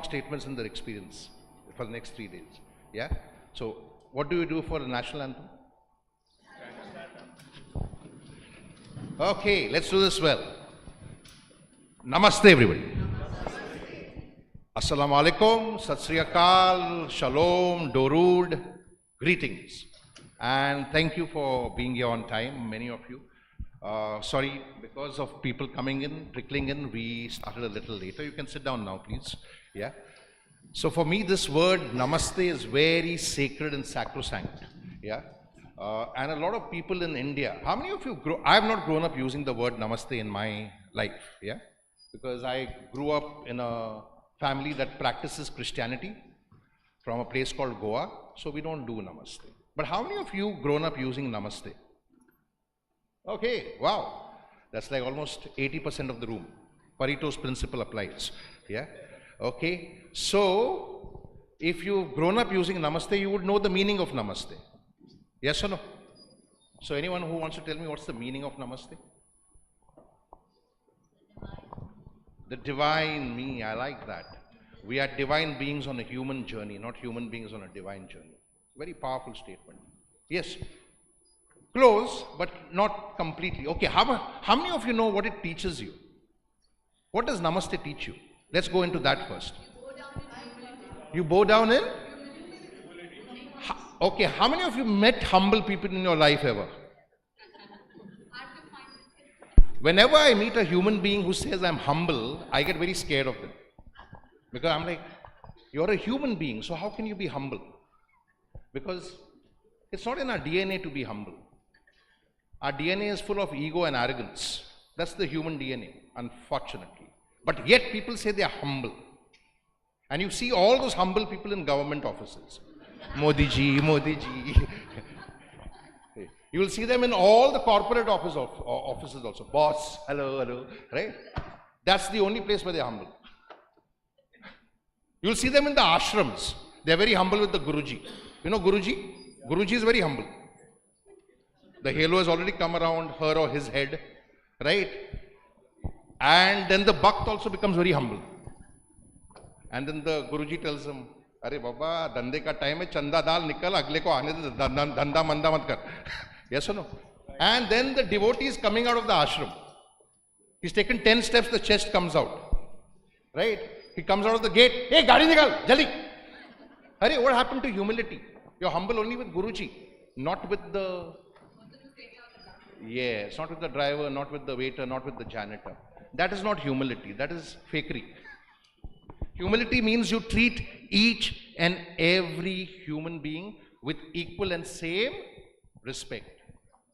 statements in their experience for the next 3 days. Yeah? So, what do you do for the national anthem? Okay, let's do this well. Namaste, everybody. Assalamu alaikum, Sat Sri Akal, Shalom, Dorud, greetings. And thank you for being here on time, many of you. Sorry, because of people coming in, trickling in, we started a little later. You can sit down now, please. Yeah. So for me, this word Namaste is very sacred and sacrosanct. Yeah. And a lot of people in India, how many of you I have not grown up using the word Namaste in my life. Yeah. Because I grew up in a family that practices Christianity from a place called Goa. So we don't do Namaste. But how many of you grown up using Namaste? Okay, wow. That's like almost 80% of the room. Pareto's principle applies. Yeah. Okay. So, if you've grown up using Namaste, you would know the meaning of Namaste. Yes or no? So, anyone who wants to tell me what's the meaning of Namaste? The divine me, I like that. We are divine beings on a human journey, not human beings on a divine journey. Very powerful statement. Yes. Close, but not completely. Okay, how many of you know what it teaches you? What does Namaste teach you? Let's go into that first. You bow down in? Okay, how many of you met humble people in your life ever? Whenever I meet a human being who says I'm humble, I get very scared of them. Because I'm like, you're a human being, so how can you be humble? Because it's not in our DNA to be humble. Our DNA is full of ego and arrogance. That's the human DNA, unfortunately. But yet people say they are humble. And you see all those humble people in government offices. Modi ji, Modi ji. You will see them in all the corporate offices also. Boss, hello, hello, right? That's the only place where they are humble. You will see them in the ashrams. They are very humble with the Guruji. You know Guruji? Guruji is very humble. The halo has already come around her or his head, right? And then the Bhakt also becomes very humble. And then the Guruji tells him, Arey Baba, dhande ka time hai, chanda dal nikal, agle ko aane de, dhanda manda mat kar. Yes or no? And then the devotee is coming out of the ashram. He's taken 10 steps, the chest comes out. Right? He comes out of the gate, hey, gaadi nikal, jaldi. Arey, what happened to humility? You're humble only with Guruji, not with the... Yes, not with the driver, not with the waiter, not with the janitor. That is not humility, that is fakery. Humility means you treat each and every human being with equal and same respect.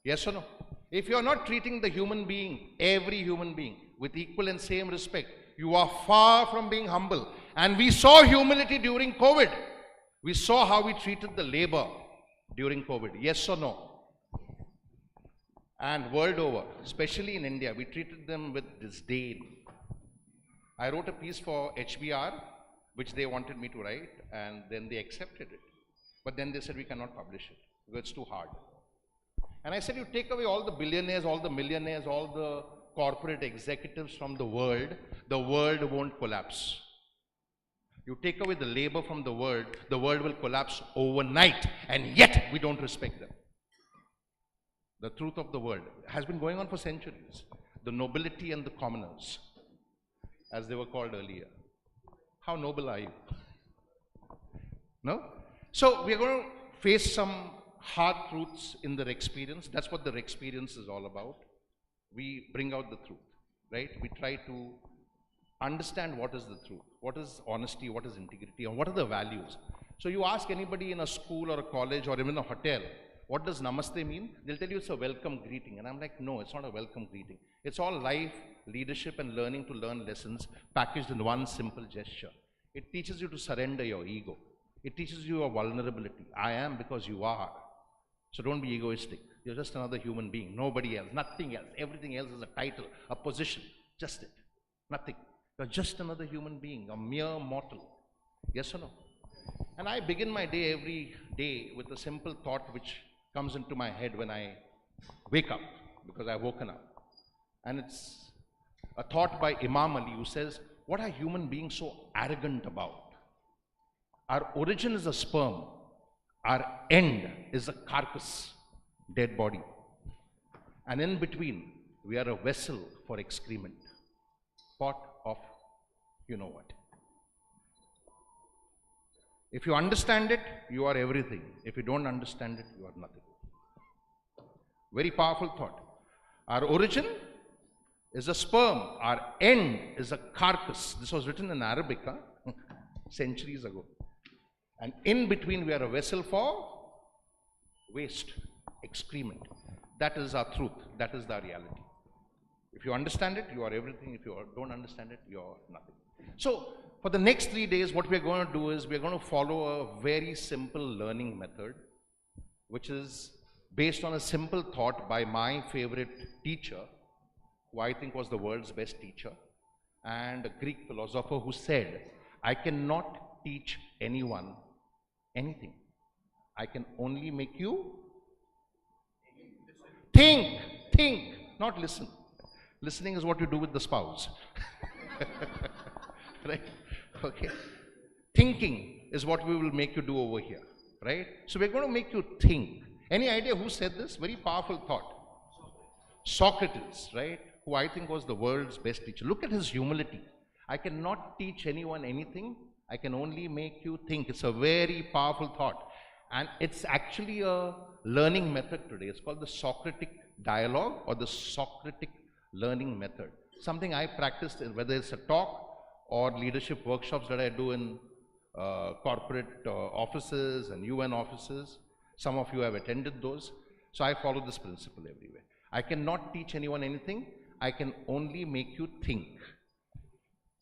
Yes or no? If you are not treating the human being, every human being, with equal and same respect, you are far from being humble. And we saw humility during COVID. We saw how we treated the labor during COVID. Yes or no? And world over, especially in India, we treated them with disdain. I wrote a piece for HBR, which they wanted me to write, and then they accepted it. But then they said we cannot publish it, because it's too hard. And I said, you take away all the billionaires, all the millionaires, all the corporate executives from the world won't collapse. You take away the labor from the world will collapse overnight, and yet we don't respect them. The truth of the world has been going on for centuries. The nobility and the commoners, as they were called earlier. How noble are you? No? So we are going to face some hard truths in their experience. That's what their experience is all about. We bring out the truth, right? We try to understand what is the truth, what is honesty, what is integrity, and what are the values. So you ask anybody in a school or a college or even a hotel, what does Namaste mean? They'll tell you it's a welcome greeting. And I'm like, no, it's not a welcome greeting. It's all life, leadership, and learning to learn lessons packaged in one simple gesture. It teaches you to surrender your ego. It teaches you your vulnerability. I am because you are. So don't be egoistic. You're just another human being. Nobody else, nothing else. Everything else is a title, a position. Just it. Nothing. You're just another human being, a mere mortal. Yes or no? And I begin my day every day with a simple thought which comes into my head when I wake up, because I've woken up. And it's a thought by Imam Ali who says, what are human beings so arrogant about? Our origin is a sperm. Our end is a carcass, dead body. And in between, we are a vessel for excrement. Pot of you know what. If you understand it, you are everything. If you don't understand it, you are nothing. Very powerful thought. Our origin is a sperm. Our end is a carcass. This was written in Arabic centuries ago. And in between, we are a vessel for waste, excrement. That is our truth. That is the reality. If you understand it, you are everything. If you don't understand it, you are nothing. So, for the next 3 days, what we are going to do is we are going to follow a very simple learning method, which is based on a simple thought by my favorite teacher, who I think was the world's best teacher, and a Greek philosopher who said, I cannot teach anyone anything. I can only make you think, not listen. Listening is what you do with the spouse. Right? Okay. Thinking is what we will make you do over here. Right? So we're going to make you think. Any idea who said this? Very powerful thought. Socrates, right? Who I think was the world's best teacher. Look at his humility. I cannot teach anyone anything. I can only make you think. It's a very powerful thought. And it's actually a learning method today. It's called the Socratic dialogue or the Socratic learning method. Something I practiced, whether it's a talk or leadership workshops that I do in corporate offices and UN offices. Some of you have attended those. So I follow this principle everywhere. I cannot teach anyone anything. I can only make you think.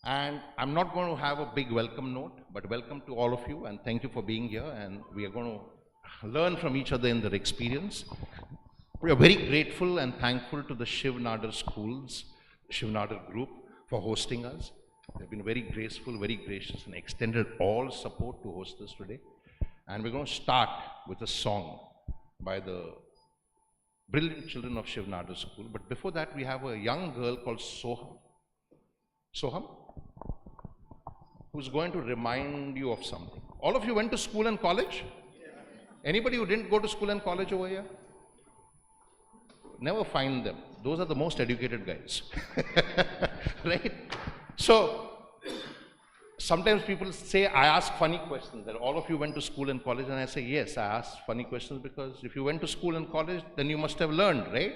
And I'm not going to have a big welcome note, but welcome to all of you and thank you for being here, and we are going to learn from each other in their experience. We are very grateful and thankful to the Shiv Nadar schools, Shiv Nadar group, for hosting us. They've been very graceful, very gracious, and extended all support to host us today. And we're going to start with a song by the brilliant children of Shiv Nadar school. But before that, we have a young girl called Soham, who's going to remind you of something. All of you went to school and college? Anybody who didn't go to school and college over here? Never find them. Those are the most educated guys. Right? So, sometimes people say, I ask funny questions, that all of you went to school and college, and I say, yes, I ask funny questions because if you went to school and college, then you must have learned, right?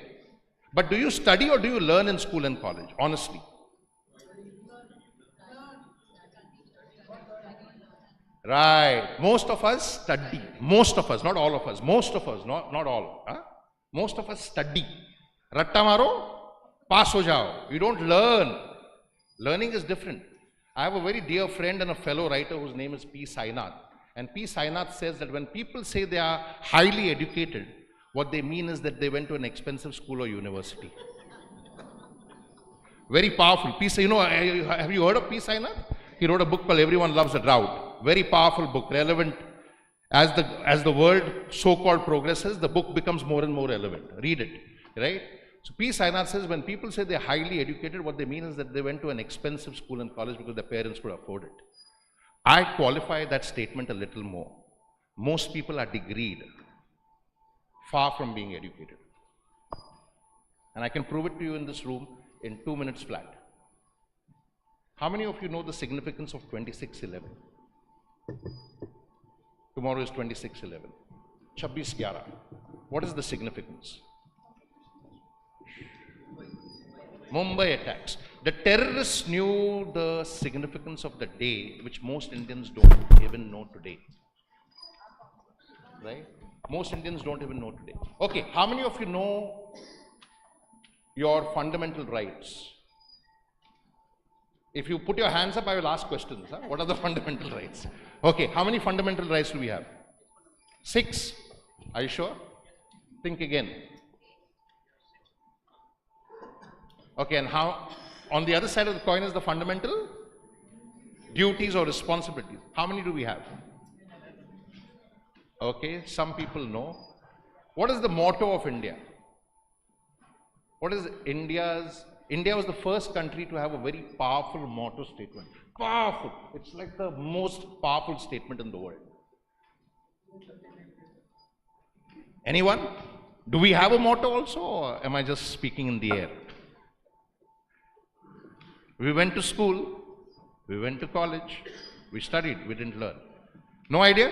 But do you study or do you learn in school and college, honestly? Right. Most of us study. Most of us, not all of us. Most of us, not all. Huh? Most of us study. Ratta maro, pass ho jao. You don't learn. Learning is different. I have a very dear friend and a fellow writer whose name is P. Sainath. And P. Sainath says that when people say they are highly educated, what they mean is that they went to an expensive school or university. Very powerful. Have you heard of P. Sainath? He wrote a book called Everyone Loves a Drought. Very powerful book, relevant. As the world so-called progresses, the book becomes more and more relevant. Read it, right? So P. Sainath says when people say they're highly educated, what they mean is that they went to an expensive school and college because their parents could afford it. I qualify that statement a little more. Most people are degreed, far from being educated. And I can prove it to you in this room in 2 minutes flat. How many of you know the significance of 2611? Tomorrow is 2611. 26/11. What is the significance? Mumbai attacks. The terrorists knew the significance of the day, which most Indians don't even know today. Right? Most Indians don't even know today. Okay, how many of you know your fundamental rights? If you put your hands up, I will ask questions. Huh? What are the fundamental rights? Okay, how many fundamental rights do we have? 6. Are you sure? Think again. Okay, and how, on the other side of the coin is the fundamental duties or responsibilities. How many do we have? Okay, some people know. What is the motto of India? What is India's India was the first country to have a very powerful motto statement. Powerful. It's like the most powerful statement in the world. Anyone? Do we have a motto also, or am I just speaking in the air? We went to school, we went to college, we studied, we didn't learn. No idea?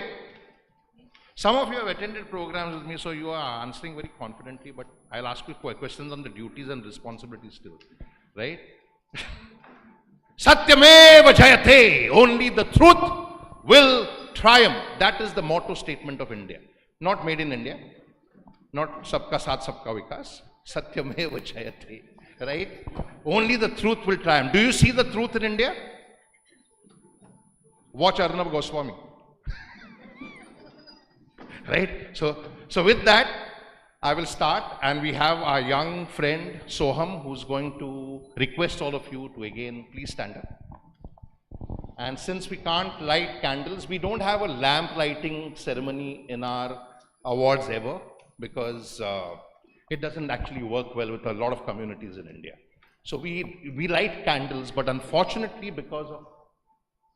Some of you have attended programs with me, so you are answering very confidently, but I'll ask you questions on the duties and responsibilities still, right? Satyameva Jayate, only the truth will triumph. That is the motto statement of India. Not made in India, not Sabka Saath Sabka Vikas, Satyameva Jayate, right? Only the truth will triumph. Do you see the truth in India? Watch Arnab Goswami. Right? So with that, I will start, and we have our young friend Soham, who's going to request all of you to again please stand up. And since we can't light candles, we don't have a lamp lighting ceremony in our awards ever, because it doesn't actually work well with a lot of communities in India. So we light candles, but unfortunately because of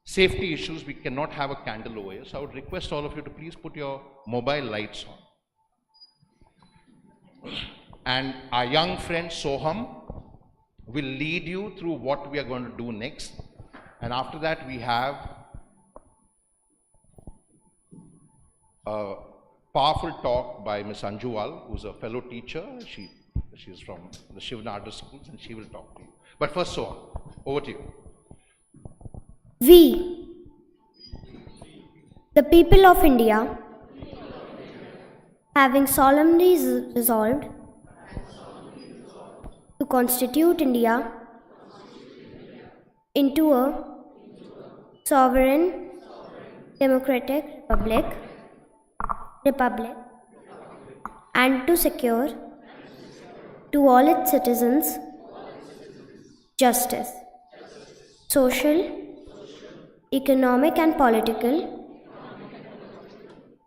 safety issues, we cannot have a candle over here. So I would request all of you to please put your mobile lights on. And our young friend Soham will lead you through what we are going to do next. And after that, we have a powerful talk by Ms. Anjuwal, who's a fellow teacher. She's from the Shivnarder schools, and she will talk to you. But first, Soham, over to you. We, the people of India, having solemnly resolved to constitute India into a sovereign, democratic republic, and to secure to all its citizens justice, social, economic and political,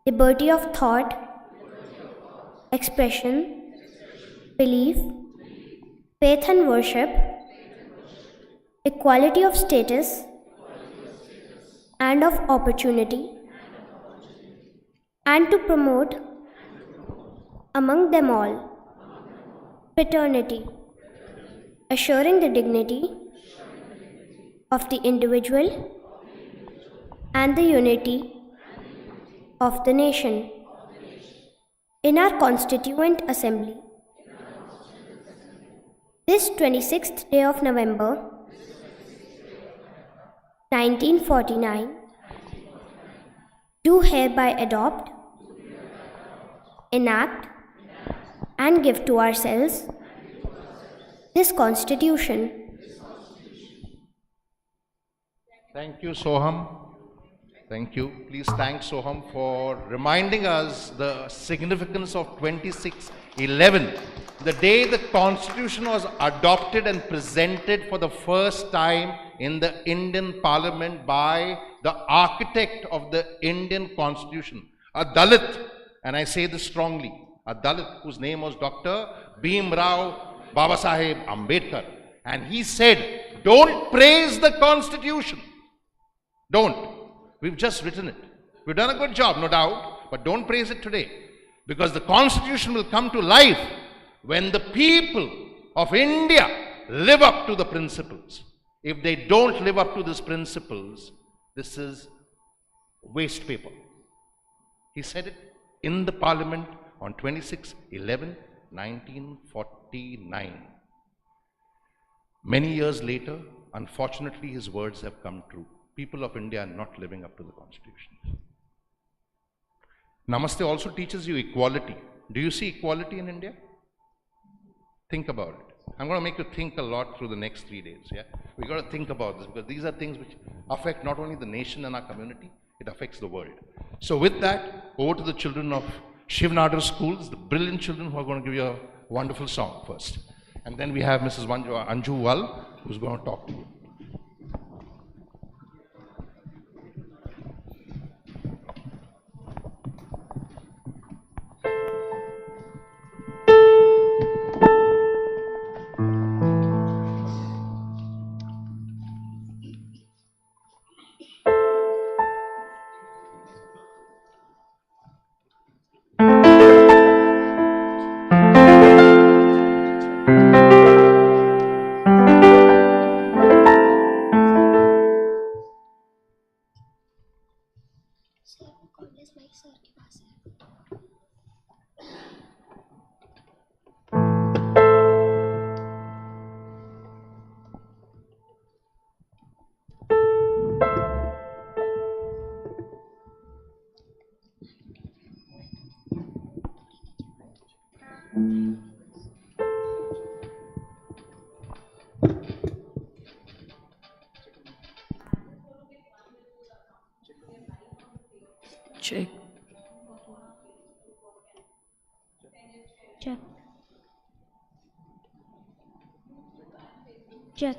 liberty of thought, expression, belief, faith and worship, equality of status and of opportunity, and to promote among them all fraternity, assuring the dignity of the individual and the unity of the nation. In our Constituent Assembly, this 26th day of November, 1949, do hereby adopt, enact, and give to ourselves this Constitution. Thank you, Soham. Thank you. Please thank Soham for reminding us the significance of 26/11, the day the Constitution was adopted and presented for the first time in the Indian Parliament by the architect of the Indian Constitution, a Dalit, and I say this strongly, a Dalit whose name was Dr. Bhimrao Babasaheb Ambedkar. And he said, don't praise the Constitution. Don't. We've just written it. We've done a good job, no doubt, but don't praise it today. Because the Constitution will come to life when the people of India live up to the principles. If they don't live up to these principles, this is waste paper. He said it in the Parliament on 26/11/1949. Many years later, unfortunately, his words have come true. People of India are not living up to the Constitution. Namaste also teaches you equality. Do you see equality in India? Think about it. I'm going to make you think a lot through the next 3 days. Yeah, we got to think about this, because these are things which affect not only the nation and our community, it affects the world. So with that, over to the children of Shivnarder schools, the brilliant children who are going to give you a wonderful song first. And then we have Mrs. Anjuwal, who's going to talk to you. Check. Check. Check.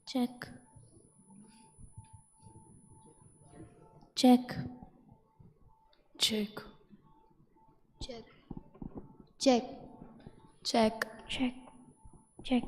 Check. Check. Check. Check. Check. Check. Check. Check.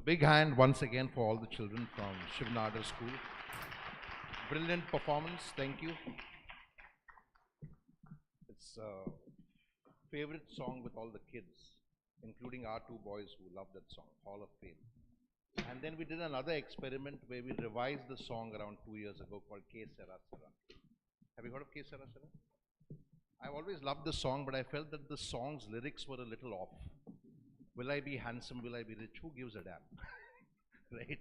big hand once again for all the children from Shivnadar School. Brilliant performance, thank you. It's a favorite song with all the kids, including our two boys who love that song, Hall of Fame. And then we did another experiment where we revised the song around 2 years ago called K Sera Sera. Have you heard of K Sera Sera? I've always loved the song, but I felt that the song's lyrics were a little off. Will I be handsome? Will I be rich? Who gives a damn? Right?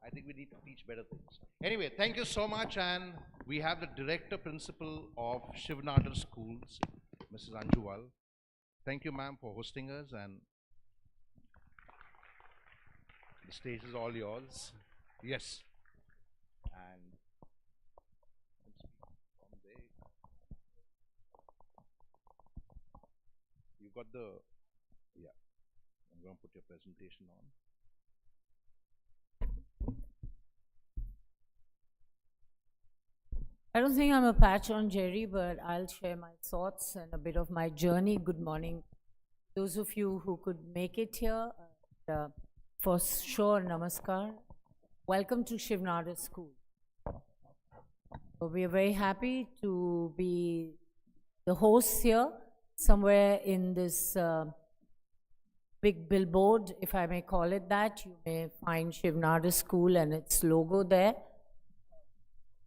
I think we need to teach better things. Anyway, thank you so much. And we have the director principal of Shivnadar Schools, Mrs. Anjuwal. Thank you, ma'am, for hosting us. And the stage is all yours. Yes. And from there, you got the, yeah. I'm going to put your presentation on. I don't think I'm a patch on Jerry, but I'll share my thoughts and a bit of my journey. Good morning, those of you who could make it here. For sure, namaskar. Welcome to Shivnadar School. We are very happy to be the hosts here, somewhere in this big billboard, if I may call it that. You may find Shivnadar School and its logo there.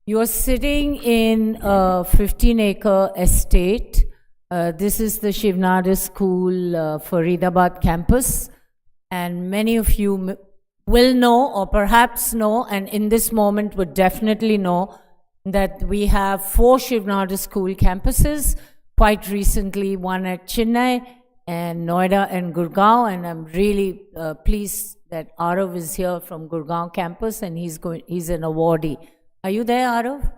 You are sitting in a 15-acre estate. This is the Shivnadar School Faridabad campus. And many of you will know, or perhaps know, and in this moment would definitely know, that we have 4 Shivnadar School campuses. Quite recently, one at Chennai, and Noida and Gurgaon. And I'm really pleased that Arav is here from Gurgaon campus, and he's an awardee. Are you there, Arav?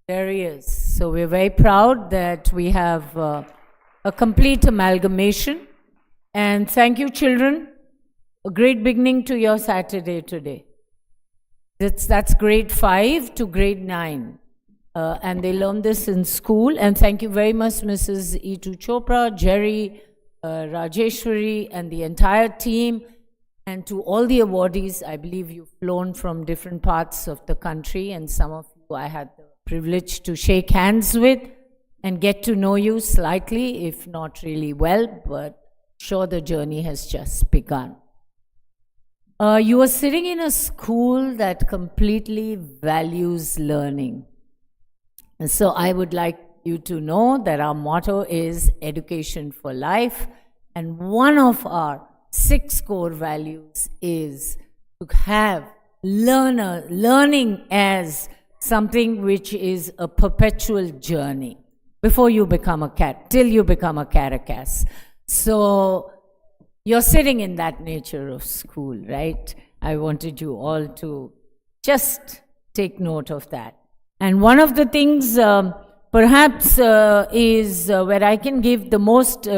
There he is. So we're very proud that we have a complete amalgamation. And thank you, children. A great beginning to your Saturday today. That's grade 5 to grade 9. And they learn this in school. And thank you very much, Mrs. E2 Chopra, Jerry, Rajeshwari, and the entire team. And to all the awardees, I believe you've flown from different parts of the country, and some of you I had the privilege to shake hands with and get to know you slightly, if not really well, but sure the journey has just begun. You are sitting in a school that completely values learning. And so I would like you to know that our motto is education for life, and one of our 6 core values is to have learning as something which is a perpetual journey before you become a cat, till you become a caracas. So you're sitting in that nature of school, right? I wanted you all to just take note of that. And one of the things perhaps is where I can give the most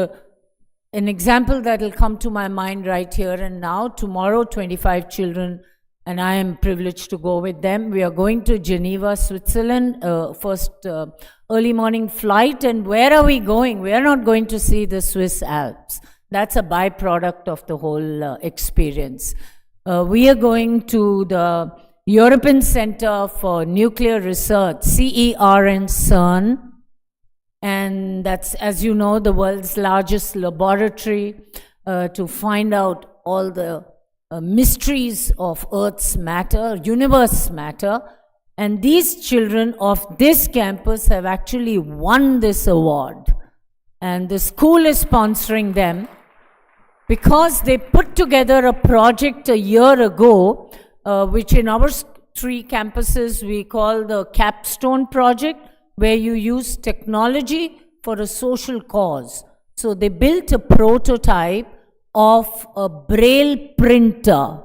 an example that will come to my mind right here and now. Tomorrow, 25 children, and I am privileged to go with them. We are going to Geneva, Switzerland, first early morning flight. And where are we going? We are not going to see the Swiss Alps. That's a byproduct of the whole experience. We are going to the European Center for Nuclear Research, CER in CERN. And that's, as you know, the world's largest laboratory to find out all the mysteries of Earth's matter, universe matter. And these children of this campus have actually won this award. And the school is sponsoring them because they put together a project a year ago, which in our 3 campuses we call the Capstone Project, where you use technology for a social cause. So they built a prototype of a braille printer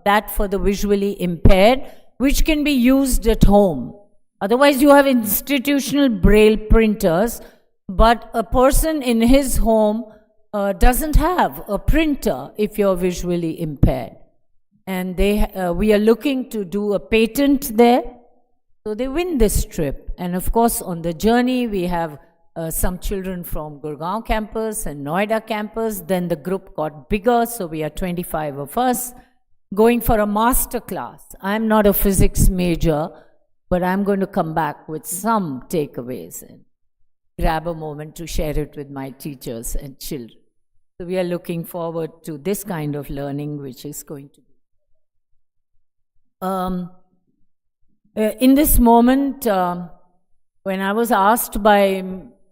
that for the visually impaired, which can be used at home. Otherwise, you have institutional braille printers, but a person in his home doesn't have a printer if you're visually impaired. And we are looking to do a patent there. So they win this trip. And of course, on the journey, we have some children from Gurgaon campus and Noida campus. Then the group got bigger, so we are 25 of us going for a master class. I'm not a physics major, but I'm going to come back with some takeaways and grab a moment to share it with my teachers and children. So we are looking forward to this kind of learning, which is going to be. In this moment, when I was asked by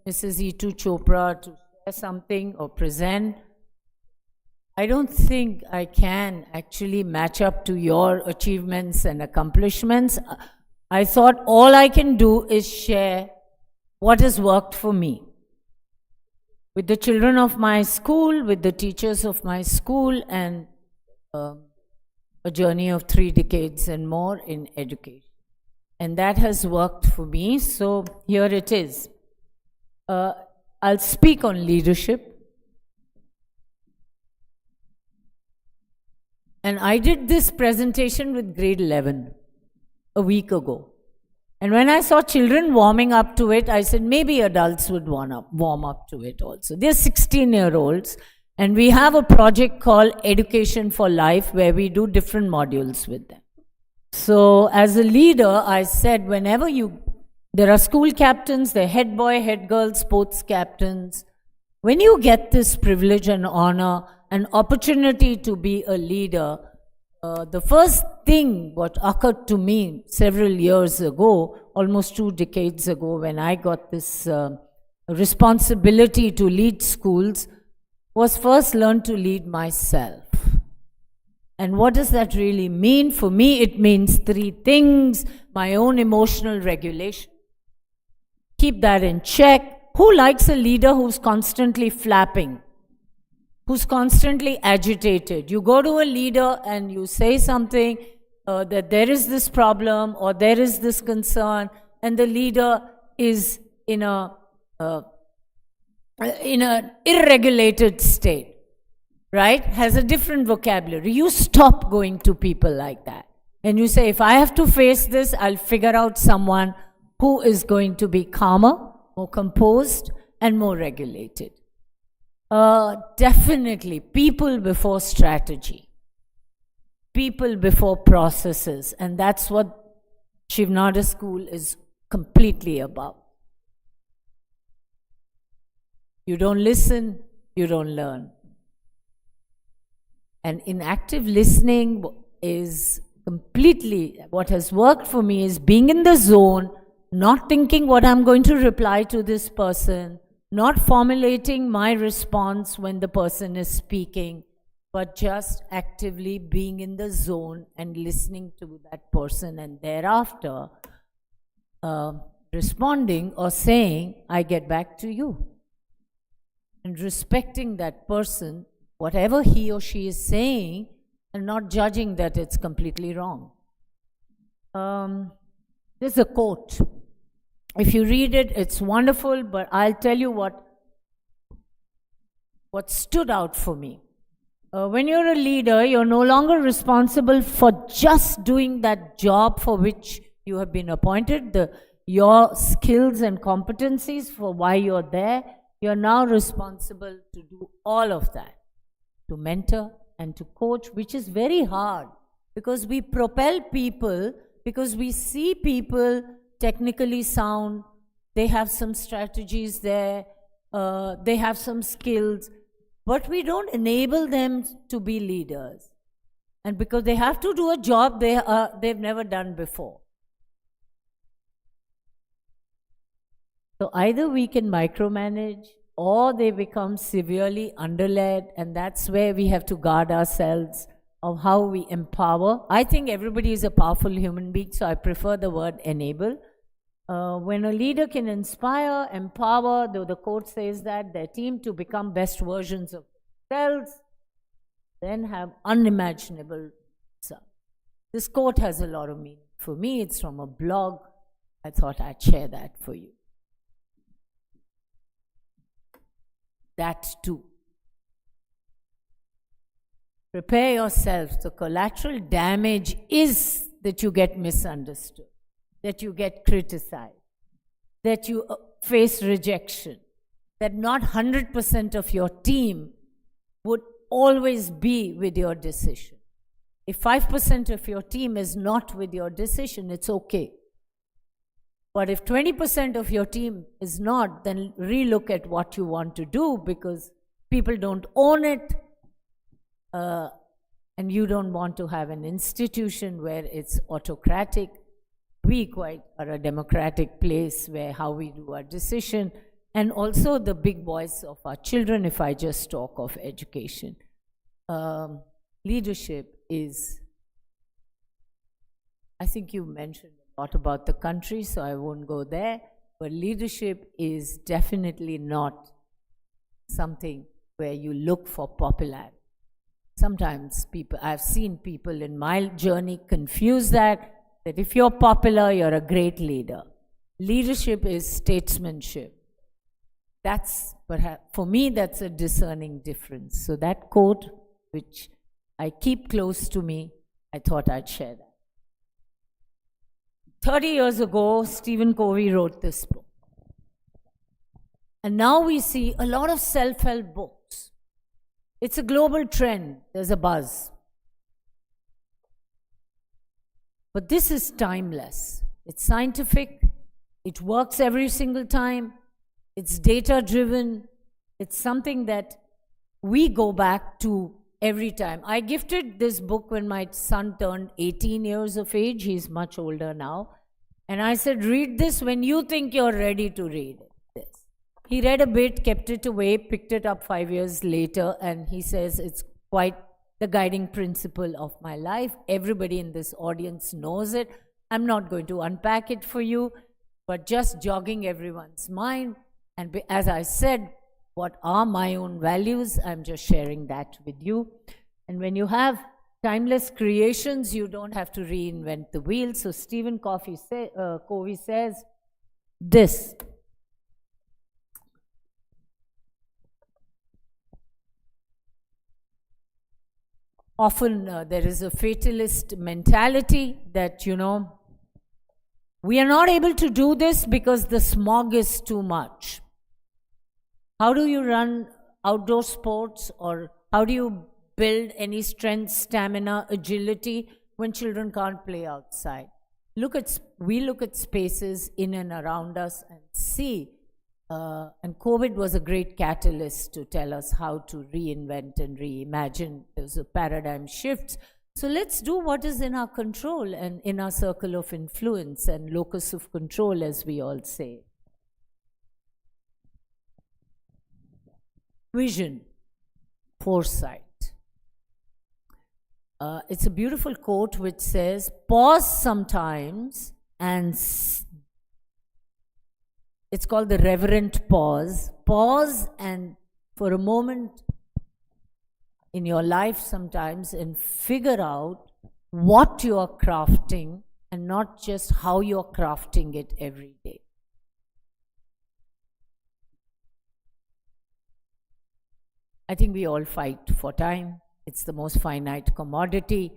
Mrs. Itu Chopra to share something or present, I don't think I can actually match up to your achievements and accomplishments. I thought all I can do is share what has worked for me. With the children of my school, with the teachers of my school, and a journey of 3 decades and more in education. And that has worked for me, so here it is. I'll speak on leadership. And I did this presentation with grade 11 a week ago. And when I saw children warming up to it, I said maybe adults would warm up to it also. They're 16-year-olds, and we have a project called Education for Life where we do different modules with them. So as a leader, I said whenever there are school captains, there are head boy, head girl, sports captains. When you get this privilege and honor, an opportunity to be a leader, the first thing what occurred to me several years ago, almost 2 decades ago, when I got this responsibility to lead schools, was first learn to lead myself. And what does that really mean? For me, it means 3 things. My own emotional regulation. Keep that in check. Who likes a leader who's constantly flapping? Who's constantly agitated? You go to a leader and you say something that there is this problem or there is this concern, and the leader is in an irregulated state, right? Has a different vocabulary. You stop going to people like that. And you say, if I have to face this, I'll figure out someone who is going to be calmer, more composed, and more regulated. Definitely, people before strategy. People before processes. And that's what Shivnada School is completely about. You don't listen, you don't learn. And inactive listening is completely, what has worked for me is being in the zone, not thinking what I'm going to reply to this person, not formulating my response when the person is speaking, but just actively being in the zone and listening to that person, and thereafter responding or saying, I get back to you. And respecting that person, whatever he or she is saying, and not judging that it's completely wrong. There's a quote. If you read it, it's wonderful, but I'll tell you what stood out for me. When you're a leader, you're no longer responsible for just doing that job for which you have been appointed, your skills and competencies for why you're there. You're now responsible to do all of that, to mentor and to coach, which is very hard because we propel people, because we see people technically sound, they have some strategies there, they have some skills, but we don't enable them to be leaders. And because they have to do a job they've never done before. So either we can micromanage or they become severely underled, and that's where we have to guard ourselves of how we empower. I think everybody is a powerful human being, so I prefer the word enable. When a leader can inspire, empower, though the quote says that, their team to become best versions of themselves, then have unimaginable results. This quote has a lot of meaning. For me, it's from a blog. I thought I'd share that for you. That too. Prepare yourself. The collateral damage is that you get misunderstood, that you get criticized, that you face rejection, that not 100% of your team would always be with your decision. If 5% of your team is not with your decision, it's okay. But if 20% of your team is not, then relook at what you want to do, because people don't own it, and you don't want to have an institution where it's autocratic. We quite are a democratic place where how we do our decision, and also the big voice of our children, if I just talk of education. Leadership is, I think you mentioned a lot about the country, so I won't go there, but leadership is definitely not something where you look for popularity. Sometimes people, I've seen people in my journey confuse that if you're popular, you're a great leader. Leadership is statesmanship. That's perhaps, for me, that's a discerning difference. So that quote, which I keep close to me, I thought I'd share that. 30 years ago, Stephen Covey wrote this book. And now we see a lot of self-help books. It's a global trend. There's a buzz. But this is timeless. It's scientific. It works every single time. It's data-driven. It's something that we go back to every time. I gifted this book when my son turned 18 years of age. He's much older now. And I said, read this when you think you're ready to read this. He read a bit, kept it away, picked it up 5 years later, and he says it's quite the guiding principle of my life. Everybody in this audience knows it. I'm not going to unpack it for you, but just jogging everyone's mind. And as I said, what are my own values? I'm just sharing that with you. And when you have timeless creations, you don't have to reinvent the wheel. So Stephen Covey says this. Often there is a fatalist mentality that, we are not able to do this because the smog is too much. How do you run outdoor sports, or how do you build any strength, stamina, agility when children can't play outside? We look at spaces in and around us and see, and COVID was a great catalyst to tell us how to reinvent and reimagine. There's a paradigm shift. So let's do what is in our control and in our circle of influence and locus of control, as we all say. Vision, foresight. It's a beautiful quote which says, pause sometimes and it's called the reverent pause. Pause and for a moment in your life sometimes and figure out what you are crafting and not just how you're crafting it every day. I think we all fight for time. It's the most finite commodity.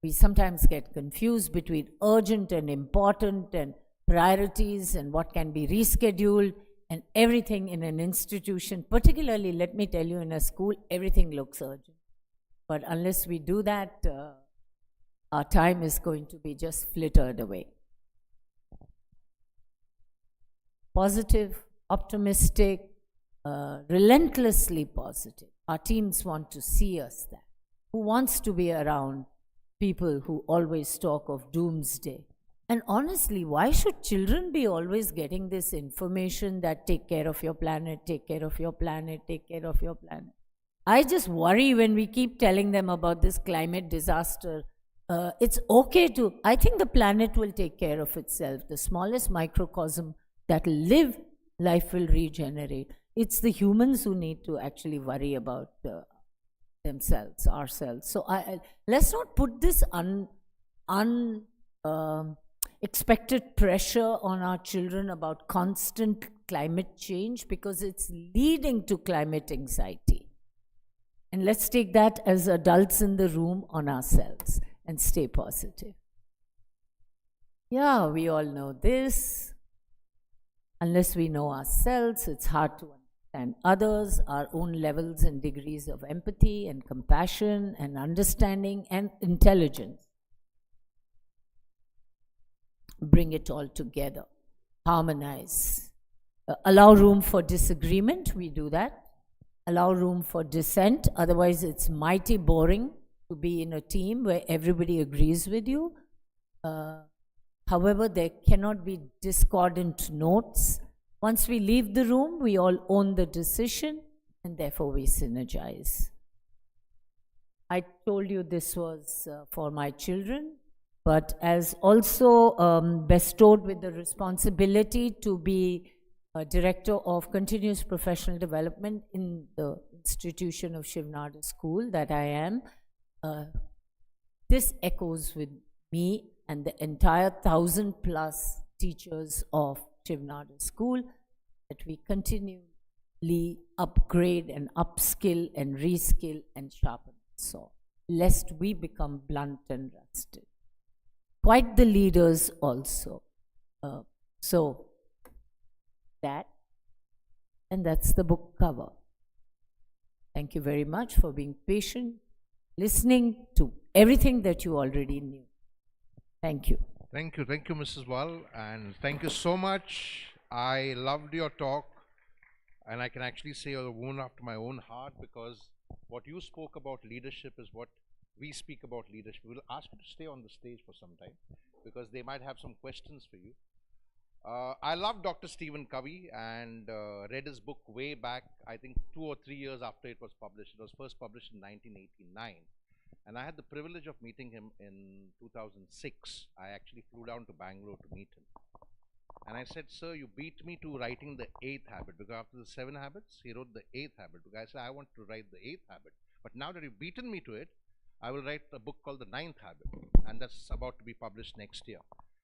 We sometimes get confused between urgent and important and priorities and what can be rescheduled, and everything in an institution, particularly, let me tell you, in a school, everything looks urgent. But unless we do that, our time is going to be just flittered away. Positive, optimistic, relentlessly positive. Our teams want to see us that. Who wants to be around people who always talk of doomsday? And honestly, why should children be always getting this information that take care of your planet, take care of your planet, take care of your planet? I just worry when we keep telling them about this climate disaster. It's okay to, I think the planet will take care of itself. The smallest microcosm that will live, life will regenerate. It's the humans who need to actually worry about themselves, ourselves. So let's not put this expected pressure on our children about constant climate change, because it's leading to climate anxiety. And let's take that as adults in the room on ourselves and stay positive. Yeah, we all know this. Unless we know ourselves, it's hard to understand others, our own levels and degrees of empathy and compassion and understanding and intelligence. Bring it all together, harmonize, allow room for disagreement, we do that. Allow room for dissent, otherwise it's mighty boring to be in a team where everybody agrees with you. However, there cannot be discordant notes. Once we leave the room, we all own the decision and therefore we synergize. I told you this was for my children, but as also bestowed with the responsibility to be a Director of Continuous Professional Development in the institution of Shiv Nada School that I am, this echoes with me and the entire 1,000+ teachers of Shiv Nada School, that we continually upgrade and upskill and reskill and sharpen the saw, lest we become blunt and rusted. Quite the leaders also. So that, and that's the book cover. Thank you very much for being patient, listening to everything that you already knew. Thank you. Thank you, Mrs. Wall, and thank you so much. I loved your talk, and I can actually say you're a woman after my own heart, because what you spoke about leadership is what we speak about leadership. We'll ask you to stay on the stage for some time, because they might have some questions for you. I love Dr. Stephen Covey and read his book way back, I think 2 or 3 years after it was published. It was first published in 1989. And I had the privilege of meeting him in 2006. I actually flew down to Bangalore to meet him. And I said, sir, you beat me to writing the 8th habit, because after the 7 habits, he wrote the 8th habit. Because I said, I want to write the 8th habit. But now that you've beaten me to it, I will write a book called the 9th habit. And that's about to be published next year.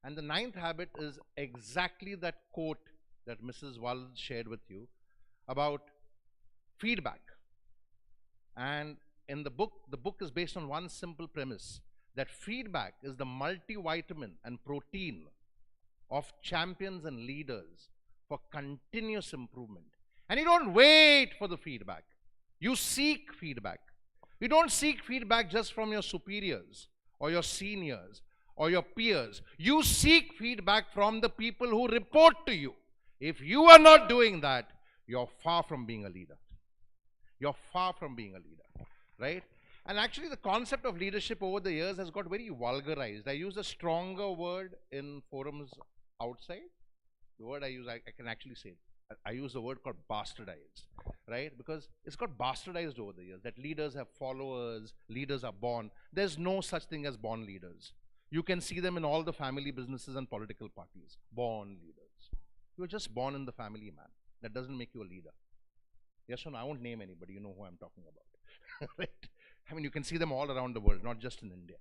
And the 9th habit is exactly that quote that Mrs. Wall shared with you about feedback. And in the book is based on one simple premise, that feedback is the multivitamin and protein of champions and leaders for continuous improvement. And you don't wait for the feedback. You seek feedback. You don't seek feedback just from your superiors or your seniors or your peers. You seek feedback from the people who report to you. If you are not doing that, you're far from being a leader. You're far from being a leader, right? And actually the concept of leadership over the years has got very vulgarized. I use a stronger word in forums outside. The word I use, I can actually say it. I use a word called bastardized, right? Because it's got bastardized over the years, that leaders have followers, leaders are born. There's no such thing as born leaders. You can see them in all the family businesses and political parties. Born leaders. You're just born in the family, man. That doesn't make you a leader. Yes or no? I won't name anybody. You know who I'm talking about. Right? I mean, you can see them all around the world, not just in India.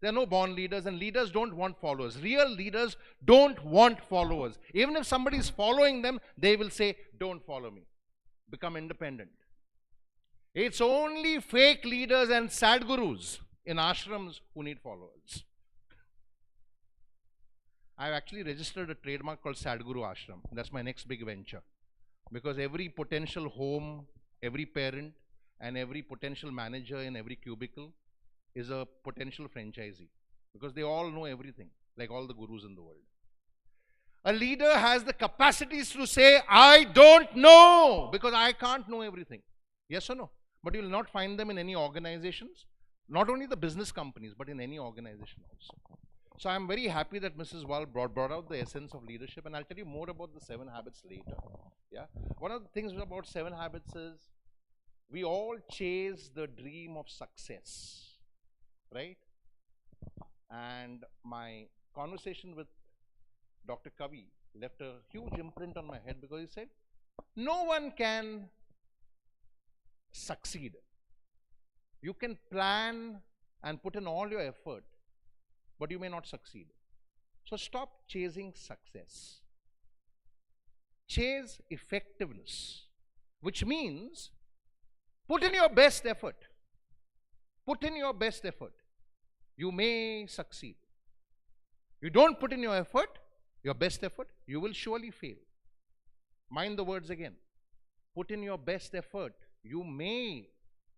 There are no born leaders, and leaders don't want followers. Real leaders don't want followers. Even if somebody is following them, they will say, don't follow me. Become independent. It's only fake leaders and sadgurus in ashrams who need followers. I've actually registered a trademark called Sadguru Ashram. That's my next big venture. Because every potential home, every parent, and every potential manager in every cubicle is a potential franchisee. Because they all know everything, like all the gurus in the world. A leader has the capacities to say, I don't know, because I can't know everything. Yes or no? But you will not find them in any organizations, not only the business companies, but in any organization also. So I'm very happy that Mrs. Wall brought out the essence of leadership, and I'll tell you more about the 7 habits later. Yeah. One of the things about 7 habits is we all chase the dream of success, right? And my conversation with Dr. Covey left a huge imprint on my head, because he said, no one can succeed. You can plan and put in all your effort, but you may not succeed. So stop chasing success. Chase effectiveness, which means put in your best effort. Put in your best effort. You may succeed. You don't put in your effort, your best effort, you will surely fail. Mind the words again. Put in your best effort. You may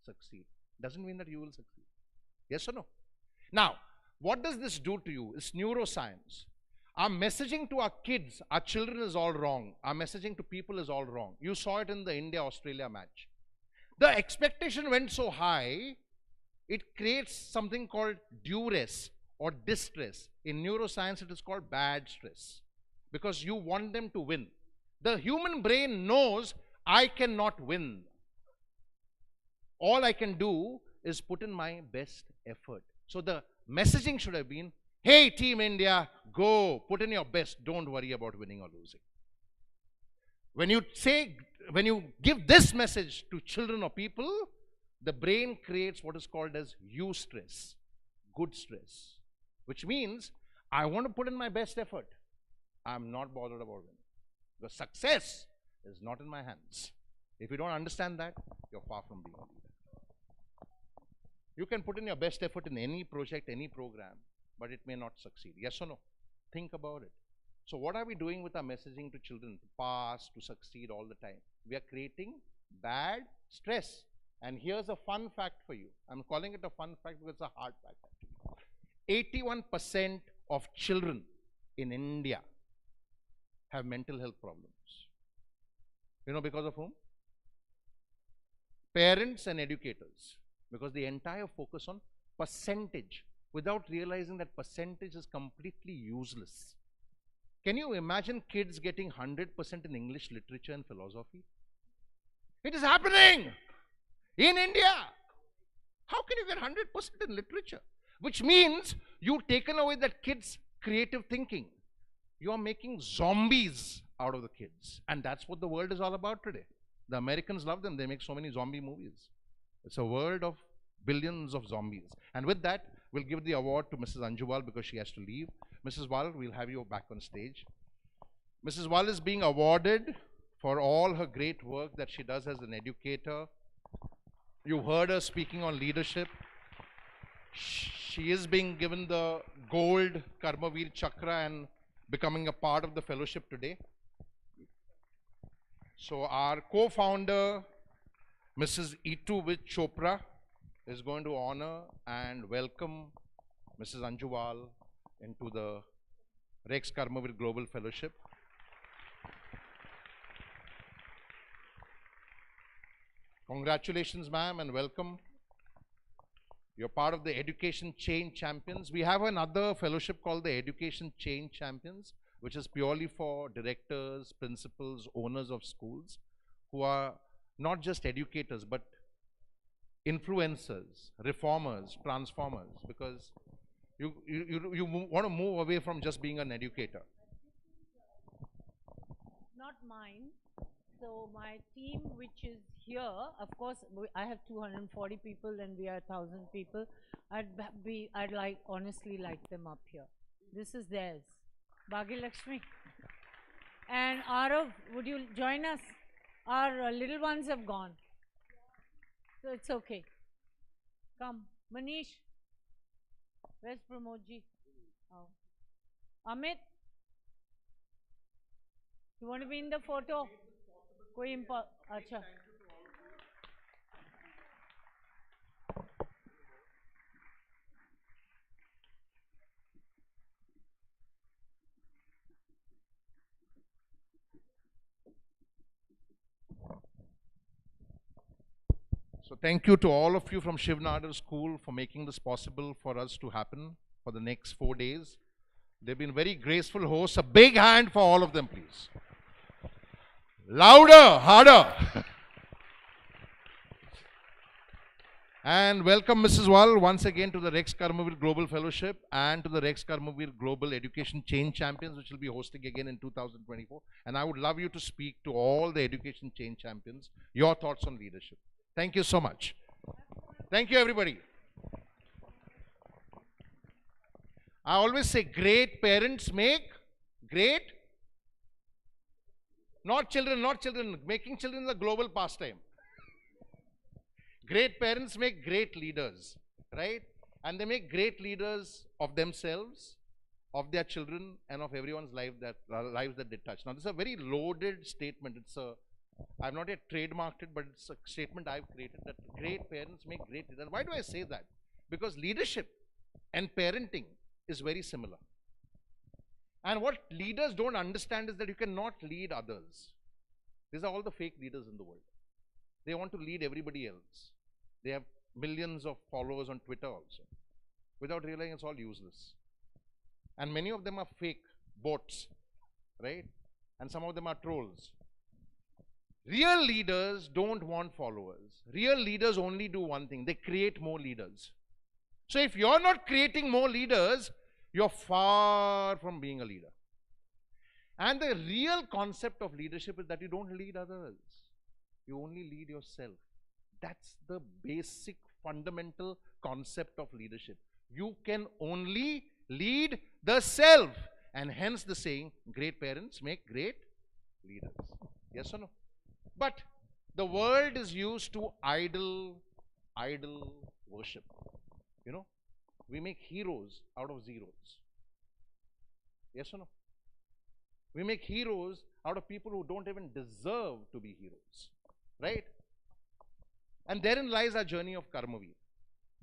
succeed. Doesn't mean that you will succeed. Yes or no? Now, what does this do to you? It's neuroscience. Our messaging to our kids, our children is all wrong. Our messaging to people is all wrong. You saw it in the India-Australia match. The expectation went so high, it creates something called duress or distress. In neuroscience, it is called bad stress, because you want them to win. The human brain knows I cannot win. All I can do is put in my best effort. So the messaging should have been, hey, Team India, go, put in your best. Don't worry about winning or losing. When you give this message to children or people, the brain creates what is called as eustress, good stress, which means I want to put in my best effort. I'm not bothered about winning. The success is not in my hands. If you don't understand that, you're far from being a leader. You can put in your best effort in any project, any program, but it may not succeed. Yes or no? Think about it. So what are we doing with our messaging to children? To pass, to succeed all the time. We are creating bad stress. And here's a fun fact for you. I'm calling it a fun fact because it's a hard fact actually. 81% of children in India have mental health problems. You know because of whom? Parents and educators. Because the entire focus on percentage, without realizing that percentage is completely useless. Can you imagine kids getting 100% in English literature and philosophy? It is happening in India. How can you get 100% in literature? Which means you've taken away that kid's creative thinking. You are making zombies out of the kids. And that's what the world is all about today. The Americans love them. They make so many zombie movies. It's a world of billions of zombies. And with that, we'll give the award to Mrs. Anjuwal because she has to leave. Mrs. Wal, we'll have you back on stage. Mrs. Wal is being awarded for all her great work that she does as an educator. You heard her speaking on leadership. She is being given the gold KARMAVEER Chakra and becoming a part of the fellowship today. So our co-founder, Mrs. Ituvit Chopra, is going to honor and welcome Mrs. Anjuwal into the Rex KARMAVEER Global Fellowship. Congratulations, ma'am, and welcome. You're part of the Education Change Champions. We have another fellowship called the Education Change Champions, which is purely for directors, principals, owners of schools who are not just educators, but influencers, reformers, transformers, because you want to move away from just being an educator. Not mine. So my team, which is here, of course, I have 240 people and we are 1,000 people. I'd like, honestly like them up here. This is theirs. Bhagya Lakshmi. And Arav, would you join us? Our little ones have gone. So it's okay. Come. Manish. Where's Pramodji? Oh. Amit. You want to be in the photo? Koi acha. So thank you to all of you from Shiv Nadar School for making this possible for us to happen for the next 4 days. They've been very graceful hosts. A big hand for all of them, please. Louder, harder. And welcome Mrs. Wal once again to the Rex KARMAVEER Global Fellowship and to the Rex KARMAVEER Global Education Change Champions, which will be hosting again in 2024. And I would love you to speak to all the Education Change Champions, your thoughts on leadership. Thank you so much. Thank you, everybody. I always say great parents make great, not children, making children is a global pastime. Great parents make great leaders, right? And they make great leaders of themselves, of their children and of everyone's lives that they touch. Now, this is a very loaded statement. I've not yet trademarked it, but it's a statement I've created, that great parents make great leaders. Why do I say that? Because leadership and parenting is very similar. And what leaders don't understand is that you cannot lead others. These are all the fake leaders in the world. They want to lead everybody else. They have millions of followers on Twitter also, without realizing it's all useless. And many of them are fake bots, right? And some of them are trolls. Real leaders don't want followers. Real leaders only do one thing: they create more leaders. So if you're not creating more leaders, you're far from being a leader. And the real concept of leadership is that you don't lead others. You only lead yourself. That's the basic fundamental concept of leadership. You can only lead the self. And hence the saying, great parents make great leaders. Yes or no? But the world is used to idol worship. You know, we make heroes out of zeros. Yes or no? We make heroes out of people who don't even deserve to be heroes. Right? And therein lies our journey of KARMAVEER.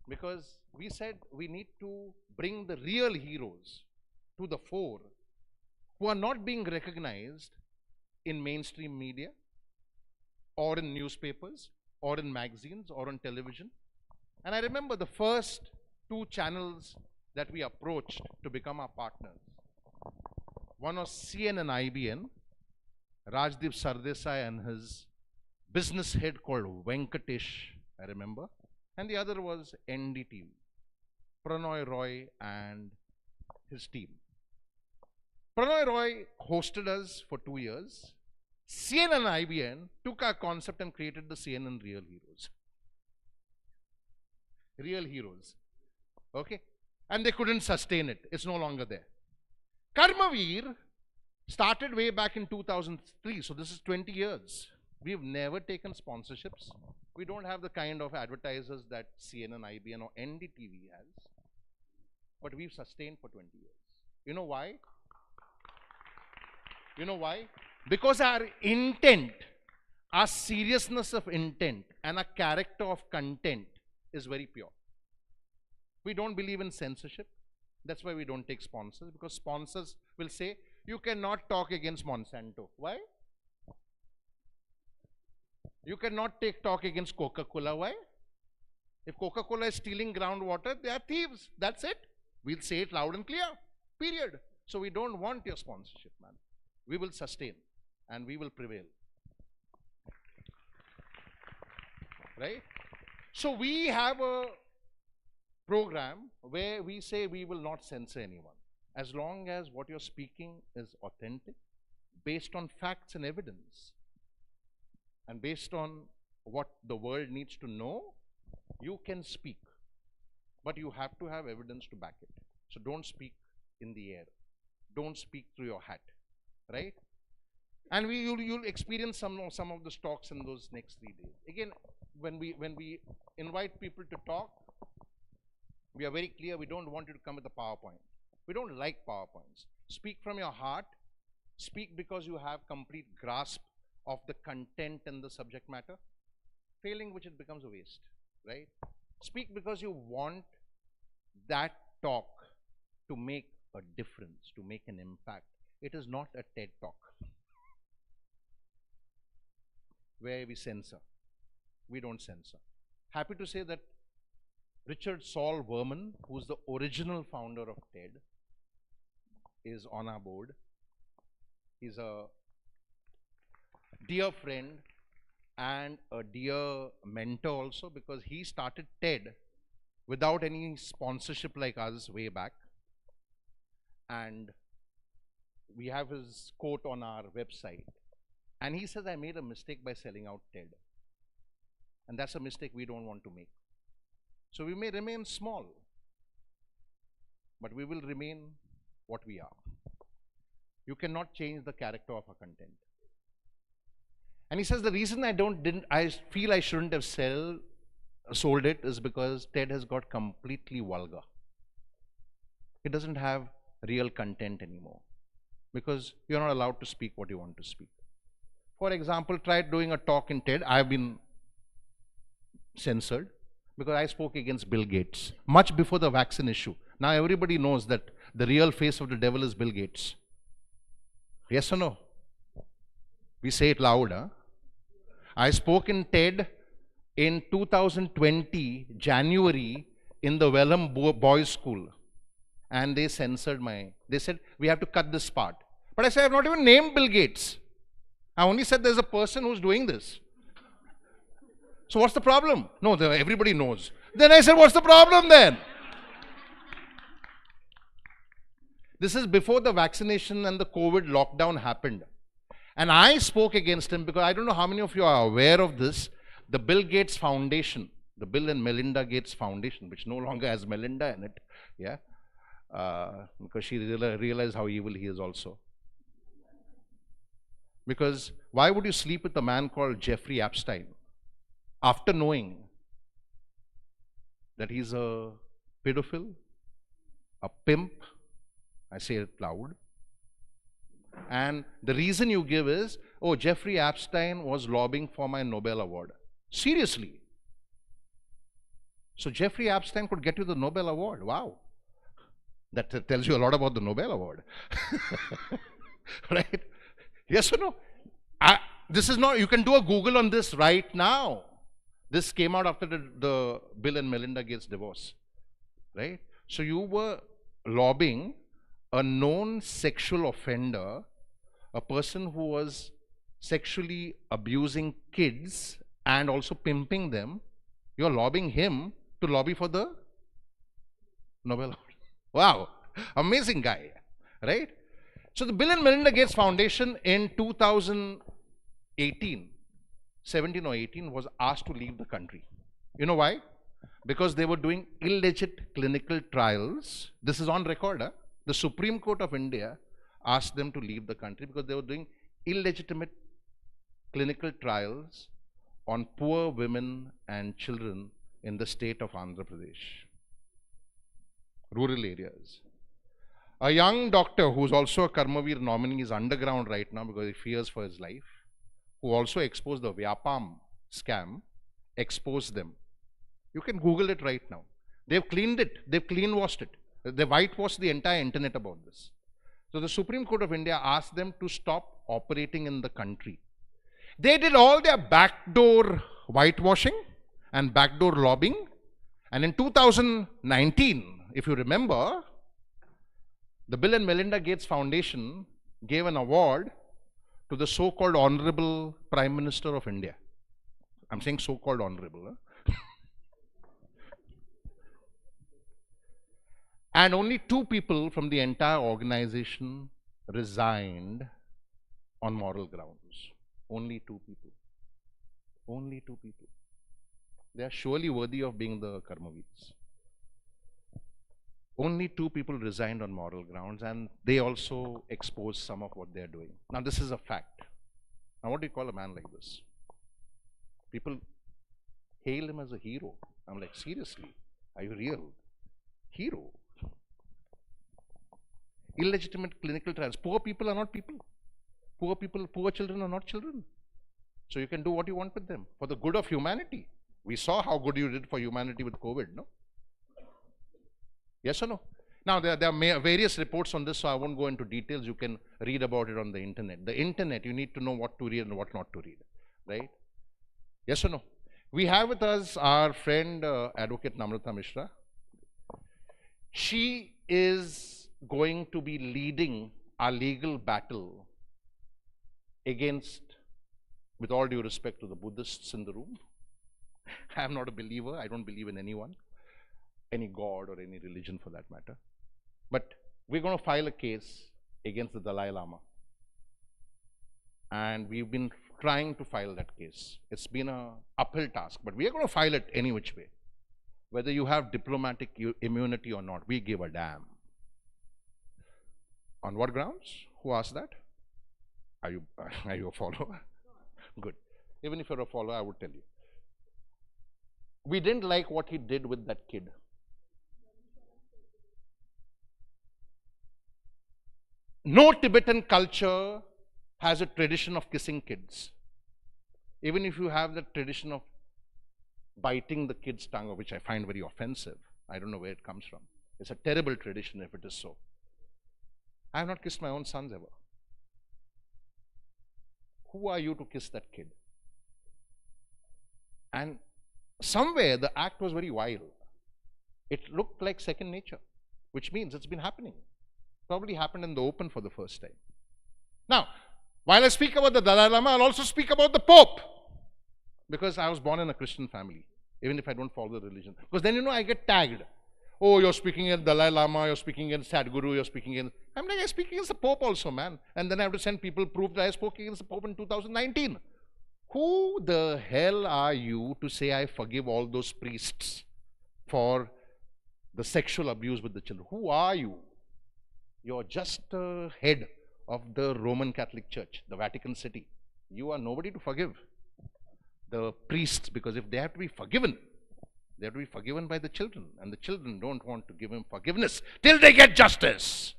Because we said we need to bring the real heroes to the fore who are not being recognized in mainstream media or in newspapers or in magazines or on television. And I remember the first 2 channels that we approached to become our partners. One was CNN IBN, Rajdeep Sardesai and his business head called Venkatesh, I remember. And the other was NDTV, Pranoy Roy and his team. Pranoy Roy hosted us for 2 years. CNN IBN took our concept and created the CNN Real Heroes. Real Heroes. Okay? And they couldn't sustain it. It's no longer there. KARMAVEER started way back in 2003. So this is 20 years. We've never taken sponsorships. We don't have the kind of advertisers that CNN, IBN or NDTV has. But we've sustained for 20 years. You know why? You know why? Because our intent, our seriousness of intent and our character of content is very pure. We don't believe in censorship. That's why we don't take sponsors, because sponsors will say, you cannot talk against Monsanto. Why? You cannot talk against Coca-Cola. Why? If Coca-Cola is stealing groundwater, they are thieves. That's it. We'll say it loud and clear. Period. So we don't want your sponsorship, man. We will sustain and we will prevail. Right? So we have a program where we say we will not censor anyone, as long as what you're speaking is authentic, based on facts and evidence, and based on what the world needs to know. You can speak, but you have to have evidence to back it. So don't speak in the air. Don't speak through your hat, right? And you'll experience some of the talks in those next 3 days. Again, when we invite people to talk, we are very clear. We don't want you to come with a PowerPoint. We don't like PowerPoints. Speak from your heart. Speak because you have complete grasp of the content and the subject matter. Failing which, it becomes a waste, right? Speak because you want that talk to make a difference, to make an impact. It is not a TED talk where we censor. We don't censor. Happy to say that Richard Saul Verman, who's the original founder of TED, is on our board. He's a dear friend and a dear mentor also, because he started TED without any sponsorship like us way back. And we have his quote on our website. And he says, I made a mistake by selling out TED. And that's a mistake we don't want to make. So we may remain small, but we will remain what we are. You cannot change the character of our content. And he says the reason I feel I shouldn't have sold it is because TED has got completely vulgar. It doesn't have real content anymore, because you're not allowed to speak what you want to speak. For example, try doing a talk in TED. I've been censored because I spoke against Bill Gates much before the vaccine issue. Now everybody knows that the real face of the devil is Bill Gates. Yes or no? We say it loud, huh? I spoke in TED in 2020, January, in the Welham Boys School. And they censored they said, we have to cut this part. But I said, I've not even named Bill Gates. I only said there's a person who's doing this. So what's the problem? No, everybody knows. Then I said, what's the problem then? This is before the vaccination and the COVID lockdown happened. And I spoke against him because I don't know how many of you are aware of this. The Bill Gates Foundation, the Bill and Melinda Gates Foundation, which no longer has Melinda in it, yeah, because she realized how evil he is also. Because why would you sleep with a man called Jeffrey Epstein after knowing that he's a pedophile, a pimp? I say it loud. And the reason you give is, oh, Jeffrey Epstein was lobbying for my Nobel Award. Seriously. So Jeffrey Epstein could get you the Nobel Award. Wow. That tells you a lot about the Nobel Award. Right? Yes or no? This is not, you can do a Google on this right now. This came out after the Bill and Melinda Gates divorce. Right? So you were lobbying a known sexual offender, a person who was sexually abusing kids and also pimping them. You're lobbying him to lobby for the Nobel Award. Wow, amazing guy, right? So the Bill and Melinda Gates Foundation in 2018, 17 or 18, was asked to leave the country. You know why? Because they were doing illegit clinical trials. This is on record, huh? The Supreme Court of India asked them to leave the country because they were doing illegitimate clinical trials on poor women and children in the state of Andhra Pradesh, rural areas. A young doctor who's also a KARMAVEER nominee is underground right now because he fears for his life, who also exposed the Vyapam scam, exposed them. You can Google it right now. They've cleaned it. They've clean washed it. They whitewashed the entire internet about this. So the Supreme Court of India asked them to stop operating in the country. They did all their backdoor whitewashing and backdoor lobbying. And in 2019, if you remember, the Bill and Melinda Gates Foundation gave an award to the so-called Honorable Prime Minister of India. I'm saying so-called honorable. Huh? And only 2 people from the entire organization resigned on moral grounds. Only 2 people. Only 2 people. They are surely worthy of being the KARMAVEERs. Only 2 people resigned on moral grounds, and they also exposed some of what they are doing. Now this is a fact. Now what do you call a man like this? People hail him as a hero. I'm like, seriously? Are you real? Hero? Illegitimate clinical trials. Poor people are not people. Poor people, poor children are not children. So you can do what you want with them for the good of humanity. We saw how good you did for humanity with COVID, no? Yes or no? Now there are various reports on this, so I won't go into details. You can read about it on the internet. The internet, you need to know what to read and what not to read, right? Yes or no? We have with us our friend Advocate Namrata Mishra. She is going to be leading our legal battle against, with all due respect to the Buddhists in the room. I am not a believer. I don't believe in anyone, any god or any religion for that matter. But we're going to file a case against the Dalai Lama. And we've been trying to file that case. It's been an uphill task, but we are going to file it any which way. Whether you have diplomatic immunity or not, we give a damn. On what grounds? Who asked that? Are you a follower? Good. Even if you're a follower, I would tell you. We didn't like what he did with that kid. no Tibetan culture has a tradition of kissing kids. Even if you have the tradition of biting the kid's tongue, which I find very offensive. I don't know where it comes from. It's a terrible tradition if it is so. I have not kissed my own sons ever. Who are you to kiss that kid? And somewhere the act was very wild. It looked like second nature, which means it's been happening. Probably happened in the open for the first time. Now, while I speak about the Dalai Lama, I'll also speak about the Pope. Because I was born in a Christian family, even if I don't follow the religion. Because then, I get tagged. Oh, you're speaking against Dalai Lama, you're speaking against Sadhguru, you're speaking against... I'm like, I speak against the Pope also, man. And then I have to send people proof that I spoke against the Pope in 2019. Who the hell are you to say I forgive all those priests for the sexual abuse with the children? Who are you? You're just a head of the Roman Catholic Church, the Vatican City. You are nobody to forgive the priests, because if they have to be forgiven, they have to be forgiven by the children, and the children don't want to give him forgiveness till they get justice.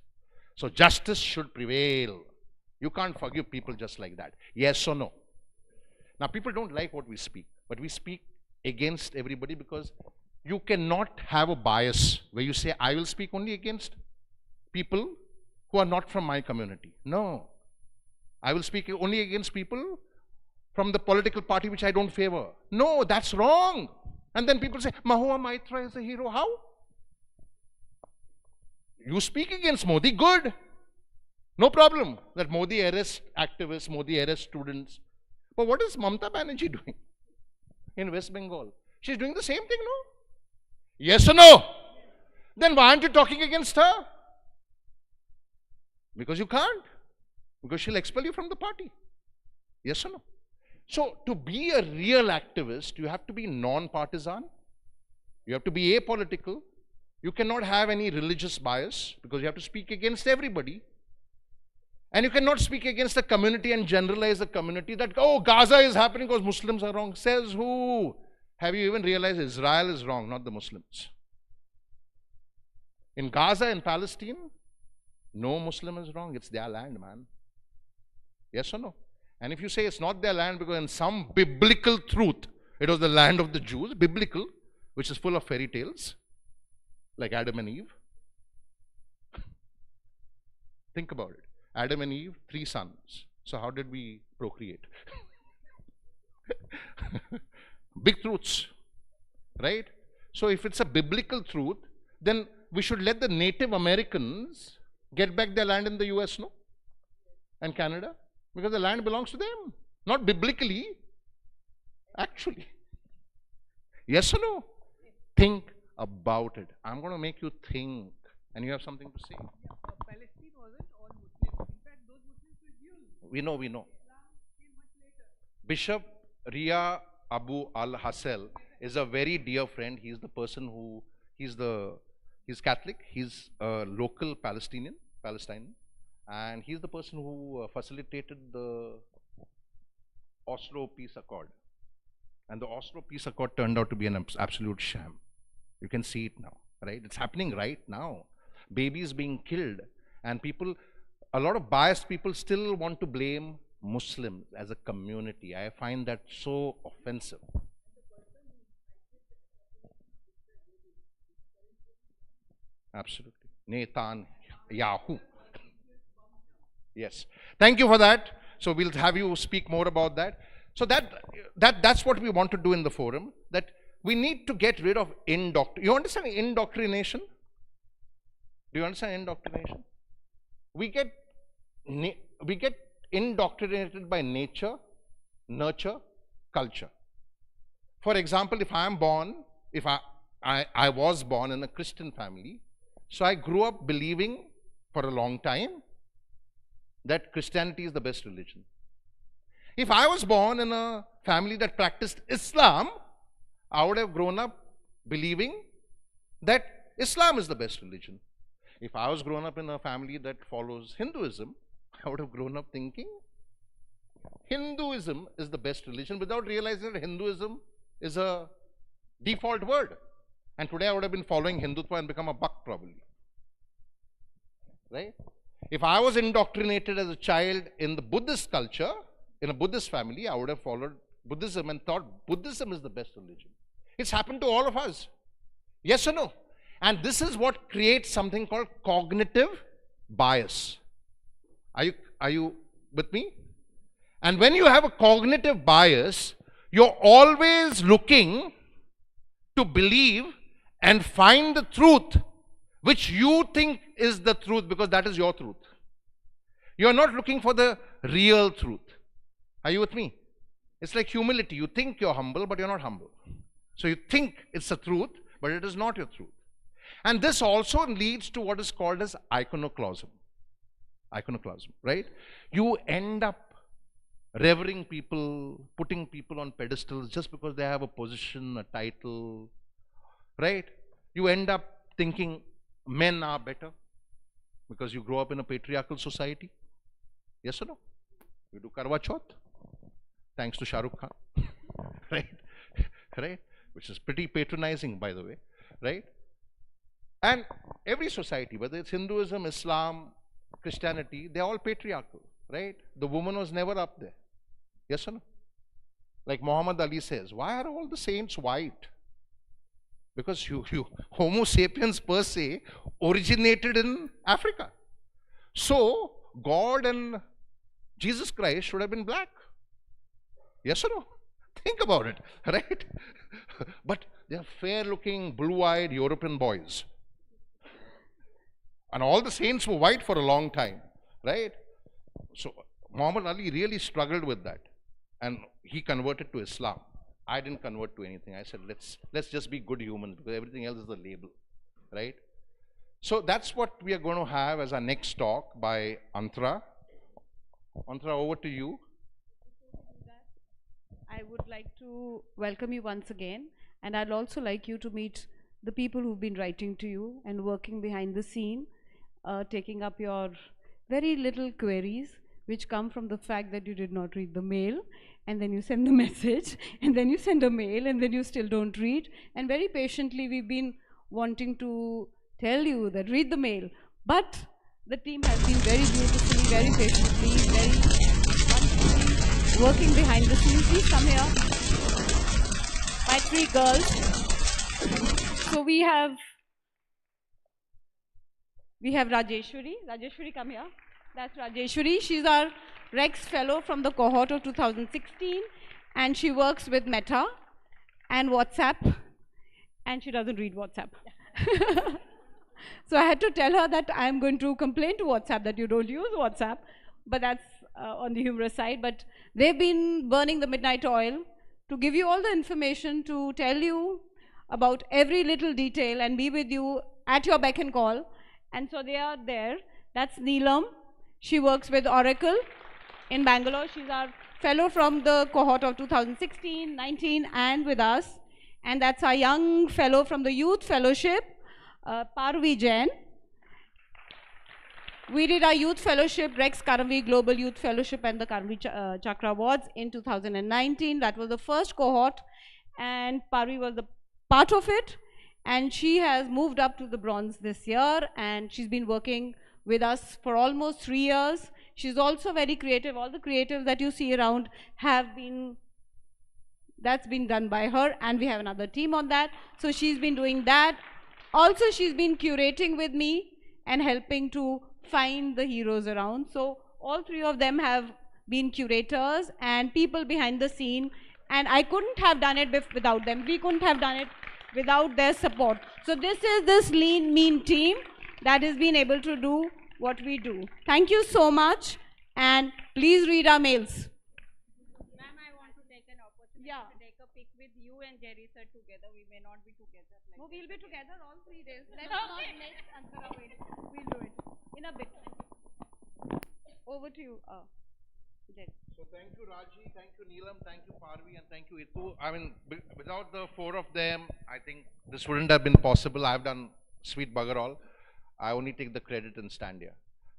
So justice should prevail. You can't forgive people just like that. Yes or no? Now people don't like what we speak, but we speak against everybody because you cannot have a bias where you say, I will speak only against people who are not from my community. No. I will speak only against people from the political party which I don't favor. No, that's wrong. And then people say, Mahua Maitra is a hero. How? You speak against Modi, good. No problem that Modi arrests activists, Modi arrests students. But what is Mamata Banerjee doing in West Bengal? She's doing the same thing, no? Yes or no? Then why aren't you talking against her? Because you can't. Because she'll expel you from the party. Yes or no? So, to be a real activist, you have to be non-partisan. You have to be apolitical. You cannot have any religious bias because you have to speak against everybody. And you cannot speak against the community and generalize the community that, oh, Gaza is happening because Muslims are wrong. Says who? Have you even realized Israel is wrong, not the Muslims? In Gaza and Palestine, no Muslim is wrong. It's their land, man. Yes or no? And if you say it's not their land because in some biblical truth, it was the land of the Jews, biblical, which is full of fairy tales, like Adam and Eve. Think about it. Adam and Eve, 3 sons. So how did we procreate? Big truths, right? So if it's a biblical truth, then we should let the Native Americans get back their land in the US, no? And Canada? Because the land belongs to them. Not biblically, actually. Yes or no? Think about it. I'm going to make you think. And you have something to say. Yeah, Palestine wasn't all Muslims. In fact, those Muslims were Jews. We know. Islam came much later. Bishop Ria Abu Al-Hassel is a very dear friend. He's the person who, he's Catholic. He's a local Palestinian. And he's the person who facilitated the Oslo Peace Accord. And the Oslo Peace Accord turned out to be an absolute sham. You can see it now, right? It's happening right now. Babies being killed, and people, a lot of biased people still want to blame Muslims as a community. I find that so offensive. Absolutely. Netanyahu. Yes. Thank you for that. So we'll have you speak more about that. So that's what we want to do in the forum, that we need to get rid of indoctrination. You understand indoctrination? Do you understand indoctrination? We get indoctrinated by nature, nurture, culture. For example, if I was born in a Christian family, so I grew up believing for a long time that Christianity is the best religion. If I was born in a family that practiced Islam, I would have grown up believing that Islam is the best religion. If I was grown up in a family that follows Hinduism, I would have grown up thinking Hinduism is the best religion without realizing that Hinduism is a default word. And today I would have been following Hindutva and become a buck probably. Right? If I was indoctrinated as a child in the Buddhist culture, in a Buddhist family, I would have followed Buddhism and thought Buddhism is the best religion. It's happened to all of us. Yes or no? And this is what creates something called cognitive bias. Are you with me? And when you have a cognitive bias, you're always looking to believe and find the truth which you think is the truth because that is your truth. You're not looking for the real truth. Are you with me? It's like humility. You think you're humble, but you're not humble. So you think it's the truth, but it is not your truth. And this also leads to what is called as iconoclasm. Iconoclasm, right? You end up revering people, putting people on pedestals just because they have a position, a title, right? You end up thinking men are better because you grow up in a patriarchal society. Yes or no? You do Karwa Chauth, thanks to Shah Rukh Khan, right? Right? Which is pretty patronizing, by the way, right? And every society, whether it's Hinduism, Islam, Christianity, they're all patriarchal, right? The woman was never up there. Yes or no? Like Muhammad Ali says, why are all the saints white? Because Homo sapiens per se originated in Africa. So God and Jesus Christ should have been black. Yes or no? Think about it, right? But they are fair-looking, blue-eyed European boys. And all the saints were white for a long time, right? So Muhammad Ali really struggled with that. And he converted to Islam. I didn't convert to anything. I said, let's just be good humans because everything else is a label, right? So that's what we are going to have as our next talk by Antara. Antara, over to you. I would like to welcome you once again, and I'd also like you to meet the people who've been writing to you and working behind the scene, taking up your very little queries which come from the fact that you did not read the mail, and then you send the message, and then you send a mail, and then you still don't read. And very patiently we've been wanting to tell you that read the mail, but the team has been very beautifully, very patiently, very wonderfully working behind the scenes. Please come here, my three girls. So we have Rajeshwari. Rajeshwari, come here. That's Rajeshwari. She's our Rex Fellow from the cohort of 2016, and she works with Meta and WhatsApp, and she doesn't read WhatsApp. So I had to tell her that I'm going to complain to WhatsApp that you don't use WhatsApp, but that's on the humorous side. But they've been burning the midnight oil to give you all the information, to tell you about every little detail and be with you at your beck and call. And so they are there. That's Neelam. She works with Oracle in Bangalore. She's our fellow from the cohort of 2016, 19, and with us. And that's our young fellow from the Youth Fellowship, Parvi Jain. We did our Youth Fellowship, Rex KARMAVEER Global Youth Fellowship and the KARMAVEER Chakra Awards in 2019. That was the first cohort, and Parvi was the part of it. And she has moved up to the bronze this year, and she's been working with us for almost 3 years. She's also very creative. All the creatives that you see around have been, that's been done by her, and we have another team on that. So she's been doing that. Also, she's been curating with me and helping to find the heroes around. So all three of them have been curators and people behind the scene, and I couldn't have done it without them. We couldn't have done it without their support. So this is this lean, mean team that has been able to do what we do. Thank you so much, and please read our mails. Ma'am, I want to take an opportunity to take a pic with you and Jerry sir together. We may not be together. No, we'll be together all 3 days. Let's not make Antara wait. We'll do it in a bit. Over to you, Jerry. So thank you, Raji, thank you, Neelam, thank you, Parvi, and thank you, Itu. I mean, without the four of them, I think this wouldn't have been possible. I've done sweet bugger all. I only take the credit and stand here,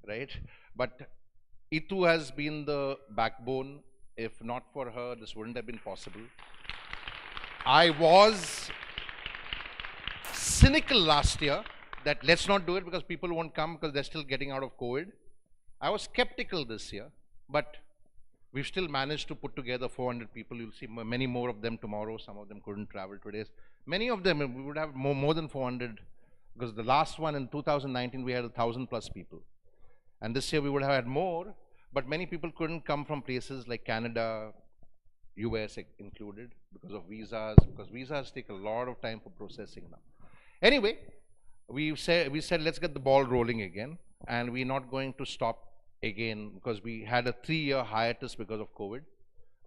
right? But Itu has been the backbone. If not for her, this wouldn't have been possible. I was cynical last year that let's not do it because people won't come because they're still getting out of COVID. I was skeptical this year, but we've still managed to put together 400 people. You'll see many more of them tomorrow. Some of them couldn't travel today. Many of them, we would have more than 400, because the last one in 2019, we had 1,000 plus people. And this year we would have had more, but many people couldn't come from places like Canada, US included, because of visas, because visas take a lot of time for processing now. Anyway, we said let's get the ball rolling again, and we're not going to stop again, because we had a 3-year hiatus because of COVID,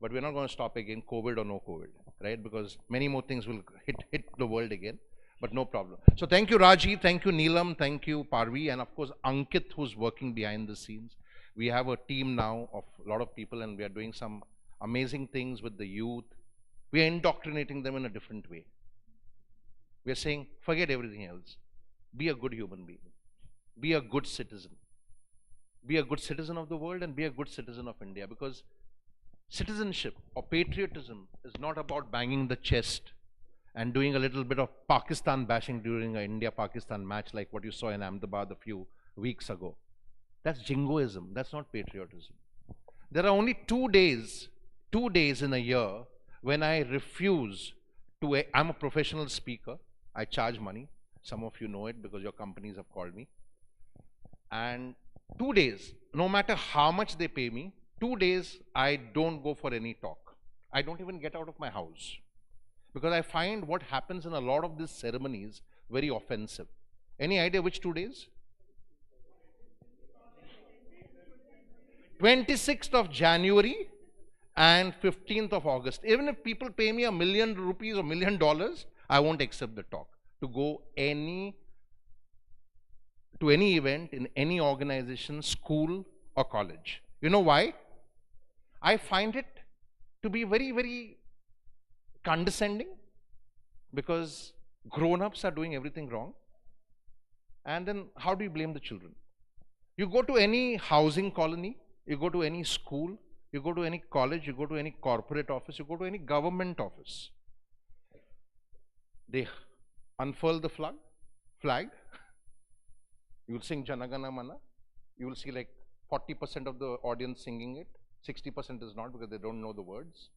but we're not going to stop again, COVID or no COVID, right? Because many more things will hit the world again, but no problem. So thank you, Raji, thank you, Neelam, thank you, Parvi, and of course, Ankit, who's working behind the scenes. We have a team now of a lot of people, and we are doing some amazing things with the youth. We are indoctrinating them in a different way. We are saying, forget everything else. Be a good human being. Be a good citizen. Be a good citizen of the world and be a good citizen of India, because citizenship or patriotism is not about banging the chest and doing a little bit of Pakistan bashing during an India-Pakistan match like what you saw in Ahmedabad a few weeks ago. That's jingoism. That's not patriotism. There are only 2 days in a year when I refuse to, I'm a professional speaker. I charge money. Some of you know it because your companies have called me. And 2 days, no matter how much they pay me, 2 days I don't go for any talk. I don't even get out of my house, because I find what happens in a lot of these ceremonies very offensive. Any idea which 2 days? 26th of January and 15th of August. Even if people pay me $1 million or $1 million, I won't accept the talk to go to any event in any organization, school or college. You know why? I find it to be very, very condescending, because grown-ups are doing everything wrong. And then how do you blame the children? You go to any housing colony, you go to any school, you go to any college, you go to any corporate office, you go to any government office. They unfurl the flag. You will sing Janagana Mana. You will see like 40% of the audience singing it. 60% is not, because they don't know the words.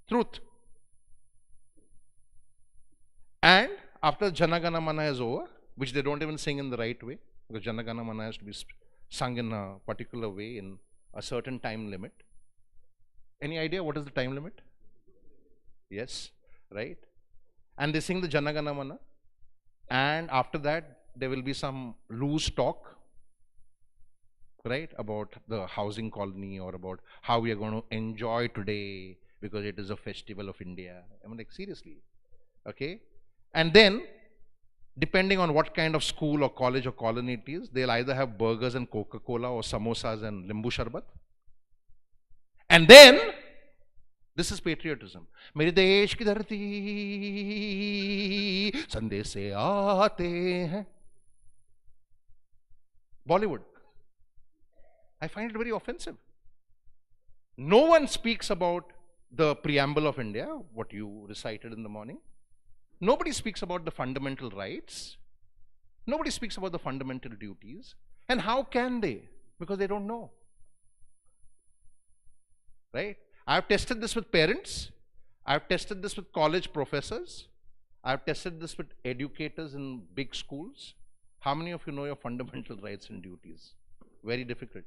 Truth. And after Janagana Mana is over, which they don't even sing in the right way, because Janagana Mana has to be sung in a particular way in a certain time limit. Any idea what is the time limit? Yes, right? And they sing the Janagana Mana, and after that there will be some loose talk, right, about the housing colony or about how we are going to enjoy today because it is a festival of India. I mean, like, seriously, okay? And then, depending on what kind of school or college or colony it is, they'll either have burgers and Coca-Cola or samosas and limbu sharbat. And then, this is patriotism. मेरे देश की धरती संदेश से आते हैं. Bollywood. I find it very offensive. No one speaks about the preamble of India, what you recited in the morning. Nobody speaks about the fundamental rights. Nobody speaks about the fundamental duties. And how can they? Because they don't know. Right? I have tested this with parents. I have tested this with college professors. I have tested this with educators in big schools. How many of you know your fundamental rights and duties? Very difficult.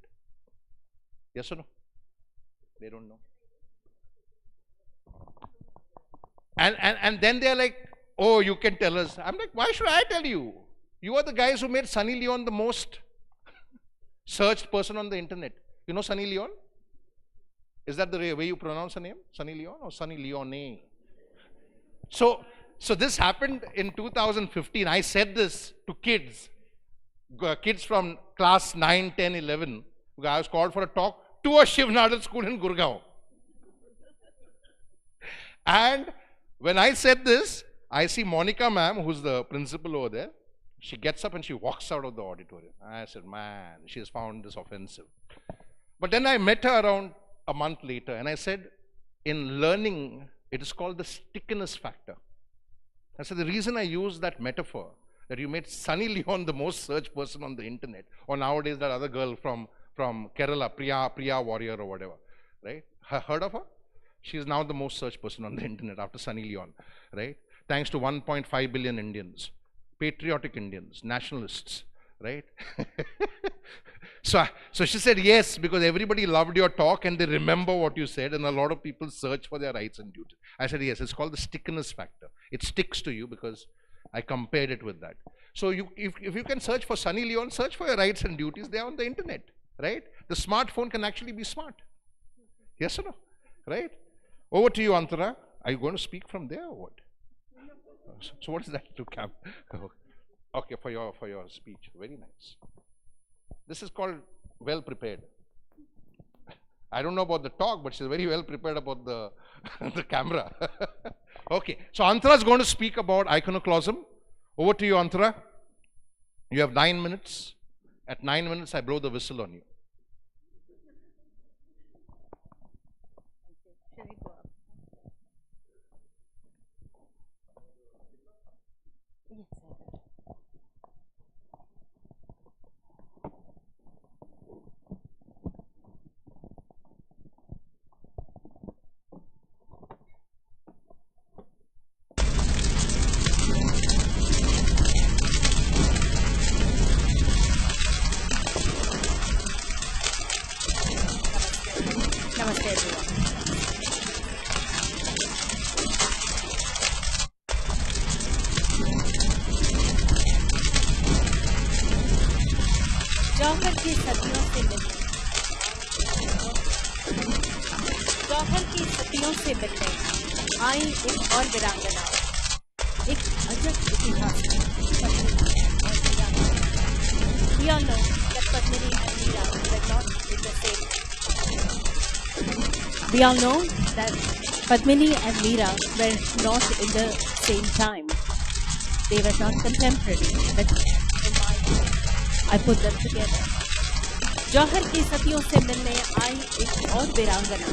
Yes or no? They don't know. And then they are like, oh, you can tell us. I'm like, why should I tell you? You are the guys who made Sunny Leon the most searched person on the internet. You know Sunny Leon? Is that the way you pronounce her name? Sunny Leon or Sunny Leone? So this happened in 2015. I said this to kids from class 9, 10, 11. I was called for a talk to a Shiv Nadal school in Gurgaon. And when I said this, I see Monica ma'am, who's the principal over there. She gets up and she walks out of the auditorium. I said, man, she has found this offensive. But then I met her around a month later, and I said, in learning, it is called the stickiness factor. I said, the reason I use that metaphor, that you made Sunny Leon the most searched person on the internet, or nowadays that other girl from Kerala, Priya Warrior or whatever, right? Heard of her? She is now the most searched person on the internet after Sunny Leon, right? Thanks to 1.5 billion Indians, patriotic Indians, nationalists, right? So she said yes, because everybody loved your talk and they remember what you said, and a lot of people search for their rights and duties. I said yes, it's called the stickiness factor. It sticks to you because I compared it with that. So if you can search for Sunny Leon, search for your rights and duties, they are on the internet, right? The smartphone can actually be smart. Yes or no? Right? Over to you, Antara. Are you going to speak from there or what? So what is that to Cam? Okay, for your speech. Very nice. This is called well prepared. I don't know about the talk, but she's very well prepared about the the camera. Okay, so Antara is going to speak about iconoclasm. Over to you, Antara. You have 9 minutes. At 9 minutes, I blow the whistle on you. Namaste everyone. जौहर की सदियों से मिलने आई एक और वीरांगना, एक अजब इतिहास में We all know that Padmini and Meera were not in the same. We all know that Padmini and Meera were not in the same time. They were not contemporary, but in my view, I put them together. जौहर की सदियों से मिलने आई एक और वीरांगना,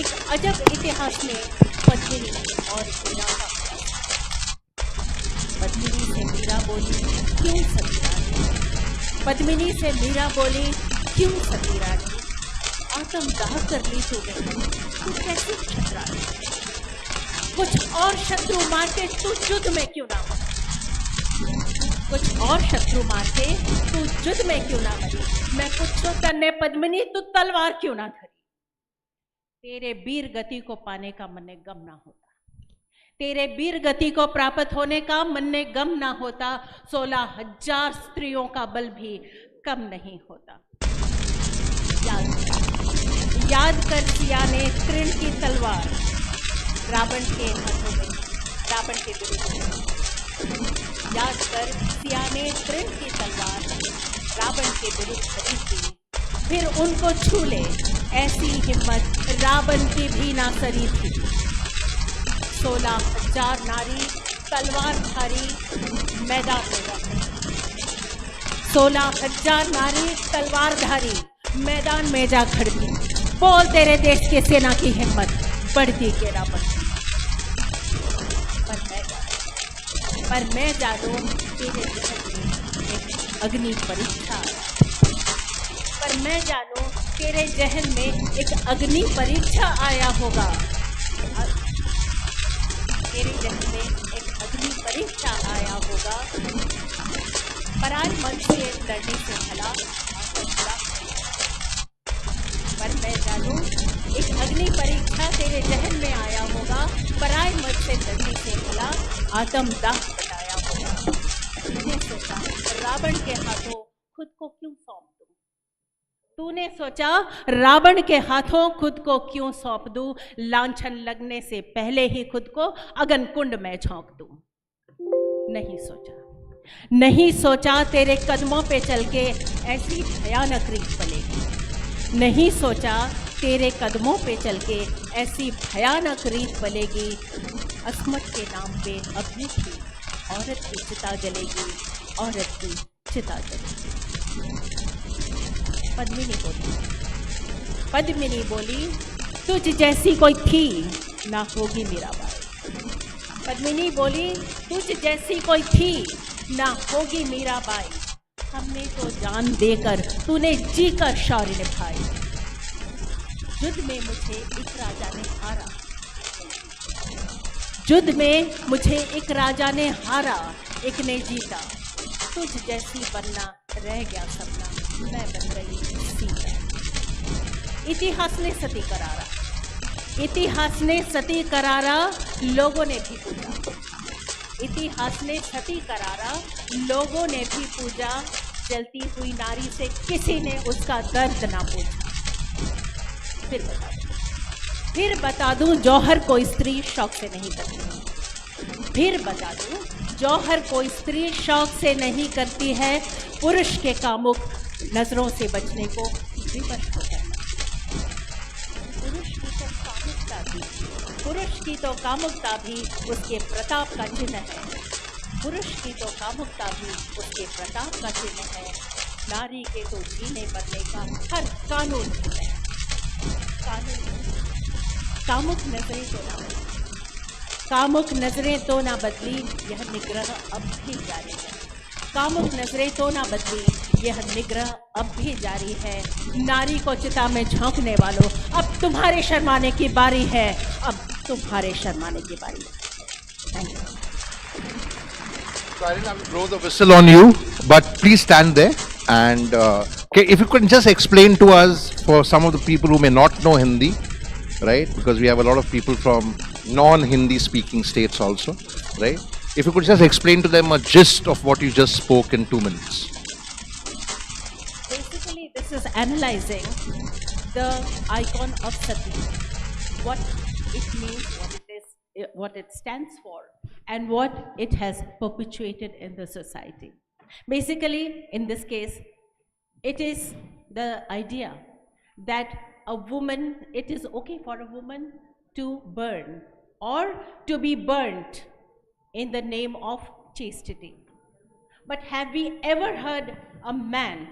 एक अजब इतिहास में पद्मिनी और मीरा का प्यार। पद्मिनी से मीरा बोली, क्यों सती रानी? पद्मिनी से मीरा बोली, क्यों सती रानी? आत्मदाह कर ली तूने, तू कैसी क्षत्राणी? कुछ और शत्रु मार के तू युद्ध में क्यों ना मरी? कुछ और शत्रु मार के तू युद्ध में क्यों ना मरी? मैं पूछो तन्ने पद्मिनी, तू तलवार क्यों ना धरी? तेरे वीर गति को पाने का मन ने गम ना होता, तेरे वीर गति को प्राप्त होने का मन ने गम ना होता, 16,000 स्त्रियों का बल भी कम नहीं होता। याद कर सिया ने तृण की तलवार रावण के हाथों में, रावण के विरुद्ध। याद कर सिया ने तृण की तलवार रावण के विरुद्ध खड़ी थी, फिर उनको छू ले ऐसी हिम्मत रावण की भी ना सरी थी। 16,000 नारी तलवारधारी मैदान में जा खड़ी। 16,000 नारी तलवारधारी मैदान में जा खड़ती। बोल तेरे देश के सेना की हिम्मत बढ़ती के ना बढ़ती। पर मैं जानूं तेरे जहन में एक अग्नि परीक्षा आया। पर मैं जानूं तेरे जहन में एक अग्नि परीक्षा आया होगा। तेरे जहन में एक अग्नि परीक्षा आया होगा। पराय मन से लड़ने से भला आत्मदाह। पर मैं जानूं एक अग्नि परीक्षा तेरे जहन में आया होगा। पराय मन से लड़ने से भला आत्मदाह बताया होगा। तूने सोचा रावण के हाथों खुद को क्यों सौंप दूं? तूने सोचा रावण के हाथों खुद को क्यों सौंप दूं? लांछन लगने से पहले ही खुद को अग्नि कुंड में झोंक दूं? नहीं सोचा, नहीं सोचा तेरे कदमों पे चल के ऐसी भयानक रीत पलेगी। नहीं सोचा तेरे कदमों पे चल के ऐसी भयानक रीत पलेगी। अस्मत के नाम पे अभी भी औरत की चिता जलेगी, औरत की चिता जलेगी। पद्मिनी बोली तुझ जैसी कोई थी ना होगी मीराबाई। पद्मिनी बोली तुझ जैसी कोई थी ना होगी मीराबाई, हमने तो जान देकर तूने जीकर शौर्य निभाई। युद्ध में मुझे एक राजा ने हारा, युद्ध में मुझे एक राजा ने हारा, एक ने जीता। तुझ जैसी बनना रह गया सपना, मैं बन रही सीता। इतिहास ने सती करारा, इतिहास ने सती करारा, लोगों ने भी पूजा। इतिहास ने सती करारा, लोगों ने भी पूजा। जलती हुई नारी से किसी ने उसका दर्द ना पूछा। फिर बता दूं जौहर कोई स्त्री शौक से नहीं करती। फिर बता दूं जौहर कोई स्त्री शौक से नहीं करती है, पुरुष के कामुक नजरों से बचने को विवश हो करना। पुरुष की तो कामुकता भी उसके प्रताप का चिन्ह है। पुरुष की तो कामुकता भी उसके प्रताप का चिन्ह है। नारी के तो जीने मरने का हर कानून भिन्न है। कामुक नजरें तो ना कामुक नजरें तो ना बदली, यह निग्रह अब भी जारी है। कामुक नजरें तो ना बदली, यह निग्रह अब भी जारी है। नारी को चिता में झोंकने वालों, अब तुम्हारे शर्माने की बारी है। अब तुम्हारे शर्माने की बारी है। Thank you. So I didn't have to blow the whistle on you, but please stand there and okay, if you could just explain to us, for some of the people who may not know Hindi, right? Because we have a lot of people from non-Hindi speaking states also, right? If you could just explain to them a gist of what you just spoke in 2 minutes. Basically, this is analyzing the icon of Sati, what it means, what it is, what it stands for, and what it has perpetuated in the society. Basically, in this case, it is the idea that a woman, it is okay for a woman to burn or to be burnt in the name of chastity. But have we ever heard a man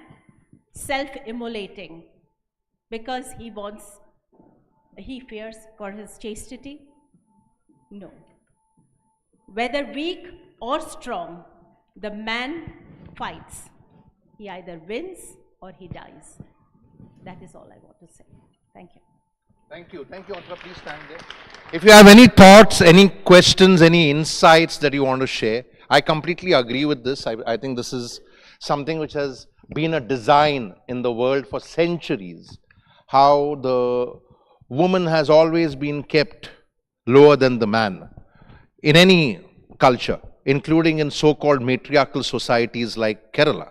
self-immolating because he fears for his chastity? No. Whether weak or strong, the man fights. He either wins or he dies. That is all I want to say. Thank you. Thank you. Thank you, Antra. Please stand there. If you have any thoughts, any questions, any insights that you want to share, I completely agree with this. I think this is something which has been a design in the world for centuries. How the woman has always been kept lower than the man in any culture, including in so-called matriarchal societies like Kerala.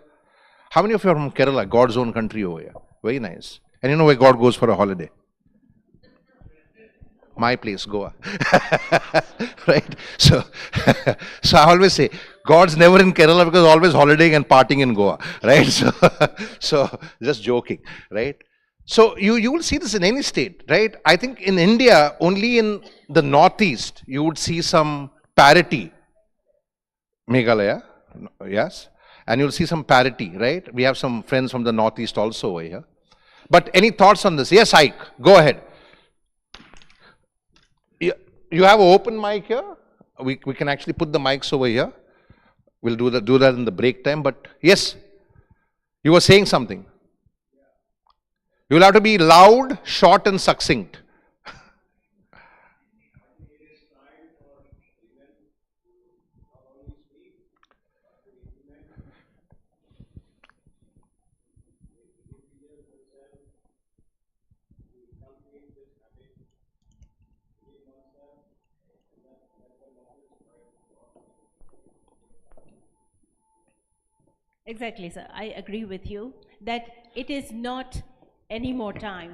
How many of you are from Kerala, God's own country over here? Very nice. And you know where God goes for a holiday? My place, Goa. Right? So, so I always say, God's never in Kerala because always holidaying and partying in Goa. Right? So just joking. Right? So you will see this in any state. Right? I think in India, only in the northeast, you would see some parity. Meghalaya, yes. And you'll see some parity, right? We have some friends from the northeast also over here. But any thoughts on this? Yes, Ike, go ahead. You have an open mic here. We can actually put the mics over here. We'll do that in the break time. But yes, you were saying something. You'll have to be loud, short and succinct. Exactly, sir. I agree with you that it is not any more time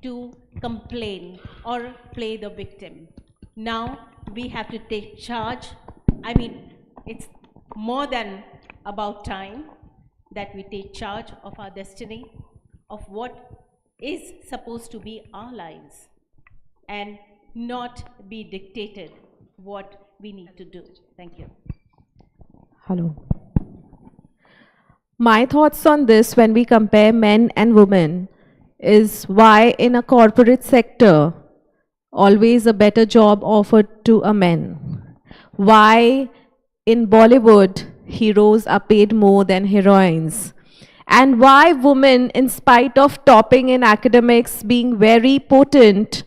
to complain or play the victim. Now we have to take charge. I mean, it's more than about time that we take charge of our destiny, of what is supposed to be our lives, and not be dictated what we need to do. Thank you. Hello. My thoughts on this when we compare men and women is why in a corporate sector always a better job offered to a man. Why in Bollywood heroes are paid more than heroines, and why women, in spite of topping in academics, being very potent,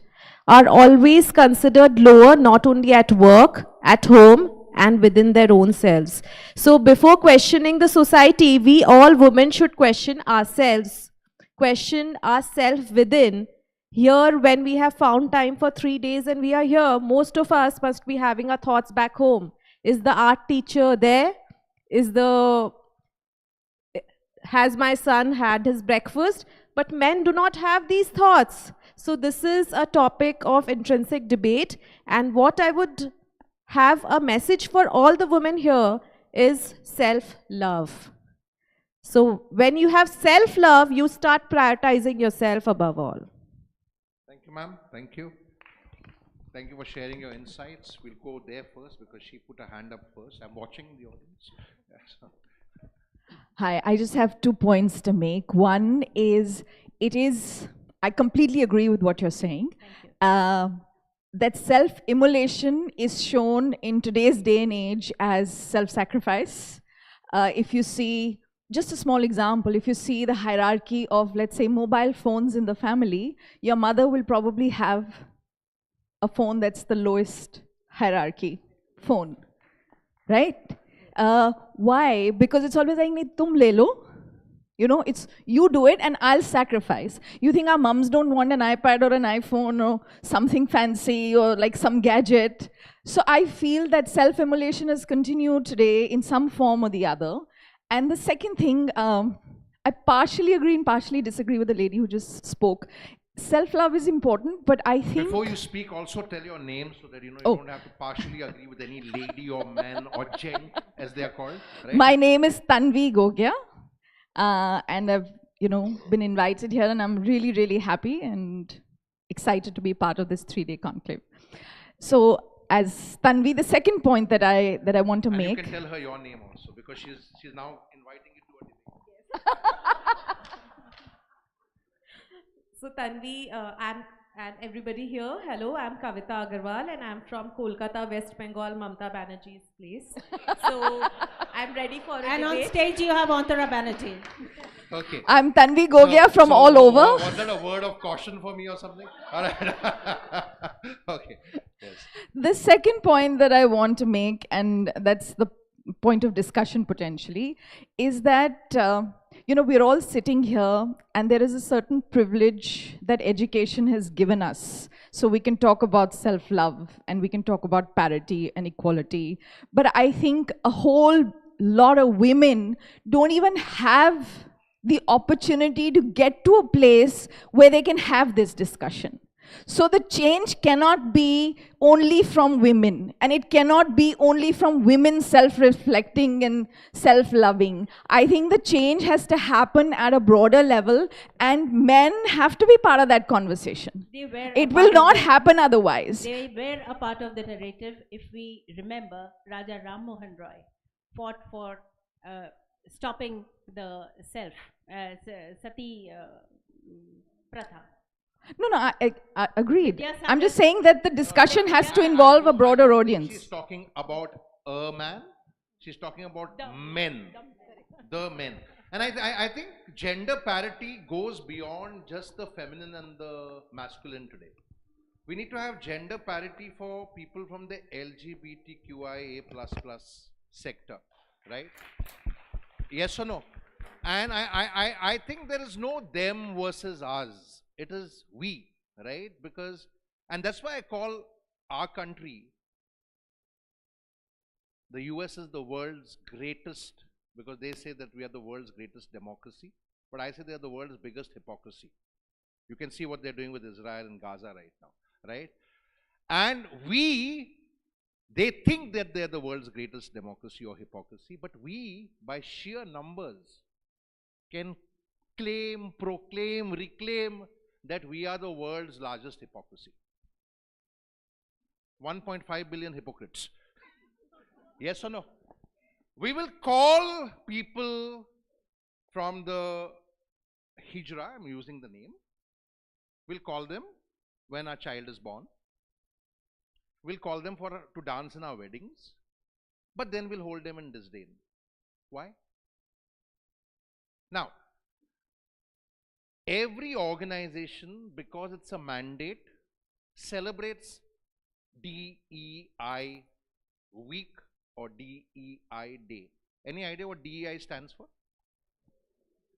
are always considered lower, not only at work, at home, and within their own selves. So before questioning the society, we all women should question ourselves, question ourselves within. Here, when we have found time for 3 days and we are here, most of us must be having our thoughts back home. Is the art teacher there? Has my son had his breakfast? But men do not have these thoughts. So this is a topic of intrinsic debate, and what I would have a message for all the women here is self-love. So when you have self-love, you start prioritizing yourself above all. Thank you, ma'am. Thank you. Thank you for sharing your insights. We'll go there first because she put her hand up first. I'm watching the audience. Yes. Hi, I just have 2 points to make. One is, I completely agree with what you're saying. That self-immolation is shown in today's day and age as self-sacrifice. If you see, just a small example, if you see the hierarchy of, let's say, mobile phones in the family, your mother will probably have a phone that's the lowest hierarchy phone, right? Why? Because it's always like, tum le lo. You know, it's you do it and I'll sacrifice. You think our moms don't want an iPad or an iPhone or something fancy or like some gadget. So I feel that self-immolation has continued today in some form or the other. And the second thing, I partially agree and partially disagree with the lady who just spoke. Self-love is important, but I think... Before you speak, also tell your name so that you don't have to partially agree with any lady or man or gent, as they are called. Right? My name is Tanvi Gogia, and I've been invited here, and I'm really, really happy and excited to be part of this 3-day conclave. So, as Tanvi, the second point that I want to make... You can tell her your name also, because she's now inviting you to a debate. So Tanvi, and everybody here, hello, I'm Kavita Agarwal and I'm from Kolkata, West Bengal, Mamta Banerjee's place. So I'm ready for a And debate. on stage you have Antara Banerjee. Okay. I'm Tanvi Gogia from all over. Was that a word of caution for me or something? All right. Okay. Yes. The second point that I want to make, and that's the point of discussion potentially, is that we're all sitting here and there is a certain privilege that education has given us. So we can talk about self-love and we can talk about parity and equality. But I think a whole lot of women don't even have the opportunity to get to a place where they can have this discussion. So the change cannot be only from women, and it cannot be only from women self-reflecting and self-loving. I think the change has to happen at a broader level, and men have to be part of that conversation. It will not happen otherwise. They were a part of the narrative. If we remember, Raja Ram Mohan Roy fought for stopping the sati pratha. No, I agreed. I'm just saying that the discussion has to involve a broader audience. She's talking about a man. She's talking about men. The men. And I think gender parity goes beyond just the feminine and the masculine today. We need to have gender parity for people from the LGBTQIA++ sector, right? Yes or no? And I think there is no them versus us. It is we, right? Because, and that's why I call our country, the US is the world's greatest, because they say that we are the world's greatest democracy, but I say they are the world's biggest hypocrisy. You can see what they're doing with Israel and Gaza right now, right? And they think that they're the world's greatest democracy or hypocrisy, but we, by sheer numbers, can claim, proclaim, reclaim that we are the world's largest hypocrisy. 1.5 billion hypocrites. Yes or no? We will call people from the Hijra, I'm using the name. We'll call them when our child is born. We'll call them to dance in our weddings. But then we'll hold them in disdain. Why? Now, every organization, because it's a mandate, celebrates DEI week or DEI day. Any idea what DEI stands for?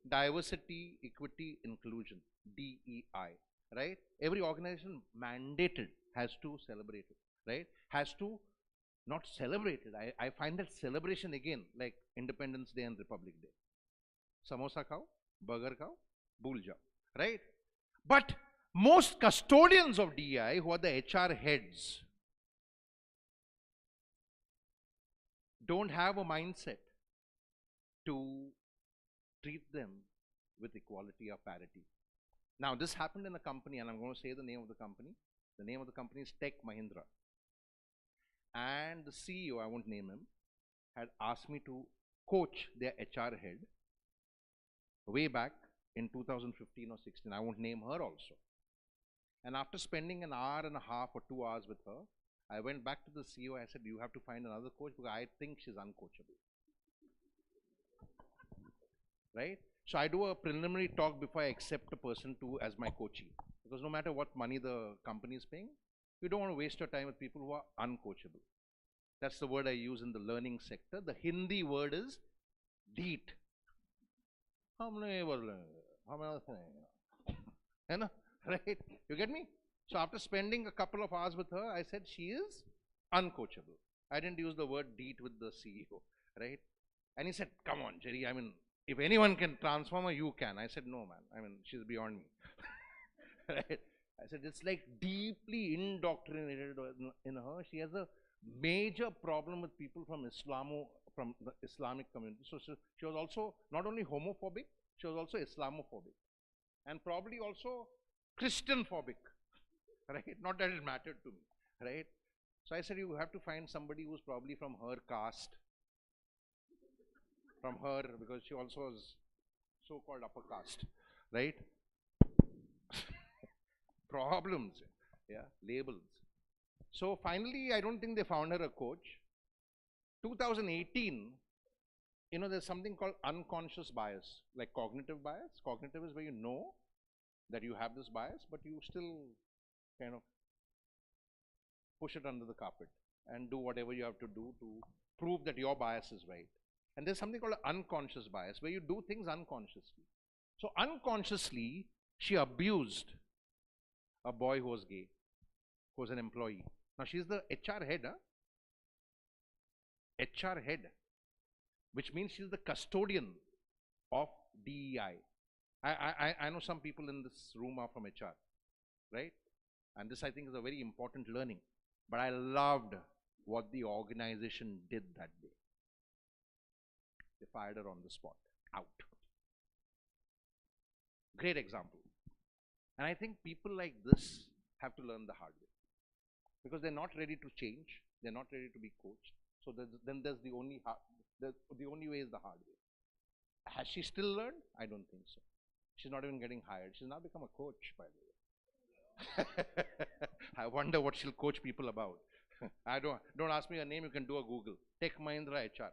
Diversity, equity, inclusion, DEI, right? Every organization mandated has to celebrate it, right? Has to not celebrate it. I find that celebration again, like Independence Day and Republic Day. Samosa khao, burger khao, bhool jao, right? But most custodians of DEI, who are the HR heads, don't have a mindset to treat them with equality or parity. Now, this happened in a company, and I'm going to say the name of the company. The name of the company is Tech Mahindra. And the CEO, I won't name him, had asked me to coach their HR head way back in 2015 or 16. I won't name her also. And after spending an hour and a half or 2 hours with her, I went back to the CEO. I said, you have to find another coach because I think she's uncoachable. Right? So I do a preliminary talk before I accept a person as my coachee. Because no matter what money the company is paying, you don't want to waste your time with people who are uncoachable. That's the word I use in the learning sector. The Hindi word is DEET. Right? You get me? So after spending a couple of hours with her, I said she is uncoachable. I didn't use the word DEET with the CEO, right? And he said, come on, Jerry, I mean, if anyone can transform her, you can. I said, no, man, I mean, she's beyond me. Right? I said, it's like deeply indoctrinated in her. She has a major problem with people from from the Islamic community. So she was also not only homophobic, she was also Islamophobic. And probably also Christian-phobic. Right? Not that it mattered to me. Right? So I said, you have to find somebody who's probably from her caste. From her, because she also was so-called upper caste. Right? Problems. Yeah, labels. So finally, I don't think they found her a coach. 2018, you know, there's something called unconscious bias, like cognitive bias. Cognitive is where you know that you have this bias, but you still kind of push it under the carpet and do whatever you have to do to prove that your bias is right. And there's something called unconscious bias, where you do things unconsciously. So unconsciously, she abused a boy who was gay, who was an employee. Now she's the HR head, huh? HR head, which means she's the custodian of DEI. I know some people in this room are from HR, right? And this, I think, is a very important learning. But I loved what the organization did that day. They fired her on the spot, out. Great example. And I think people like this have to learn the hard way. Because they're not ready to change, they're not ready to be coached. So then there's the only way is the hard way. Has she still learned? I don't think so. She's not even getting hired. She's now become a coach, by the way. I wonder what she'll coach people about. Don't ask me her name, you can do a Google. Tech Mahindra HR.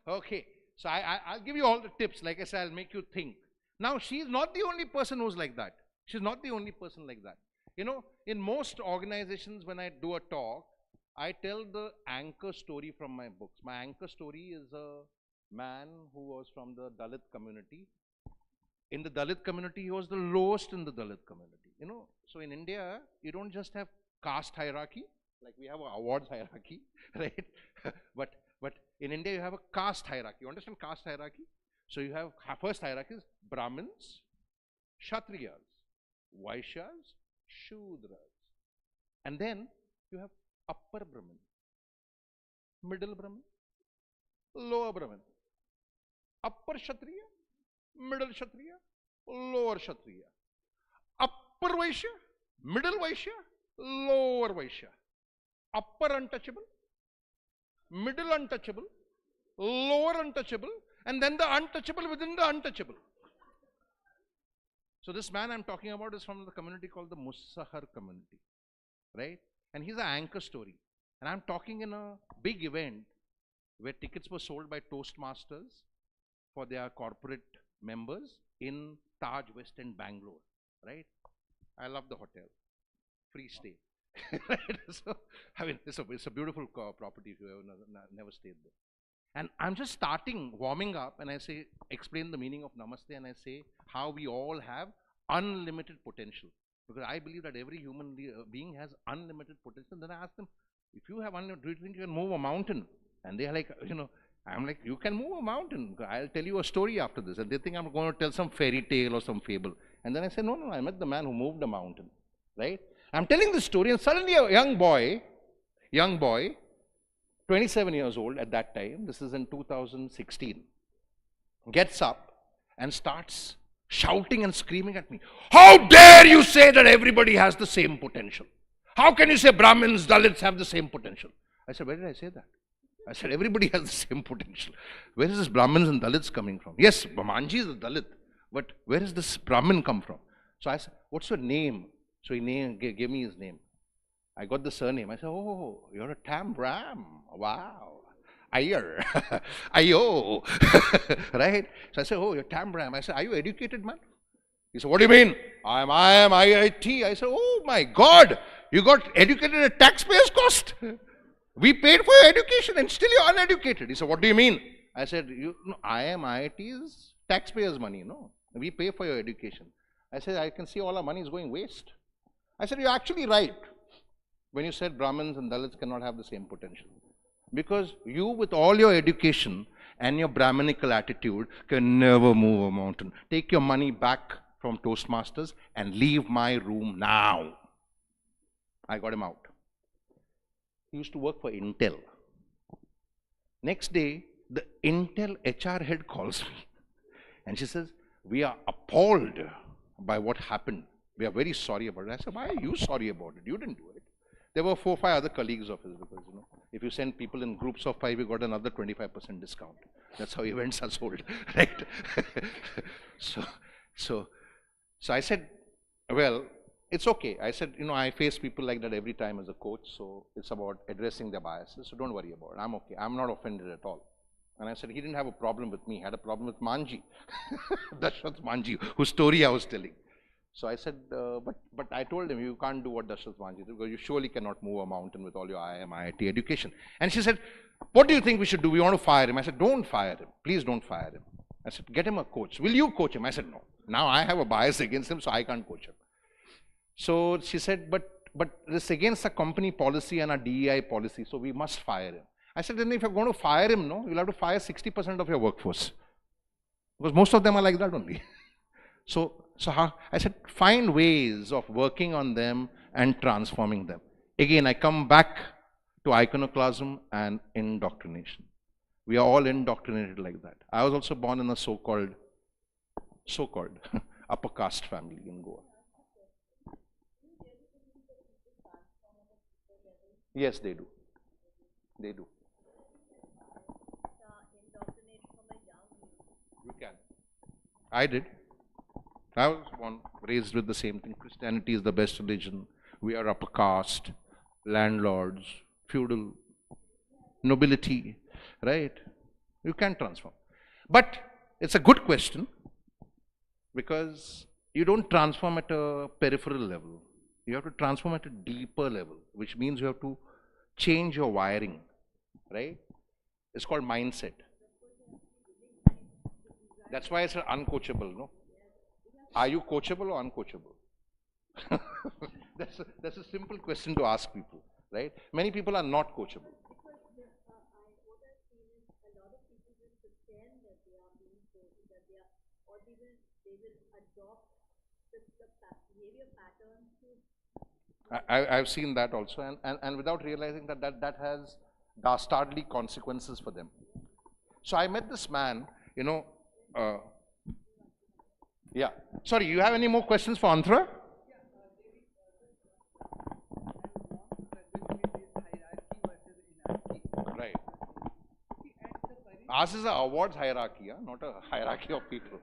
Okay, so I'll give you all the tips. Like I said, I'll make you think. Now, she's not the only person who's like that. She's not the only person like that. You know, in most organizations, when I do a talk, I tell the anchor story from my books. My anchor story is a man who was from the Dalit community. In the Dalit community, he was the lowest in the Dalit community. You know, so in India, you don't just have caste hierarchy, like we have an awards hierarchy, right? but in India, you have a caste hierarchy. You understand caste hierarchy? So you have first hierarchy is Brahmins, Kshatriyas, Vaishyas, Shudras. And then you have upper Brahmin, middle Brahmin, lower Brahmin, upper Kshatriya, middle Kshatriya, lower Kshatriya, upper Vaishya, middle Vaishya, lower Vaishya, upper untouchable, middle untouchable, lower untouchable, and then the untouchable within the untouchable. So this man I'm talking about is from the community called the Musahar community, right? And he's an anchor story. And I'm talking in a big event where tickets were sold by Toastmasters for their corporate members in Taj West End, Bangalore, right? I love the hotel, free stay. Right? So, I mean, it's a beautiful property if you have never stayed there. And I'm just warming up, and I say, explain the meaning of Namaste, and I say how we all have unlimited potential. Because I believe that every human being has unlimited potential. Then I ask them, if you have unlimited, do you think you can move a mountain? And they're like, I'm like, you can move a mountain. I'll tell you a story after this. And they think I'm going to tell some fairy tale or some fable. And then I say, no, I met the man who moved a mountain, right? I'm telling this story, and suddenly a young boy, 27 years old at that time, this is in 2016, gets up and starts shouting and screaming at me. How dare you say that everybody has the same potential? How can you say Brahmins, Dalits have the same potential? I said, where did I say that? I said, everybody has the same potential. Where is this Brahmins and Dalits coming from? Yes, Bamanji is a Dalit, but where does this Brahmin come from? So I said, what's your name? So he gave me his name. I got the surname. I said, oh, you're a Tam Ram. Wow. Iyer. Ayo. Right? So I said, oh, you're Tam Ram. I said, are you educated, man? He said, what do you mean? I am IIT. I said, oh my God, you got educated at taxpayers' cost. We paid for your education and still you're uneducated. He said, what do you mean? I said, IIT is taxpayers' money. No, we pay for your education. I said, I can see all our money is going waste. I said, you're actually right when you said Brahmins and Dalits cannot have the same potential. Because you, with all your education and your Brahminical attitude, can never move a mountain. Take your money back from Toastmasters and leave my room now. I got him out. He used to work for Intel. Next day, the Intel HR head calls me and she says, we are appalled by what happened. We are very sorry about it. I said, why are you sorry about it? You didn't do it. There were 4 or 5 other colleagues of his because, if you send people in groups of 5, you got another 25% discount. That's how events are sold, right? So I said, well, it's okay. I said, I face people like that every time as a coach, so it's about addressing their biases, so don't worry about it. I'm okay. I'm not offended at all. And I said, he didn't have a problem with me. He had a problem with Manji, Dashrath Manji, whose story I was telling. So I said, but I told him, you can't do what Dashrath Manji did because you surely cannot move a mountain with all your IIT education. And she said, what do you think we should do? We want to fire him. I said, don't fire him. Please don't fire him. I said, get him a coach. Will you coach him? I said, no. Now I have a bias against him, so I can't coach him. So she said, but this against a company policy and a DEI policy, so we must fire him. I said, then if you're going to fire him, you'll have to fire 60% of your workforce. Because most of them are like that only. So how, I said, find ways of working on them and transforming them. Again, I come back to iconoclasm and indoctrination. We are all indoctrinated like that. I was also born in a so-called upper caste family in Goa. Yes, they do. They do. You can. I did. I was raised with the same thing. Christianity is the best religion. We are upper caste, landlords, feudal, nobility, right? You can transform. But it's a good question because you don't transform at a peripheral level. You have to transform at a deeper level, which means you have to change your wiring, right? It's called mindset. That's why it's uncoachable, no? Are you coachable or uncoachable? That's a simple question to ask people, right? Many people are not coachable. I've seen that also, and without realizing that has dastardly consequences for them. So I met this man, yeah. Sorry, you have any more questions for Anthra? Right. Ours is an awards hierarchy, not a hierarchy of people.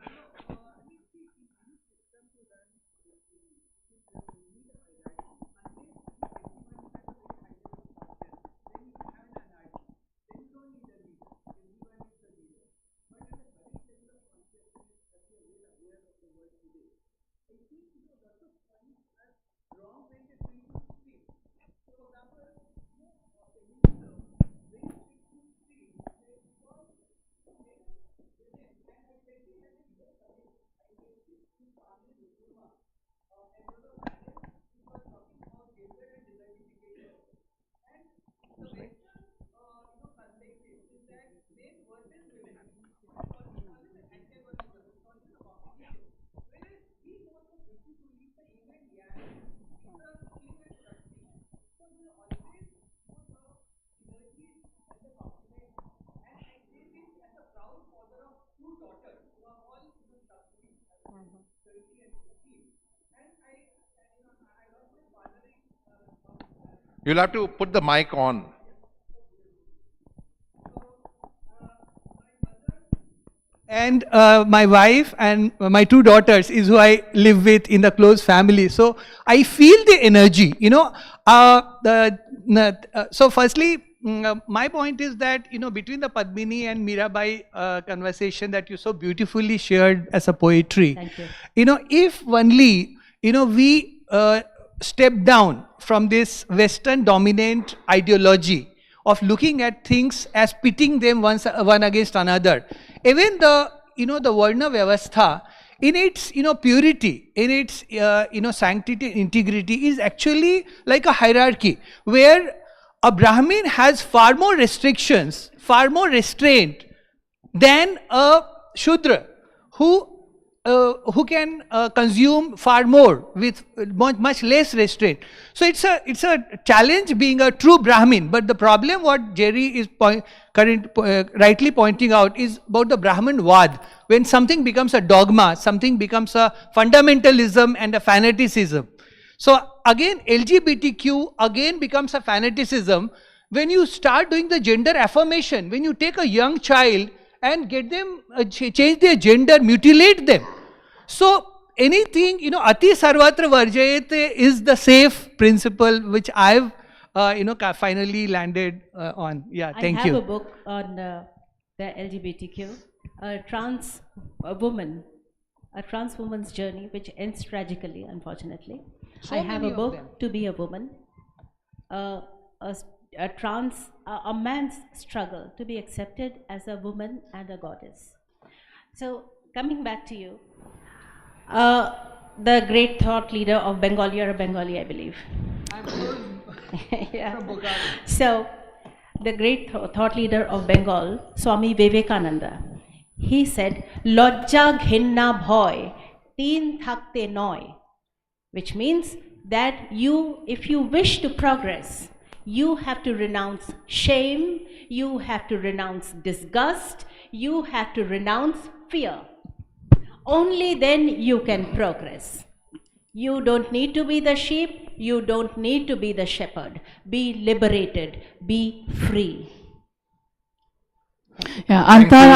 You'll have to put the mic on. And my wife and my two daughters is who I live with in the close family. So I feel the energy, you know. So firstly, my point is that, you know, between the Padmini and Mirabai conversation that you so beautifully shared as a poetry, Thank you. you know, if only, you know, we step down from this Western dominant ideology of looking at things as pitting them one against another. Even the, you know, the Varna Vyavastha, in its, you know, purity, in its, you know, sanctity, integrity, is actually like a hierarchy where a Brahmin has far more restrictions, far more restraint than a Shudra who can consume far more with much less restraint. So it's a challenge being a true Brahmin. But the problem what Jerry is rightly pointing out is about the Brahman Vad. When something becomes a dogma, something becomes a fundamentalism and a fanaticism. So again, LGBTQ again becomes a fanaticism when you start doing the gender affirmation, when you take a young child and get them, change their gender, mutilate them. So anything, you know, Ati Sarvatra Varjayate is the safe principle which I've, you know, finally landed on. Yeah, thank you. I have a book on the LGBTQ, a trans woman's journey, which ends tragically, unfortunately. So I have a many of book, them. To Be a Woman, a man's struggle to be accepted as a woman and a goddess. So coming back to you, the great thought leader of Bengal, you're a Bengali, I believe. Yeah. So the great thought leader of Bengal, Swami Vivekananda, he said, Lojja ghinna bhoy, teen thakte noy, which means that if you wish to progress, you have to renounce shame, you have to renounce disgust, you have to renounce fear. Only then you can progress. You don't need to be the sheep, you don't need to be the shepherd. Be liberated, be free. Yeah,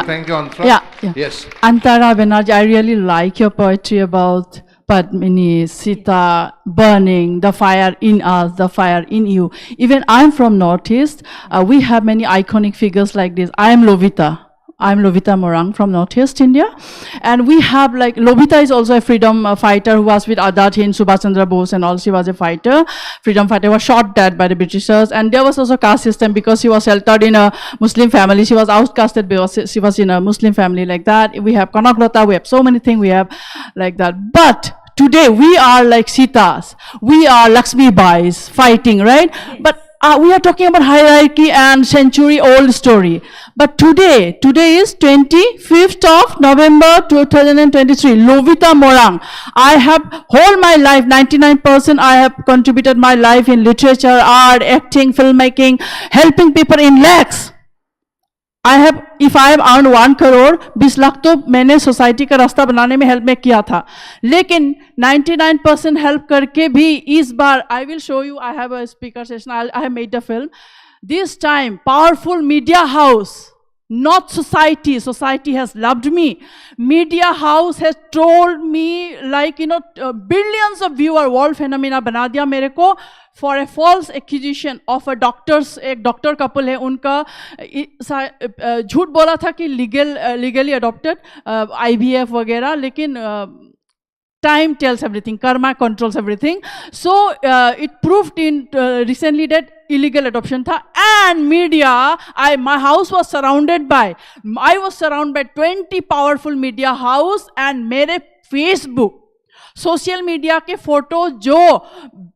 Thank you, Antara. Yeah. Yes. Antara Banerjee, I really like your poetry about Padmini, Sita, burning, the fire in us, the fire in you. Even I'm from Northeast. We have many iconic figures like this. I'm Lovita Morang from Northeast India. And we have like, Lovita is also a freedom fighter who was with Azad Hind, Subhash Chandra Bose and all. She was a fighter, freedom fighter, was shot dead by the Britishers. And there was also caste system because she was sheltered in a Muslim family. She was outcasted because she was in a Muslim family like that. We have Kanaklata, we have so many things we have like that. But today we are like Sitas, we are Lakshmi Bais fighting, right? Yes. But we are talking about hierarchy and century-old story. But today is 25th of November 2023, Lovita Morang. I have whole my life, 99% I have contributed my life in literature, art, acting, filmmaking, helping people in lakhs. If I have earned 1 crore, 20 lakh तो मैंने society का रास्ता बनाने में help में किया था. लेकिन 99% हेल्प करके भी इस बार, I will show you, I have a speaker session, I have made a film. This time, powerful media house, not society. Society has loved me. Media house has told me, like, you know, billions of viewer, world phenomena बना दिया मेरे को. For a false accusation of a एक doctor couple है, उनका झूठ बोला था कि legally adopted, IVF वगैरह, लेकिन time tells everything, karma controls everything. So it proved in recently that illegal adoption tha. And media, my house was surrounded by 20 powerful media house and mere Facebook. Social media के photo जो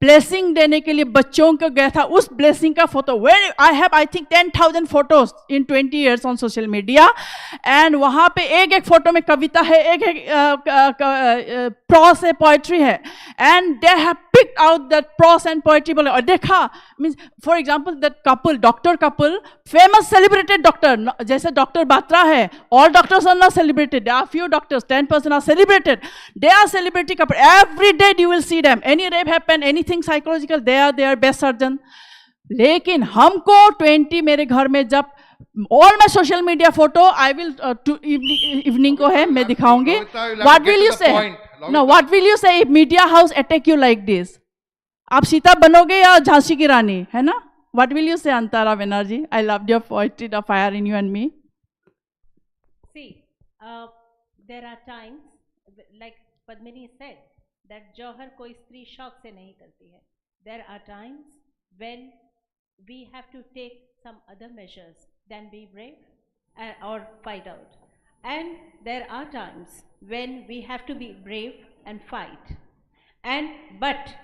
blessing देने के लिए बच्चों को गया था, उस ब्लेसिंग का photo, where I have I think 10,000 photos in 20 years on social media, and वहाँ पे एक एक फोटो में कविता है, एक एक प्रॉस है, पोइट्री है, and they have picked out that prose and poetry बोले, और देखा, means for example that couple, doctor couple, famous celebrated doctor, जैसे डॉक्टर बात्रा है, all doctors are not celebrated, there are few doctors, 10% are celebrated, they are celebrity couple, every day you will see them, any rape happen, anything psychological, they are their best surgeon. लेकिन हमको 20 मेरे घर में जब all my social media photo, I will evening को है, मैं दिखाऊंगी, व्हाट विल यू से, नो व्हाट विल यू से if media house attack you like this, आप सीता बनोगे या झांसी की रानी, है ना? What will you say Antara Banerjee? I love your poetry, the fire in you and me. See, there are times, like Padmini said, that जौहर कोई स्त्री शौक से नहीं करती है. There are times when we have to take some other measures than be brave or fight out. And there are times when we have to be brave and fight. But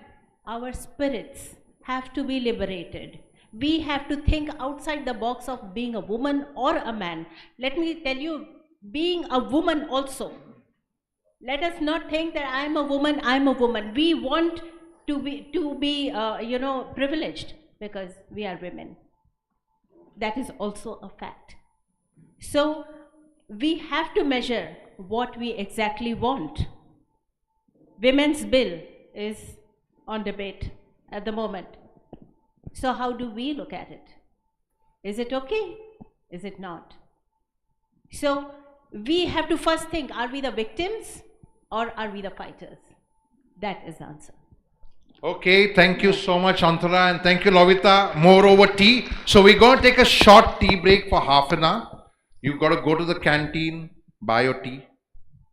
our spirits have to be liberated. We have to think outside the box of being a woman or a man. Let me tell you, being a woman also. Let us not think that I am a woman, I am a woman. We want to be privileged because we are women. That is also a fact. So we have to measure what we exactly want. Women's bill is on debate at the moment. So how do we look at it? Is it okay? Is it not? So we have to first think, are we the victims or are we the fighters? That is the answer. Okay, thank you so much, Antara, and thank you, Lovita. More over tea. So we're going to take a short tea break for half an hour. You've got to go to the canteen, buy your tea.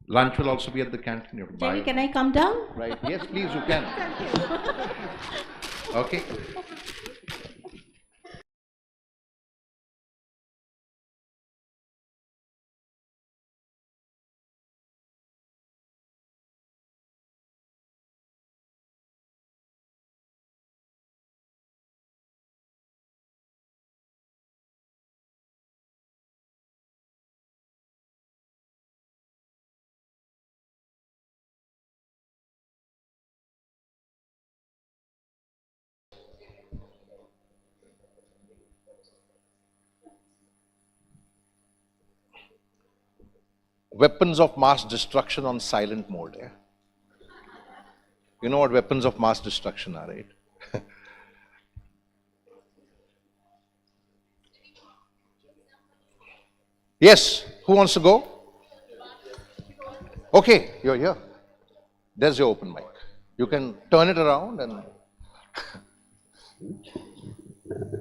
Lunch will also be at the canteen. You have to buy Jerry, can I come down? Right. Yes, please, you can. Okay. Weapons of mass destruction on silent mode. Yeah? You know what weapons of mass destruction are, right? Yes, who wants to go? Okay, you're here. There's your open mic. You can turn it around and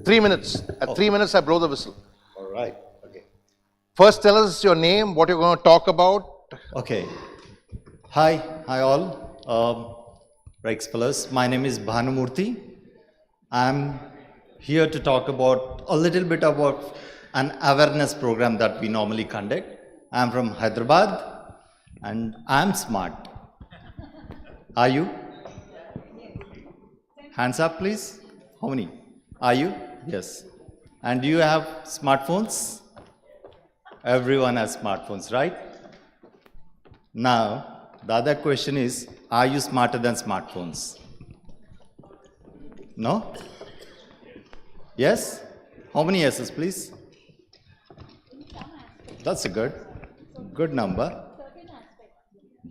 3 minutes. At 3 minutes, I blow the whistle. All right. First, tell us your name, what you're going to talk about. Okay. Hi all. Rex Fellows. My name is Bhanumurthy. I'm here to talk about a little bit about an awareness program that we normally conduct. I'm from Hyderabad and I'm smart. Are you? Hands up, please. How many? Are you? Yes. And do you have smartphones? Everyone has smartphones, right? Now, the other question is, are you smarter than smartphones? No? Yes? How many yeses, please? That's a good number.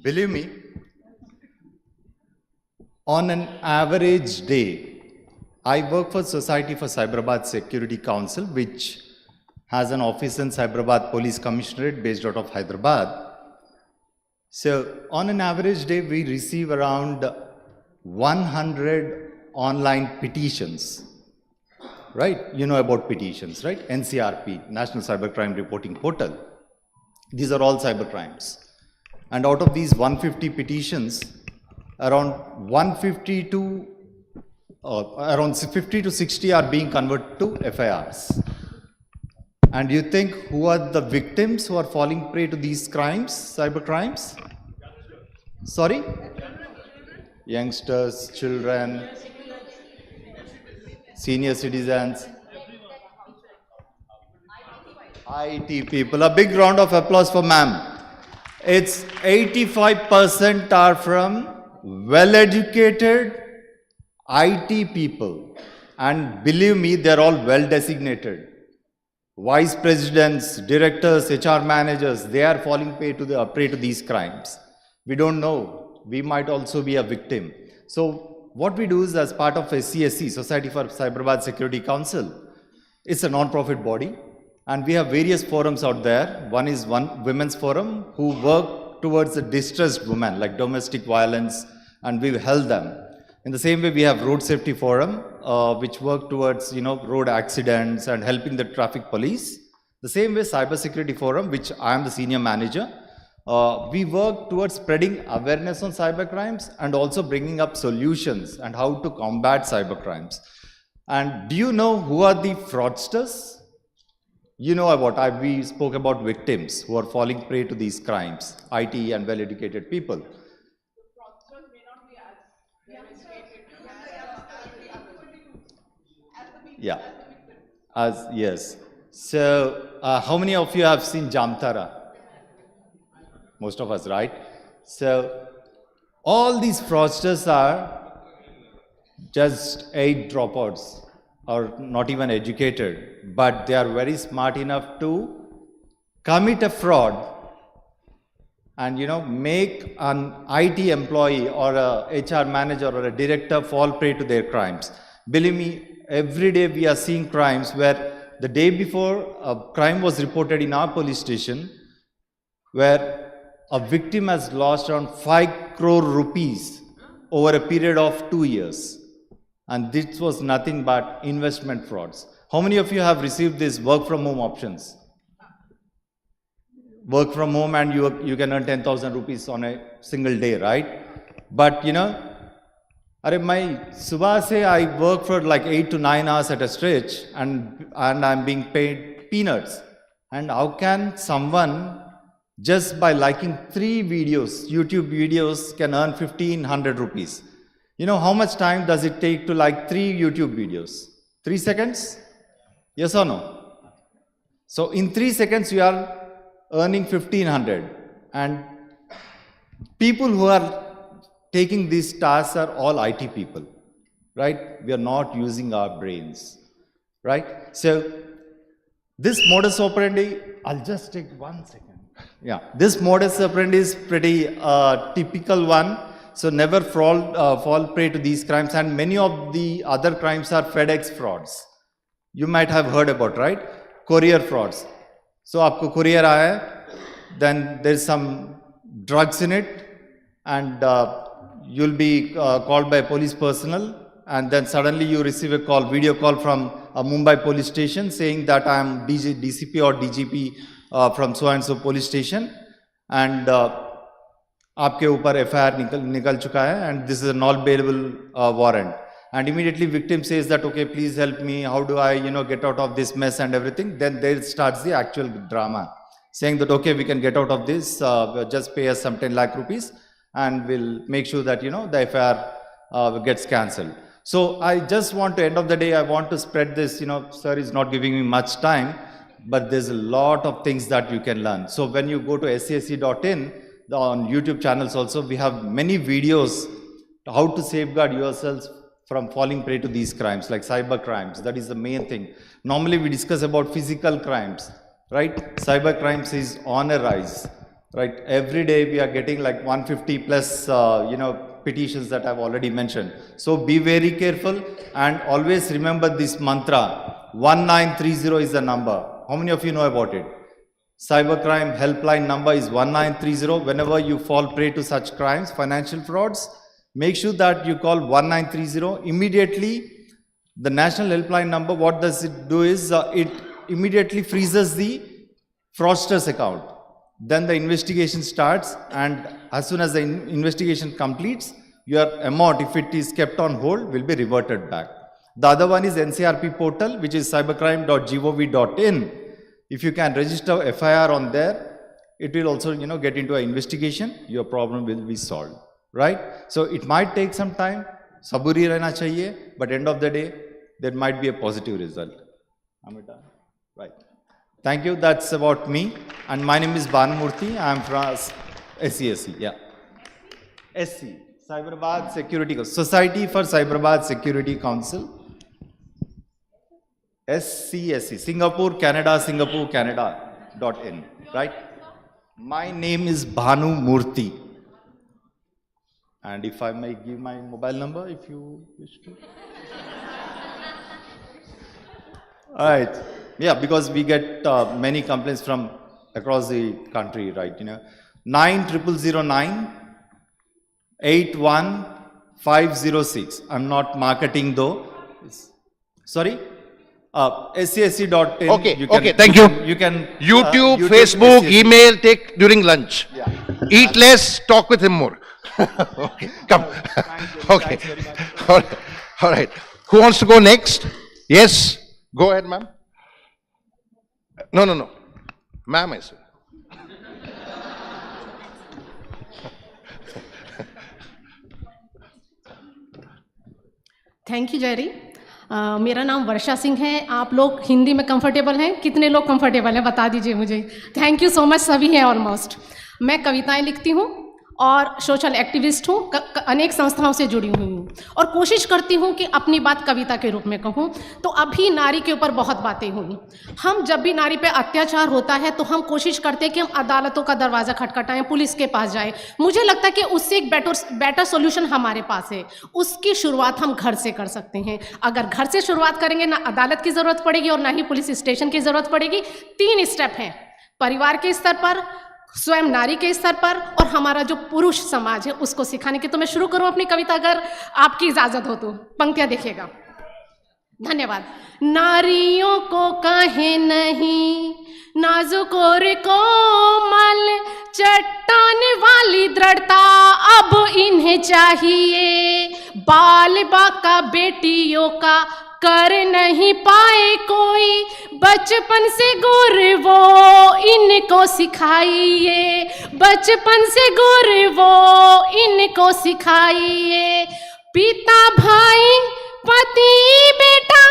Believe me, on an average day, I work for Society for Cyberabad Security Council, which has an office in Cyberabad Police Commissionerate based out of Hyderabad. So on an average day, we receive around 100 online petitions, right? You know about petitions, right? NCRP, National Cybercrime Reporting Portal. These are all cybercrimes. And out of these 150 petitions, around 50 to 60 are being converted to FIRs. And you think who are the victims who are falling prey to these crimes, cyber crimes? Sorry? youngsters, children, senior citizens, IT people. A big round of applause for ma'am. It's 85% are from well-educated IT people. And believe me, they're all well-designated. Vice presidents, directors, HR managers, they are falling prey to these crimes. We don't know. We might also be a victim. So what we do is, as part of SCSC, Society for Cyberabad Security Council, it's a non-profit body. And we have various forums out there. One is women's forum who work towards the distressed women, like domestic violence, and we've held them. In the same way, we have road safety forum, which work towards road accidents and helping the traffic police. The same way, cybersecurity forum, which I am the senior manager, we work towards spreading awareness on cybercrimes and also bringing up solutions and how to combat cybercrimes. And do you know who are the fraudsters? You know about, we spoke about victims who are falling prey to these crimes, IT and well-educated people. Yeah, yes. So, how many of you have seen Jamtara? Most of us, right? So, all these fraudsters are just 8 dropouts, or not even educated, but they are very smart enough to commit a fraud and make an IT employee or a HR manager or a director fall prey to their crimes. Believe me, every day we are seeing crimes where the day before a crime was reported in our police station where a victim has lost around 5 crore rupees over a period of 2 years. And this was nothing but investment frauds. How many of you have received these work from home options? Work from home and you can earn 10,000 rupees on a single day, right? But subah se I work for like 8 to 9 hours at a stretch and I'm being paid peanuts. And how can someone just by liking 3 videos, YouTube videos, can earn 1,500 rupees? You know how much time does it take to like 3 YouTube videos? 3 seconds? Yes or no? So in 3 seconds you are earning 1,500. And people who are taking these tasks are all IT people, right? We are not using our brains, right? So this modus operandi, I'll just take 1 second. Yeah, this modus operandi is pretty typical one. So never fall prey to these crimes, and many of the other crimes are FedEx frauds. You might have heard about, right? Courier frauds. So aapko courier aaya, then there's some drugs in it, and you'll be called by police personnel, and then suddenly you receive a call, video call from a Mumbai police station saying that I am DCP or DGP from so and so police station, and आपके ऊपर FIR निकल चुका है, and this is a non-bailable warrant. And immediately victim says that, okay, please help me, how do I get out of this mess and everything. Then there starts the actual drama, saying that, okay, we can get out of this, just pay us some 10 lakh rupees and we'll make sure that the FIR gets cancelled. So I just want to, end of the day, I want to spread this, sir is not giving me much time, but there's a lot of things that you can learn. So when you go to scse.in, on YouTube channels also, we have many videos how to safeguard yourselves from falling prey to these crimes, like cyber crimes. That is the main thing. Normally we discuss about physical crimes, right? Cyber crimes is on a rise, right? Every day we are getting like 150 plus, petitions that I've already mentioned. So be very careful and always remember this mantra, 1930 is the number. How many of you know about it? Cybercrime helpline number is 1930. Whenever you fall prey to such crimes, financial frauds, make sure that you call 1930 immediately. The national helpline number, what does it do is, it immediately freezes the fraudster's account. Then the investigation starts, and as soon as the investigation completes, your amount, if it is kept on hold, will be reverted back. The other one is NCRP portal, which is cybercrime.gov.in. If you can register FIR on there, it will also, get into an investigation. Your problem will be solved. right? So it might take some time, saburi rehna chahiye, but end of the day, there might be a positive result. Am I done? Right. Thank you. That's about me. And my name is Bhanumurthy. I am from SCSC. Yeah. SC, Cyberabad Security Council. Society for Cyberabad Security Council. SCSC, Singapore, Canada.in. Right? My name is Bhanumurthy. And if I may give my mobile number, if you wish to. All right. Yeah, because we get many complaints from across the country, right? 9009 81506. I'm not marketing though. Sorry? SCSC.in. Okay, thank you. You can YouTube, Facebook, SCSC. email, take during lunch. Yeah. Eat less, talk with him more. Okay, come. Okay. Thanks very much. All right. Who wants to go next? Yes. Go ahead, ma'am. No. Ma'am, I said. Thank you Jerry. मेरा नाम वर्षा सिंह है। आप लोग हिंदी में comfortable हैं? कितने लोग comfortable हैं बता दीजिए मुझे। Thank you so much. सभी हैं ऑलमोस्ट। मैं कविताएं लिखती हूँ और सोशल एक्टिविस्ट हूँ, अनेक संस्थाओं से जुड़ी हुई हूँ और कोशिश करती हूँ कि अपनी बात कविता के रूप में कहूँ। तो अभी नारी के ऊपर बहुत बातें हुई। हम जब भी नारी पे अत्याचार होता है तो हम कोशिश करते हैं कि हम अदालतों का दरवाज़ा खटखटाएं, पुलिस के पास जाएं। मुझे लगता है कि उससे एक बेटर सोल्यूशन हमारे पास है। उसकी शुरुआत हम घर से कर सकते हैं। अगर घर से शुरुआत करेंगे ना अदालत की ज़रूरत पड़ेगी और ना ही पुलिस स्टेशन की ज़रूरत पड़ेगी। 3 स्टेप हैं, परिवार के स्तर पर, स्वयं नारी के स्तर पर और हमारा जो पुरुष समाज है उसको सिखाने की। तो मैं शुरू करूं अपनी कविता अगर आपकी इजाजत हो तो। पंक्तियां देखिएगा। धन्यवाद। नारियों को काहे नहीं नाजुक और कोमल, चट्टान वाली दृढ़ता अब इन्हें चाहिए। बाल बाका बेटियों का कर नहीं पाए कोई, बचपन से गुर वो इनको सिखाइए। बचपन से गुर वो इनको सिखाइए। पिता भाई पति बेटा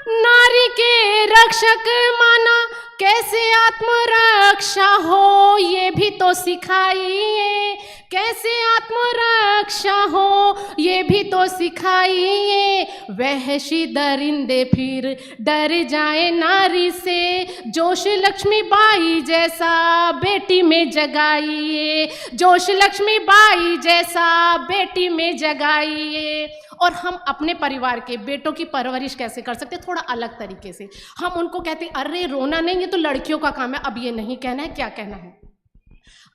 नारी के रक्षक माना, कैसे आत्मरक्षा हो ये भी तो सिखाइए। कैसे आत्मरक्षा हो ये भी तो सिखाइए। वहशी दरिंदे फिर डर जाए नारी से, जोश लक्ष्मी बाई जैसा बेटी में जगाइए। जोश लक्ष्मी बाई जैसा बेटी में जगाइए। और हम अपने परिवार के बेटों की परवरिश कैसे कर सकते हैं? थोड़ा अलग तरीके से। हम उनको कहते हैं अरे रोना नहीं, ये तो लड़कियों का काम है। अब ये नहीं कहना है, क्या कहना है?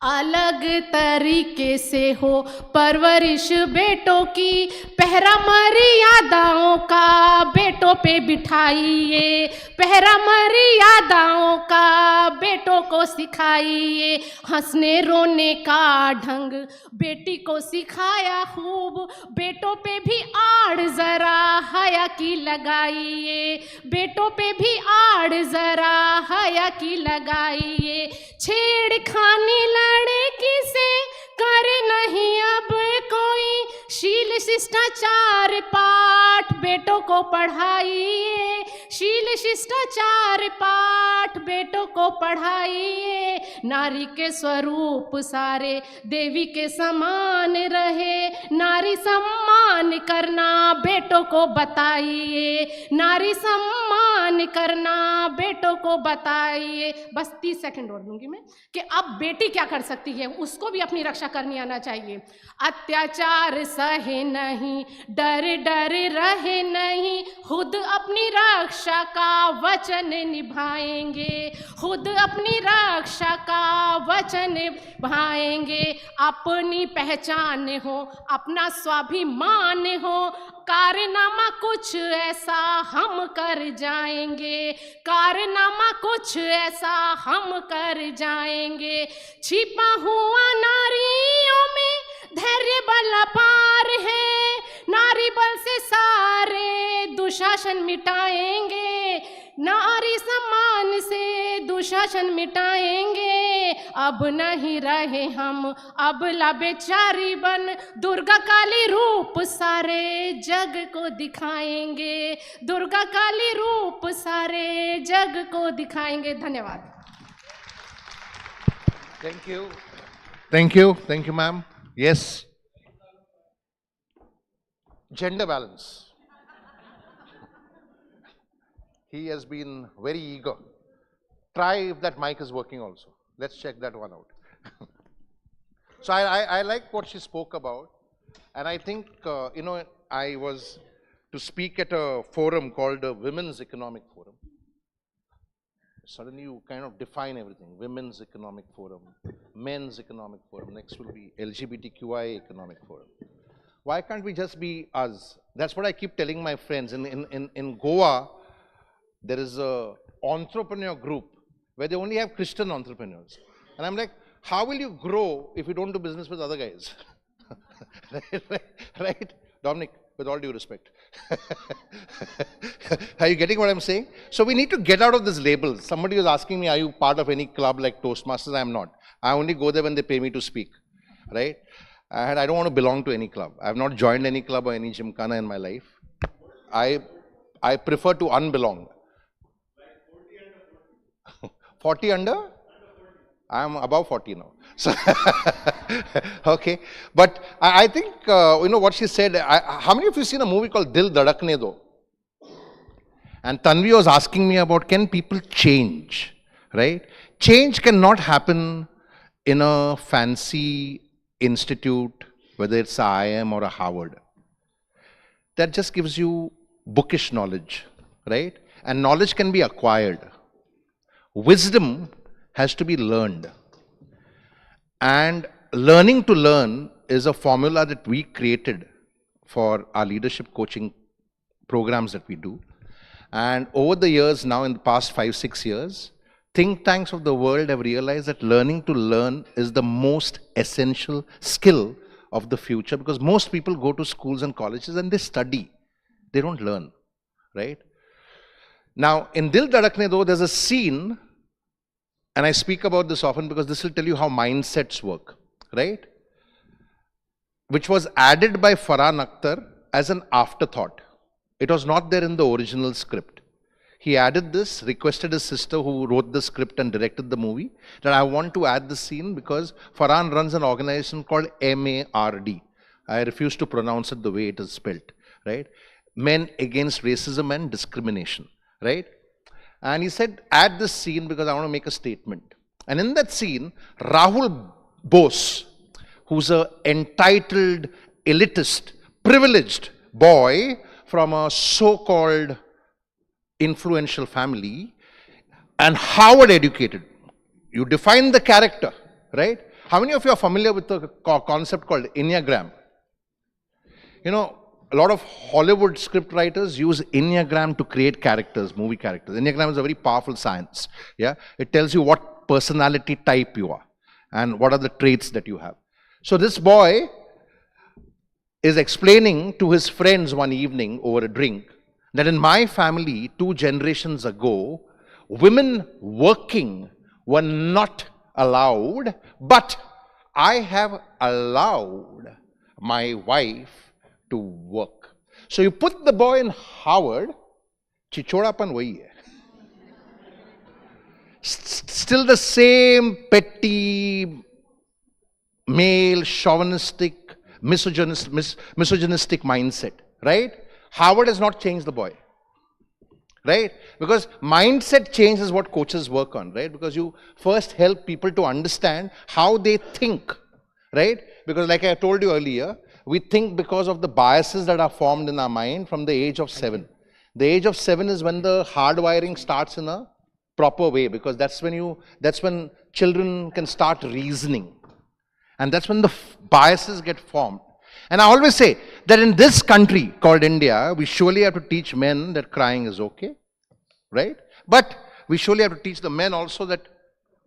अलग तरीके से हो परवरिश बेटों की, पहरा मर्यादाओं का बेटों पे बिठाइए। पहरा मर्यादाओं का बेटों को सिखाइए। हंसने रोने का ढंग बेटी को सिखाया खूब, बेटों पे भी आड़ जरा हया की लगाइए। बेटों पे भी आड़ जरा हया की लगाइए। छेड़खानी लड़की से करे नहीं अब कोई, शील शिष्टाचार पाठ बेटों को पढ़ाइए। शील शिष्टाचार पाठ बेटों को पढ़ाइए। नारी के स्वरूप सारे देवी के समान रहे, नारी सम्मान करना बेटों को बताइए। नारी सम्मान करना बेटों को बताइए। बस 30 सेकंड और दूंगी मैं कि अब बेटी क्या कर सकती है, उसको भी अपनी रक्षा करनी आना चाहिए। अत्याचार सहे नहीं, डर डर रहे नहीं, खुद अपनी रक्षा का वचन निभाएंगे। खुद अपनी रक्षा का वचन निभाएंगे। अपनी पहचान हो, अपना स्वाभिमान हो, कारनामा कुछ ऐसा हम कर जाएंगे। कारनामा कुछ ऐसा हम कर जाएंगे। छिपा हुआ नारियों में धैर्य बल अपार है, नारी बल से सारे दुशासन मिटाएंगे। नारी सम्मान से दुशासन मिटाएंगे। अब नहीं रहे हम अबला बेचारी बन, दुर्गा काली रूप सारे जग को दिखाएंगे, दुर्गा काली रूप सारे जग को दिखाएंगे। धन्यवाद। Thank you. Thank you. Thank you, ma'am. Yes. Gender balance. He has been very eager. Try if that mic is working also. Let's check that one out. So I like what she spoke about. And I think, I was to speak at a forum called the Women's Economic Forum. Suddenly you kind of define everything. Women's Economic Forum, Men's Economic Forum, next will be LGBTQI Economic Forum. Why can't we just be us? That's what I keep telling my friends. In Goa, there is a entrepreneur group where they only have Christian entrepreneurs. And I'm like, how will you grow if you don't do business with other guys? Right? Dominic, with all due respect. Are you getting what I'm saying? So we need to get out of this label. Somebody was asking me, are you part of any club like Toastmasters? I'm not. I only go there when they pay me to speak. Right? And I don't want to belong to any club. I have not joined any club or any gymkhana in my life. I prefer to unbelong. 40 under? I am above 40 now. So okay. But I think, what she said, how many of you seen a movie called Dil Dhadakne Do? And Tanvi was asking me about, can people change? Right? Change cannot happen in a fancy institute, whether it's a IIM or a Harvard. That just gives you bookish knowledge, right? And knowledge can be acquired. Wisdom has to be learned. And learning to learn is a formula that we created for our leadership coaching programs that we do. And over the years now, in the past 5-6 years, think tanks of the world have realized that learning to learn is the most essential skill of the future, because most people go to schools and colleges and they study. They don't learn, right? Now, in Dil Dhadakne Do, there's a scene, and I speak about this often because this will tell you how mindsets work, right? Which was added by Farhan Akhtar as an afterthought. It was not there in the original script. He added this, requested his sister who wrote the script and directed the movie, that I want to add this scene because Farhan runs an organization called MARD. I refuse to pronounce it the way it is spelled, right? Men Against Racism and Discrimination, right? And he said, add this scene because I want to make a statement. And in that scene, Rahul Bose, who's an entitled, elitist, privileged boy from a so-called influential family and Harvard educated. You define the character, right? How many of you are familiar with the concept called Enneagram? You know, a lot of Hollywood script writers use Enneagram to create characters, movie characters. Enneagram is a very powerful science. Yeah, it tells you what personality type you are and what are the traits that you have. So this boy is explaining to his friends one evening over a drink that in my family 2 generations ago, women working were not allowed, but I have allowed my wife to work. So you put the boy in Harvard, chichodapan wahi hai. Still the same petty, male, chauvinistic, misogynistic mindset, right? Harvard has not changed the boy, right? Because mindset change is what coaches work on, right? Because you first help people to understand how they think, right? Because like I told you earlier, we think because of the biases that are formed in our mind from the age of 7. The age of 7 is when the hardwiring starts in a proper way, because that's when children can start reasoning. And that's when the biases get formed. And I always say that in this country called India, we surely have to teach men that crying is okay, right? But we surely have to teach the men also that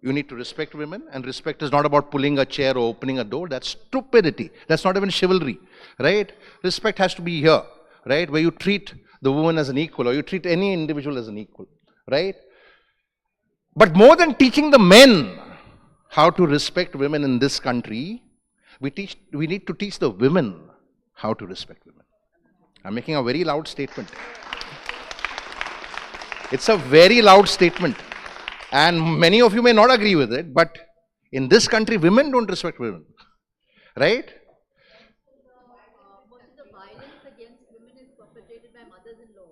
you need to respect women, and respect is not about pulling a chair or opening a door. That's stupidity. That's not even chivalry, right? Respect has to be here, right? Where you treat the woman as an equal, or you treat any individual as an equal, right? But more than teaching the men how to respect women in this country, we need to teach the women how to respect women. I'm making a very loud statement. It's a very loud statement. And many of you may not agree with it, but in this country, women don't respect women. Right?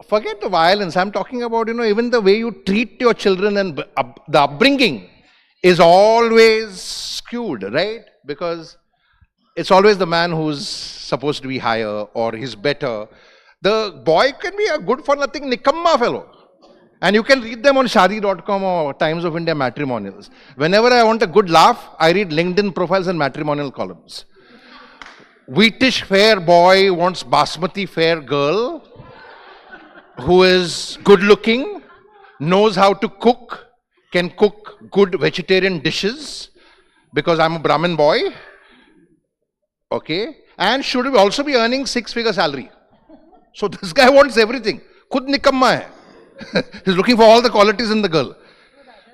Forget the violence. I'm talking about, even the way you treat your children and the upbringing is always skewed, right? Because it's always the man who's supposed to be higher or he's better. The boy can be a good for nothing nikamma fellow. And you can read them on shadi.com or Times of India matrimonials. Whenever I want a good laugh, I read LinkedIn profiles and matrimonial columns. Wheatish fair boy wants basmati fair girl who is good looking, knows how to cook, can cook good vegetarian dishes because I'm a Brahmin boy. Okay. And should also be earning 6-figure salary. So this guy wants everything. Khud nikamma hai. He's looking for all the qualities in the girl.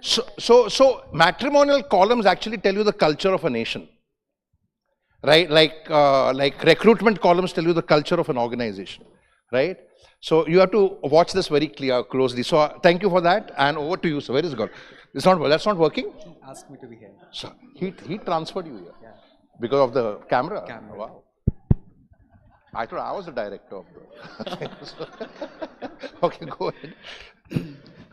So matrimonial columns actually tell you the culture of a nation. Right? Like recruitment columns tell you the culture of an organization. Right? So you have to watch this very closely. So thank you for that. And over to you. So where is God? That's not working? He asked me to be here. So he transferred you here. Yeah. Because of the camera? Wow. I thought I was the director of the... Okay, go ahead.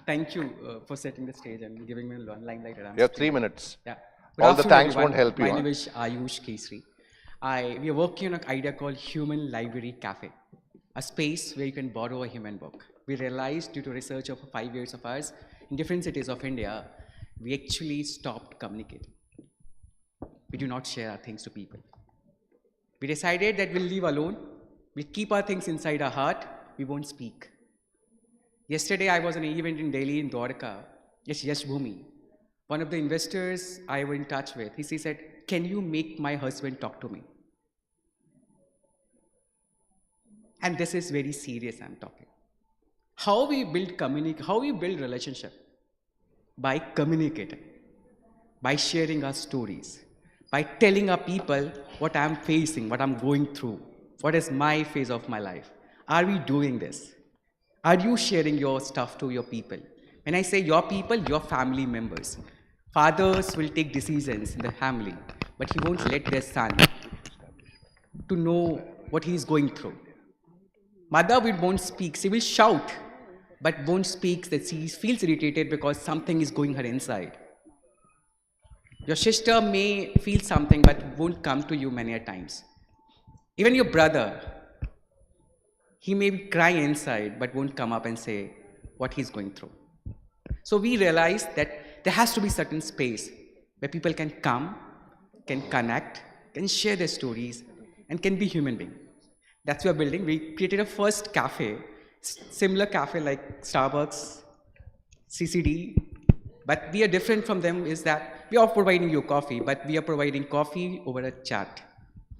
Thank you for setting the stage and giving me one limelight. You have 3 minutes. Yeah. All the thanks won't help you. My name is Ayush Kesri. We are working on an idea called Human Library Cafe, a space where you can borrow a human book. We realized due to research of 5 years of ours in different cities of India, we actually stopped communicating. We do not share our things to people. We decided that we'll live alone. We'll keep our things inside our heart. We won't speak. Yesterday, I was at an event in Delhi, in Dwarka. Yes, Yash Bhumi. One of the investors I was in touch with, he said, can you make my husband talk to me? And this is very serious, I'm talking. How we build relationship? By communicating, by sharing our stories, by telling our people what I'm facing, what I'm going through, what is my phase of my life. Are we doing this? Are you sharing your stuff to your people? When I say your people, your family members. Fathers will take decisions in the family, but he won't let their son to know what he's going through. Mother won't speak, she will shout, but won't speak that she feels irritated because something is going her inside. Your sister may feel something but won't come to you many a times. Even your brother, he may cry inside but won't come up and say what he's going through. So we realized that there has to be certain space where people can come, can connect, can share their stories, and can be human beings. That's what we're building. We created a first cafe, similar cafe like Starbucks, CCD, but we are different from them is that we are providing you coffee, but we are providing coffee over a chat,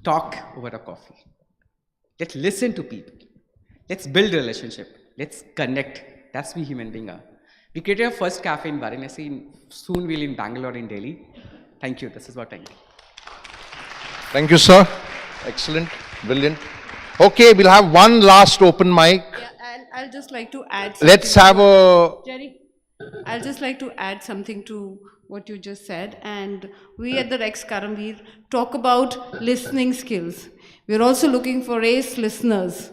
talk over a coffee. Let's listen to people. Let's build a relationship. Let's connect. That's we human beings are. We created our first cafe in Varanasi. Soon we'll in Bangalore, in Delhi. Thank you. This is what I need. Thank you, sir. Excellent. Brilliant. Okay, we'll have one last open mic. Yeah, I'll just like to add Let's have a... Jerry, I'll just like to add something to what you just said. And we at the Rex KARMAVEER talk about listening skills. We're also looking for ace listeners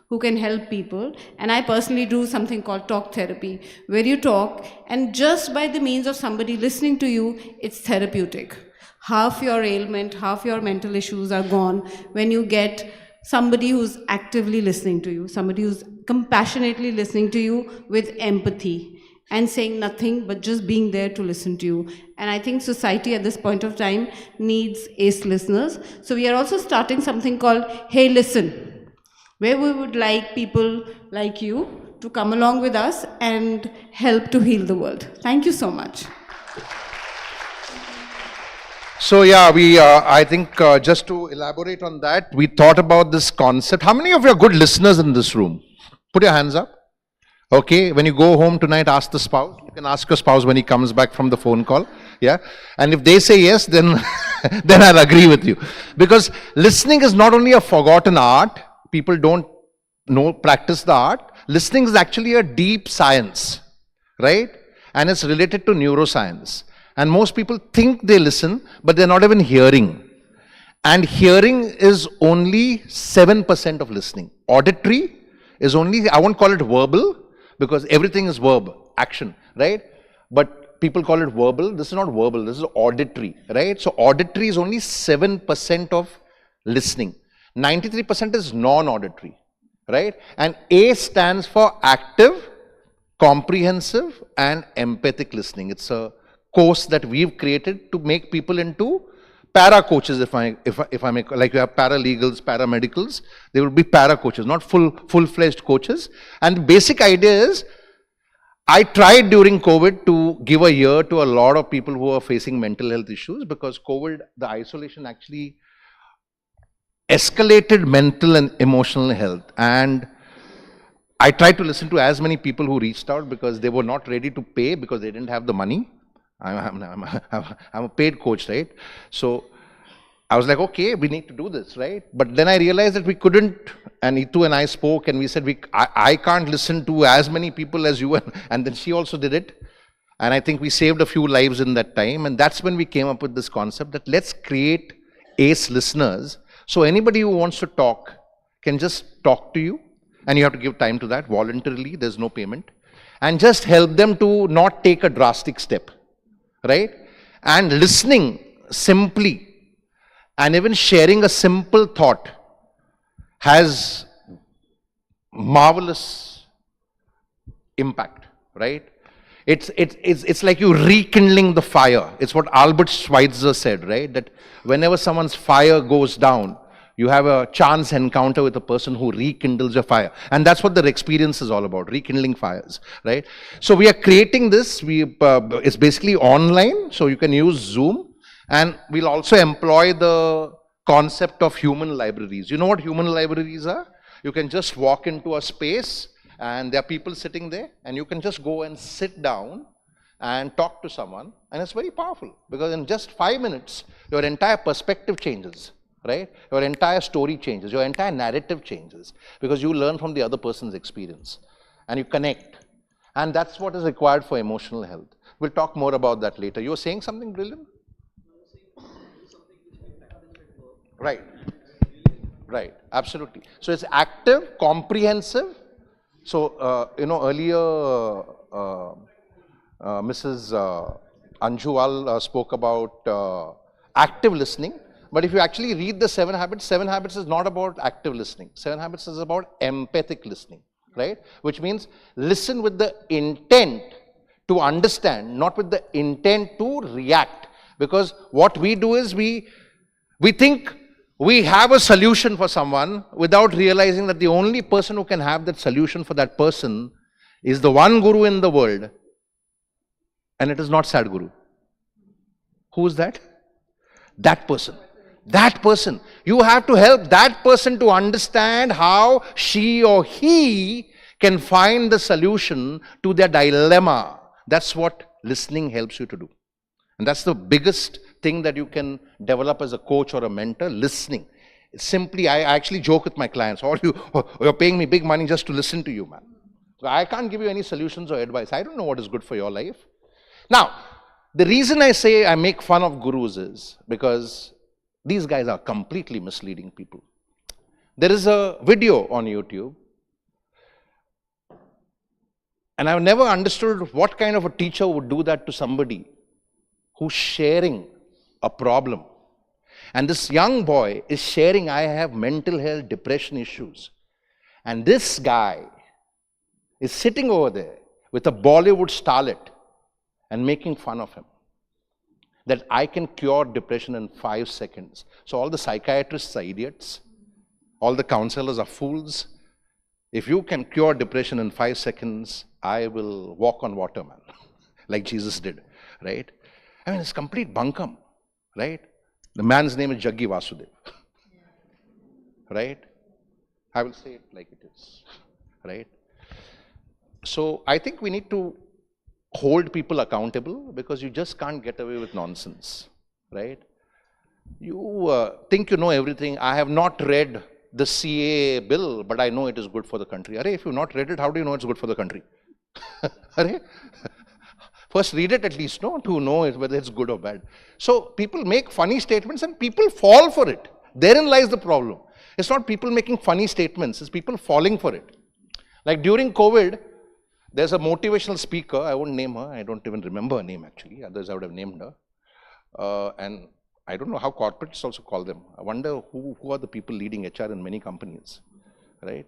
who can help people. And I personally do something called talk therapy, where you talk and just by the means of somebody listening to you, it's therapeutic. Half your ailment, half your mental issues are gone when you get somebody who's actively listening to you, somebody who's compassionately listening to you with empathy and saying nothing but just being there to listen to you. And I think society at this point of time needs ace listeners. So we are also starting something called Hey Listen, where we would like people like you to come along with us and help to heal the world. Thank you so much. So yeah, I think just to elaborate on that, we thought about this concept. How many of you are good listeners in this room? Put your hands up. Okay, when you go home tonight, ask the spouse. You can ask your spouse when he comes back from the phone call. Yeah, and if they say yes, then then I'll agree with you, because listening is not only a forgotten art. People don't know practice the art. Listening is actually a deep science, right? And it's related to neuroscience. And most people think they listen, but they're not even hearing. And hearing is only 7% of listening. Auditory is only, I won't call it verbal, because everything is verb, action, right? But people call it verbal. This is not verbal, this is auditory, right? So auditory is only 7% of listening. 93% is non-auditory, right? And A stands for active, comprehensive and empathic listening. It's a course that we've created to make people into para coaches, if I make, like you have paralegals, paramedicals, they will be para coaches, not full-fledged coaches. And the basic idea is, I tried during COVID to give a year to a lot of people who are facing mental health issues, because COVID, the isolation actually escalated mental and emotional health. And I tried to listen to as many people who reached out, because they were not ready to pay because they didn't have the money. I'm a paid coach, right? So I was like, okay, we need to do this, right? But then I realized that we couldn't, and Itu and I spoke and we said, I can't listen to as many people as you, and then she also did it. And I think we saved a few lives in that time. And that's when we came up with this concept that let's create ACE listeners. So anybody who wants to talk can just talk to you, and you have to give time to that voluntarily, there's no payment. And just help them to not take a drastic step, right? And listening simply, and even sharing a simple thought has marvelous impact, right? It's like you rekindling the fire. It's what Albert Schweitzer said, right? That whenever someone's fire goes down, you have a chance encounter with a person who rekindles your fire. And that's what the experience is all about, rekindling fires, right? So we are creating this. It's basically online, so you can use Zoom. And we'll also employ the concept of human libraries. You know what human libraries are? You can just walk into a space, and there are people sitting there, and you can just go and sit down and talk to someone. And it's very powerful, because in just 5 minutes, your entire perspective changes, right? Your entire story changes, your entire narrative changes, because you learn from the other person's experience and you connect. And that's what is required for emotional health. We'll talk more about that later. You were saying something brilliant? Right, right, absolutely. So it's active, comprehensive. So, you know, earlier Mrs. Anjuwal spoke about active listening. But if you actually read the 7 Habits is not about active listening. 7 Habits is about empathic listening, right? Which means listen with the intent to understand, not with the intent to react. Because what we do is we think we have a solution for someone without realizing that the only person who can have that solution for that person is the one guru in the world, and it is not Sadhguru. Who is that? That person. That person. You have to help that person to understand how she or he can find the solution to their dilemma. That's what listening helps you to do. And that's the biggest thing that you can develop as a coach or a mentor, listening. It's simply, I actually joke with my clients, you're paying me big money just to listen to you, man. So I can't give you any solutions or advice. I don't know what is good for your life. Now, the reason I say I make fun of gurus is because these guys are completely misleading people. There is a video on YouTube, and I've never understood what kind of a teacher would do that to somebody who's sharing a problem. And this young boy is sharing, I have mental health, depression issues. And this guy is sitting over there with a Bollywood starlet and making fun of him. That I can cure depression in 5 seconds. So all the psychiatrists are idiots. All the counselors are fools. If you can cure depression in 5 seconds, I will walk on water, man. Like Jesus did, right? I mean, it's complete bunkum, right? The man's name is Jaggi Vasudev, right? I will say it like it is, right? So I think we need to hold people accountable because you just can't get away with nonsense, right? You think you know everything. I have not read the CAA bill, but I know it is good for the country. Arey, if you've not read it, how do you know it's good for the country? Arey? First read it at least, no, to know whether it's good or bad. So people make funny statements and people fall for it. Therein lies the problem. It's not people making funny statements, it's people falling for it. Like during COVID, there's a motivational speaker, I won't name her, I don't even remember her name actually, others I would have named her. And I don't know how corporates also call them. I wonder who are the people leading HR in many companies, right?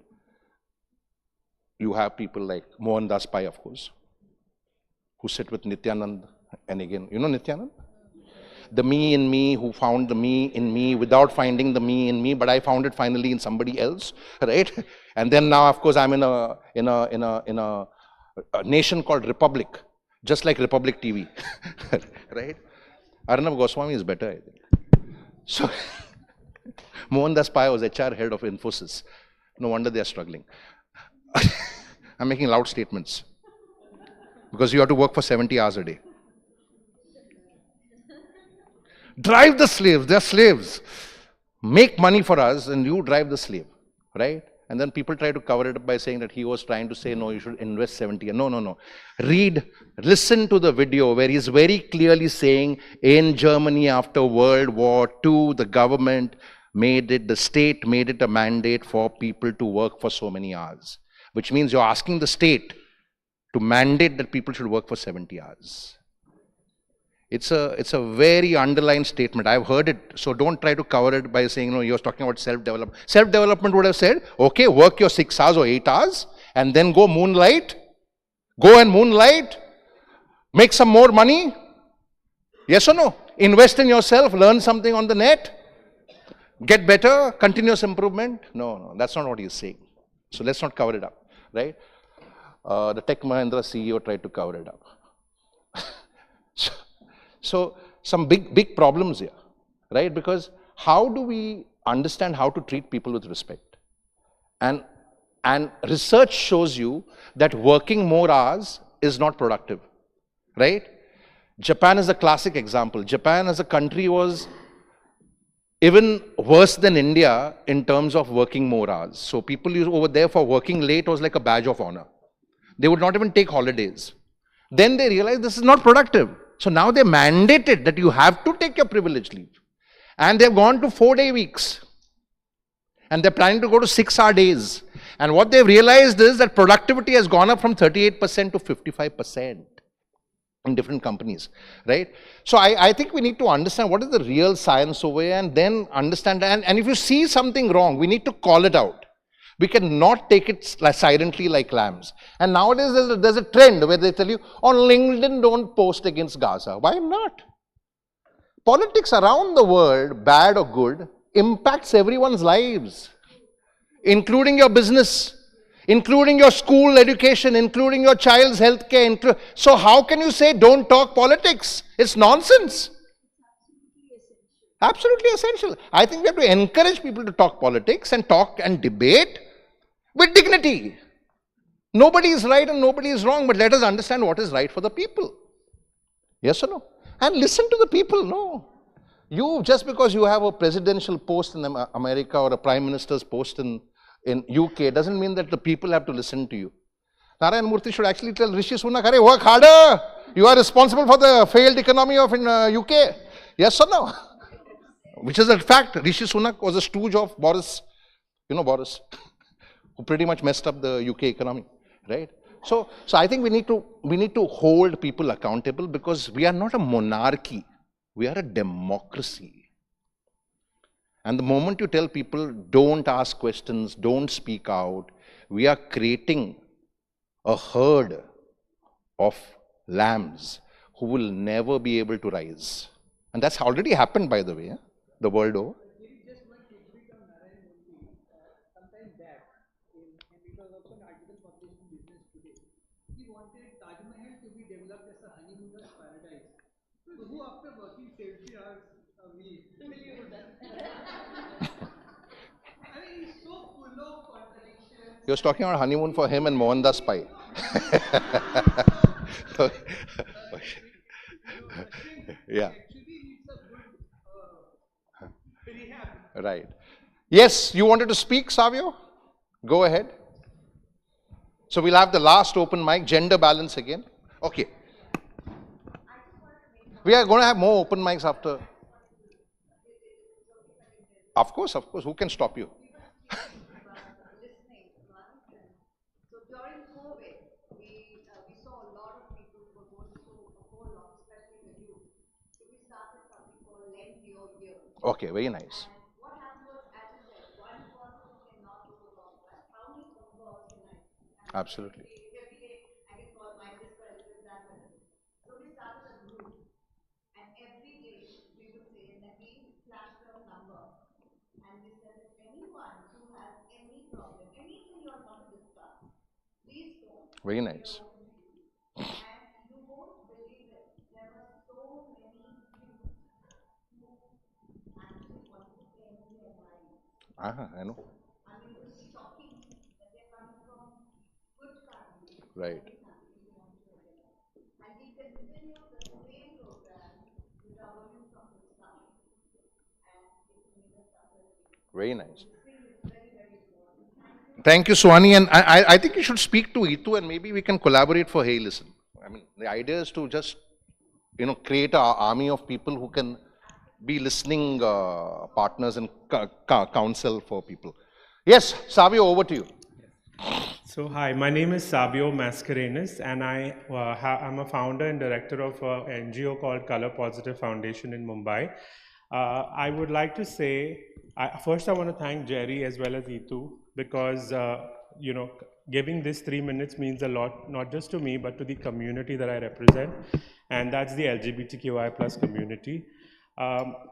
You have people like Mohan Das Pai, of course, who sit with Nityanand, and again, you know Nityanand? The me in me, who found the me in me without finding the me in me, but I found it finally in somebody else, right? And then now, of course, I'm in a nation called Republic, just like Republic TV, right? Arnab Goswami is better, I think. So, Mohan Das Pai was HR head of Infosys. No wonder they are struggling. I'm making loud statements because you have to work for 70 hours a day. Drive the slaves, they're slaves. Make money for us and you drive the slave, right? And then people try to cover it up by saying that he was trying to say, no, you should invest 70. No. Read, listen to the video where he's very clearly saying in Germany after World War II, the government made it, the state made it a mandate for people to work for so many hours. Which means you're asking the state to mandate that people should work for 70 hours. It's a very underlined statement. I've heard it, so don't try to cover it by saying, no, you're talking about self-development. Self-development would have said, okay, work your 6 hours or 8 hours, and then go moonlight. Go and moonlight. Make some more money. Yes or no? Invest in yourself, learn something on the net. Get better, continuous improvement. No, that's not what he's saying. So let's not cover it up, right? The Tech Mahindra CEO tried to cover it up. So some big problems here, right? Because how do we understand how to treat people with respect? And research shows you that working more hours is not productive, right? Japan is a classic example. Japan as a country was even worse than India in terms of working more hours. So people over there for working late was like a badge of honor. They would not even take holidays. Then they realized this is not productive. So now they mandated that you have to take your privilege leave. And they've gone to 4-day weeks. And they're planning to go to 6-hour days. And what they've realized is that productivity has gone up from 38% to 55% in different companies, right? So I think we need to understand what is the real science over here and then understand. And if you see something wrong, we need to call it out. We cannot take it silently like lambs. And nowadays there's a trend where they tell you, on LinkedIn don't post against Gaza. Why not? Politics around the world, bad or good, impacts everyone's lives, including your business, including your school education, including your child's health care. So how can you say don't talk politics? It's nonsense. Absolutely essential. I think we have to encourage people to talk politics and talk and debate with dignity. Nobody is right and nobody is wrong, but let us understand what is right for the people. Yes or no? And listen to the people, no. You, just because you have a presidential post in America or a prime minister's post in UK, doesn't mean that the people have to listen to you. Narayan Murthy should actually tell Rishi Sunak, "Arey, work harder. You are responsible for the failed economy of UK. Yes or no? Which is a fact. Rishi Sunak was a stooge of Boris, you know Boris, who pretty much messed up the UK economy, right? So I think we need to hold people accountable because we are not a monarchy. We are a democracy. And the moment you tell people, don't ask questions, don't speak out, we are creating a herd of lambs who will never be able to rise. And that's already happened, by the way, the world over. He was talking about honeymoon for him and Mohan Das Pai. Yeah. Right. Yes, you wanted to speak, Savio? Go ahead. So we'll have the last open mic, gender balance again. Okay. We are going to have more open mics after. Of course, of course. Who can stop you? Okay, very nice. Absolutely. Very nice. I know. Right. Very nice. Thank you, Swani. And I think you should speak to Itu and maybe we can collaborate for Hey Listen. I mean, the idea is to just, create an army of people who can be listening partners and counsel for people. Yes, Savio, over to you. So hi, my name is Savio Mascarenas and I'm a founder and director of an NGO called Color Positive Foundation in Mumbai. I would like to say, first I want to thank Jerry as well as Itu because, giving this 3 minutes means a lot, not just to me, but to the community that I represent, and that's the LGBTQI plus community.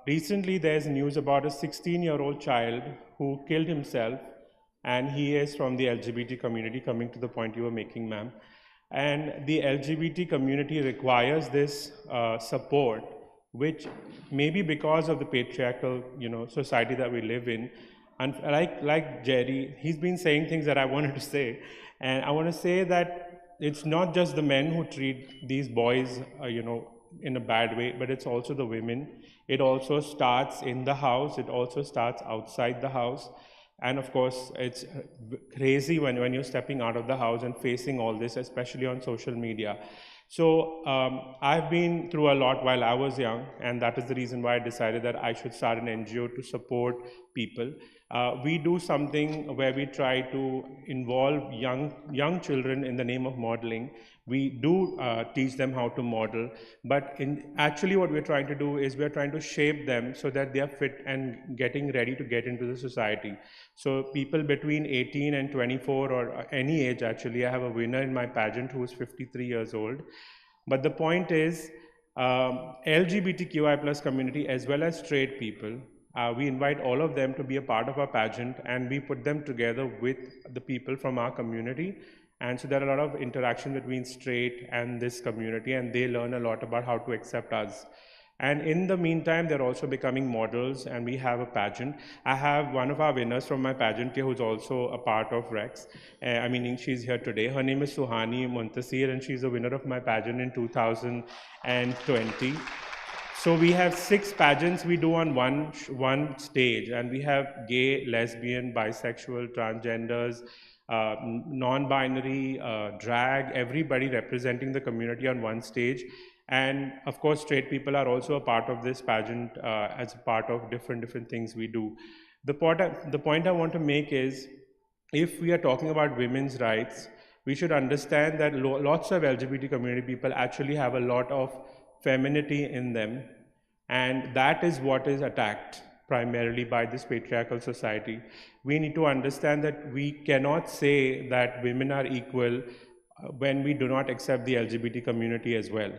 Recently, there's news about a 16-year-old child who killed himself, and he is from the LGBT community, coming to the point you were making, ma'am. And the LGBT community requires this support, which maybe because of the patriarchal, society that we live in. And like Jerry, he's been saying things that I wanted to say. And I want to say that it's not just the men who treat these boys, in a bad way, but it's also the women. It also starts in the house. It also starts outside the house. And of course, it's crazy when you're stepping out of the house and facing all this, especially on social media. So I've been through a lot while I was young, and that is the reason why I decided that I should start an NGO to support people. We do something where we try to involve young children in the name of modeling. We do teach them how to model, but actually what we're trying to do is we're trying to shape them so that they are fit and getting ready to get into the society. So people between 18 and 24 or any age, actually, I have a winner in my pageant who is 53 years old. But the point is, LGBTQI plus community as well as straight people, we invite all of them to be a part of our pageant, and we put them together with the people from our community. And so there are a lot of interaction between straight and this community, and they learn a lot about how to accept us. And in the meantime, they're also becoming models, and we have a pageant. I have one of our winners from my pageant here who's also a part of Rex. She's here today. Her name is Suhani Muntasir, and she's a winner of my pageant in 2020. So we have 6 pageants we do on one stage, and we have gay, lesbian, bisexual, transgenders, non-binary, drag, everybody representing the community on one stage. And of course, straight people are also a part of this pageant as a part of different things we do. The point I want to make is, if we are talking about women's rights, we should understand that lots of LGBT community people actually have a lot of femininity in them, and that is what is attacked primarily by this patriarchal society. We need to understand that we cannot say that women are equal when we do not accept the LGBT community as well.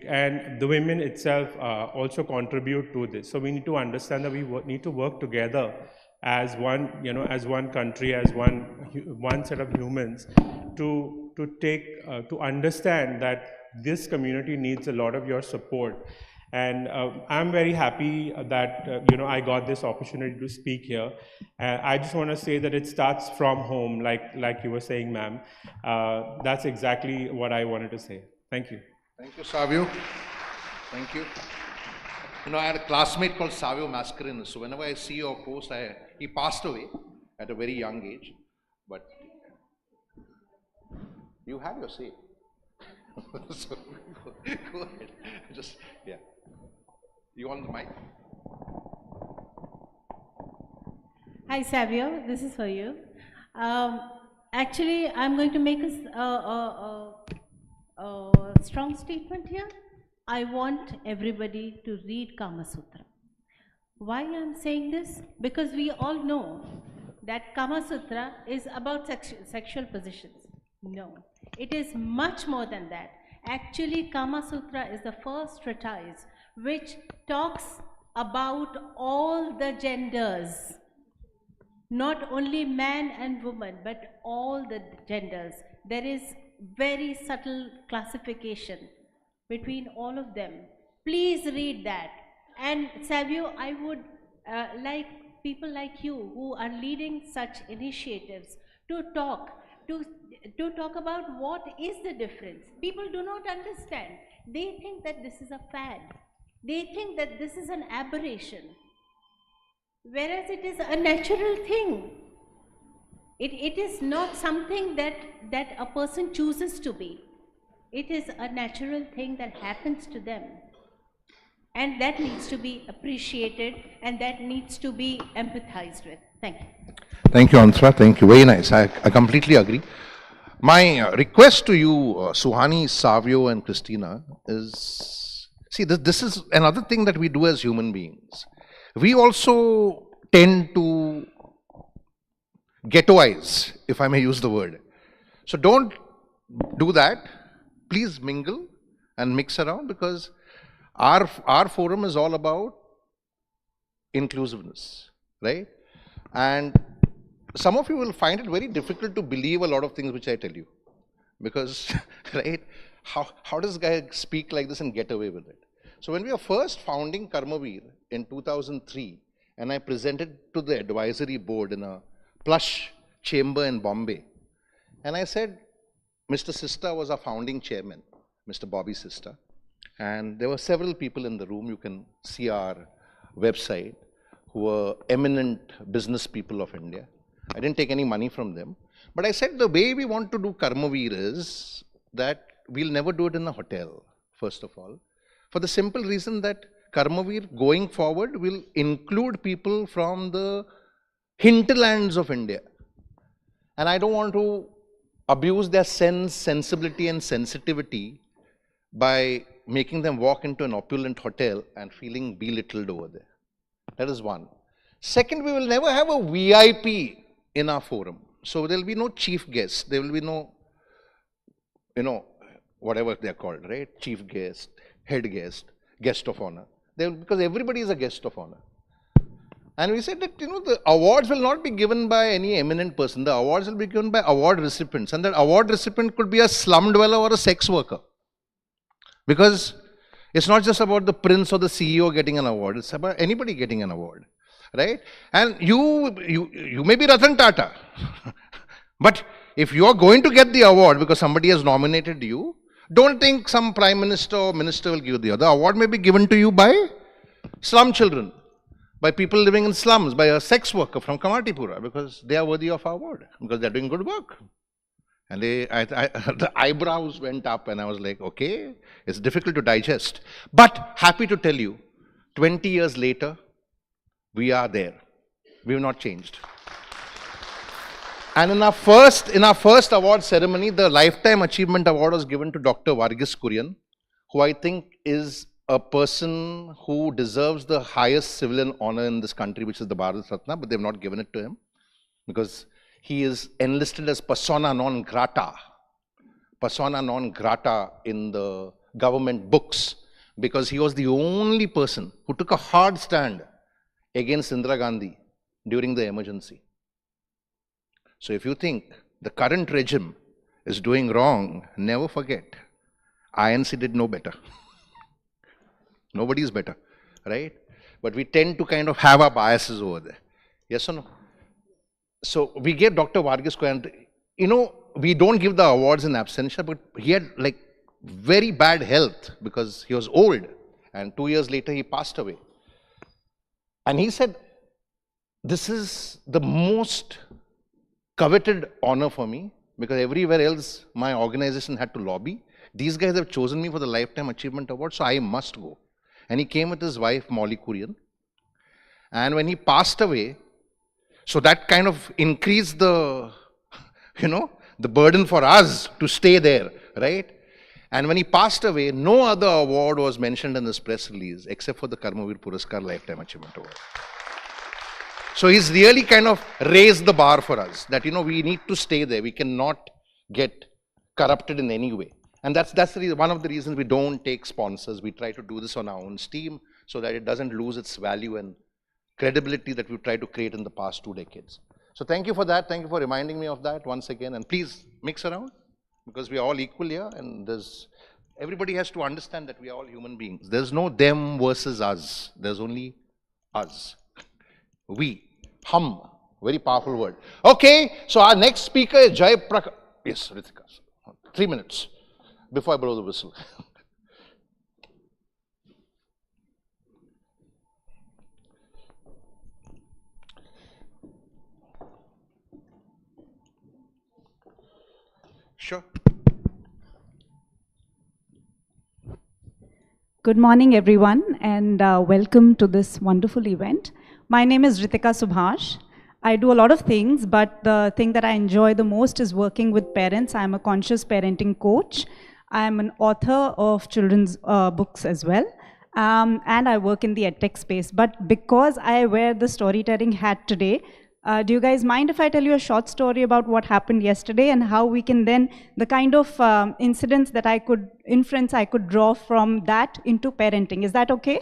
And the women itself also contribute to this. So we need to understand that we need to work together as one, as one country, as one set of humans, to understand that this community needs a lot of your support. And I'm very happy that I got this opportunity to speak here. I just want to say that it starts from home, like you were saying, ma'am. That's exactly what I wanted to say. Thank you. Thank you, Savio. Thank you. You know, I had a classmate called Savio Mascarenhas. So whenever I see your post, he passed away at a very young age. But you have your say. So go ahead. Just, yeah. You on the mic? Hi, Savio. This is for you. Actually, I'm going to make a strong statement here. I want everybody to read Kama Sutra. Why I'm saying this? Because we all know that Kama Sutra is about sexual positions. No, it is much more than that. Actually, Kama Sutra is the first treatise which talks about all the genders. Not only man and woman, but all the genders. There is very subtle classification between all of them. Please read that. And Savio, I would like people like you who are leading such initiatives to talk about what is the difference. People do not understand. They think that this is a fad. They think that this is an aberration. Whereas it is a natural thing. It is not something that a person chooses to be. It is a natural thing that happens to them. And that needs to be appreciated and that needs to be empathized with. Thank you. Thank you, Antra. Thank you. Very nice. I completely agree. My request to you, Suhani, Savio, and Christina is, see, this is another thing that we do as human beings. We also tend to ghettoize, if I may use the word. So don't do that. Please mingle and mix around, because our forum is all about inclusiveness, right? And some of you will find it very difficult to believe a lot of things which I tell you, because, right, how does this guy speak like this and get away with it? So when we were first founding KARMAVEER in 2003, and I presented to the advisory board in a plush chamber in Bombay, and I said, Mr. Sista was our founding chairman, Mr. Bobby Sista, and there were several people in the room. You can see our website, who were eminent business people of India. I didn't take any money from them, but I said the way we want to do KARMAVEER is that we'll never do it in a hotel, first of all, for the simple reason that KARMAVEER going forward will include people from the hinterlands of India. And I don't want to abuse their sensibility and sensitivity by making them walk into an opulent hotel and feeling belittled over there. That is one. Second, we will never have a VIP in our forum. So there will be no chief guest. There will be no, whatever they are called, right? Chief guest, head guest, guest of honor. Because everybody is a guest of honor. And we said that, the awards will not be given by any eminent person. The awards will be given by award recipients. And that award recipient could be a slum dweller or a sex worker. Because it's not just about the prince or the CEO getting an award. It's about anybody getting an award. Right? And you may be Ratan Tata. But if you are going to get the award because somebody has nominated you, don't think some prime minister or minister will give you the other. Award may be given to you by slum children, by people living in slums, by a sex worker from Kamatipura, because they are worthy of our award, because they are doing good work. And the eyebrows went up and I was like, okay, it's difficult to digest. But happy to tell you, 20 years later, we are there. We have not changed. And in our first award ceremony, the Lifetime Achievement Award was given to Dr. Varghese Kurian, who I think is a person who deserves the highest civilian honor in this country, which is the Bharat Ratna, but they've not given it to him because he is enlisted as persona non grata in the government books, because he was the only person who took a hard stand against Indira Gandhi during the emergency. So if you think the current regime is doing wrong, never forget, INC did no better. Nobody is better, right? But we tend to kind of have our biases over there. Yes or no? So we gave Dr. Varghese Kurian, we don't give the awards in absentia, but he had like very bad health because he was old, and 2 years later he passed away. And he said, this is the most coveted honor for me, because everywhere else my organization had to lobby. These guys have chosen me for the Lifetime Achievement Award, so I must go. And he came with his wife, Molly Kurian. And when he passed away, so that kind of increased the, the burden for us to stay there, right? And when he passed away, no other award was mentioned in this press release except for the KARMAVEER Puraskar Lifetime Achievement Award. So he's really kind of raised the bar for us that, we need to stay there. We cannot get corrupted in any way. And that's the reason, one of the reasons we don't take sponsors. We try to do this on our own steam so that it doesn't lose its value and credibility that we've tried to create in the past 2 decades. So thank you for that. Thank you for reminding me of that once again. And please mix around, because we are all equal here, and everybody has to understand that we are all human beings. There's no them versus us. There's only us. We. Hum. Very powerful word. Okay, so our next speaker is Jai Prakash. Yes, Ritika. 3 minutes before I blow the whistle. Sure. Good morning, everyone, and welcome to this wonderful event. My name is Ritika Subhash. I do a lot of things, but the thing that I enjoy the most is working with parents. I'm a conscious parenting coach. I'm an author of children's books as well, and I work in the edtech space. But because I wear the storytelling hat today, do you guys mind if I tell you a short story about what happened yesterday and how we can then, the kind of incidents that I could draw from that into parenting? Is that okay?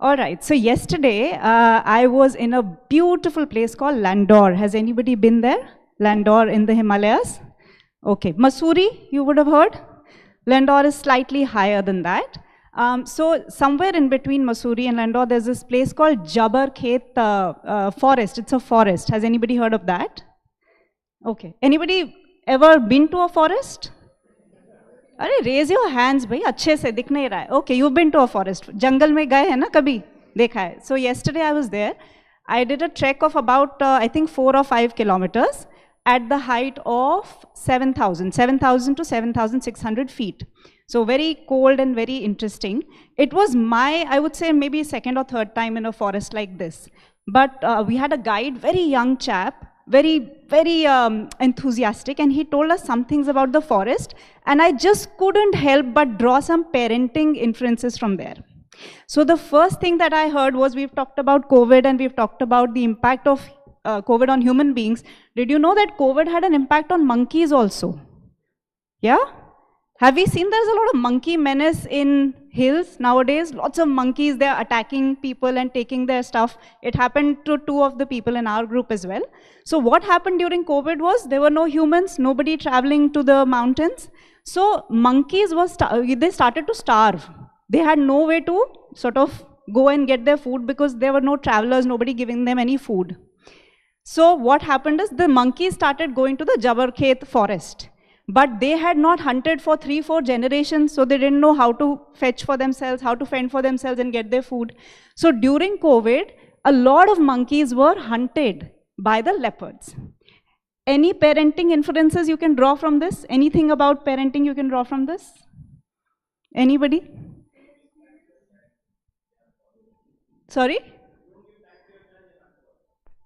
All right, so yesterday I was in a beautiful place called Landor. Has anybody been there? Landor in the Himalayas? Okay, Mussoorie, you would have heard? Landor is slightly higher than that. So somewhere in between Mussoorie and Landor, there's this place called Jabar Khet Forest. It's a forest. Has anybody heard of that? Okay. Anybody ever been to a forest? Raise your hands, bhai. Achhe se dikh nahi raha hai. Okay, you've been to a forest. Jungle mein gaye hai na kabhi? Dekha hai. So yesterday I was there. I did a trek of about, I think 4 or 5 kilometers at the height of 7,000 to 7,600 feet. So very cold and very interesting. It was my, I would say maybe second or third time in a forest like this. But we had a guide, very young chap, very enthusiastic, and he told us some things about the forest, and I just couldn't help but draw some parenting inferences from there. So the first thing that I heard was, we've talked about COVID and we've talked about the impact of COVID on human beings. Did you know that COVID had an impact on monkeys also? Yeah? Have we seen there's a lot of monkey menace in hills nowadays? Lots of monkeys, they're attacking people and taking their stuff. It happened to 2 of the people in our group as well. So what happened during COVID was, there were no humans, nobody traveling to the mountains. So monkeys they started to starve. They had no way to sort of go and get their food because there were no travelers, nobody giving them any food. So what happened is, the monkeys started going to the Jabar Khet forest. But they had not hunted for 3-4 generations, so they didn't know how to fetch for themselves, how to fend for themselves and get their food. So during COVID, a lot of monkeys were hunted by the leopards. Any parenting inferences you can draw from this? Anything about parenting you can draw from this? Anybody? Sorry?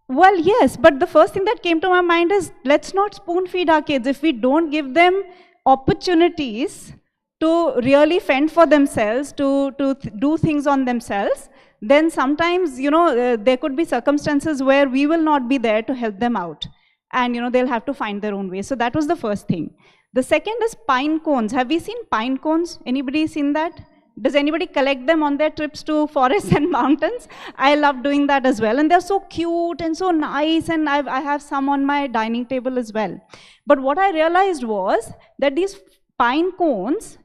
Well, yes, but the first thing that came to my mind is, let's not spoon feed our kids. If we don't give them opportunities to really fend for themselves, to do things on themselves, then sometimes, there could be circumstances where we will not be there to help them out. And, they'll have to find their own way. So that was the first thing. The second is pine cones. Have we seen pine cones? Anybody seen that? Does anybody collect them on their trips to forests and mountains? I love doing that as well. And they're so cute and so nice, and I have some on my dining table as well. But what I realized was that these pine cones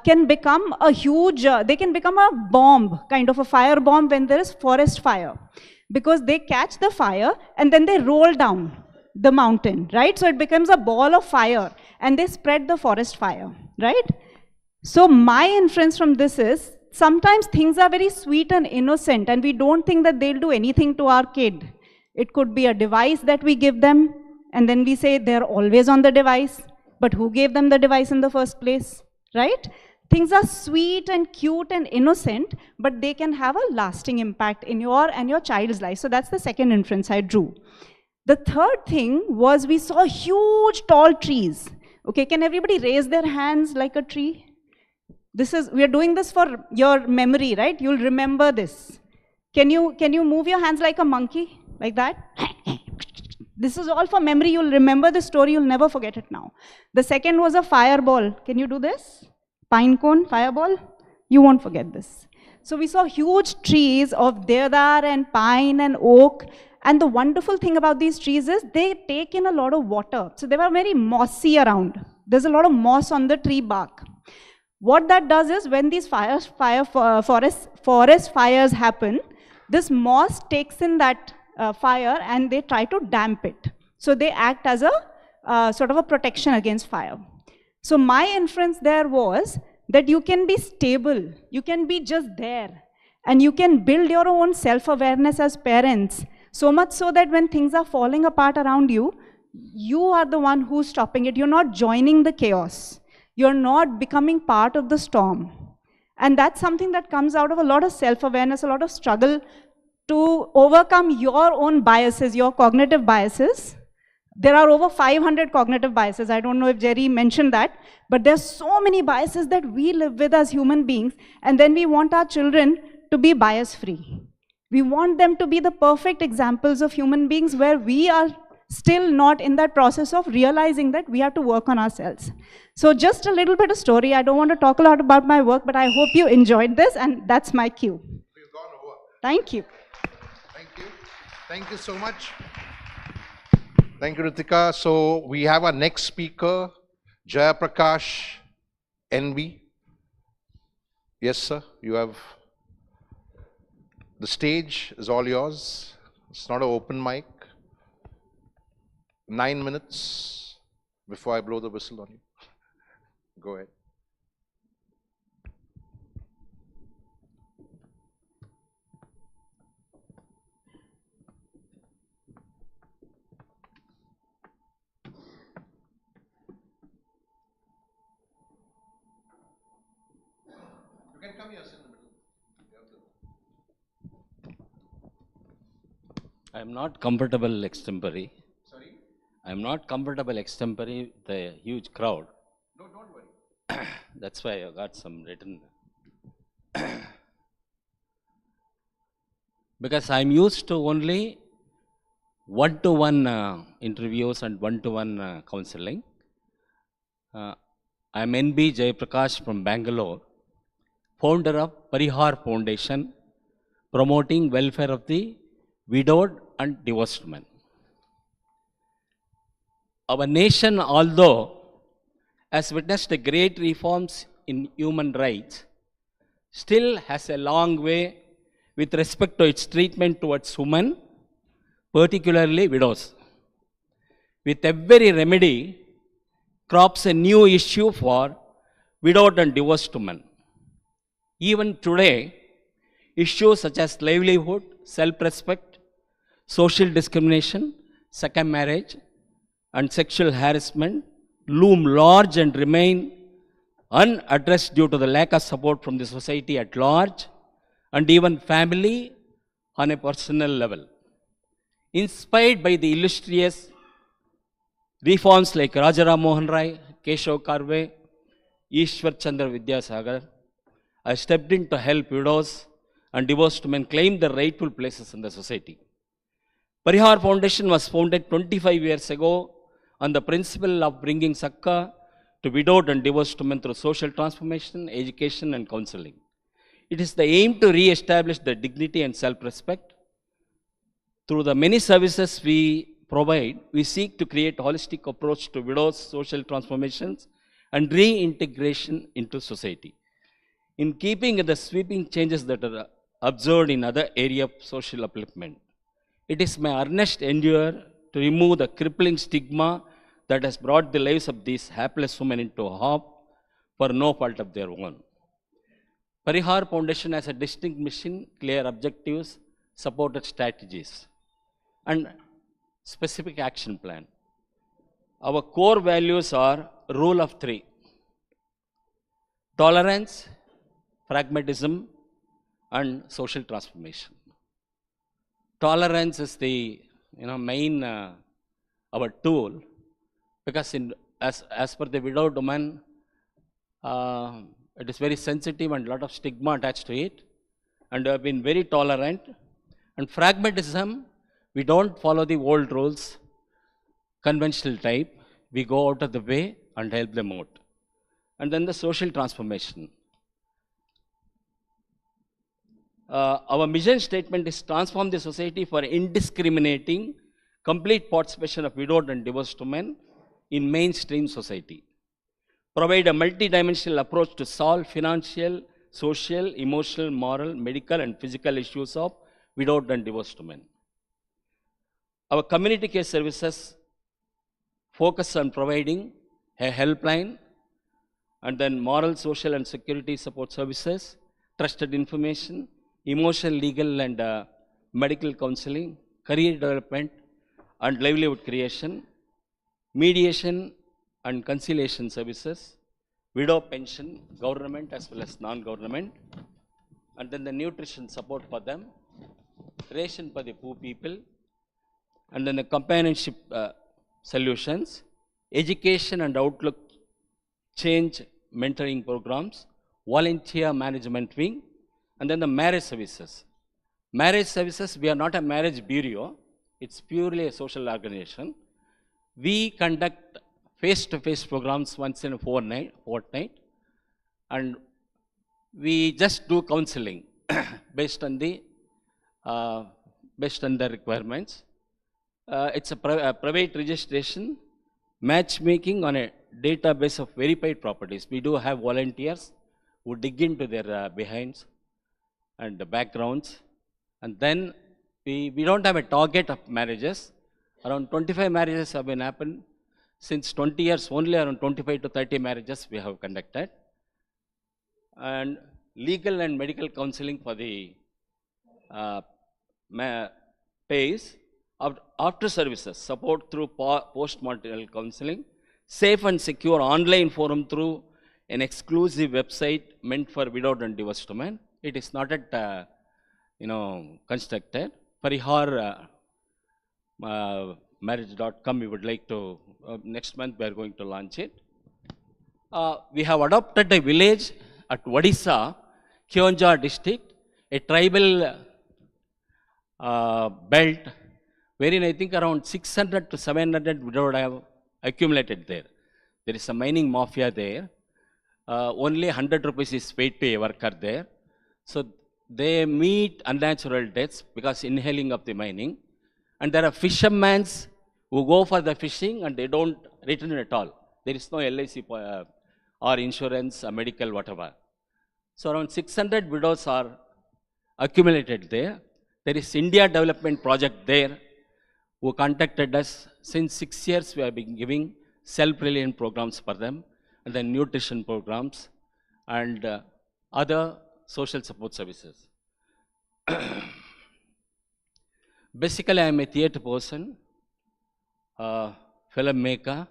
can become a huge, they can become a bomb, kind of a fire bomb when there is forest fire. Because they catch the fire and then they roll down the mountain, right? So it becomes a ball of fire and they spread the forest fire. right? So my inference from this is, sometimes things are very sweet and innocent and we don't think that they'll do anything to our kid. It could be a device that we give them and then we say they're always on the device, but who gave them the device in the first place, right? Things are sweet and cute and innocent, but they can have a lasting impact in your and your child's life. So that's the second inference I drew. The third thing was we saw huge tall trees. Okay, can everybody raise their hands like a tree? We are doing this for your memory, right? You'll remember this. Can you move your hands like a monkey? Like that? This is all for memory. You'll remember the story. You'll never forget it now. The second was a fireball. Can you do this? Pine cone, fireball? You won't forget this. So we saw huge trees of deodar and pine and oak. And the wonderful thing about these trees is they take in a lot of water. So they were very mossy around. There's a lot of moss on the tree bark. What that does is when these forest fires happen, this moss takes in that fire and they try to damp it. So they act as a sort of a protection against fire. So my inference there was that you can be stable, you can be just there, and you can build your own self-awareness as parents, so much so that when things are falling apart around you, you are the one who's stopping it. You're not joining the chaos. You're not becoming part of the storm. And that's something that comes out of a lot of self-awareness, a lot of struggle to overcome your own biases, your cognitive biases. There are over 500 cognitive biases. I don't know if Jerry mentioned that, but there's so many biases that we live with as human beings, and then we want our children to be bias-free. We want them to be the perfect examples of human beings where we are still not in that process of realizing that we have to work on ourselves. So just a little bit of story. I don't want to talk a lot about my work, but I hope you enjoyed this, and that's my cue. We've gone over. Thank you. Thank you. Thank you so much. Thank you, Ritika. So we have our next speaker, Jayaprakash NB. Yes, sir. You have the stage is all yours. It's not an open mic. 9 minutes before I blow the whistle on you. Go ahead. You can come here, sit in the middle. I am not comfortable extempore. Sorry? I am not comfortable extempore with a huge crowd. No, don't worry. That's why I got some written. Because I am used to only one-to-one interviews and one-to-one counseling. I am NB Jayaprakash from Bangalore, founder of Parihar Foundation, promoting welfare of the widowed and divorced men. Our nation, although has witnessed great reforms in human rights, still has a long way with respect to its treatment towards women, particularly widows. With every remedy, crops a new issue for widowed and divorced women. Even today, issues such as livelihood, self-respect, social discrimination, second marriage, and sexual harassment loom large and remain unaddressed due to the lack of support from the society at large and even family on a personal level. Inspired by the illustrious reforms like Rajaram Mohan Rai, Keshav Karve, Ishwar Chandra Vidyasagar, I stepped in to help widows and divorced men claim their rightful places in the society. Parihar Foundation was founded 25 years ago on the principle of bringing Sakka to widowed and divorced women through social transformation, education and counseling. It is the aim to re-establish their dignity and self-respect. Through the many services we provide, we seek to create a holistic approach to widows' social transformations and reintegration into society. In keeping with the sweeping changes that are observed in other areas of social upliftment, it is my earnest endeavor to remove the crippling stigma that has brought the lives of these hapless women into hope for no fault of their own. Parihar Foundation has a distinct mission, clear objectives, supported strategies, and specific action plan. Our core values are rule of three: tolerance, pragmatism, and social transformation. Tolerance is the main our tool, because as per the widowed woman, it is very sensitive and a lot of stigma attached to it, and we have been very tolerant. And pragmatism, we don't follow the old rules, conventional type. We go out of the way and help them out. And then the social transformation. Our mission statement is transform the society for indiscriminating, complete participation of widowed and divorced women in mainstream society. Provide a multi-dimensional approach to solve financial, social, emotional, moral, medical, and physical issues of widowed and divorced women. Our community care services focus on providing a helpline, and then moral, social, and security support services, trusted information, emotional, legal, and medical counseling, career development, and livelihood creation, mediation and conciliation services, widow pension, government as well as non-government, and then the nutrition support for them, ration for the poor people, and then the companionship solutions, education and outlook change mentoring programs, volunteer management wing, and then the marriage services. Marriage services, we are not a marriage bureau, it's purely a social organization. We conduct face-to-face programs once in a fortnight, and we just do counseling based on the requirements. It's a private registration, matchmaking on a database of verified properties. We do have volunteers who dig into their behinds and the backgrounds, and then we don't have a target of marriages. Around 25 marriages have been happened. Since 20 years, only around 25 to 30 marriages we have conducted. And legal and medical counseling for the pays. After services, support through post-marital counseling, safe and secure online forum through an exclusive website meant for widowed and divorced women. It is not at, constructed. Parihar marriage.com, we would like to, next month we are going to launch it. We have adopted a village at Odisha, Kyonja district, a tribal belt, wherein I think around 600 to 700 widowed have accumulated there. There is a mining mafia there. Only 100 rupees is paid to a worker there. So they meet unnatural deaths because inhaling of the mining. And there are fishermen who go for the fishing and they don't return at all. There is no LIC or insurance, medical, whatever. So around 600 widows are accumulated there. There is India Development Project there who contacted us. Since 6 years we have been giving self-reliant programs for them, and then nutrition programs and other social support services. Basically, I am a theatre person, filmmaker.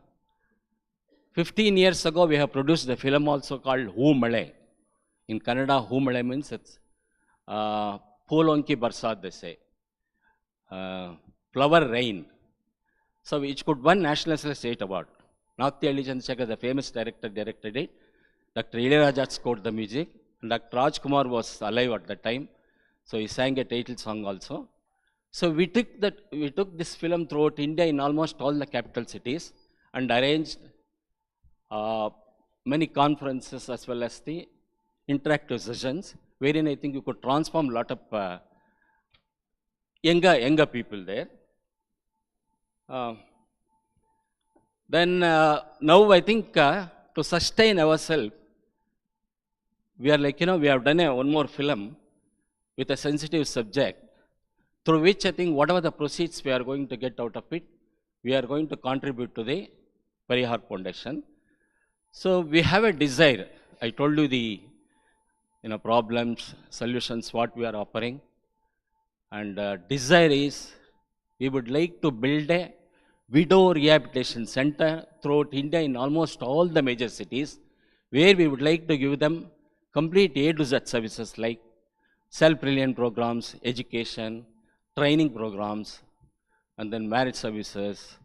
15 years ago, we have produced a film also called Hu Male. In Kannada, Hu Male means it's Phoolonki Barsat, they say. Flower rain. So which could win National State Award. Nathya Chandrasekhar, the famous director, directed it. Dr. Ilayaraja scored the music. And Dr. Rajkumar was alive at that time. So he sang a title song also. So we took this film throughout India in almost all the capital cities and arranged many conferences as well as the interactive sessions, wherein I think you could transform a lot of younger people there. Then now I think to sustain ourselves, we are like, we have done one more film with a sensitive subject, through which I think whatever the proceeds we are going to get out of it, we are going to contribute to the Parihar Foundation. So we have a desire. I told you the problems, solutions, what we are offering. And desire is we would like to build a widow rehabilitation center throughout India in almost all the major cities, where we would like to give them complete A to Z services like self-reliant programs, education, training programs, and then marriage services,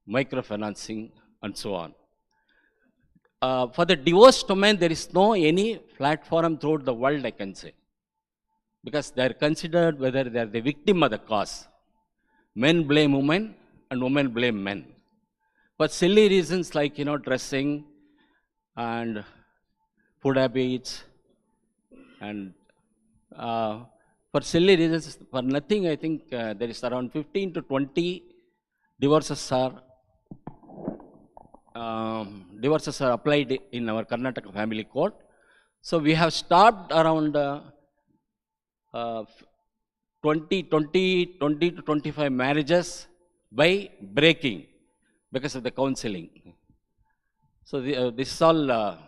microfinancing, and so on. For the divorced women, there is no any platform throughout the world, I can say, because they are considered whether they are the victim or the cause. Men blame women and women blame men. For silly reasons like, dressing and food habits, and for silly reasons, for nothing, I think there is around 15 to 20 divorces are applied in our Karnataka family court. So we have stopped around 20 to 25 marriages by breaking because of the counseling. So this is all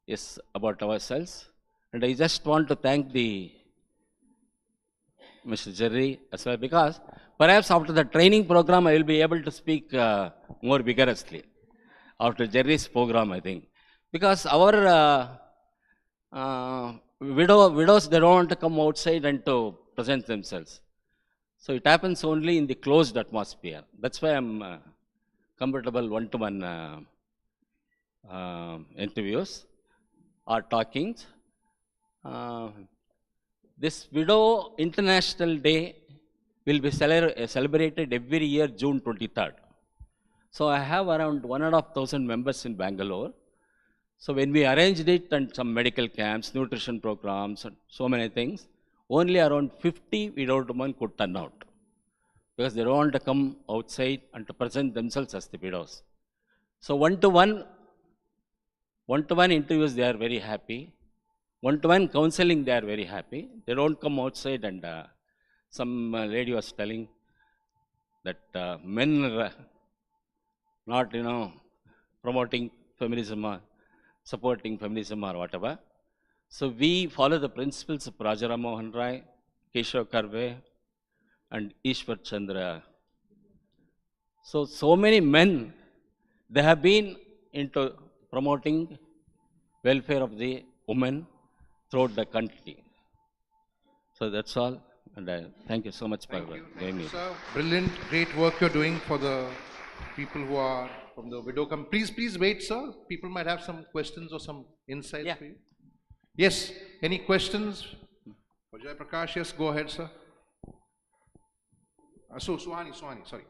is about ourselves. And I just want to thank Mr. Jerry as well, because perhaps after the training program, I will be able to speak more vigorously after Jerry's program, I think. Because our widows, they don't want to come outside and to present themselves. So it happens only in the closed atmosphere. That's why I'm comfortable one-to-one interviews or talkings. This Widow International Day will be celebrated every year, June 23rd. So I have around 1,500 members in Bangalore. So when we arranged it and some medical camps, nutrition programs, and so many things, only around 50 widowed women could turn out, because they don't want to come outside and to present themselves as the widows. So one-to-one interviews, they are very happy. One-to-one counseling, they are very happy. They don't come outside, and some lady was telling that men are not, promoting feminism or supporting feminism or whatever. So we follow the principles of Raja Ram Mohan Rai, Keshav Karve, and Ishwar Chandra. So many men, they have been into promoting welfare of the women throughout the country. So that's all, and thank you so much for giving me. Sir, brilliant, great work you're doing for the people who are from the widow camp. Please wait, sir. People might have some questions or some insights for you. Yes, any questions? For Jai Prakash, yes, go ahead, sir. Suhani, sorry.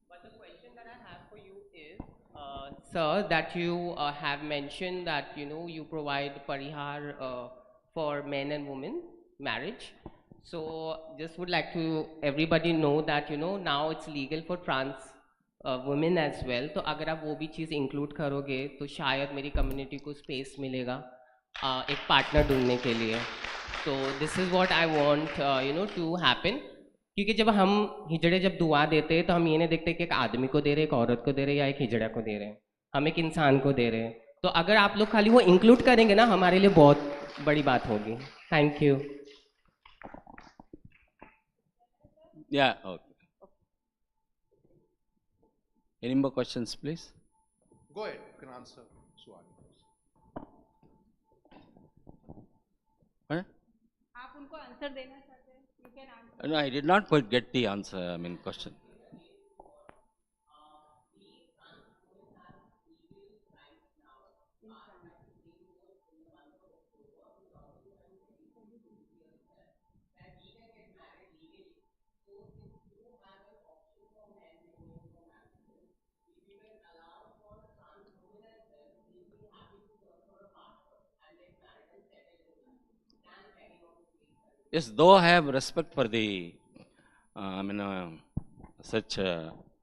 But the question that I have for you is, sir, that you have mentioned that you provide parihar for men and women marriage. So just would like to everybody know that now it's legal for trans women as well. तो अगर आप वो भी चीज़ include करोगे तो शायद मेरी community को space मिलेगा एक partner ढूंढने के लिए. So this is what I want to happen. क्योंकि जब हम हिजड़े जब दुआ देते हैं तो हम ये नहीं देखते कि एक आदमी को दे रहे, एक औरत को दे रहे, या एक हिजड़ा को दे रहे हैं, हम एक इंसान को दे रहे हैं. तो अगर आप लोग खाली वो इंक्लूड करेंगे ना, हमारे लिए बहुत बड़ी बात होगी. Thank you. Yeah, okay. Any more questions, please? Go ahead, you can answer Suhani. What? आप उनको आंसर देना चाहते हैं? You can answer. No, I did not quite get the answer, question. Yes, though I have respect for the, such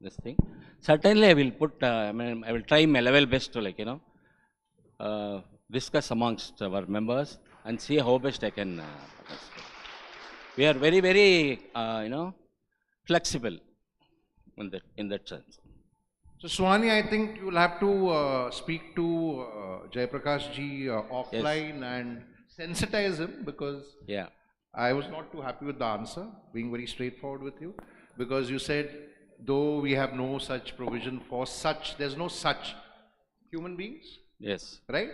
this thing. Certainly, I will put. I will try my level best to discuss amongst our members and see how best I can. We are very, very, flexible in that sense. So Swani, I think you will have to speak to Jayaprakash ji offline and sensitize him, because I was not too happy with the answer, being very straightforward with you, because you said, though we have no such provision for such, there's no such human beings. Yes. Right?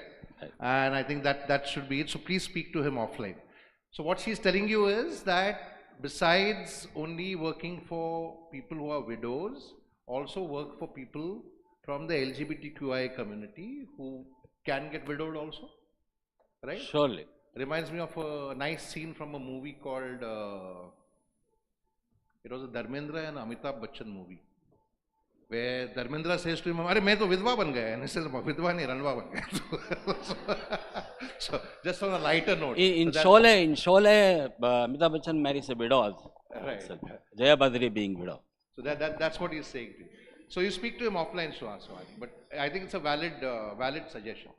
And I think that should be it. So please speak to him offline. So what she's telling you is that besides only working for people who are widows, also work for people from the LGBTQI community who can get widowed also, right? Surely. Reminds me of a nice scene from a movie called, it was a Dharmendra and Amitabh Bachchan movie, where Dharmendra says to him, "Arey, main to vidwa ban gaya," and he says, "Vidwa nahi, ranwa ban gaya." So just on a lighter note. In Sholay, Amitabh Bachchan marries a widow. Right. Jaya Badri being widow. So that's what he's saying to you. So you speak to him offline, Swani, but I think it's a valid suggestion.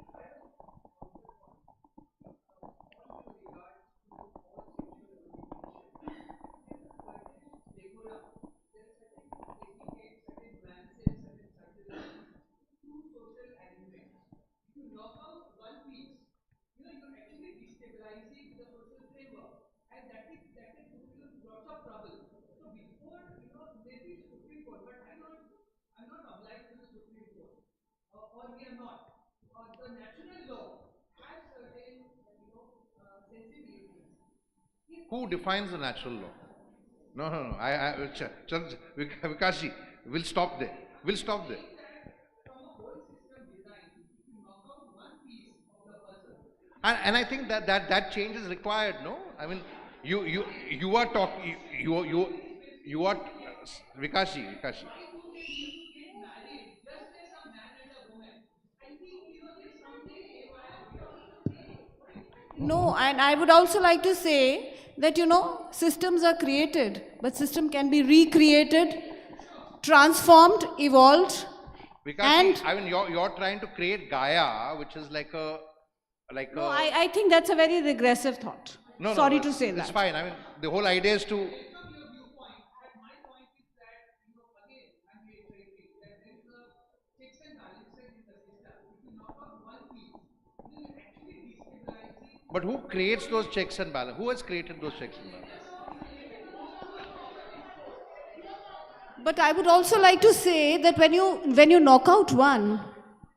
Who defines the natural law? No. Vikashji, we'll stop there. We'll stop there. And I think that change is required, no? I mean, you are talking, you are, Vikashji. No, and I would also like to say that, systems are created, but system can be recreated, transformed, evolved. Because I mean, you're trying to create Gaia, which is like a. No, I think that's a very regressive thought. Sorry to say that. It's fine. I mean, the whole idea is to. But who creates those checks and balances? Who has created those checks and balances? But I would also like to say that when you knock out one,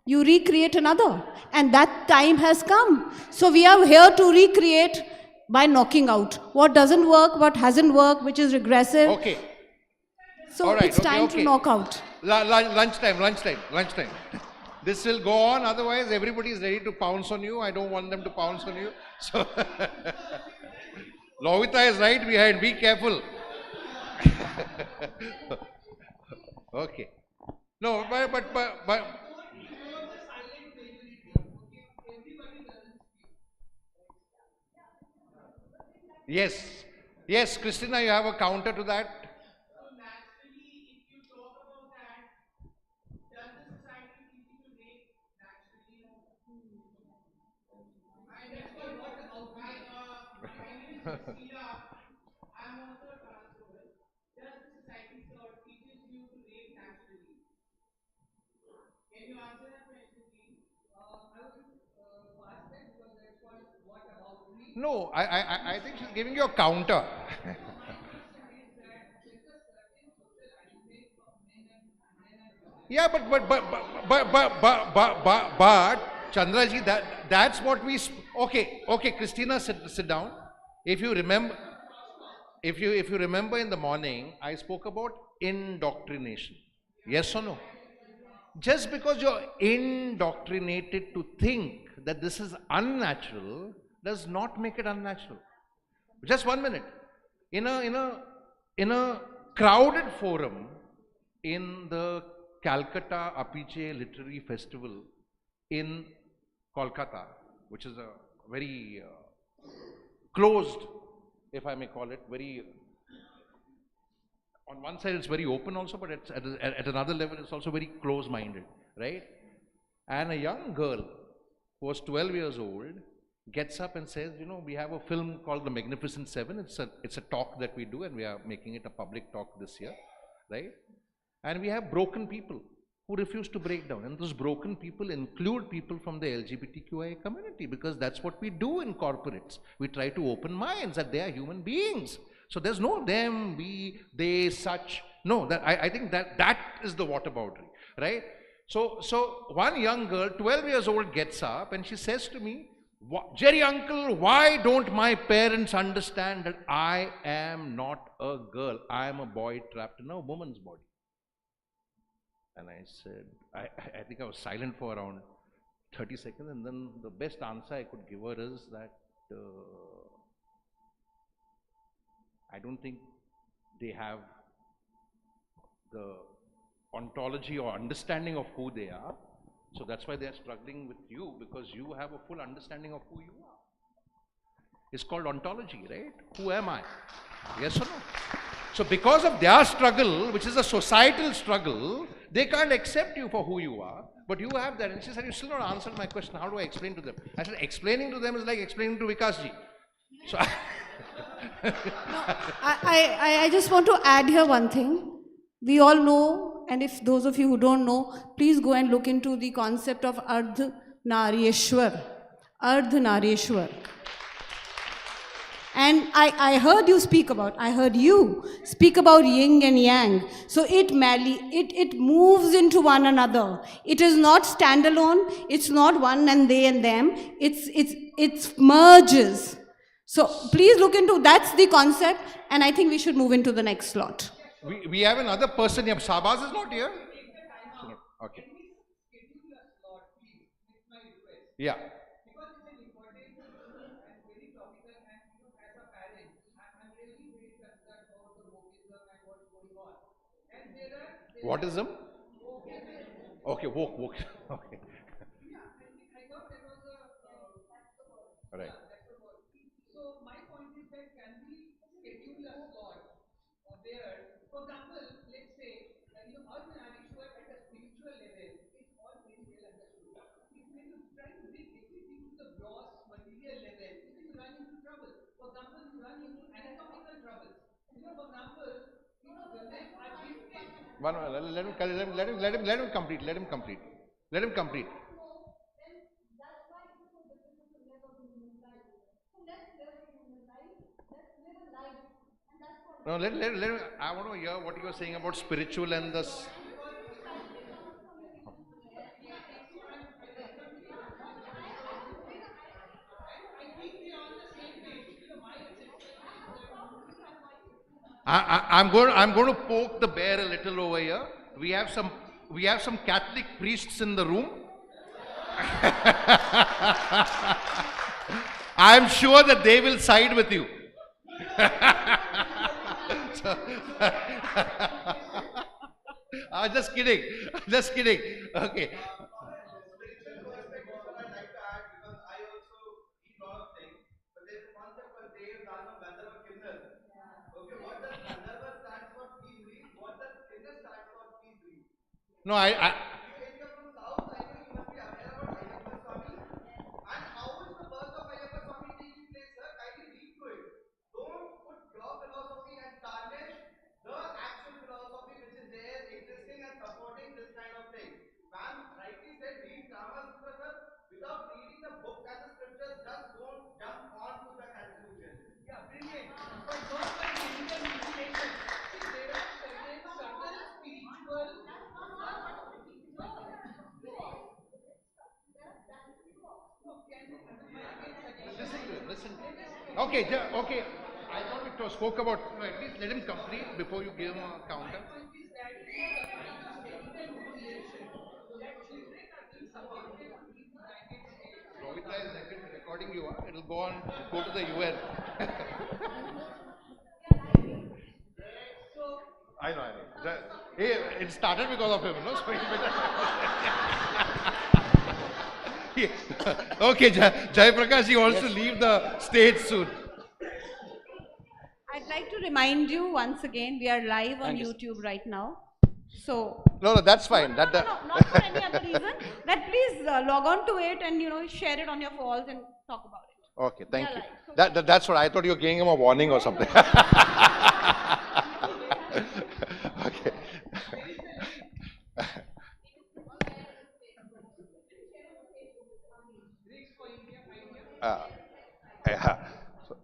you recreate another, and that time has come. So we are here to recreate by knocking out what doesn't work, what hasn't worked, which is regressive. Okay. So it's time to knock out. Lunchtime. This will go on, otherwise everybody is ready to pounce on you. I don't want them to pounce on you. So, Lovita is right behind, be careful. Okay. No, but Yes, Christina, you have a counter to that? No, I think she's giving you a counter. Yeah, but Chandraji, that's what we. Okay, Christina, sit down. If you remember in the morning, I spoke about indoctrination. Yes or no? Just because you're indoctrinated to think that this is unnatural does not make it unnatural. Just 1 minute. In a crowded forum in the Calcutta Apiche Literary Festival in Kolkata, which is a very closed, if I may call it, very on one side it's very open also, but at another level it's also very close-minded, right? And a young girl who was 12 years old gets up and says, you know, we have a film called The Magnificent Seven. It's a talk that we do, and we are making it a public talk this year, right? And we have broken people who refuse to break down. And those broken people include people from the LGBTQIA community, because that's what we do in corporates. We try to open minds that they are human beings. So there's no them, we, they, such. No, that I think that is the water boundary, right? So one young girl, 12 years old, gets up and she says to me, Jerry uncle, why don't my parents understand that I am not a girl? I am a boy trapped in a woman's body. And I said, I think I was silent for around 30 seconds, and then the best answer I could give her is that I don't think they have the ontology or understanding of who they are. So that's why they are struggling with you, because you have a full understanding of who you are. It's called ontology, right? Who am I? Yes or no? So because of their struggle, which is a societal struggle, they can't accept you for who you are, but you have that. And she said, you still not answered my question. How do I explain to them? I said, explaining to them is like explaining to Vikasji. So I just want to add here one thing. We all know, and if those of you who don't know, please go and look into the concept of Ardh Naryeshwar. Ardh Naryeshwar. And I heard you speak about yin and yang. So it moves into one another. It is not standalone. It's not one and they and them. It merges. So please look into, that's the concept, and I think we should move into the next slot. We have another person here. Sabaz is not here? Okay. Yeah. What is them? Okay, woke. Okay. Right. So my point is that can we schedule a slot where, for example, let's say, Ardh Naryeshwar at a spiritual level is all very well understood. When you try to bring everything to the gross material level, you run into trouble. For example, you run into anatomical troubles. For example, women are gifted. Let him complete. Let him complete. No, let him, I want to hear what you are saying about spiritual and the... I'm going to poke the bear a little over here. We have some Catholic priests in the room. I'm sure that they will side with you. Just kidding. Okay. No, Listen. Okay. I thought we spoke about, at least let him complete before you give him a counter. Rovitra is recording you. It'll go to the UN. I know. Hey, it started because of him, no? So he better. Okay, Jai Prakash, he wants to leave the stage soon. I'd like like to remind you once again, we are live on Thank you, sir. YouTube right now. So, No, that's fine. not for any other reason, that please log on to it and, share it on your walls and talk about it. Okay, thank Yeah, you. like, That's what I thought you were giving him a warning or something. Okay. Yeah.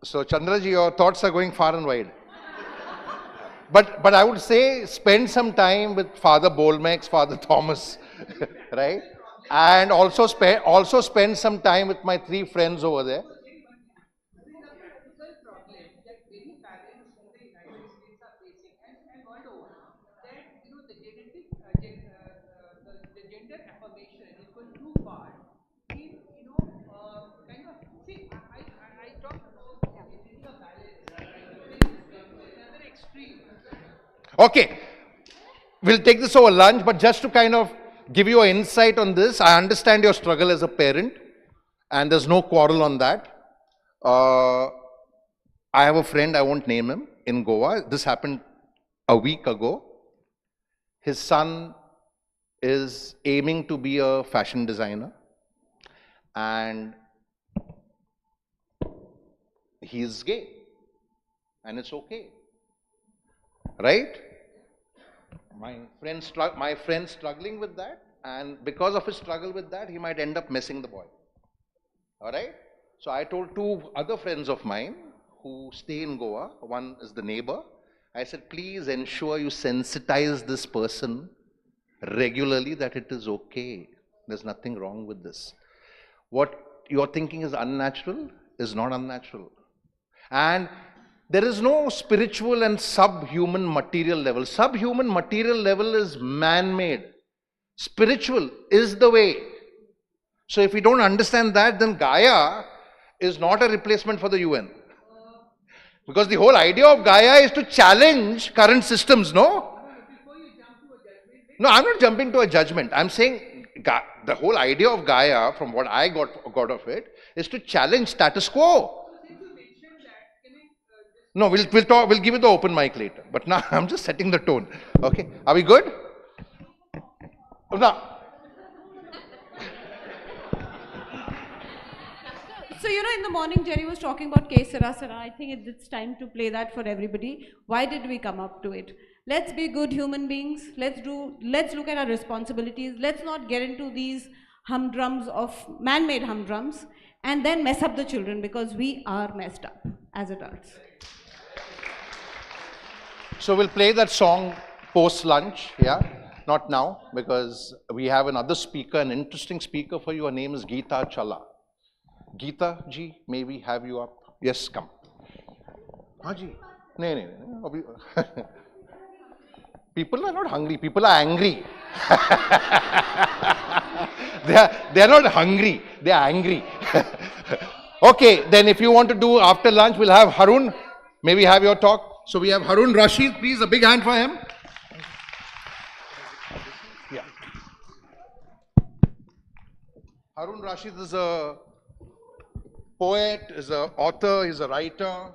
So Chandraji, your thoughts are going far and wide. But I would say spend some time with Father Bolmex, Father Thomas, right? And also spend some time with my 3 friends over there. Okay, we'll take this over lunch, but just to kind of give you an insight on this, I understand your struggle as a parent, and there's no quarrel on that. I have a friend, I won't name him, in Goa. This happened a week ago. His son is aiming to be a fashion designer, and he's gay, and it's okay, right? My friend's struggling with that, and because of his struggle with that, he might end up missing the boy. All right? So I told 2 other friends of mine who stay in Goa, one is the neighbor, I said, please ensure you sensitize this person regularly that it is okay. There's nothing wrong with this. What you're thinking is unnatural is not unnatural. And there is no spiritual and subhuman material level. Subhuman material level is man-made. Spiritual is the way. So if we don't understand that, then Gaia is not a replacement for the UN. Because the whole idea of Gaia is to challenge current systems, no? No, I'm not jumping to a judgment. I'm saying the whole idea of Gaia, from what I got of it, is to challenge status quo. No, we'll talk. We'll give you the open mic later. But now I'm just setting the tone. Okay, are we good? Now, so, in the morning, Jerry was talking about K Sara Sara. I think it's time to play that for everybody. Why did we come up to it? Let's be good human beings. Let's look at our responsibilities. Let's not get into these humdrums of man-made humdrums and then mess up the children, because we are messed up as adults. so we'll play that song post-lunch, yeah? Not now, because we have another speaker, an interesting speaker for you. Her name is Geeta Chala. Geeta ji, may we have you up? Yes, come. Haji. No. People are not hungry, people are angry. they are not hungry, they are angry. Okay, then if you want to do after lunch, we'll have Harun. May we have your talk? So we have Harun Rashid, please, a big hand for him. Yeah. Harun Rashid is a poet, is an author, he's a writer,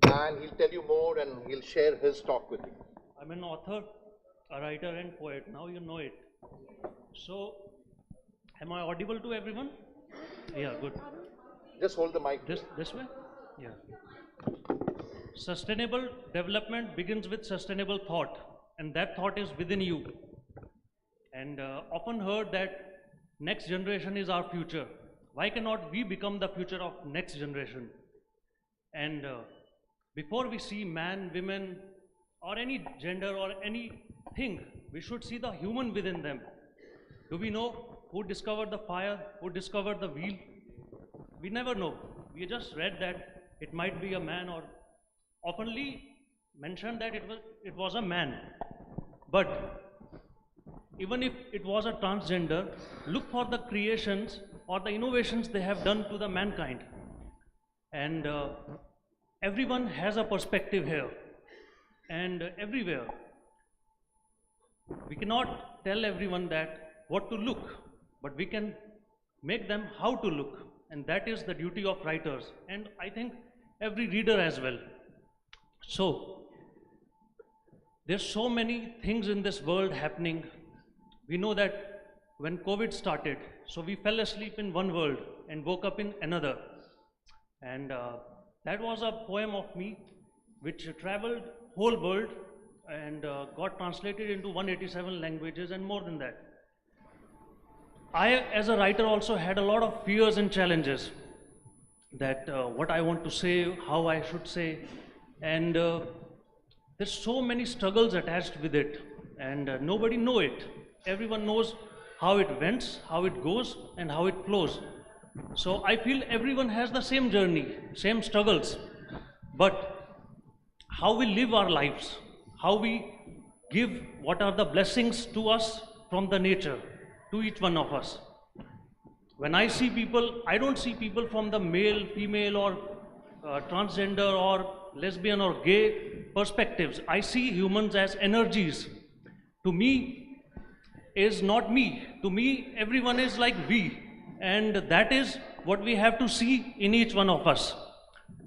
and he'll tell you more and he'll share his talk with you. I'm an author, a writer and poet. Now you know it. So, am I audible to everyone? Yeah, good. Just hold the mic. This way? Yeah. Sustainable development begins with sustainable thought, and that thought is within you. And often heard that next generation is our future. Why cannot we become the future of next generation? And before we see man, women, or any gender or anything, we should see the human within them. Do we know who discovered the fire, who discovered the wheel? We never know. We just read that it might be a man, or oftenly mentioned that it was a man. But even if it was a transgender, look for the creations or the innovations they have done to the mankind. And everyone has a perspective here. And everywhere. We cannot tell everyone that what to look, but we can make them how to look. And that is the duty of writers, and I think every reader as well. So, there's so many things in this world happening. We know that when COVID started, so we fell asleep in one world and woke up in another. And that was a poem of me which traveled whole world and got translated into 187 languages and more than that. I, as a writer, also had a lot of fears and challenges that what I want to say, how I should say, and there's so many struggles attached with it, and nobody know it. Everyone knows how it went, how it goes, and how it flows. So I feel everyone has the same journey, same struggles, but how we live our lives, how we give what are the blessings to us from the nature, to each one of us. When I see people, I don't see people from the male, female, or transgender, or lesbian, or gay perspectives. I see humans as energies. To me, is not me. To me, everyone is like we. And that is what we have to see in each one of us.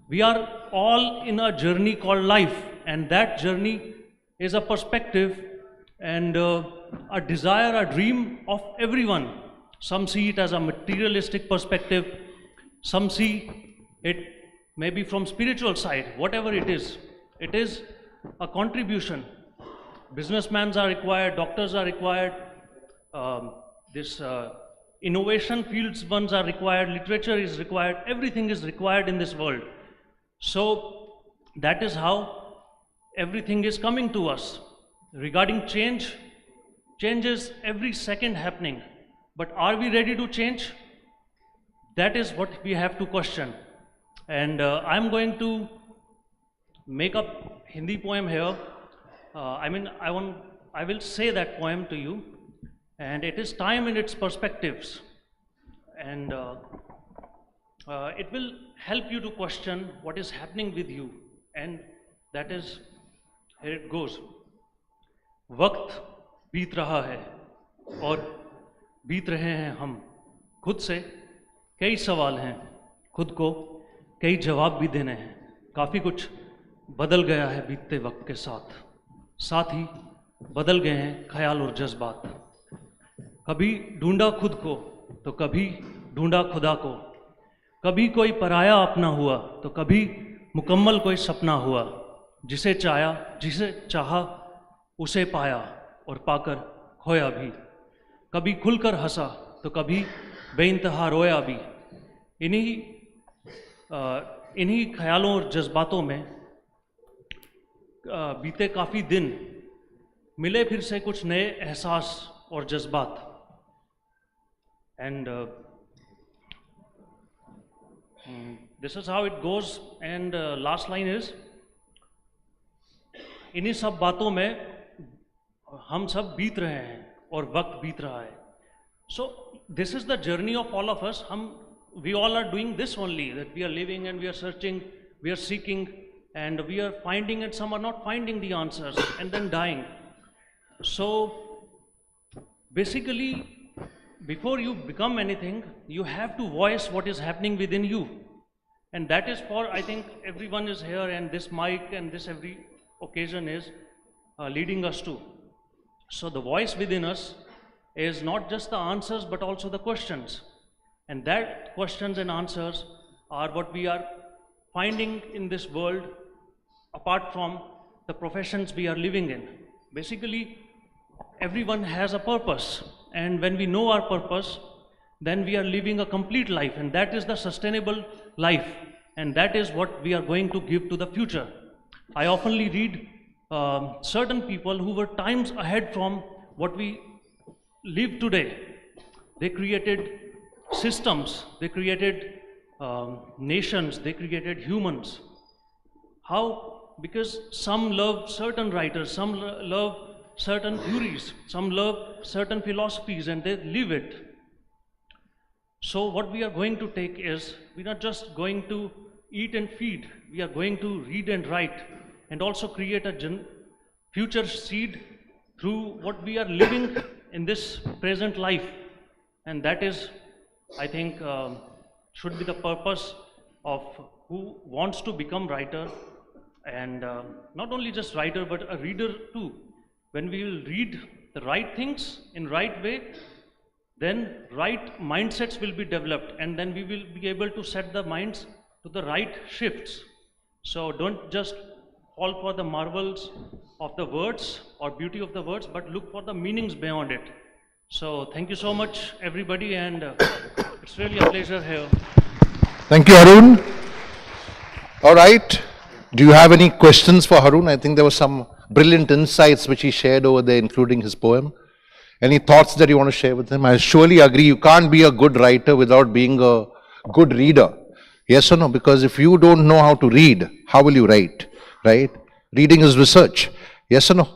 We are all in a journey called life, and that journey is a perspective and a desire, a dream of everyone. Some see it as a materialistic perspective, some see it maybe from spiritual side, whatever it is a contribution. Businessmen are required, doctors are required, innovation fields ones are required, literature is required, everything is required in this world. So that is how everything is coming to us. Regarding change, change is every second happening. But are we ready to change? That is what we have to question. And I'm going to make a Hindi poem here. I will say that poem to you. And it is time in its perspectives. And it will help you to question what is happening with you. And that is, here it goes. वक्त बीत रहा है और बीत रहे हैं हम. खुद से कई सवाल हैं, खुद को कई जवाब भी देने हैं. काफ़ी कुछ बदल गया है बीतते वक्त के साथ, साथ ही बदल गए हैं ख्याल और जज्बात. कभी ढूंढा खुद को तो कभी ढूंढा खुदा को. कभी कोई पराया अपना हुआ तो कभी मुकम्मल कोई सपना हुआ. जिसे चाहा उसे पाया और पाकर खोया भी. कभी खुलकर हंसा तो कभी बेइंतहा रोया भी. इन्हीं ख्यालों और जज्बातों में बीते काफ़ी दिन मिले फिर से कुछ नए एहसास और जज्बात. And this is how it goes. And last line is, इन्हीं सब बातों में हम सब बीत रहे हैं और वक्त बीत रहा है. So this is the journey of all of us. we all are doing this only, that we are living and we are searching, we are seeking, and we are finding, and some are not finding the answers and then dying. So basically, before you become anything, you have to voice what is happening within you. And that is for, I think, everyone is here, and this mic and this every occasion is leading us to. So the voice within us is not just the answers, but also the questions. And that questions and answers are what we are finding in this world, apart from the professions we are living in. Basically, everyone has a purpose. And when we know our purpose, then we are living a complete life. And that is the sustainable life. And that is what we are going to give to the future. I oftenly read certain people who were times ahead from what we live today. They created systems, they created nations, they created humans. How? Because some love certain writers, some love certain theories, some love certain philosophies, and they live it. So what we are going to take is, we're not just going to eat and feed, we are going to read and write, and also create a future seed through what we are living in this present life. And that is, I think, should be the purpose of who wants to become writer and not only just writer but a reader too. When we will read the right things in right way, then right mindsets will be developed, and then we will be able to set the minds to the right shifts. So don't just fall for the marvels of the words or beauty of the words, but look for the meanings beyond it. So thank you so much, everybody, and it's really a pleasure here. Thank you, Harun. All right. Do you have any questions for Harun? I think there were some brilliant insights which he shared over there, including his poem. Any thoughts that you want to share with him? I surely agree, you can't be a good writer without being a good reader. Yes or no? Because if you don't know how to read, how will you write? Right? Reading is research. Yes or no?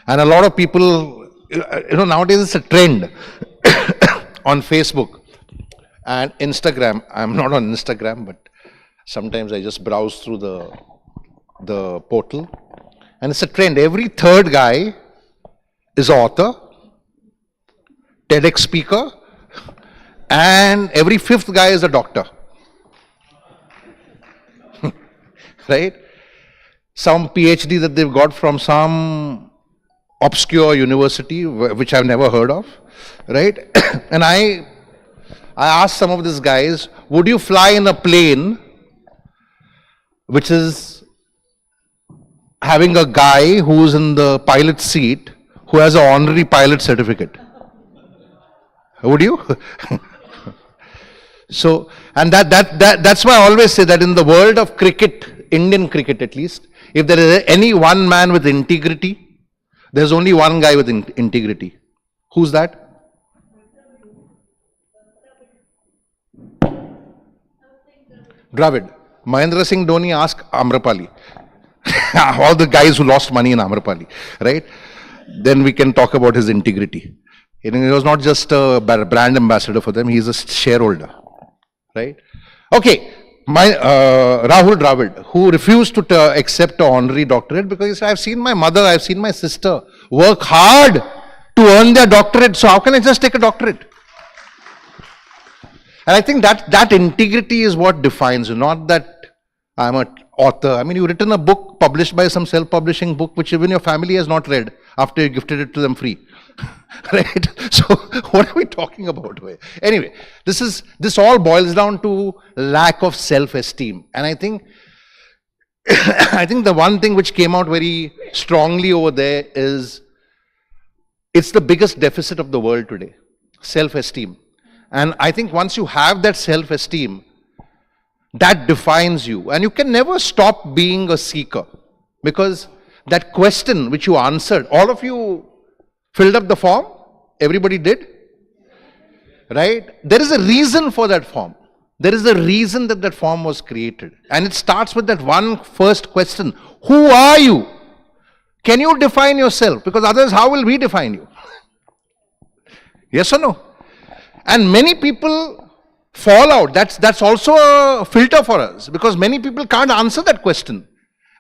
And a lot of people, nowadays it's a trend on Facebook and Instagram. I'm not on Instagram, but sometimes I just browse through the portal. And it's a trend. Every third guy is an author, TEDx speaker, and every fifth guy is a doctor. Right? Some PhD that they've got from some obscure university, which I've never heard of. Right? And I asked some of these guys, would you fly in a plane which is having a guy who's in the pilot seat who has an honorary pilot certificate? Would you? So, and that's why I always say that in the world of cricket, Indian cricket at least, if there is any one man with integrity, there's only one guy with integrity. Who's that? Dravid. Mahendra Singh Dhoni asked Amrapali. All the guys who lost money in Amrapali, right? Then we can talk about his integrity. He was not just a brand ambassador for them, he's a shareholder, right? Okay, Rahul Dravid, who refused to accept an honorary doctorate because he said, I've seen my mother, I've seen my sister work hard to earn their doctorate, so how can I just take a doctorate? And I think that integrity is what defines you, not that I'm an author. I mean, you've written a book published by some self-publishing book which even your family has not read after you gifted it to them free. Right? So what are we talking about? Anyway, this all boils down to lack of self-esteem. And I think the one thing which came out very strongly over there is it's the biggest deficit of the world today, self-esteem. And I think once you have that self-esteem, that defines you. And you can never stop being a seeker. Because that question which you answered, all of you filled up the form? Everybody did? Right? There is a reason for that form. There is a reason that that form was created. And it starts with that one first question. Who are you? Can you define yourself? Because otherwise, how will we define you? Yes or no? And many people fall out. That's also a filter for us. Because many people can't answer that question.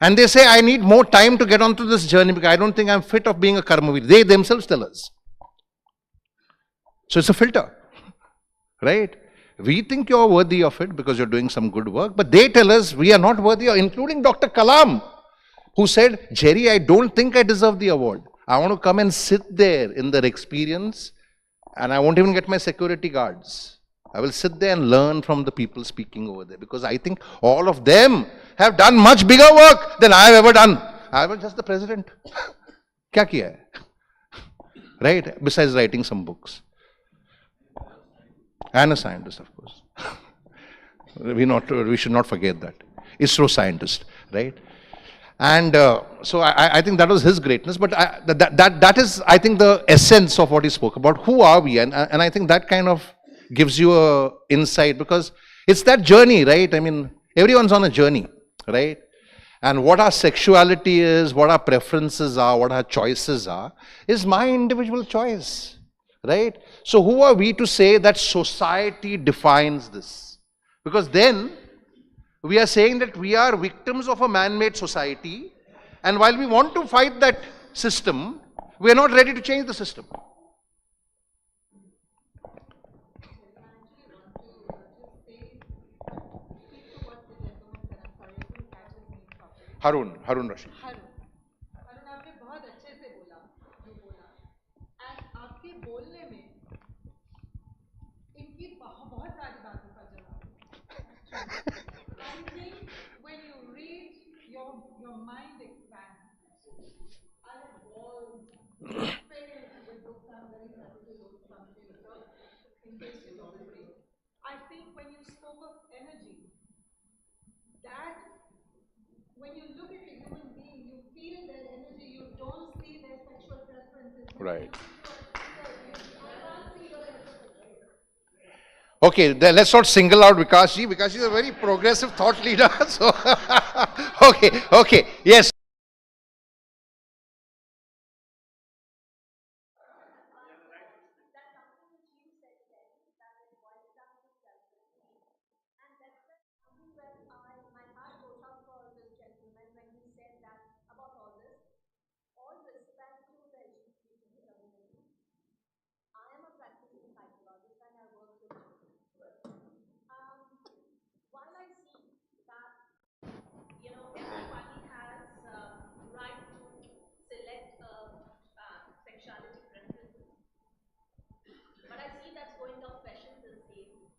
And they say, I need more time to get onto this journey because I don't think I'm fit of being a KARMAVEER. They themselves tell us. So it's a filter. Right? We think you're worthy of it because you're doing some good work. But they tell us we are not worthy, including Dr. Kalam, who said, Jerry, I don't think I deserve the award. I want to come and sit there in their experience and I won't even get my security guards. I will sit there and learn from the people speaking over there because I think all of them have done much bigger work than I have ever done. I was just the president. Kya kiya hai? Right? Besides writing some books. And a scientist, of course. We should not forget that. ISRO scientist, right? And so I think that was his greatness. But that is, I think, the essence of what he spoke about. Who are we? And I think that kind of gives you a insight because it's that journey, right? I mean, everyone's on a journey, right? And what our sexuality is, what our preferences are, what our choices are, is my individual choice, right? So who are we to say that society defines this? Because then we are saying that we are victims of a man-made society, and while we want to fight that system, we are not ready to change the system. Harun Rashid. Arun आपने बहुत अच्छे से बोला जो बोला and आपके बोलने में इनकी बहुत सारी बातों का जवाब I think when you read your mind expands. I have walls filled with books. I'm very happy to load something in case you don't read. I think when you spoke of energy, that when you look at a human being, you feel their energy, you don't see their sexual preferences. Right. Okay, then let's not single out Vikas ji, because she's a very progressive thought leader. So, okay, yes.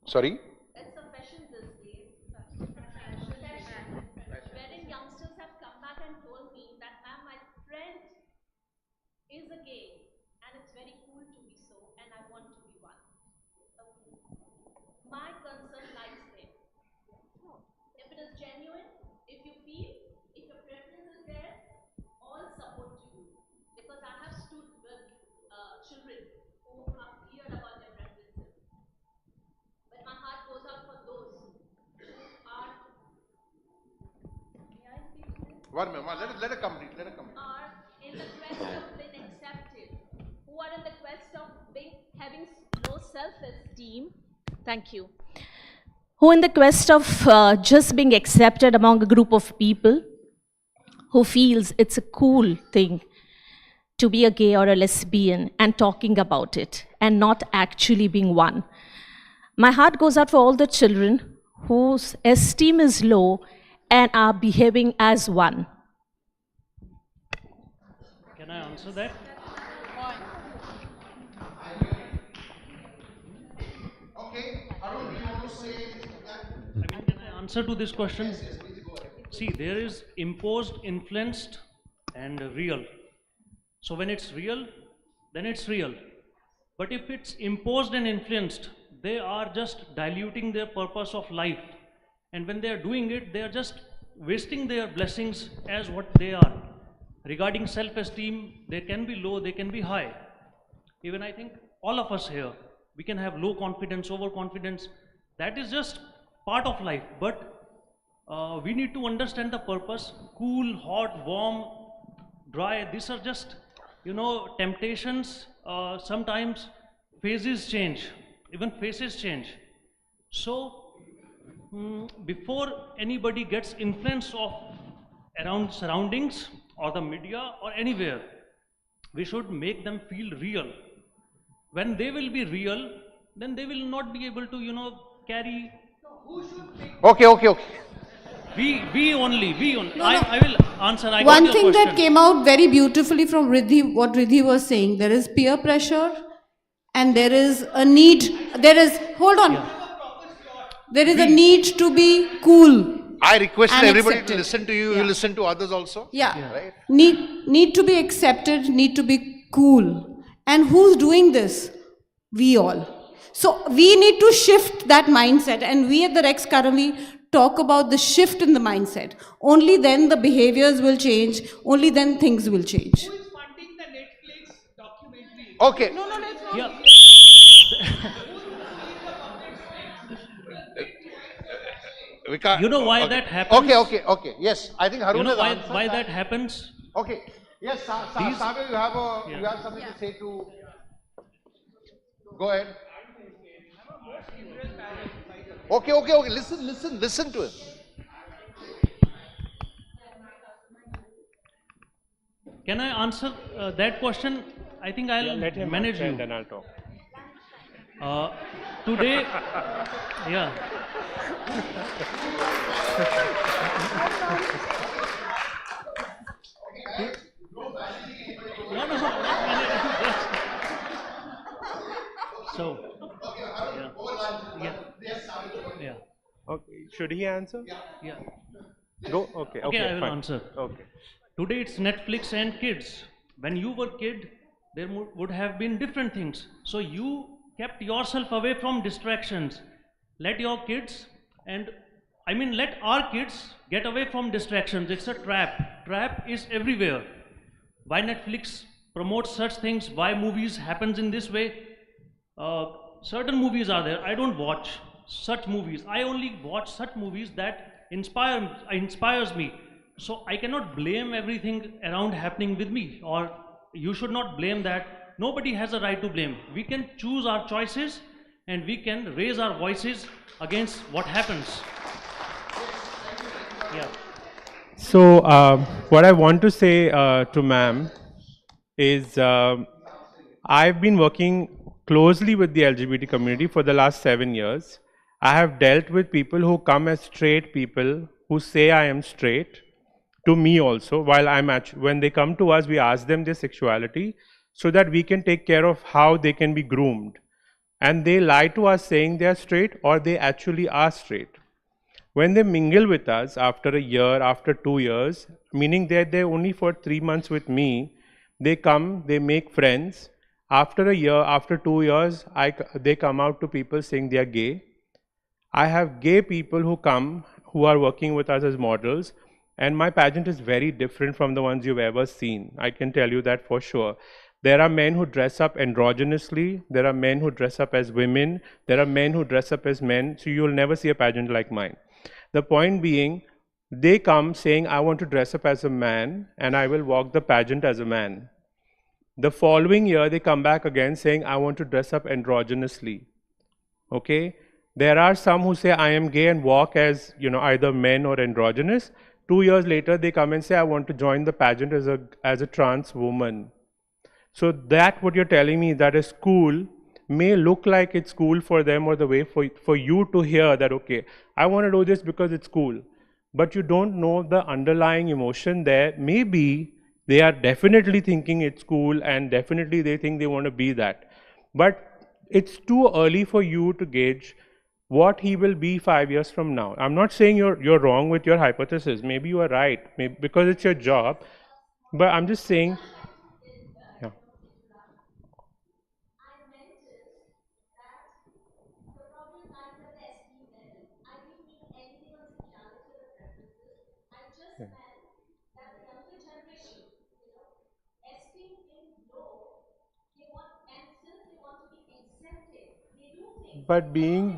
Sorry? It's a fashion these days. Wherein youngsters have come back and told me that, ma'am, my friend is a gay and it's very cool to be so and I want to be one. Okay. My concern lies there. If it is genuine, if you feel, if your preference is there, all support to you. Because I have stood with children who are clear about their preferences. But my heart goes out for those who are. May I speak to this? One minute, let her complete. Are in the quest of being accepted, who are in the quest of having low self-esteem. Thank you. Who in the quest of just being accepted among a group of people who feels it's a cool thing to be a gay or a lesbian and talking about it and not actually being one. My heart goes out for all the children whose esteem is low and are behaving as one. Can I answer that? Okay, Arun, do you want to say that? Can I answer to this question? Yes, please go ahead. See, there is imposed, influenced, and real. So when it's real, then it's real. But if it's imposed and influenced, they are just diluting their purpose of life. And when they are doing it, they are just wasting their blessings as what they are. Regarding self-esteem, they can be low, they can be high. Even I think all of us here, we can have low confidence, overconfidence. That is just part of life. But we need to understand the purpose. Cool, hot, warm, dry, these are just, temptations. Sometimes phases change, even faces change. So before anybody gets influence of around surroundings or the media or anywhere, we should make them feel real. When they will be real, then they will not be able to, carry. Okay. We only. No. I will answer. I got One your thing question. that came out very beautifully from Riddhi, what Riddhi was saying, there is peer pressure and there is a need, hold on. There is a need to be cool. I requested and everybody accepted. to listen to you. You listen to others also. Yeah. Right? Need to be accepted, need to be cool. And who's doing this? We all. So we need to shift that mindset, and we at the Rex Karamaveer talk about the shift in the mindset. Only then the behaviors will change, only then things will change. Okay. No, let's not. Yeah. You know why that happens? Okay. Yes, I think Harun has answered why that happens? Okay. Yes, Savya, you have something to say to. Go ahead. Okay. Listen to him. Can I answer that question? I think I'll let him manage answer you. and then I'll talk. Today, yeah. Okay. Should he answer? Yeah. Go. Okay. Okay, I will fine. answer. Okay. Today it's Netflix and kids. When you were kid, there would have been different things. So you kept yourself away from distractions. Let your kids let our kids get away from distractions. It's a trap. Trap is everywhere. Why Netflix promotes such things? Why movies happens in this way? Certain movies are there. I don't watch such movies. I only watch such movies that inspires me. So I cannot blame everything around happening with me, or you should not blame that. Nobody has a right to blame. We can choose our choices and we can raise our voices against what happens. Yeah. So, what I want to say to ma'am is I've been working closely with the LGBT community for the last 7 years. I have dealt with people who come as straight people who say I am straight, to me also, while when they come to us, we ask them their sexuality so that we can take care of how they can be groomed. And they lie to us saying they are straight, or they actually are straight. When they mingle with us after a year, after 2 years, meaning that they're only for 3 months with me, they come, they make friends. After a year, after 2 years, they come out to people saying they are gay. I have gay people who come, who are working with us as models, and my pageant is very different from the ones you've ever seen. I can tell you that for sure. There are men who dress up androgynously, there are men who dress up as women, there are men who dress up as men, so you'll never see a pageant like mine. The point being, they come saying, I want to dress up as a man, and I will walk the pageant as a man. The following year, they come back again saying, I want to dress up androgynously. Okay? There are some who say, I am gay and walk as, either men or androgynous. 2 years later, they come and say, I want to join the pageant as a trans woman. So that what you're telling me, that is cool, may look like it's cool for them, or the way for you to hear that, okay, I want to do this because it's cool. But you don't know the underlying emotion there. Maybe they are definitely thinking it's cool, and definitely they think they want to be that. But it's too early for you to gauge what he will be 5 years from now. I'm not saying you're wrong with your hypothesis. Maybe you are right, maybe because it's your job. But I'm just saying, yeah. But being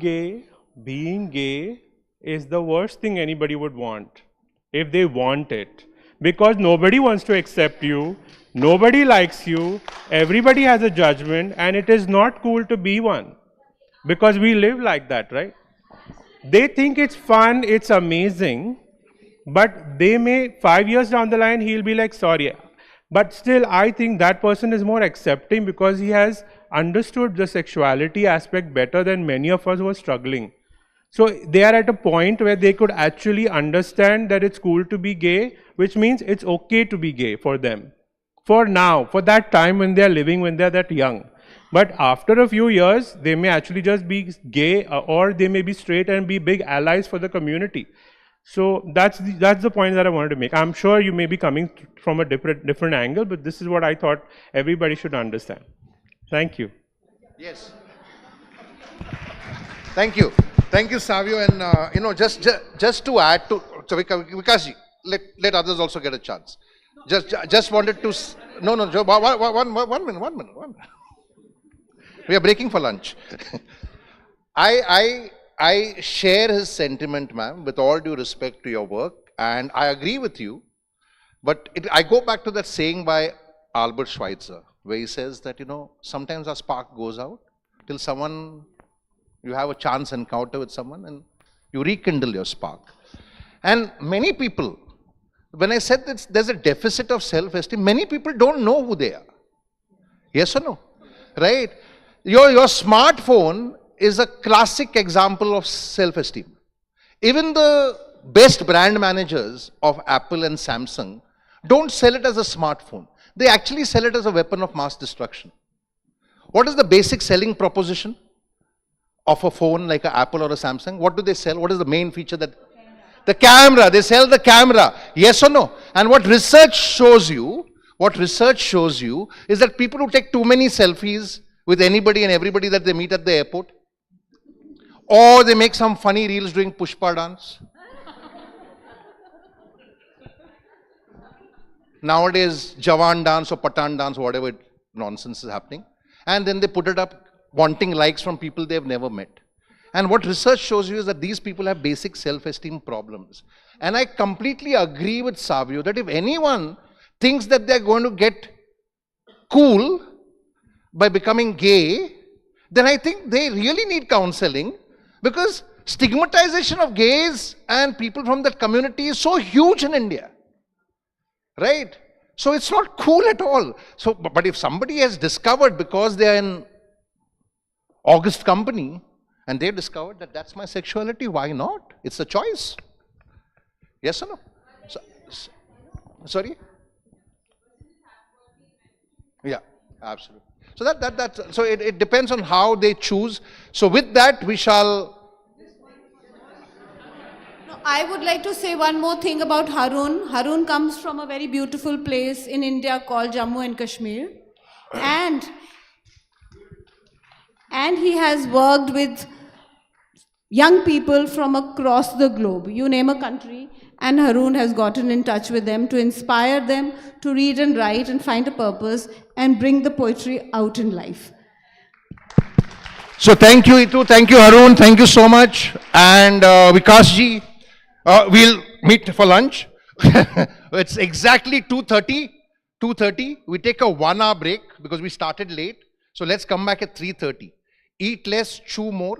gay is the worst thing anybody would want, if they want it. Because nobody wants to accept you, nobody likes you, everybody has a judgment, and it is not cool to be one. Because we live like that, right? They think it's fun, it's amazing, but they may, 5 years down the line, he'll be like, sorry. But still, I think that person is more accepting because he has understood the sexuality aspect better than many of us who are struggling. So they are at a point where they could actually understand that it's cool to be gay, which means it's okay to be gay for them. For now, for that time when they are living, when they are that young. But after a few years, they may actually just be gay, or they may be straight and be big allies for the community. So that's the point that I wanted to make. I'm sure you may be coming from a different angle, but this is what I thought everybody should understand. Thank you. Yes. Thank you. Thank you, Savio. And, just to add to, so Vikasji, let others also get a chance. Just wanted to, no, one minute. We are breaking for lunch. I share his sentiment, ma'am, with all due respect to your work, and I agree with you. But I go back to that saying by Albert Schweitzer, where he says that, sometimes a spark goes out till you have a chance encounter with someone and you rekindle your spark. And many people, when I said that there's a deficit of self-esteem, many people don't know who they are. Yes or no? Right? Your smartphone is a classic example of self-esteem. Even the best brand managers of Apple and Samsung don't sell it as a smartphone. They actually sell it as a weapon of mass destruction. What is the basic selling proposition of a phone like an Apple or a Samsung, what do they sell? What is the main feature that? The camera. They sell the camera. Yes or no? And what research shows you is that people who take too many selfies with anybody and everybody that they meet at the airport, or they make some funny reels doing pushpa dance. Nowadays, Jawan dance or Patan dance, whatever nonsense is happening. And then they put it up wanting likes from people they've never met. And what research shows you is that these people have basic self-esteem problems. And I completely agree with Savio that if anyone thinks that they're going to get cool by becoming gay, then I think they really need counseling, because stigmatization of gays and people from that community is so huge in India. Right? So it's not cool at all. So, but if somebody has discovered, because they are in august company, and they discovered that that's my sexuality, why not? It's a choice. Yes or no? Sorry? Yeah, absolutely. So so it depends on how they choose. So with that, we shall. I would like to say one more thing about Harun. Harun comes from a very beautiful place in India called Jammu and Kashmir. And he has worked with young people from across the globe. You name a country, and Harun has gotten in touch with them to inspire them to read and write and find a purpose and bring the poetry out in life. So thank you, Itu. Thank you, Harun. Thank you so much. And Vikas ji, we'll meet for lunch. It's exactly 2:30. 2:30. We take a 1 hour break because we started late. So let's come back at 3:30. Eat less, chew more.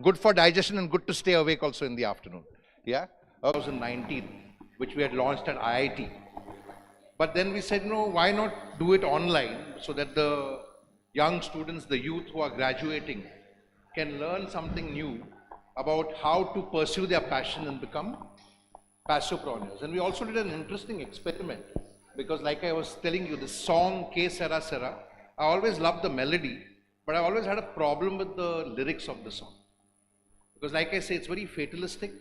Good for digestion and good to stay awake also in the afternoon. Yeah? 2019, which we had launched at IIT. But then we said, no, why not do it online so that the young students, the youth who are graduating, can learn something new about how to pursue their passion and become passopreneurs. And we also did an interesting experiment, because like I was telling you, the song Ke Sera Sera, I always loved the melody, but I always had a problem with the lyrics of the song. Because like I say, it's very fatalistic,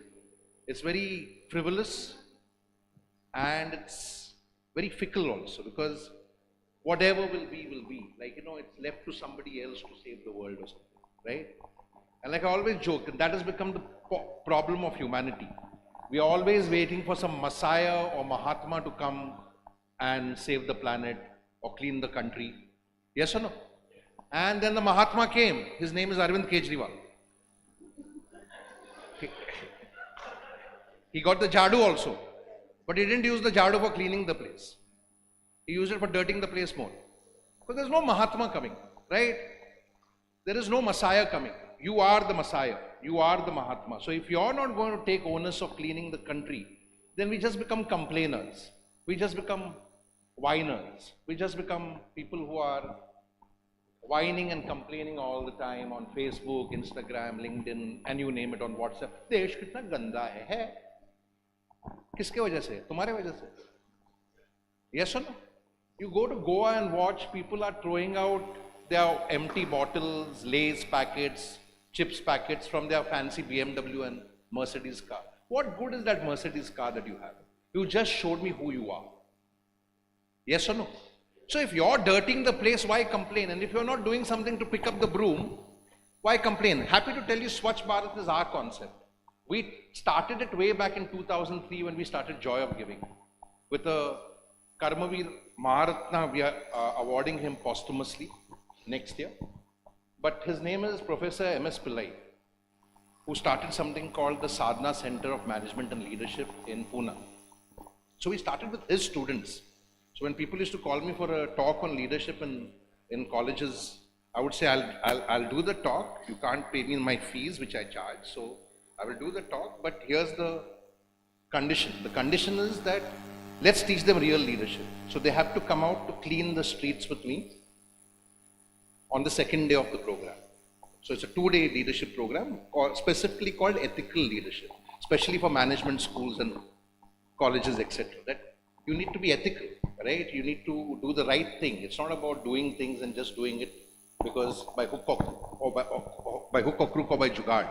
it's very frivolous, and it's very fickle also, because whatever will be, will be. Like, you know, it's left to somebody else to save the world or something, right? And like I always joke, that has become the problem of humanity. We are always waiting for some Messiah or Mahatma to come and save the planet or clean the country. Yes or no? And then the Mahatma came. His name is Arvind Kejriwal. He got the jadoo also. But he didn't use the jadoo for cleaning the place. He used it for dirting the place more. Because there's no Mahatma coming, right? There is no Messiah coming. You are the Messiah. You are the Mahatma. So if you're not going to take onus of cleaning the country, then we just become complainers. We just become whiners. We just become people who are whining and complaining all the time on Facebook, Instagram, LinkedIn, and you name it, on WhatsApp. देश कितना गंदा है? किसके वजह से? तुम्हारे वजह से? Yes or no? You go to Goa and watch, people are throwing out their empty bottles, Lay's packets, chips packets from their fancy BMW and Mercedes car. What good is that Mercedes car that you have? You just showed me who you are. Yes or no? So if you're dirtying the place, why complain? And if you're not doing something to pick up the broom, why complain? Happy to tell you, Swachh Bharat is our concept. We started it way back in 2003 when we started Joy of Giving. With a KARMAVEER Maharatna, we are awarding him posthumously next year. But his name is Professor M.S. Pillai, who started something called the Sadhana Center of Management and Leadership in Pune. So we started with his students. So when people used to call me for a talk on leadership in colleges, I would say, I'll do the talk. You can't pay me my fees, which I charge. So I will do the talk, but here's the condition. The condition is that let's teach them real leadership. So they have to come out to clean the streets with me on the second day of the program. So it's a 2-day leadership program, specifically called ethical leadership, especially for management schools and colleges, etc. That you need to be ethical, right? You need to do the right thing. It's not about doing things and just doing it because by hook or by hook or crook or by jugaad.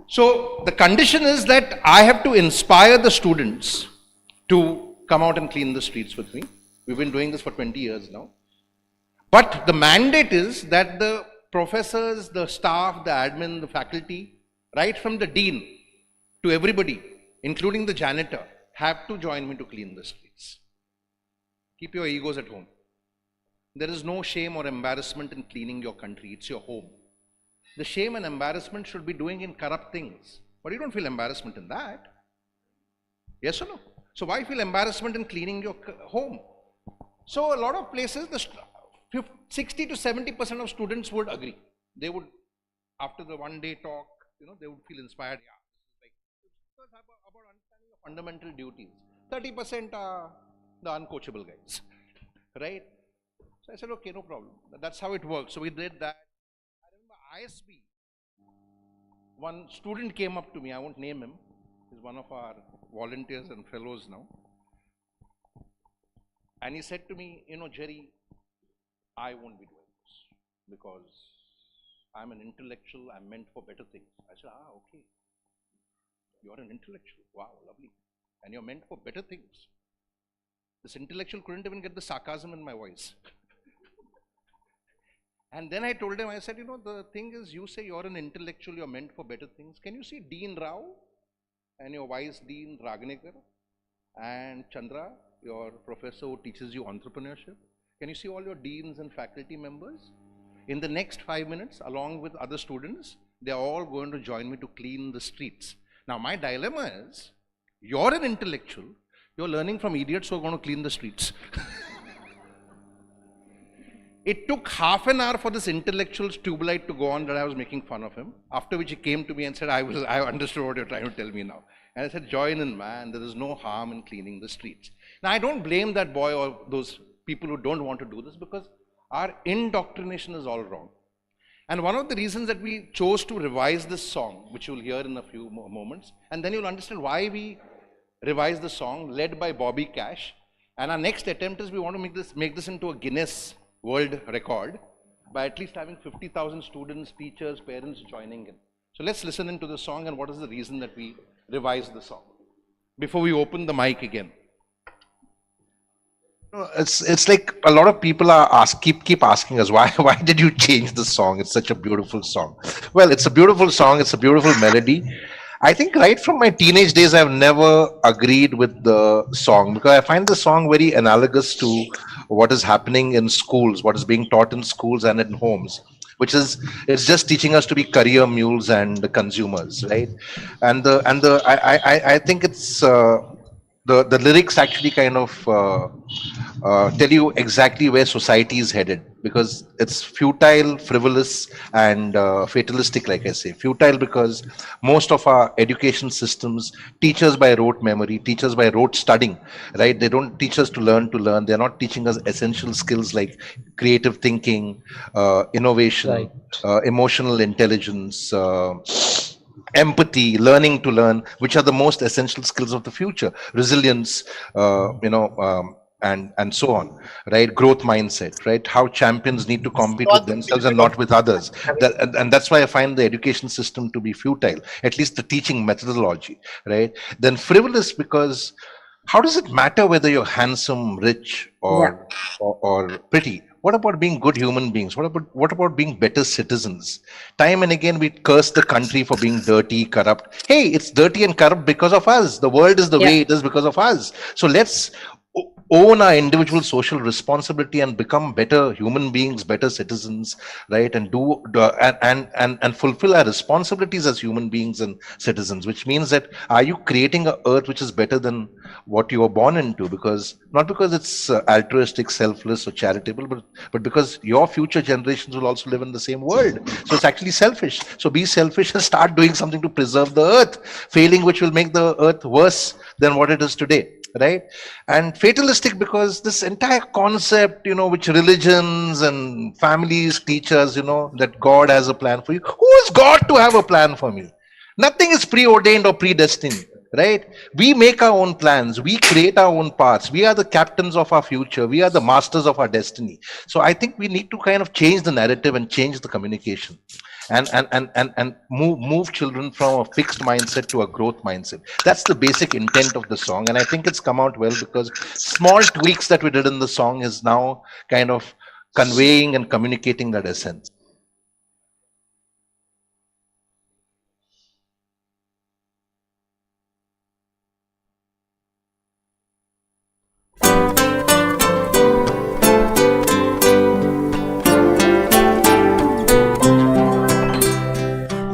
So the condition is that I have to inspire the students to come out and clean the streets with me. We've been doing this for 20 years now. But the mandate is that the professors, the staff, the admin, the faculty, right from the dean to everybody, including the janitor, have to join me to clean the streets. Keep your egos at home. There is no shame or embarrassment in cleaning your country. It's your home. The shame and embarrassment should be doing in corrupt things. But you don't feel embarrassment in that. Yes or no? So why feel embarrassment in cleaning your home? So a lot of places, 60 to 70% of students would agree. They would, after the one-day talk, they would feel inspired. Yeah, this is about understanding the fundamental duties. 30% are the uncoachable guys, right? So I said, okay, no problem. That's how it works. So we did that. I remember ISB. One student came up to me. I won't name him. He's one of our volunteers and fellows now. And he said to me, Jerry, I won't be doing this because I'm an intellectual. I'm meant for better things. I said, okay. You're an intellectual. Wow, lovely. And you're meant for better things. This intellectual couldn't even get the sarcasm in my voice. And then I told him, I said, the thing is, you say you're an intellectual, you're meant for better things. Can you see Dean Rao and your vice Dean Ragnekar and Chandra, your professor who teaches you entrepreneurship? Can you see all your deans and faculty members? In the next 5 minutes, along with other students, they're all going to join me to clean the streets. Now, my dilemma is, you're an intellectual, you're learning from idiots who are going to clean the streets. It took half an hour for this intellectual's tube light to go on that I was making fun of him, after which he came to me and said, I understood what you're trying to tell me now. And I said, join in, man, there is no harm in cleaning the streets. Now, I don't blame that boy or those people who don't want to do this because our indoctrination is all wrong. And one of the reasons that we chose to revise this song, which you'll hear in a few more moments, and then you'll understand why we revised the song, led by Bobby Cash. And our next attempt is we want to make this into a Guinness World Record by at least having 50,000 students, teachers, parents joining in. So let's listen into the song and what is the reason that we revised the song before we open the mic again. It's like a lot of people are keep asking us why did you change the song? It's such a beautiful song. Well, it's a beautiful song. It's a beautiful melody. I think right from my teenage days, I've never agreed with the song because I find the song very analogous to what is happening in schools, what is being taught in schools and in homes, which is it's just teaching us to be career mules and consumers, right? And I think it's the lyrics actually kind of tell you exactly where society is headed because it's futile, frivolous, and fatalistic, like I say. Futile because most of our education systems teach us by rote memory, teach us by rote studying, right? They don't teach us to learn. They're not teaching us essential skills like creative thinking, innovation, emotional intelligence, empathy, learning to learn, which are the most essential skills of the future, resilience, and so on, right? Growth mindset, right? How champions need to compete with themselves and not with others. And that's why I find the education system to be futile, at least the teaching methodology, right? Then frivolous because how does it matter whether you're handsome, rich, or pretty? What about being good human beings? What about being better citizens? Time and again, we curse the country for being dirty, corrupt. Hey, it's dirty and corrupt because of us. The world is the way it is because of us. So let's own our individual social responsibility and become better human beings, better citizens, right? And and fulfill our responsibilities as human beings and citizens, which means that are you creating an earth which is better than what you were born into? Because not because it's altruistic, selfless, or charitable, but because your future generations will also live in the same world. So it's actually selfish. So be selfish and start doing something to preserve the earth, failing which will make the earth worse than what it is today. Right? And fatalistic because this entire concept, which religions and families teach us, that God has a plan for you. Who is God to have a plan for me? Nothing is preordained or predestined, right? We make our own plans. We create our own paths. We are the captains of our future. We are the masters of our destiny. So I think we need to kind of change the narrative and change the communication. and move children from a fixed mindset to a growth mindset. That's the basic intent of the song, and I think it's come out well because small tweaks that we did in the song is now kind of conveying and communicating that essence.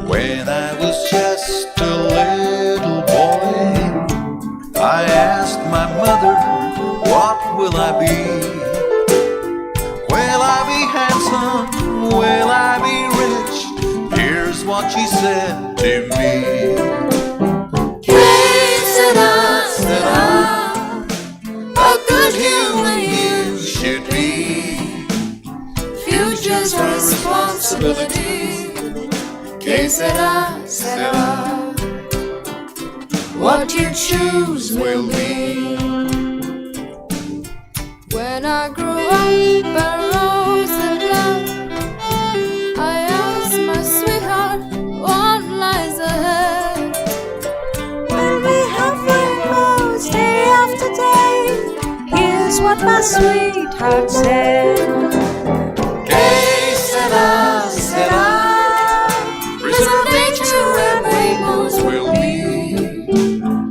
When I was just a little boy, I asked my mother, what will I be? Will I be handsome? Will I be rich? Here's what she said to me. A good human you should be. Future's responsibility. Que sera, sera. What you choose will be. When I grew up and rose in love, I asked my sweetheart what lies ahead. Will we have rainbows day after day? Here's what my sweetheart said. Que sera, sera. Nature and rainbows will be.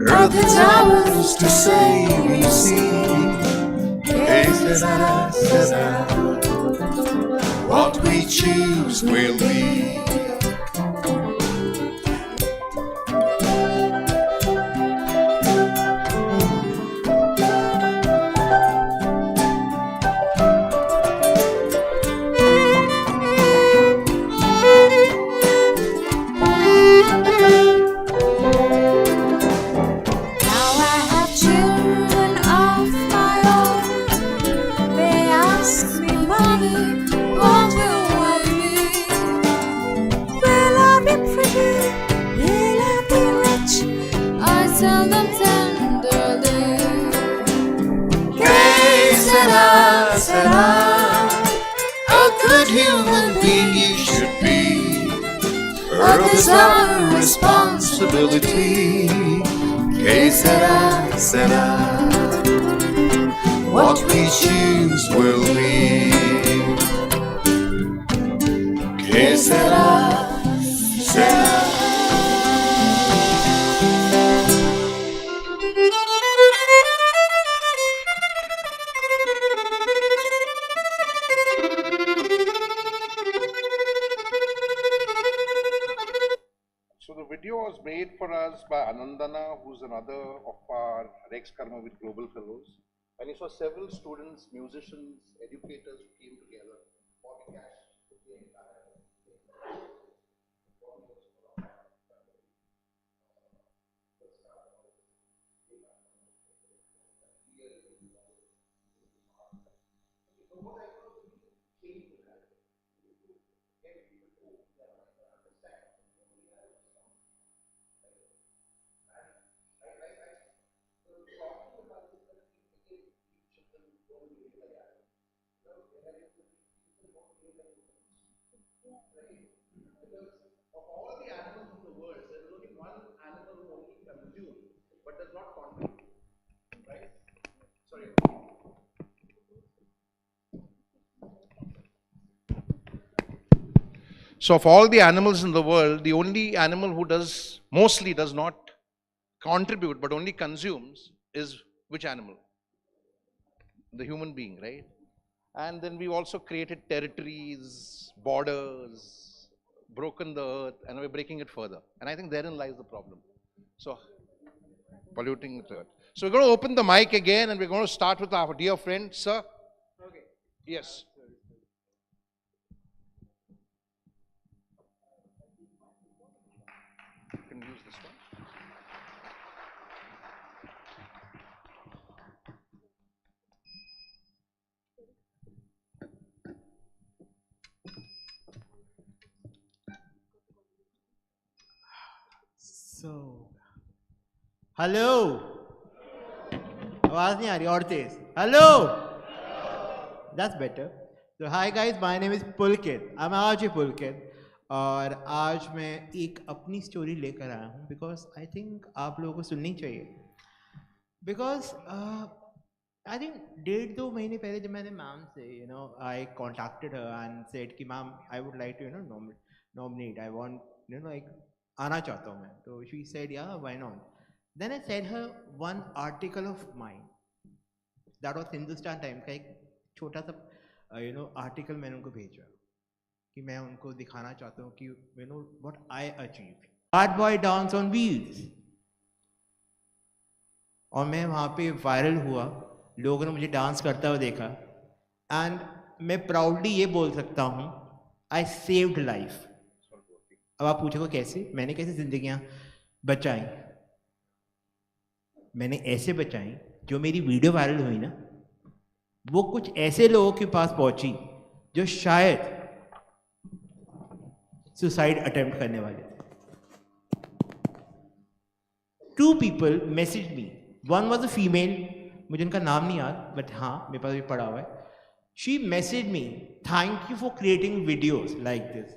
Earth is ours to save, you see. Que sera, sera. What we choose will be. Human being you should be. Earth is our responsibility. Que sera, sera. What we choose will be. Que sera, sera. Was made for us by Anandana, who's another of our Rex KARMAVEER Global Fellows. And he saw several students, musicians, educators who came together. Of all the animals in the world, there is only one animal who only consumes but does not contribute. Right? Sorry. So of all the animals in the world, the only animal who mostly does not contribute but only consumes is which animal? The human being, right? And then we've also created territories, borders, broken the earth, and we're breaking it further. And I think therein lies the problem. So, polluting the earth. So we're going to open the mic again and we're going to start with our dear friend, sir. Okay. Yes. You can use this one. So, hello. आवाज नहीं आ रही और तेज. Hello. That's better. So hi guys, my name is Pulkit. I'm Archie Pulkit. और आज मैं एक अपनी story लेकर आया हूँ बिकॉज आई थिंक आप लोगों को सुननी चाहिए बिकॉज आई थिंक 1.5-2 महीने पहले जब मैंने मैम से I contacted her and said कि ma'am I would like to nominate I want like आना चाहता हूँ मैं तो she said yeah why not then I said her one article of mine that was Hindustan Times का एक छोटा सा आर्टिकल मैंने उनको भेजा कि मैं उनको दिखाना चाहता हूँ कि what I achieve bad boy dance on wheels और मैं वहाँ पे वायरल हुआ लोगों ने मुझे डांस करता हुआ देखा एंड मैं प्राउडली ये बोल सकता हूँ आई सेव्ड लाइफ अब आप पूछोगे कैसे मैंने कैसे जिंदगियाँ बचाई मैंने ऐसे बचाई जो मेरी वीडियो वायरल हुई ना वो कुछ ऐसे लोगों के पास पहुंची जो शायद सुसाइड अटेम्प्ट करने वाले थे 2 people messaged me one was a female मुझे उनका नाम नहीं याद बट हाँ मेरे पास भी पड़ा हुआ है she message me thank you for creating videos like this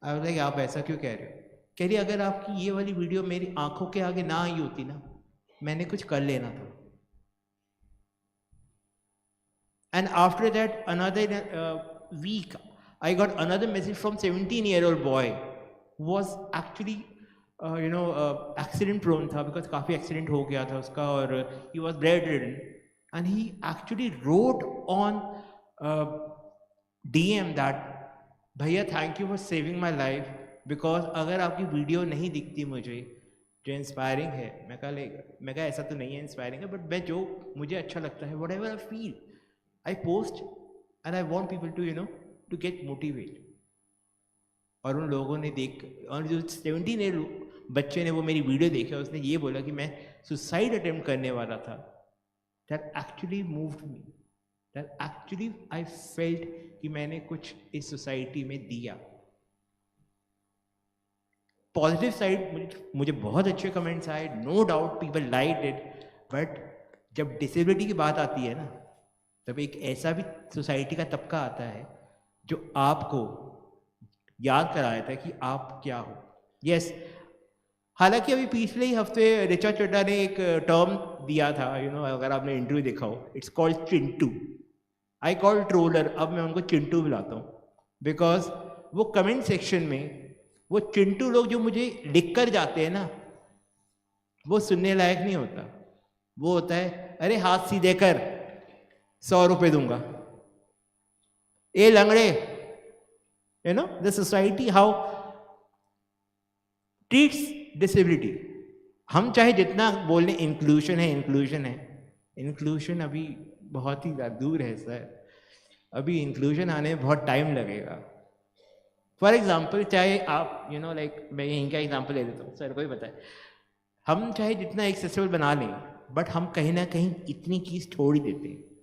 I was like आप ऐसा क्यों कह रहे हो कह रही अगर आपकी ये वाली वीडियो मेरी आंखों के आगे ना आई होती ना मैंने कुछ कर लेना था and after that another week I got another message from 17-year-old boy who was actually accident prone था because काफ़ी accident हो गया था उसका और he was bedridden and he actually wrote on DM that भैया thank you for saving my life because अगर आपकी वीडियो नहीं दिखती मुझे जो इंस्पायरिंग है मैं कहा ऐसा तो नहीं है इंस्पायरिंग है बट मैं जो मुझे अच्छा लगता है whatever I feel I post and I want people to to get motivated और उन लोगों ने देख और जो 17 बच्चे ने वो मेरी वीडियो देखा उसने ये बोला कि मैं सुसाइड अटेम्प्ट करने वाला था that actually moved me that actually I felt कि मैंने कुछ इस सोसाइटी में दिया पॉजिटिव साइड मुझे बहुत अच्छे कमेंट्स आए no doubt people like it but जब डिसेबिलिटी की बात आती है ना तब एक ऐसा भी सोसाइटी का तबका आता है जो आपको याद कराया था कि आप क्या हो यस हालांकि अभी पिछले ही हफ्ते ऋचा चड्ढा ने एक टर्म दिया था अगर आपने इंटरव्यू देखा हो it's called Chintu I call troller अब मैं उनको चिंटू बुलाता हूँ बिकॉज वो कमेंट सेक्शन में वो चिंटू लोग जो मुझे लिख कर जाते हैं ना वो सुनने लायक नहीं होता वो होता है अरे हाथ सीधे कर 100 रुपये दूंगा ए लंगड़े the society how treats disability हम चाहे जितना बोलने इंक्लूशन है इंक्लूशन अभी बहुत ही दूर है सर अभी इंक्लूशन आने में बहुत टाइम लगेगा फॉर एग्जाम्पल चाहे आप लाइक मैं यहीं का एग्जाम्पल ले देता हूँ सर को ही बताए हम चाहे जितना एक्सेसिबल बना लें बट हम कहीं ना कहीं इतनी चीज़ छोड़ ही देते हैं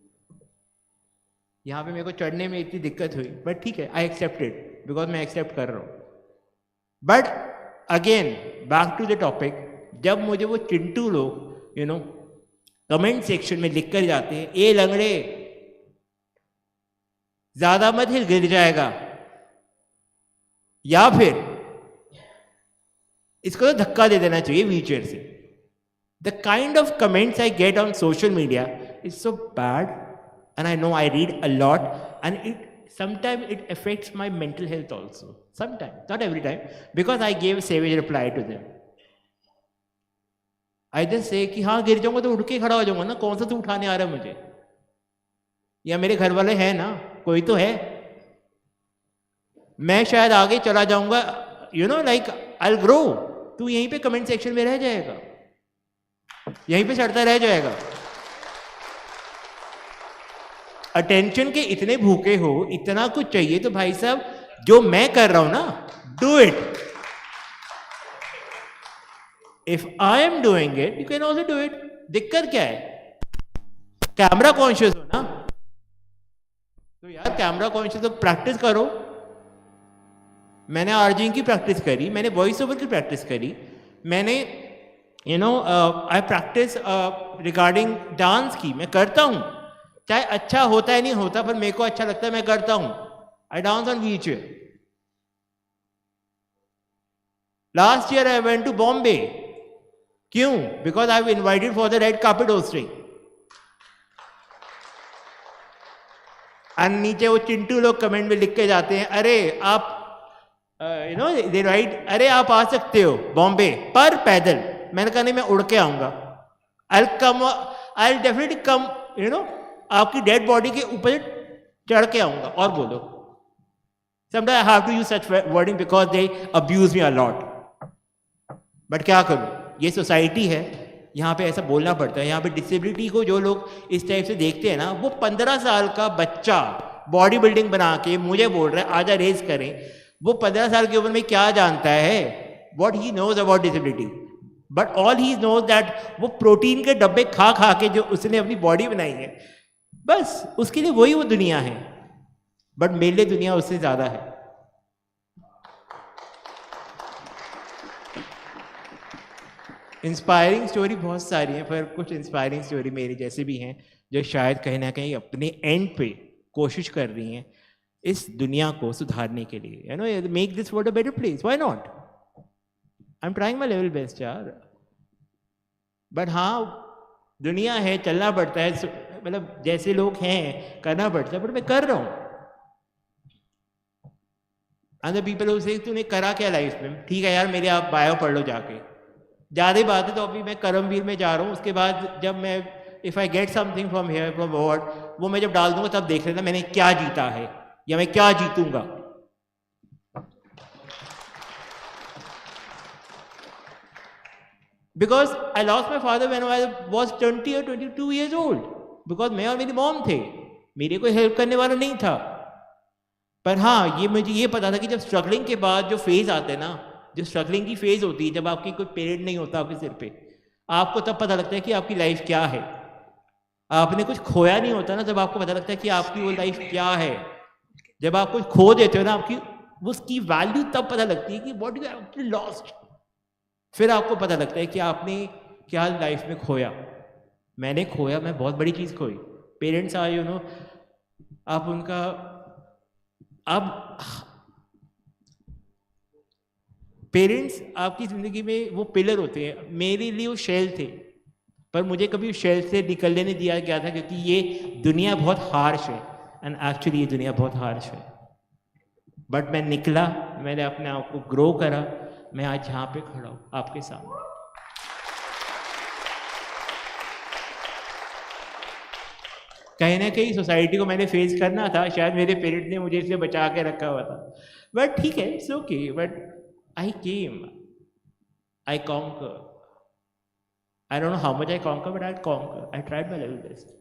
यहाँ पे मेरे को चढ़ने में इतनी दिक्कत हुई बट ठीक है आई एक्सेप्टेड बिकॉज मैं एक्सेप्ट कर रहा हूँ but again back to the topic जब मुझे वो चिंटू लोग कमेंट सेक्शन में लिख कर जाते हैं ए लंगड़े ज्यादा मत हिल गिर जाएगा या फिर इसको तो धक्का दे देना चाहिए व्हीलचेयर से the kind of comments I get on social media is so bad and I know I read a lot and sometimes it affects my mental health also sometimes not every time because I gave a savage reply to them I just say कि हाँ गिर जाऊंगा तो उठ के खड़ा हो जाऊंगा ना कौन सा तू उठाने आ रहा है मुझे या मेरे घर वाले हैं ना कोई तो है मैं शायद आगे चला जाऊंगा like I'll grow तू यहीं पे कमेंट सेक्शन में रह जाएगा यहीं पे चढ़ता रह जाएगा अटेंशन के इतने भूखे हो इतना कुछ चाहिए तो भाई साहब जो मैं कर रहा हूं ना do it if I am doing it you can also do it दिक्कत क्या है कैमरा कॉन्शियस हो ना तो यार कैमरा कॉन्शियस तो प्रैक्टिस करो मैंने आरजिंग की प्रैक्टिस करी मैंने वॉइस ओवर की प्रैक्टिस करी मैंने आई प्रैक्टिस रिगार्डिंग डांस की मैं करता हूं चाहे अच्छा होता है नहीं होता पर मेरे को अच्छा लगता है मैं करता हूं I dance on wheelchair Last year I went to Bombay. क्यों? Because I was invited for the red carpet hosting. और नीचे वो चिंटू लोग कमेंट में लिख के जाते हैं, अरे आप यू नो दे राइट, अरे आप आ सकते हो बॉम्बे पर पैदल. मैंने कहा नहीं, मैं उड़ के आऊंगा. I definitely come, you know, आपकी डेड बॉडी के ऊपर चढ़ के आऊंगा. और बोलो, sometimes I have to use such wording because they abuse me a lot. But क्या करूं, ये सोसाइटी है, यहाँ पे ऐसा बोलना पड़ता है. यहाँ पे डिसेबिलिटी को जो लोग इस टाइप से देखते हैं ना, वो 15 साल का बच्चा बॉडी बिल्डिंग बना के मुझे बोल रहा है आजा रेस करें. वो 15 साल की उम्र में क्या जानता है, what he knows about disability. But all he knows that वो प्रोटीन के डब्बे खा खा के जो उसने अपनी बॉडी बनाई है, बस उसके लिए वही वो दुनिया है. बट मेरे लिए दुनिया उससे ज्यादा है. इंस्पायरिंग स्टोरी बहुत सारी हैं, पर कुछ इंस्पायरिंग स्टोरी मेरी जैसे भी हैं जो शायद कहीं ना कहीं अपने एंड पे कोशिश कर रही हैं इस दुनिया को सुधारने के लिए. You know, make this world a better place. Why not? I am trying my level best यार. बट हाँ, दुनिया है, चलना पड़ता है, मतलब जैसे लोग हैं करना पड़ता है, बट मैं कर रहा हूँ. अदर पीपल हो से तूने करा क्या लाइफ में? ठीक है यार, मेरे आप बायो पढ़ लो जाके. ज़्यादा बात है तो अभी मैं कर्मवीर में जा रहा हूँ. उसके बाद जब मैं if I get something from here from award, वो मैं जब डाल दूंगा तब देख लेना मैंने क्या जीता है या मैं क्या जीतूंगा. Because I lost my father when I was 20 or 22 years old. Because मैं और मेरी मॉम थे, मेरे कोई हेल्प करने वाला नहीं था. पर हाँ, ये मुझे ये पता था कि जब स्ट्रगलिंग के बाद जो फेज आता है ना, जो स्ट्रगलिंग की फेज होती है, जब आपकी कोई पेरेंट नहीं होता आपके सिर पे, आपको तब पता लगता है कि आपकी लाइफ क्या है. आपने कुछ खोया नहीं होता ना, जब आपको पता लगता है कि आपकी वो लाइफ क्या है. जब आप कुछ खो देते हो ना, आपकी उसकी वैल्यू तब पता लगती है कि व्हाट यू एक्चुअली लॉस्ट. फिर आपको पता लगता है कि आपने क्या लाइफ में खोया. मैंने खोया, मैं बहुत बड़ी चीज़ खोई. पेरेंट्स आए, यू नो, आप उनका, अब पेरेंट्स आपकी ज़िंदगी में वो पिलर होते हैं. मेरे लिए वो शेल थे, पर मुझे कभी उस शेल से निकलने नहीं दिया गया था, क्योंकि ये दुनिया बहुत हार्श है. एंड एक्चुअली ये दुनिया बहुत हार्श है. बट मैं निकला, मैंने अपने आप को ग्रो करा. मैं आज यहाँ पे खड़ा हूँ आपके सामने. कहीं ना कहीं सोसाइटी को मैंने फेस करना था. शायद मेरे पेरेंट्स ने मुझे इसलिए बचा के रखा हुआ था. बट ठीक है, it's okay. But I came, I conquer. I don't know how much I conquer, but I'll conquer. I tried my level best.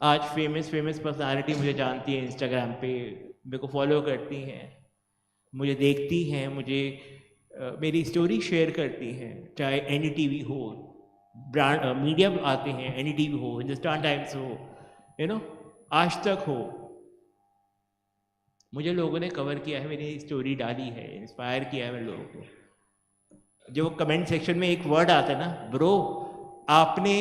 आज फेमस पर्सनालिटी मुझे जानती है इंस्टाग्राम पे, मेरे को फॉलो करती हैं, मुझे देखती हैं, मुझे मेरी स्टोरी शेयर करती हैं. चाहे एनडीटीवी हो, ब्रांड मीडिया आते हैं, एनडीटीवी हो, हिंदुस्तान टाइम्स हो, यू नो, आज तक हो, मुझे लोगों ने कवर किया है, मेरी स्टोरी डाली है, इंस्पायर किया है मेरे लोगों को. जो कमेंट सेक्शन में एक वर्ड आता है ना, ब्रो, आपने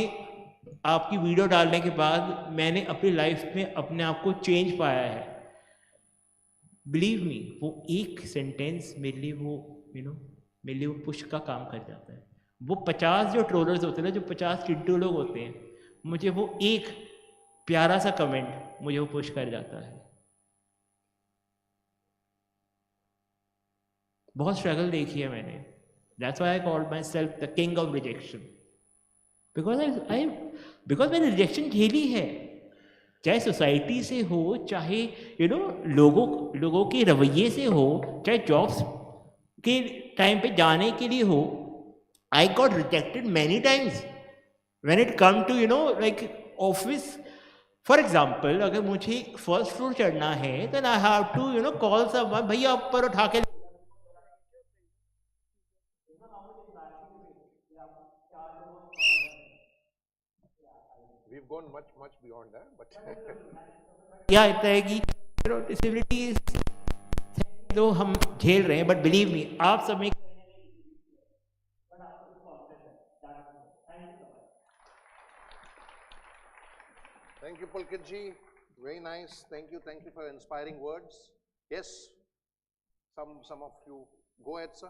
आपकी वीडियो डालने के बाद मैंने अपनी लाइफ में अपने आप को चेंज पाया है. बिलीव मी, वो एक सेंटेंस मेरे लिए वो, यू नो, मेरे लिए वो पुश का काम कर जाता है. वो 50 जो ट्रोलर्स होते हैं ना, जो 50 चिंटू लोग होते हैं, मुझे वो एक प्यारा सा कमेंट मुझे वो पुश कर जाता है. बहुत स्ट्रगल देखी है मैंने. That's why I called my self the king of rejection. Because मैंने रिजेक्शन झेली है, चाहे सोसाइटी से हो, चाहे यू नो लोगों के रवैये से हो, चाहे जॉब्स के टाइम पे जाने के लिए हो. I got rejected many times when it come to, you know, like office. For example, अगर मुझे फर्स्ट फ्लोर चढ़ना है, then I have to, you know, call someone, भैया ऊपर उठा के. We've gone much beyond that, but क्या होता है कि डिसेबिलिटी तो हम झेल रहे हैं, बट बिलीव मी, आप सब में thank you, Pulkit ji. Very nice. Thank you for your inspiring words. Yes. some of you. Go ahead, sir.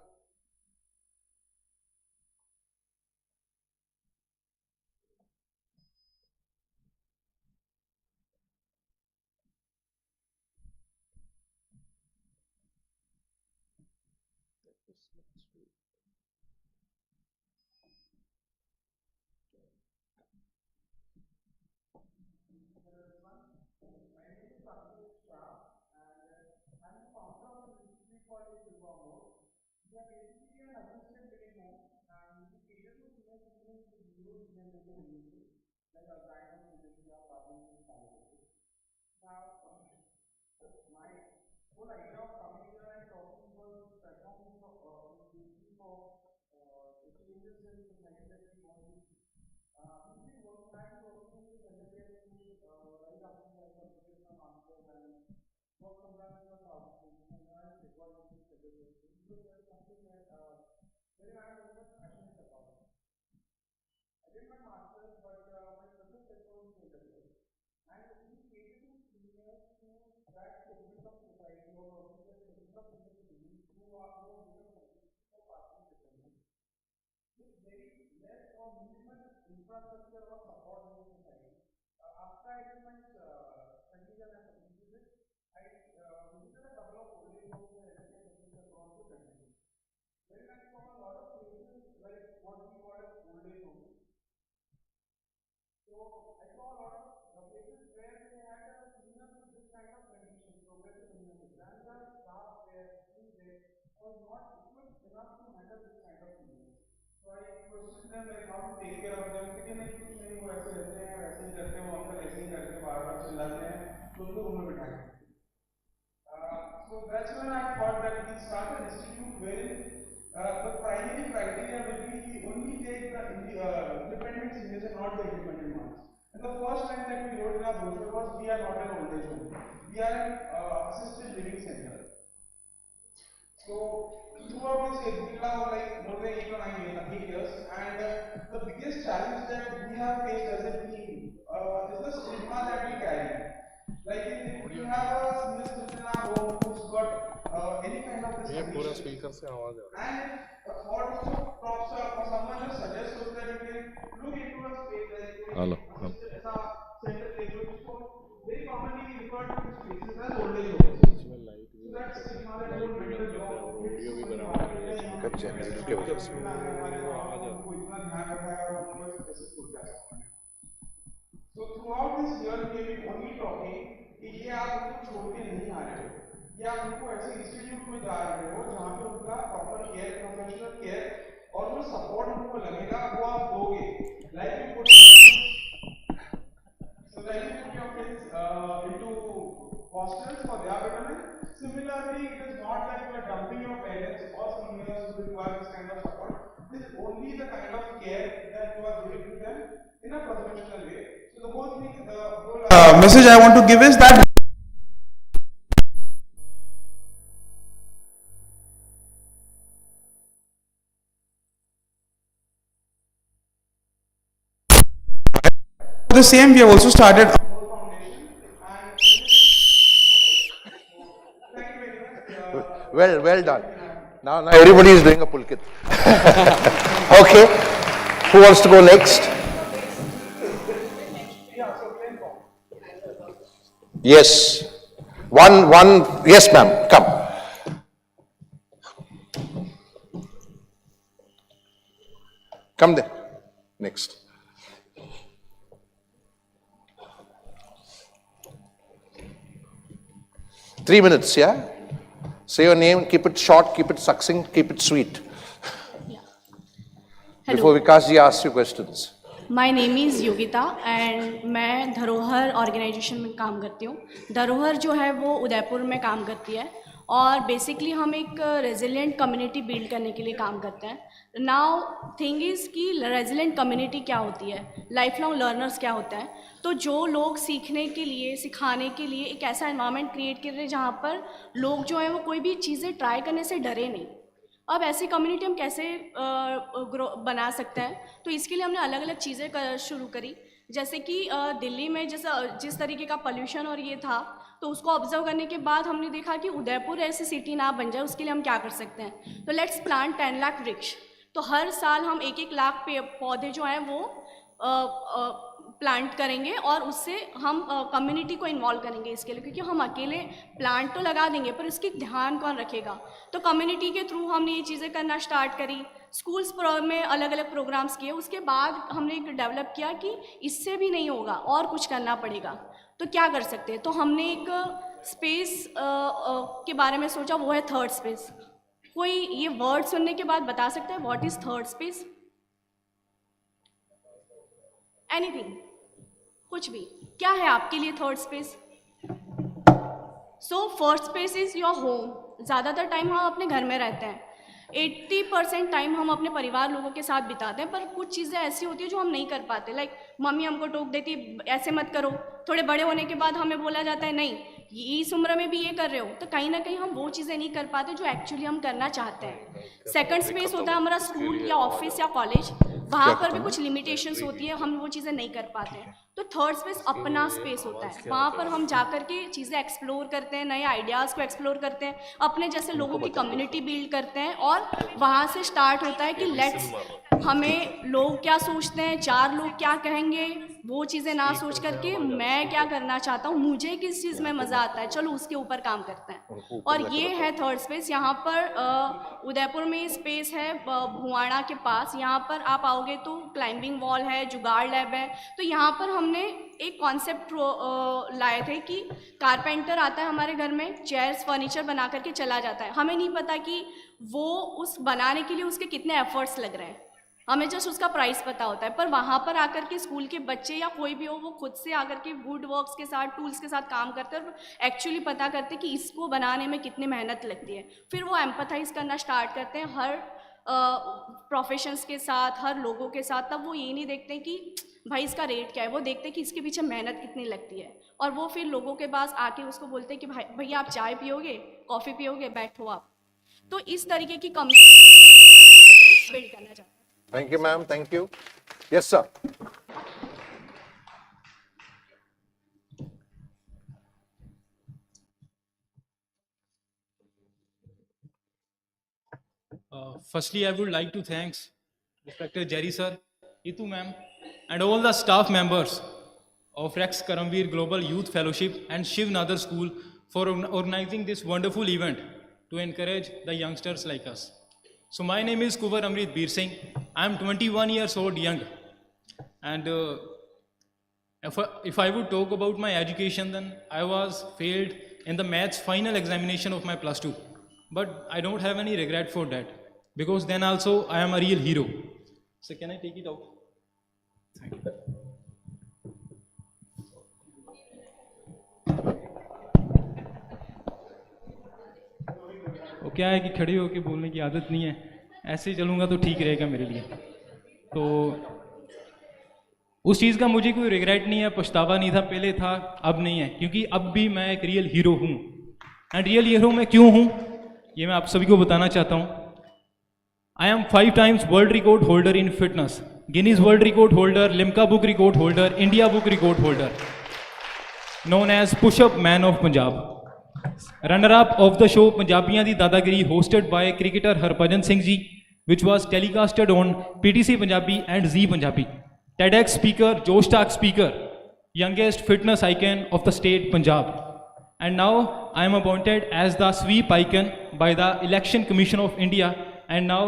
Hello. Generator के वजह से So throughout this year we have been only talking कि ये आप उनको छोड़ के नहीं आ रहे हो, ये आप उनको ऐसे इंस्टीट्यूट में जा रहे हो जहाँ पे उनका प्रॉपर केयर, प्रोफेशनल केयर और जो सपोर्ट उनको लगेगा वो आप दोगे. Like you put your kids into hostels for their betterment. Similarly, it is not like you are dumping your parents or seniors who require this kind of support. This is only the kind of care that you are giving to them in a professional way. So the whole thing, the whole message I want to give is that for the same, we have also started. Well done. Now everybody is doing a pulkit. Okay. Who wants to go next? Yes. One. Yes, ma'am. Come. Come there. Next. Three minutes, yeah? Say your name, keep it short, keep it succinct, keep it sweet. Before Vikas ji asks you questions. My name is Yogita and मैं धरोहर organisation में काम करती हूँ. धरोहर जो है वो उदयपुर में काम करती है और बेसिकली हम एक रेजिलिएंट कम्युनिटी बिल्ड करने के लिए काम करते हैं. नाउ थिंग इज़ कि रेजिलिएंट कम्युनिटी क्या होती है, लाइफ लॉन्ग लर्नर्स क्या होता है. तो जो लोग सीखने के लिए, सिखाने के लिए एक ऐसा एनवायरनमेंट क्रिएट कर रहे हैं जहाँ पर लोग जो हैं वो कोई भी चीज़ें ट्राई करने से डरे नहीं. अब ऐसी कम्युनिटी हम कैसे बना सकते हैं, तो इसके लिए हमने अलग अलग चीज़ें शुरू करी. जैसे कि दिल्ली में जिस तरीके का पोल्यूशन और ये था, तो उसको ऑब्जर्व करने के बाद हमने देखा कि उदयपुर ऐसी सिटी ना बन जाए, उसके लिए हम क्या कर सकते हैं। तो लेट्स प्लांट 10 लाख वृक्ष। तो हर साल हम 1-1 लाख पौधे जो हैं वो प्लांट करेंगे और उससे हम कम्युनिटी को इन्वॉल्व करेंगे इसके लिए, क्योंकि हम अकेले प्लांट तो लगा देंगे पर इसकी ध्यान कौन रखेगा। तो कम्युनिटी के थ्रू हमने ये चीज़ें करना स्टार्ट करी, स्कूल्स में अलग अलग प्रोग्राम्स किए। उसके बाद हमने एक डेवलप किया कि इससे भी नहीं होगा और कुछ करना पड़ेगा, तो क्या कर सकते हैं। तो हमने एक स्पेस के बारे में सोचा, वो है थर्ड स्पेस। कोई ये वर्ड सुनने के बाद बता सकता है what is third space? Anything, कुछ भी, क्या है आपके लिए third space? So first space is your home. ज़्यादातर टाइम हम अपने घर में रहते हैं, 80% टाइम हम अपने परिवार लोगों के साथ बिताते हैं, पर कुछ चीज़ें ऐसी होती है जो हम नहीं कर पाते। लाइक मम्मी हमको टोक देती ऐसे मत करो, थोड़े बड़े होने के बाद हमें बोला जाता है नहीं इस उम्र में भी ये कर रहे हो, तो कहीं ना कहीं हम वो चीज़ें नहीं कर पाते जो एक्चुअली हम करना चाहते हैं। सेकंड स्पेस होता है हमारा स्कूल या ऑफिस या कॉलेज, वहाँ पर भी कुछ लिमिटेशंस होती है, हम वो चीज़ें नहीं कर पाते हैं। तो थर्ड स्पेस अपना स्पेस होता है, वहाँ पर हम जा कर के चीज़ें एक्सप्लोर करते हैं, नए आइडियाज़ को एक्सप्लोर करते हैं, अपने जैसे लोगों की कम्युनिटी बिल्ड करते हैं, और वहाँ से स्टार्ट होता है कि लेट्स, हमें लोग क्या सोचते हैं, 4 लोग क्या कहेंगे, वो चीज़ें ना सोच करके मैं क्या करना चाहता हूँ, मुझे किस चीज़ में मज़ा आता है, चलो उसके ऊपर काम करते हैं। और ये है थर्ड स्पेस। यहाँ पर उदयपुर में स्पेस है भुआणा के पास, यहाँ पर आप आओगे तो क्लाइंबिंग वॉल है, जुगाड़ लैब है। तो यहाँ पर हमने एक कॉन्सेप्ट लाए थे कि कारपेंटर आता है हमारे घर में, चेयर्स फर्नीचर बना करके चला जाता है, हमें नहीं पता कि वो उस बनाने के लिए उसके कितने एफर्ट्स लग रहे हैं, हमें जस्ट उसका प्राइस पता होता है। पर वहाँ पर आकर के स्कूल के बच्चे या कोई भी हो, वो खुद से आकर के वुड वर्क्स के साथ, टूल्स के साथ काम करते हैं और एक्चुअली पता करते हैं कि इसको बनाने में कितनी मेहनत लगती है। फिर वो एम्पथाइज करना स्टार्ट करते हैं हर प्रोफेशंस के साथ, हर लोगों के साथ। तब वो ये नहीं देखते कि भाई इसका रेट क्या है, वो देखते हैं कि इसके पीछे मेहनत कितनी लगती है, और वो फिर लोगों के पास आके उसको बोलते हैं कि भाई भैया आप चाय पियोगे, कॉफ़ी पियोगे, बैठो आप। तो इस तरीके की कम्युनिटी बिल्ड करना चाहते हैं। Thank you, ma'am. Thank you. Yes, sir. Firstly, I would like to thank Inspector Jerry sir, Itu ma'am, and all the staff members of Rex KARMAVEER Global Youth Fellowship and Shiv Nadar School for organizing this wonderful event to encourage the youngsters like us. So my name is Kuvar Amrit Bir Singh. I am 21 years old young, and if I would talk about my education, then I was failed in the maths final examination of my +2, but I don't have any regret for that, because then also I am a real hero. So can I take it out? Thank you. वो क्या है कि खड़े होकर बोलने की आदत नहीं है, ऐसे ही चलूँगा तो ठीक रहेगा मेरे लिए। तो उस चीज़ का मुझे कोई रिग्रेट नहीं है, पछतावा नहीं था, पहले था, अब नहीं है, क्योंकि अब भी मैं एक रियल हीरो हूँ। एंड रियल हीरो मैं क्यों हूँ, ये मैं आप सभी को बताना चाहता हूँ। I am 5 times world record holder in fitness, Guinness world record holder, Limca book record holder, India book record holder, known as Push-Up Man of Punjab. Runner-up of the show Punjabiyan Di Dadagiri, hosted by cricketer Harbhajan Singh Ji, which was telecasted on PTC Punjabi and Zee Punjabi. TEDx speaker, Josh Talk speaker, youngest fitness icon of the state Punjab. And now I am appointed as the sweep icon by the Election Commission of India, and now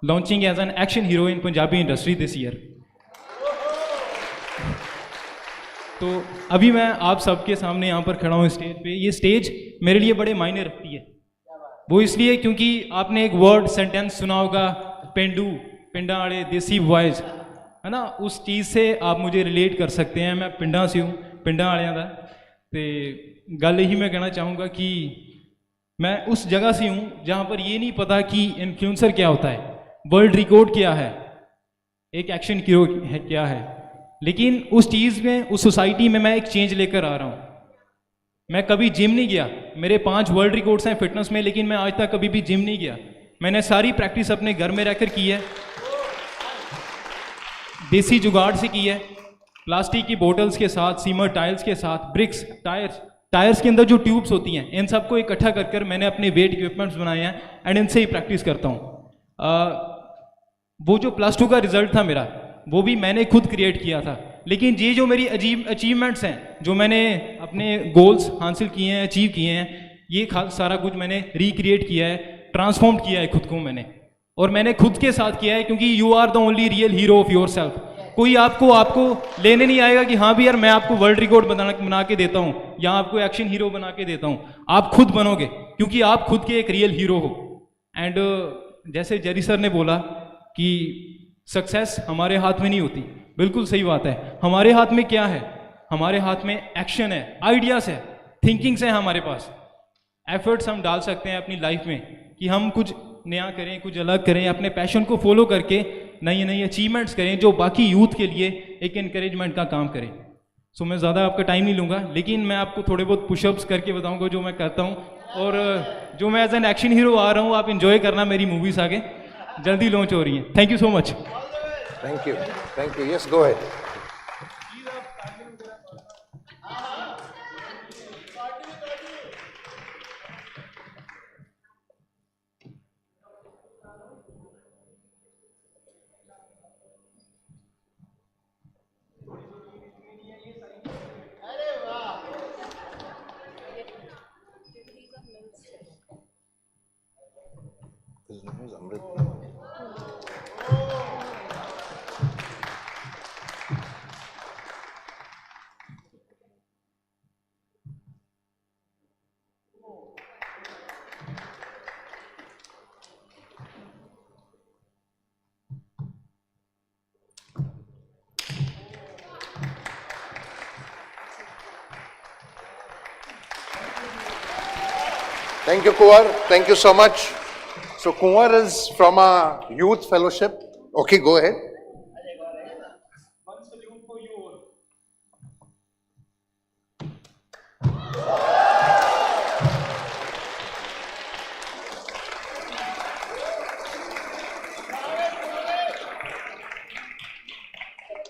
launching as an action hero in Punjabi industry this year. तो अभी मैं आप सबके सामने यहाँ पर खड़ा हूँ स्टेज पे। ये स्टेज मेरे लिए बड़े मायने रखती है, वो इसलिए क्योंकि आपने एक वर्ड सेंटेंस सुना होगा, पेंडू, पिंडा वाले देसी बॉयज, है ना, उस चीज़ से आप मुझे रिलेट कर सकते हैं। मैं पिंडा से हूँ, पिंडा वालियां दा, तो गल यही मैं कहना चाहूँगा कि मैं उस जगह से हूँ जहाँ पर ये नहीं पता कि इन्फ्लुएंसर क्या होता है, वर्ल्ड रिकॉर्ड क्या है, एक एक्शन हीरो है क्या है, लेकिन उस चीज़ में, उस सोसाइटी में मैं एक चेंज लेकर आ रहा हूँ। मैं कभी जिम नहीं गया, मेरे 5 वर्ल्ड रिकॉर्ड्स हैं फिटनेस में, लेकिन मैं आज तक कभी भी जिम नहीं गया। मैंने सारी प्रैक्टिस अपने घर में रहकर की है, देसी जुगाड़ से की है, प्लास्टिक की बोतल्स के साथ, सीमर टाइल्स के साथ, ब्रिक्स, टायर्स, टायर्स के अंदर जो ट्यूब्स होती हैं, इन सबको इकट्ठा कर कर मैंने अपने वेट इक्विपमेंट्स बनाए हैं एंड इनसे ही प्रैक्टिस करता हूँ। वो जो +2 का रिजल्ट था मेरा, वो भी मैंने खुद क्रिएट किया था। लेकिन ये जो मेरी अचीवमेंट्स हैं, जो मैंने अपने गोल्स हासिल किए हैं, अचीव किए हैं, ये सारा कुछ मैंने रिक्रिएट किया है, ट्रांसफॉर्म किया है खुद को मैंने, और मैंने खुद के साथ किया है, क्योंकि you are the only real hero of yourself. कोई आपको लेने नहीं आएगा कि हाँ भी यार मैं आपको वर्ल्ड रिकॉर्ड बना के देता हूँ या आपको एक्शन हीरो बना के देता हूँ। आप खुद बनोगे, क्योंकि आप खुद के एक रियल हीरो हो। एंड जैसे जेरी सर ने बोला कि सक्सेस हमारे हाथ में नहीं होती, बिल्कुल सही बात है। हमारे हाथ में क्या है? हमारे हाथ में एक्शन है, आइडियाज़ है, थिंकिंग्स है हमारे पास। एफर्ट्स हम डाल सकते हैं अपनी लाइफ में कि हम कुछ नया करें, कुछ अलग करें, अपने पैशन को फॉलो करके नई नई अचीवमेंट्स करें जो बाकी यूथ के लिए एक एनकरेजमेंट का काम करें। सो मैं ज़्यादा आपका टाइम नहीं लूँगा, लेकिन मैं आपको थोड़े बहुत पुशअप्स करके बताऊँगा जो मैं करता हूँ, और जो मैं एज एन एक्शन हीरो आ रहा हूँ, आप इंजॉय करना मेरी मूवीज़ आगे जल्दी लॉन्च हो रही हैं। Thank you so much. Thank you. Yes, go ahead. His name is Amrit. Thank you, Kunwar. Thank you so much. So Kunwar is from a youth fellowship. Okay, go ahead.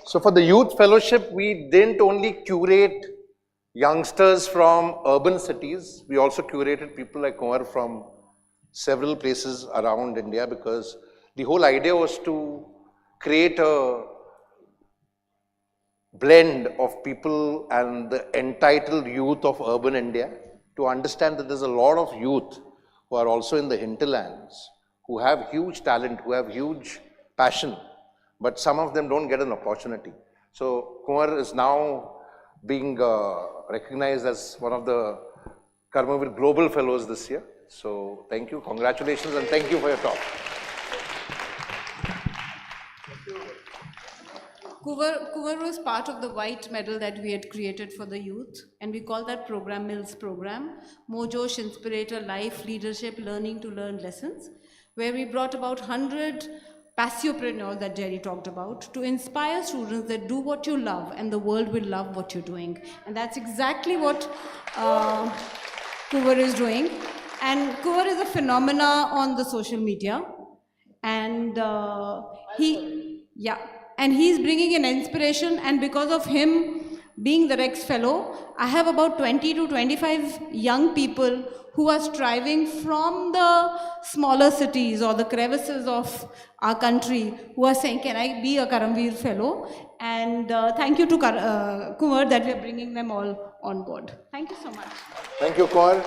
So for the youth fellowship, we didn't only curate youngsters from urban cities, we also curated people like Kunwar from several places around India, because the whole idea was to create a blend of people and the entitled youth of urban India, to understand that there's a lot of youth who are also in the hinterlands, who have huge talent, who have huge passion, but some of them don't get an opportunity. So Kunwar is now being recognized as one of the KARMAVEER Global Fellows this year. So thank you, congratulations, and thank you for your talk. Kunwar was part of the white medal that we had created for the youth, and we call that program MILS program, Mojosh Inspirator Life Leadership Learning to Learn Lessons, where we brought about 100 passiopreneurs that Jerry talked about to inspire students that do what you love and the world will love what you're doing. And that's exactly what Kunwar is doing. And Kunwar is a phenomena on the social media, and he's bringing an inspiration, and because of him being the Rex Fellow, I have about 20 to 25 young people who are striving from the smaller cities or the crevices of our country, who are saying, can I be a KARMAVEER Fellow? And thank you to Kunwar that we are bringing them all on board. Thank you so much. Thank you, Kunwar.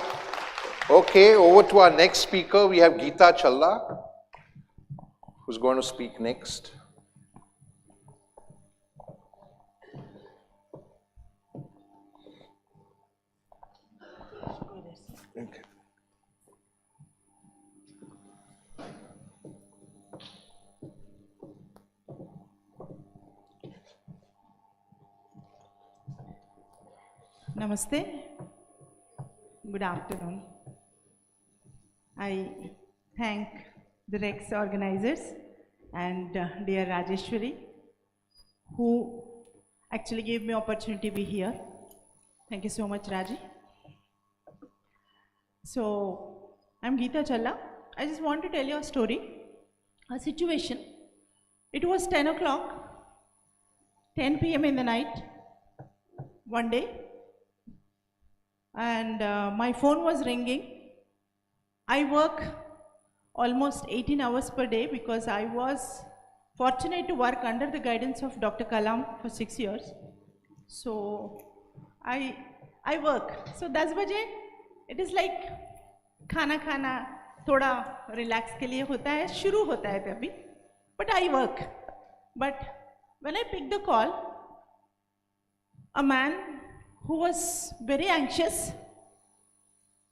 Okay, over to our next speaker. We have Geeta Challa, who's going to speak next. Okay. Namaste. Good afternoon. I thank the Rex organizers and dear Rajeshwari, who actually gave me opportunity to be here. Thank you so much, Raji. So, I'm Geeta Challa. I just want to tell you a story, a situation. It was 10 o'clock, 10 p.m. in the night, one day. and my phone was ringing. I work almost 18 hours per day because I was fortunate to work under the guidance of Dr. Kalam for 6 years. So I work. So 10 बजे it is like खाना खाना थोड़ा relax के लिए होता है, शुरू होता है तभी. But I work. But when I picked the call, a man who was very anxious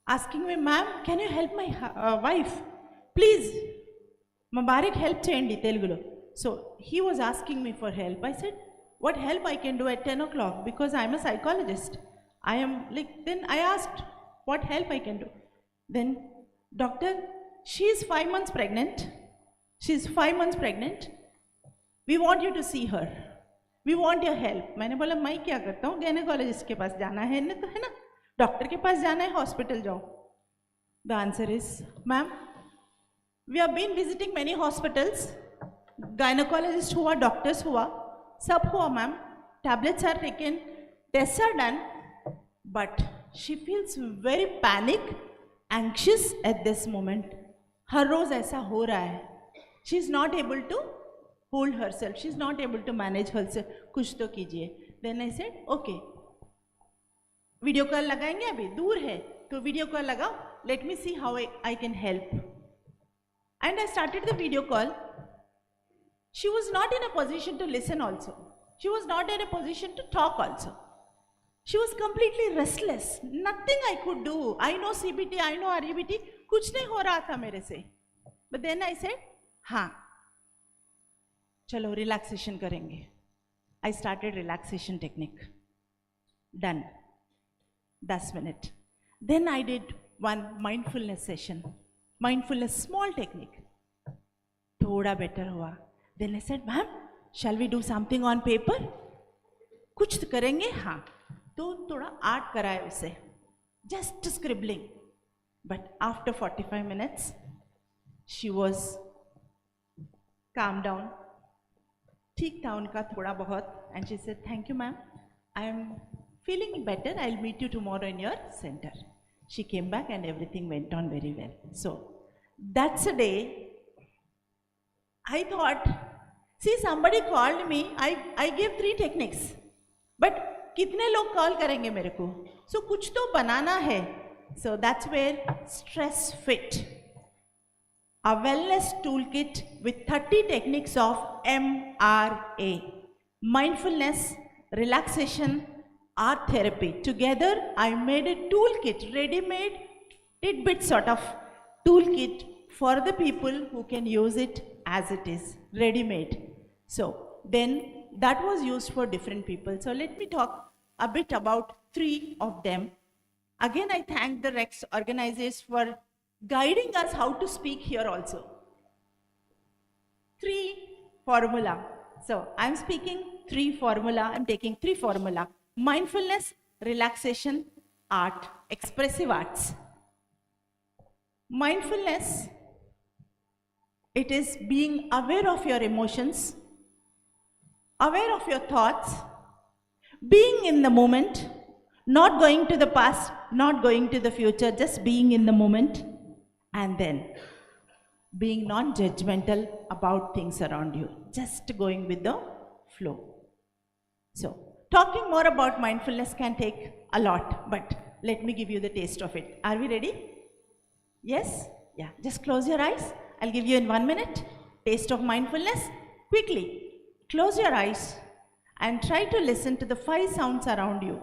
asking me, ma'am, can you help my wife? Please, Mubarak help cheyandi Telugulo. So he was asking me for help. I said, what help I can do at 10 o'clock because I'm a psychologist. Then I asked what help I can do. Then, doctor, she is 5 months pregnant. She's 5 months pregnant. We want you to see her. We want your help. मैंने बोला मैं क्या करता हूँ gynecologist के पास जाना है ना तो है ना डॉक्टर के पास जाना है hospital जाओ. The answer is, ma'am, we have been visiting many hospitals. Gynecologists हुआ, doctors हुआ, सब हुआ ma'am. Tablets are taken, tests are done, but she feels very panic, anxious at this moment. हर रोज ऐसा हो रहा है. She is not able to hold herself. She is not able to manage herself. कुछ तो कीजिए. Then I said, okay. Video call लगाएंगे अभी दूर है तो वीडियो कॉल लगाओ. Let me see how I can help. And I started the video call. She was not in a position to listen also. She was not in a position to talk also. She was completely restless. Nothing I could do. I know CBT, I know REBT. कुछ नहीं हो रहा था मेरे से. But then I said, हाँ, चलो relaxation करेंगे. I started relaxation technique. Done. 10 minutes. Then I did one mindfulness session. Mindfulness small technique. थोड़ा better हुआ. Then I said, ma'am, shall we do something on paper? कुछ तो करेंगे हाँ. तो थोड़ा art कराए उसे. Just scribbling. But after 45 minutes, she was calmed down. ठीक था उनका थोड़ा बहुत. And she said, thank you ma'am. I am feeling better. I'll meet you tomorrow in your center. She came back and everything went on very well. So that's a day I thought, see somebody called me, I gave 3 techniques. But कितने लोग call करेंगे मेरे को? So कुछ तो बनाना है. So that's where Stress Fit, a wellness toolkit with 30 techniques of MRA, mindfulness, relaxation, art therapy. Together, I made a toolkit, ready-made, tidbit sort of toolkit for the people who can use it as it is, ready-made. So then that was used for different people. So let me talk a bit about 3 of them. Again, I thank the Rex organizers for guiding us how to speak here also. 3 formula. So I'm speaking 3 formula. I'm taking 3 formula. Mindfulness, relaxation, art, expressive arts. Mindfulness, it is being aware of your emotions, aware of your thoughts, being in the moment, not going to the past, not going to the future, just being in the moment, and then being non-judgmental about things around you, just going with the flow. So, talking more about mindfulness can take a lot, but let me give you the taste of it. Are we ready? Yes? Yeah, just close your eyes. I'll give you in 1 minute, taste of mindfulness. Quickly, close your eyes and try to listen to the 5 sounds around you.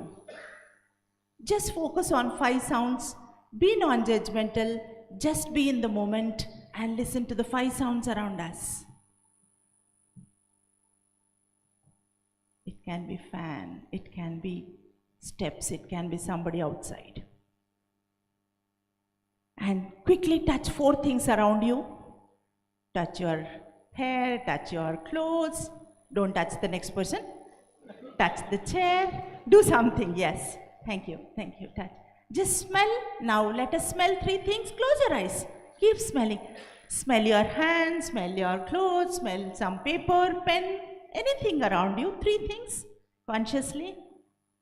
Just focus on 5 sounds, be non-judgmental, just be in the moment and listen to the 5 sounds around us. It can be fan, it can be steps, it can be somebody outside. And quickly touch 4 things around you. Touch your hair, touch your clothes, don't touch the next person. Touch the chair, do something, yes. Thank you, touch. Just smell. Now let us smell 3 things. Close your eyes. Keep smelling. Smell your hands, smell your clothes, smell some paper, pen, anything around you. 3 things consciously.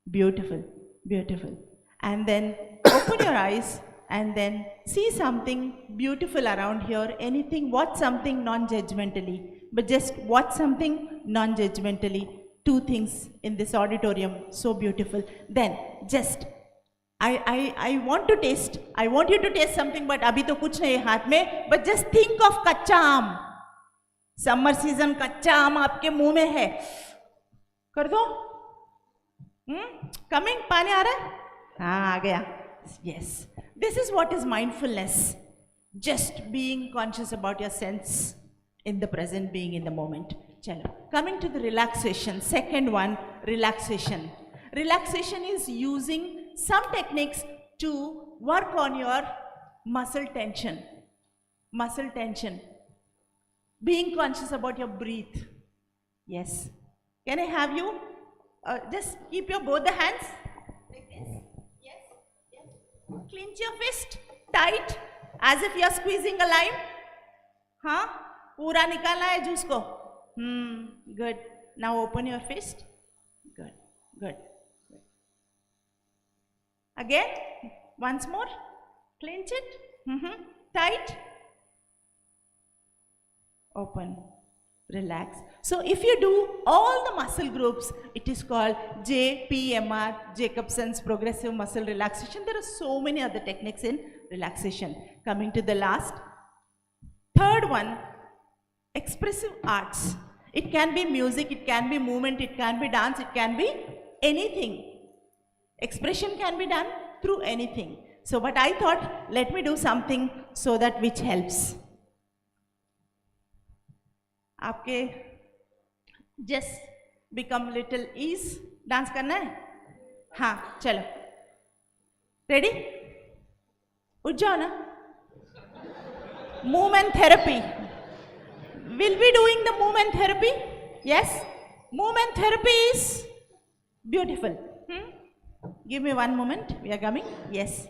Beautiful, beautiful. and then open your eyes and then see something beautiful around here, anything, watch something non-judgmentally, but just watch something non-judgmentally. Two things in this auditorium, so beautiful. Then just, I want to taste, I want you to taste something, but abhi to kuch nahi haath mein, but just think of kacha aam. Summer season kacha aam aapke muँह में है. कर दो. Coming, पानी आ रहा है? हाँ, आ गया. Yes. This is what is mindfulness. Just being conscious about your sense in the present, being in the moment. Chalo. Coming to the relaxation. Second one, relaxation. Relaxation is using some techniques to work on your muscle tension. Muscle tension. Being conscious about your breath. Yes. Can I have you just keep your both the hands like this? Yes. Yes. Clench your fist tight as if you are squeezing a lime. हाँ, पूरा निकालना है juice को. Good. Now open your fist. Good. Good. Good. Again, once more. Clench it. Tight. Open. Relax. So if you do all the muscle groups, it is called JPMR, Jacobson's Progressive Muscle Relaxation. There are so many other techniques in relaxation. Coming to the last. Third one, expressive arts. It can be music, it can be movement, it can be dance, it can be anything. Expression can be done through anything. So but I thought, let me do something so that which helps. आपके just become little ease. Dance करना है? हाँ, चलो. Ready? उठ जाओ ना. Movement therapy. Will be doing the movement therapy? Yes? Movement therapy is beautiful. Give me one moment. We are coming. Yes.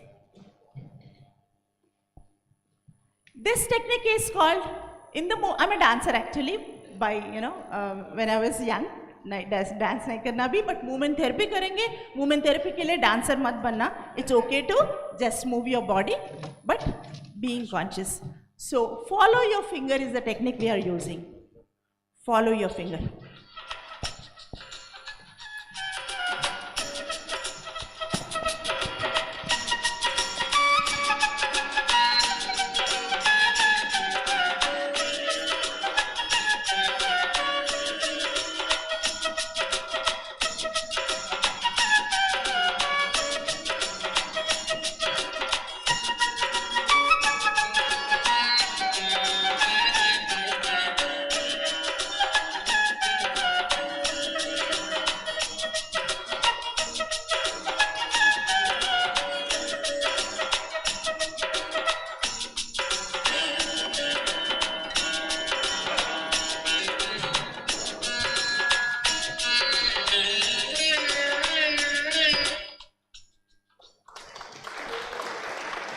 This technique is called, I'm a dancer actually, by, when I was young. Dance नहीं करना भी, but movement therapy करेंगे. Movement therapy के लिए dancer मत बनना. It's okay to just move your body, but being conscious. So follow your finger is the technique we are using. Follow your finger.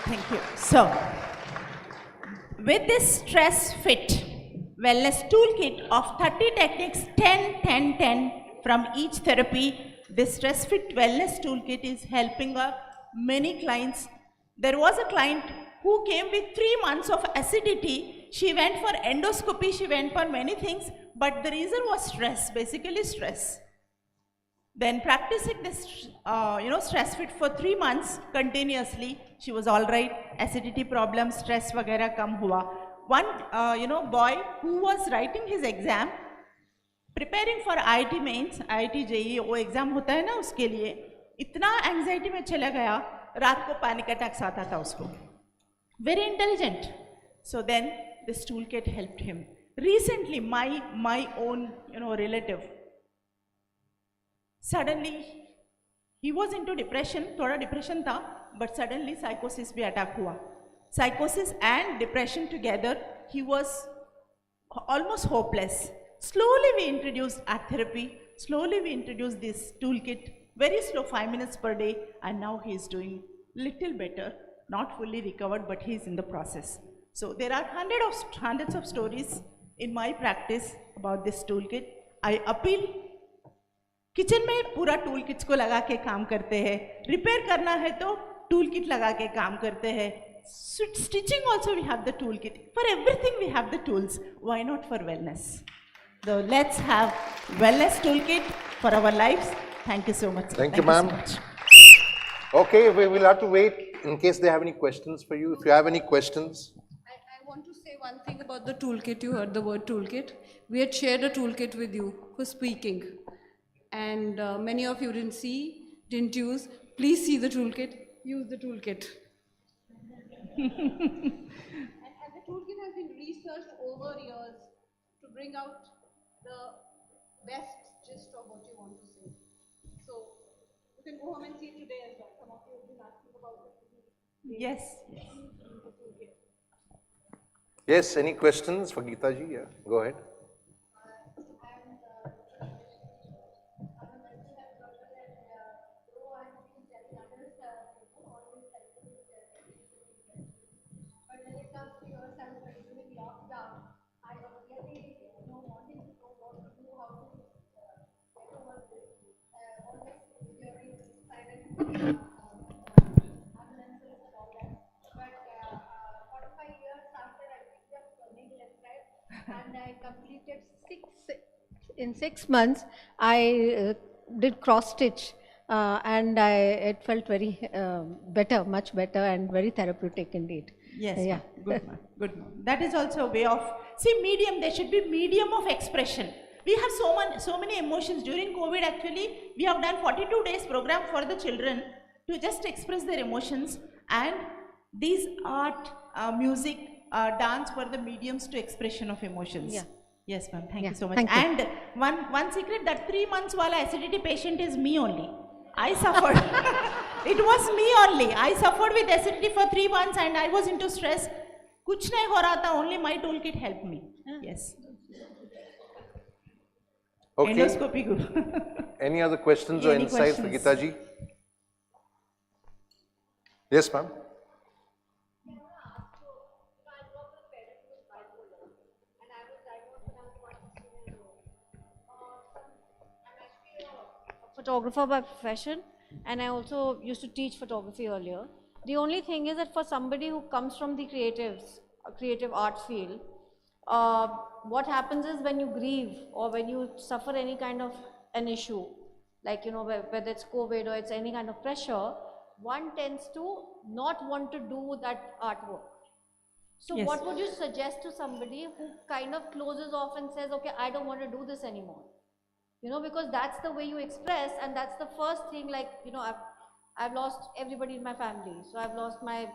Thank you. So, with this stress fit wellness toolkit of 30 techniques, 10, 10, 10 from each therapy, this stress fit wellness toolkit is helping many clients. There was a client who came with 3 months of acidity. She went for endoscopy, she went for many things, but the reason was stress, basically stress. Then practicing this, stress fit for 3 months continuously, she was all right. Acidity problem, stress वगैरह कम हुआ. One, boy who was writing his exam, preparing for IIT mains, IIT JEE, वो exam होता है ना उसके लिए, इतना anxiety में चला गया, रात को panic attacks आता था उसको. Very intelligent. So then this toolkit helped him. Recently, my own, relative. Suddenly, he was into depression, थोड़ा depression था, but suddenly psychosis भी attack हुआ. Psychosis and depression together, he was almost hopeless. Slowly we introduced art therapy, slowly we introduced this toolkit, very slow, 5 minutes per day, and now he is doing little better, not fully recovered, but he is in the process. So there are hundreds of stories in my practice about this toolkit. I appeal kitchen में पूरा tool kits को लगा के काम करते हैं, repair करना है तो टूल किट लगा के काम करते हैं, stitching also we have the tool kit, for everything we have the tools, why not for wellness? So let's have wellness toolkit for our lives. Thank you so much. Thank you, ma'am. Okay, we will have to wait in case they have any questions for you. If you have any questions. I want to say one thing about the toolkit. You heard the word toolkit. We had shared a toolkit with you for speaking. And many of you didn't see, didn't use. Please see the toolkit, use the toolkit. And the toolkit has been researched over years to bring out the best gist of what you want to say. So you can go home and see today as well. Some of you have been asking about it. Yes. Yes, any questions for Geeta ji? Yeah, go ahead. And I completed in 6 months. I did cross stitch, and it felt very better, much better, and very therapeutic indeed. Yes, yeah. Good ma'am, good ma'am. That is also a way of, see, medium, there should be medium of expression. We have so many emotions. During COVID actually, we have done 42 days program for the children to just express their emotions, and these art, music, dance were the mediums to expression of emotions. Yeah. Yes ma'am, thank Yeah, you so much. thank you. And one secret, that 3 months wala acidity patient is me only. I suffered. It was me only. I suffered with acidity for 3 months and I was into stress. Kuch nahi ho raha tha, only my toolkit helped me. Yes. Okay. Endoscopy guru. Any other questions or Any insights for questions? Geeta ji? Yes, ma'am. Photographer by profession, and I also used to teach photography earlier. The only thing is that for somebody who comes from the creative art field, what happens is when you grieve or when you suffer any kind of an issue, like whether it's COVID or it's any kind of pressure, one tends to not want to do that artwork. So Yes. what would you suggest to somebody who kind of closes off and says, okay, I don't want to do this anymore? Because that's the way you express, and that's the first thing, like, I've lost everybody in my family. So I've lost my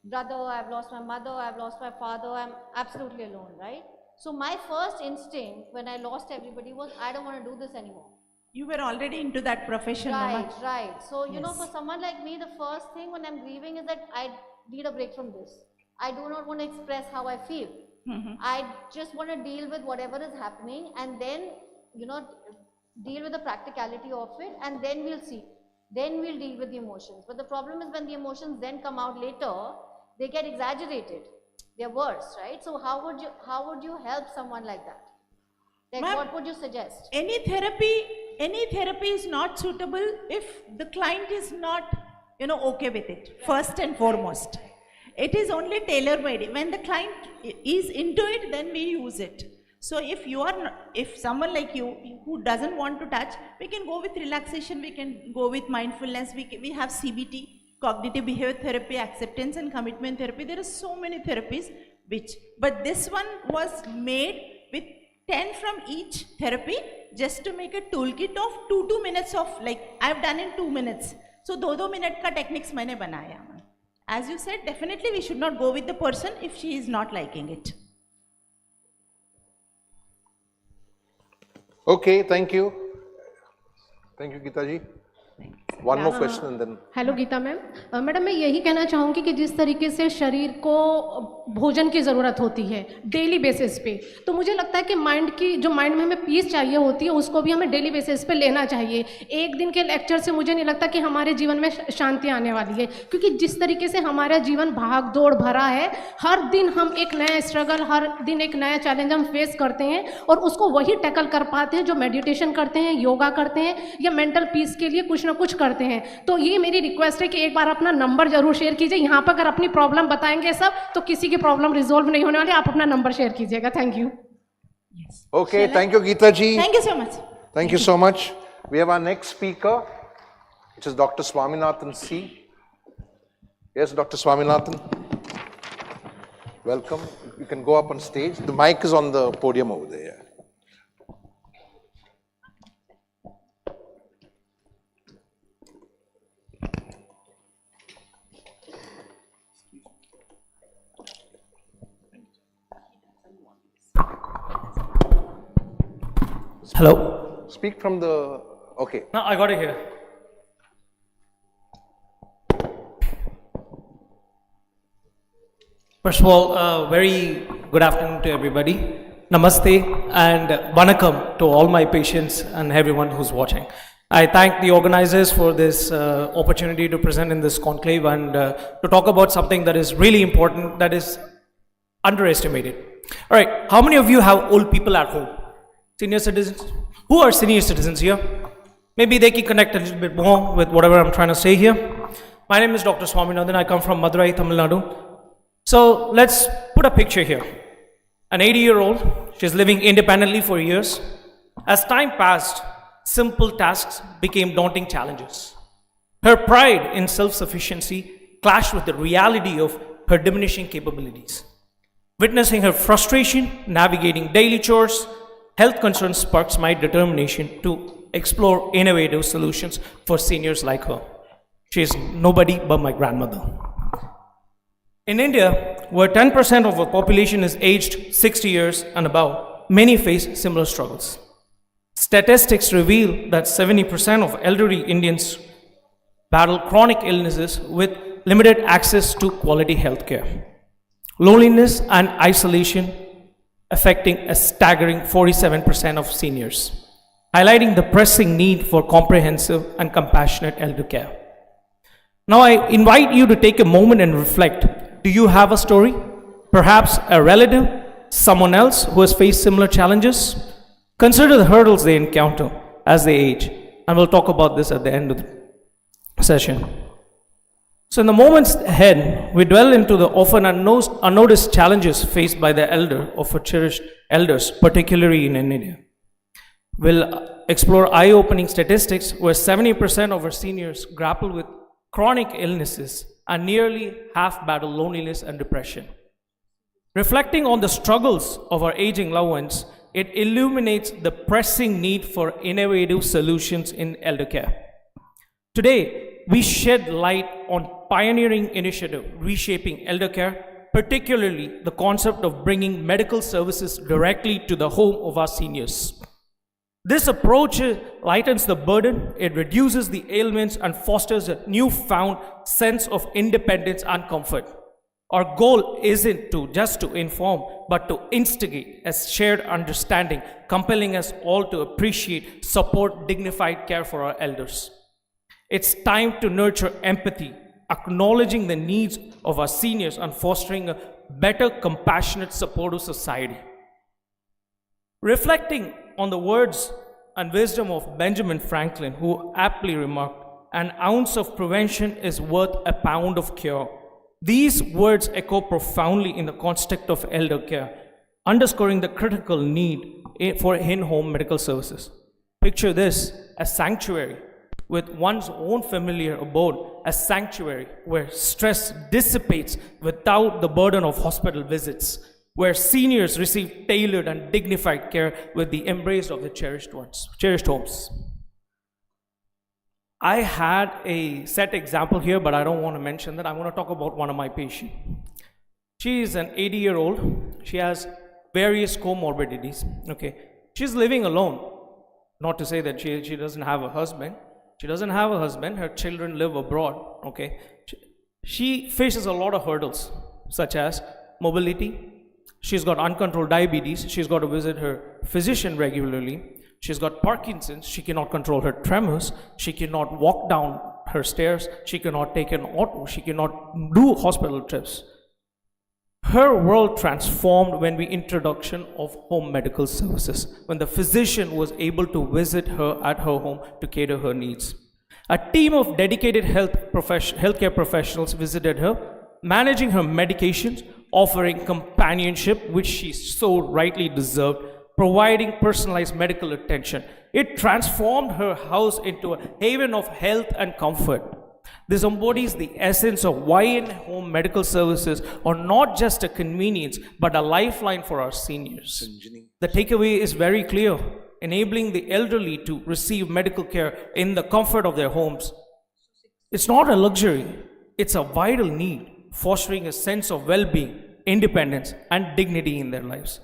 brother, I've lost my mother, I've lost my father, I'm absolutely alone, right? So my first instinct when I lost everybody was, I don't want to do this anymore. You were already into that profession. Right, Mama. right. So, Yes. for someone like me, the first thing when I'm grieving is that I need a break from this. I do not want to express how I feel. I just want to deal with whatever is happening, and then, deal with the practicality of it, and then we'll see. Then we'll deal with the emotions. But the problem is when the emotions then come out later, they get exaggerated. They're worse, right? So how would you help someone like that? Like, what would you suggest? Any therapy is not suitable if the client is not, okay with it, first and foremost. It is only tailor-made. When the client is into it, then we use it. So if someone like you who doesn't want to touch, we can go with relaxation, we can go with mindfulness, we have CBT, cognitive behavior therapy, acceptance and commitment therapy. There are so many therapies but this one was made with 10 from each therapy, just to make a toolkit of 2 minutes of, like, I've done in 2 minutes. So 2 minute ka techniques maine banaya. As you said, definitely we should not go with the person if she is not liking it. Okay, thank you. Thank you, Geeta ji. one more question and then. Hello Geeta ma'am, madam मैं यही कहना चाहूँगी कि जिस तरीके से शरीर को भोजन की ज़रूरत होती है डेली बेसिस पे, तो मुझे लगता है कि माइंड में हमें पीस चाहिए होती है, उसको भी हमें डेली बेसिस पे लेना चाहिए। एक दिन के लेक्चर से मुझे नहीं लगता कि हमारे जीवन में शांति आने वाली है, क्योंकि जिस तरीके से हमारा जीवन भाग दौड़ भरा है, हर दिन हम एक नया स्ट्रगल, हर दिन एक नया चैलेंज हम फेस करते हैं और उसको वही टैकल कर पाते हैं जो मेडिटेशन करते हैं, योगा करते हैं या मेंटल पीस के लिए कुछ ना कुछ करते हैं। तो ये मेरी रिक्वेस्ट है कि एक बार अपना नंबर जरूर शेयर कीजिए। यहाँ पर अगर अपनी प्रॉब्लम बताएंगे सब तो किसी की प्रॉब्लम रिजॉल्व नहीं होने वाली। आप अपना नंबर शेयर कीजिएगा। Thank you. Okay, thank you, Geeta ji. Thank you so much. Thank you so much. We have our next speaker, which is Dr. Swaminathan C. Yes, Dr. Swaminathan. Welcome. You can go up on stage. The mic is on the podium over there. Yeah. Hello. Speak from the. Okay. No, I got it here. First of all, very good afternoon to everybody. Namaste and vanakkam to all my patients and everyone who's watching. I thank the organizers for this opportunity to present in this conclave and to talk about something that is really important, that is underestimated. All right, how many of you have old people at home? Senior citizens? Who are senior citizens here? Maybe they can connect a little bit more with whatever I'm trying to say here. My name is Dr. Swaminathan. I come from Madurai, Tamil Nadu. So let's put a picture here. An 80-year-old, she's living independently for years. As time passed, simple tasks became daunting challenges. Her pride in self-sufficiency clashed with the reality of her diminishing capabilities. Witnessing her frustration, navigating daily chores, health concerns sparks my determination to explore innovative solutions for seniors like her. She is nobody but my grandmother. In India, where 10% of our population is aged 60 years and above, many face similar struggles. Statistics reveal that 70% of elderly Indians battle chronic illnesses with limited access to quality health care. Loneliness and isolation affecting a staggering 47% of seniors, highlighting the pressing need for comprehensive and compassionate elder care. Now I invite you to take a moment and reflect. Do you have a story? Perhaps a relative, someone else who has faced similar challenges? Consider the hurdles they encounter as they age, and we'll talk about this at the end of the session. So in the moments ahead, we dwell into the often unnoticed challenges faced by the elder of our cherished elders, particularly in India. We'll explore eye-opening statistics where 70% of our seniors grapple with chronic illnesses and nearly half battle loneliness and depression. Reflecting on the struggles of our aging loved ones, it illuminates the pressing need for innovative solutions in elder care. Today, we shed light on pioneering initiative reshaping elder care, particularly the concept of bringing medical services directly to the home of our seniors. This approach lightens the burden, it reduces the ailments and fosters a newfound sense of independence and comfort. Our goal isn't just to inform, but to instigate a shared understanding, compelling us all to appreciate, support dignified care for our elders. It's time to nurture empathy, acknowledging the needs of our seniors and fostering a better, compassionate, supportive society. Reflecting on the words and wisdom of Benjamin Franklin, who aptly remarked, "An ounce of prevention is worth a pound of cure." These words echo profoundly in the context of elder care, underscoring the critical need for in-home medical services. Picture this, a sanctuary with one's own familiar abode, a sanctuary where stress dissipates without the burden of hospital visits, where seniors receive tailored and dignified care with the embrace of the cherished homes. I had a set example here, but I don't want to mention that. I want to talk about one of my patients. She is an 80-year-old. She has various comorbidities. Okay, she's living alone. Not to say that she doesn't have a husband, She doesn't have a husband. Her children live abroad. Okay. She faces a lot of hurdles, such as mobility. She's got uncontrolled diabetes. She's got to visit her physician regularly. She's got Parkinson's. She cannot control her tremors. She cannot walk down her stairs. She cannot take an auto. She cannot do hospital trips. Her world transformed when we introduction of home medical services, when the physician was able to visit her at her home to cater her needs. A team of dedicated healthcare professionals visited her, managing her medications, offering companionship, which she so rightly deserved, providing personalized medical attention. It transformed her house into a haven of health and comfort. This embodies the essence of why in-home medical services are not just a convenience, but a lifeline for our seniors. The takeaway is very clear: enabling the elderly to receive medical care in the comfort of their homes. It's not a luxury, it's a vital need, fostering a sense of well-being, independence, and dignity in their lives.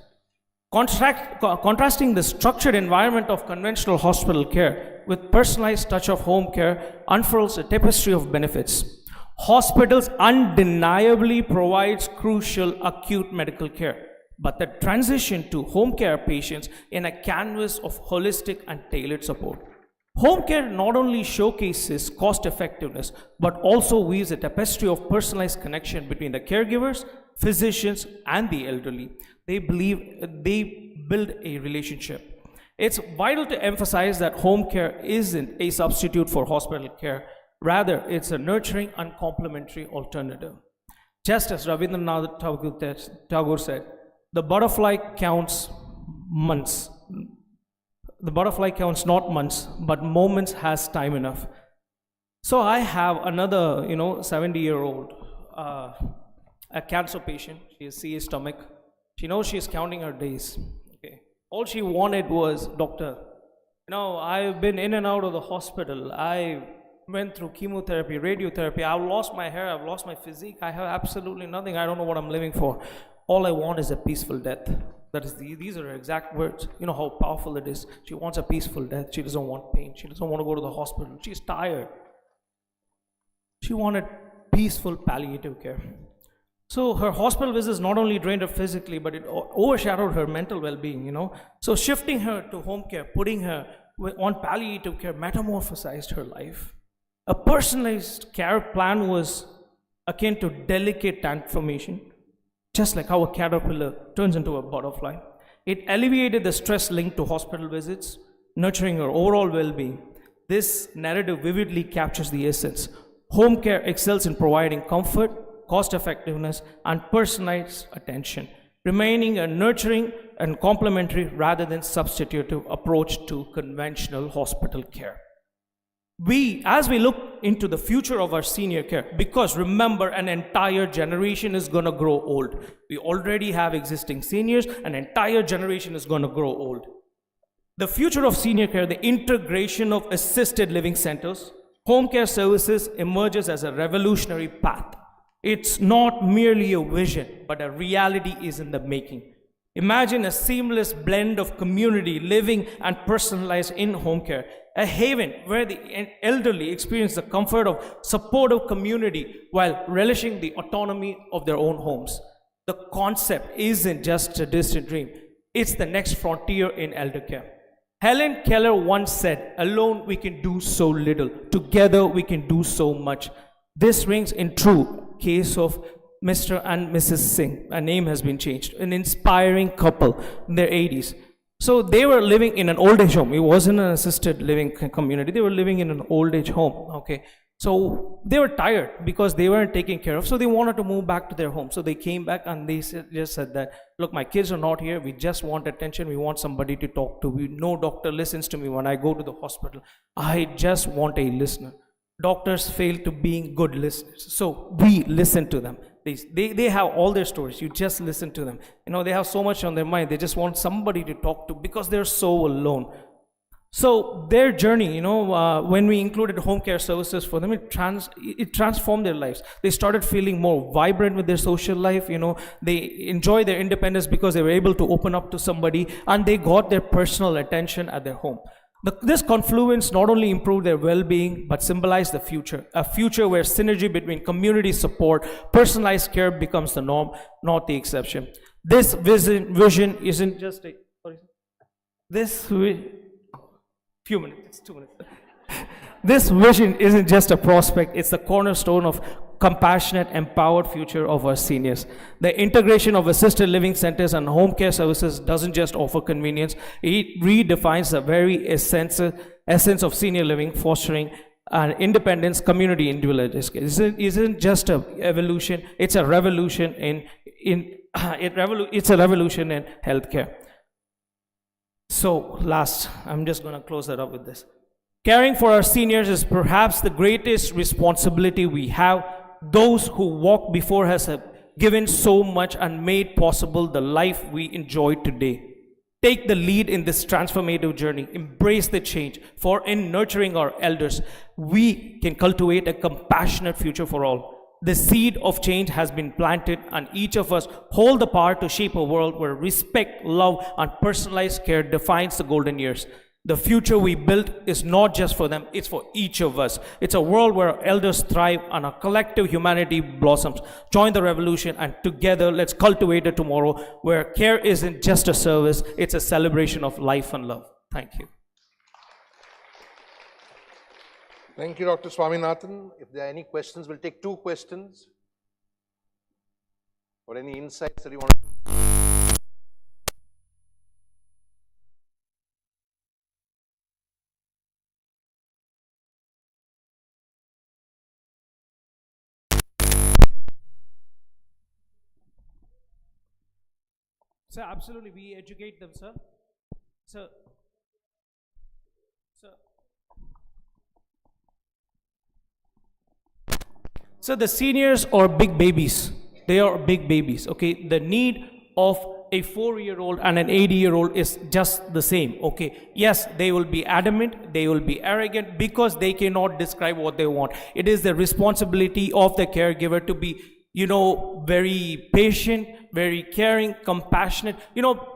Contrasting the structured environment of conventional hospital care with personalized touch of home care unfurls a tapestry of benefits. Hospitals undeniably provides crucial acute medical care, but the transition to home care patients in a canvas of holistic and tailored support. Home care not only showcases cost effectiveness, but also weaves a tapestry of personalized connection between the caregivers, physicians, and the elderly. They build a relationship. It's vital to emphasize that home care isn't a substitute for hospital care. Rather, it's a nurturing and complementary alternative. Just as Rabindranath Tagore said, the butterfly counts months. The butterfly counts not months, but moments has time enough. So I have another, 70-year-old, a cancer patient. She has CA stomach. She knows she's counting her days. Okay. All she wanted was, doctor, I've been in and out of the hospital. I went through chemotherapy, radiotherapy. I've lost my hair. I've lost my physique. I have absolutely nothing. I don't know what I'm living for. All I want is a peaceful death. These are her exact words. You know how powerful it is. She wants a peaceful death. She doesn't want pain. She doesn't want to go to the hospital. She's tired. She wanted peaceful palliative care. So her hospital visits not only drained her physically, but it overshadowed her mental well-being, So shifting her to home care, putting her on palliative care, metamorphosized her life. A personalized care plan was akin to delicate transformation, just like how a caterpillar turns into a butterfly. It alleviated the stress linked to hospital visits, nurturing her overall well-being. This narrative vividly captures the essence. Home care excels in providing comfort, cost effectiveness, and personalized attention, remaining a nurturing and complementary rather than substitutive approach to conventional hospital care. As we look into the future of our senior care, because remember, an entire generation is going to grow old. We already have existing seniors, an entire generation is going to grow old. The future of senior care, the integration of assisted living centers, home care services emerges as a revolutionary path. It's not merely a vision, but a reality is in the making. Imagine a seamless blend of community living and personalized in-home care, a haven where the elderly experience the comfort of supportive community while relishing the autonomy of their own homes. The concept isn't just a distant dream, it's the next frontier in elder care. Helen Keller once said, "Alone we can do so little, together we can do so much." This rings in true case of Mr. and Mrs. Singh. A name has been changed. An inspiring couple in their 80s. So they were living in an old age home. It wasn't an assisted living community. They were living in an old age home. Okay. So they were tired because they weren't taken care of. So they wanted to move back to their home. So they came back and they just said that, look, my kids are not here. We just want attention. We want somebody to talk to. No doctor listens to me when I go to the hospital. I just want a listener. Doctors fail to being good listeners. So we listen to them. They have all their stories. You just listen to them. They have so much on their mind. They just want somebody to talk to because they're so alone. So their journey, when we included home care services for them, it transformed their lives. They started feeling more vibrant with their social life. They enjoy their independence because they were able to open up to somebody, and they got their personal attention at their home. This confluence not only improved their well-being, but symbolized the future, a future where synergy between community support, personalized care becomes the norm, not the exception. This vision isn't just a, sorry, few minutes, it's 2 minutes. This vision isn't just a prospect, it's the cornerstone of compassionate, empowered future of our seniors. The integration of assisted living centers and home care services doesn't just offer convenience, it redefines the very essence of senior living, fostering independence, community, individualism. It isn't just an evolution, it's a revolution it's a revolution in healthcare. So last, I'm just going to close that up with this. Caring for our seniors is perhaps the greatest responsibility we have. Those who walked before us have given so much and made possible the life we enjoy today. Take the lead in this transformative journey. Embrace the change, for in nurturing our elders, we can cultivate a compassionate future for all. The seed of change has been planted, and each of us hold the power to shape a world where respect, love, and personalized care defines the golden years. The future we built is not just for them, it's for each of us. It's a world where our elders thrive and our collective humanity blossoms. Join the revolution, and together let's cultivate a tomorrow where care isn't just a service, it's a celebration of life and love. Thank you. Thank you, Dr. Swaminathan. If there are any questions, we'll take 2 questions. Or any insights that you want to... Sir, absolutely, we educate them, sir. Sir. So the seniors are big babies. They are big babies, okay? The need of a 4-year-old and an 80-year-old is just the same, okay? Yes, they will be adamant, they will be arrogant because they cannot describe what they want. It is the responsibility of the caregiver to be, very patient, very caring, compassionate.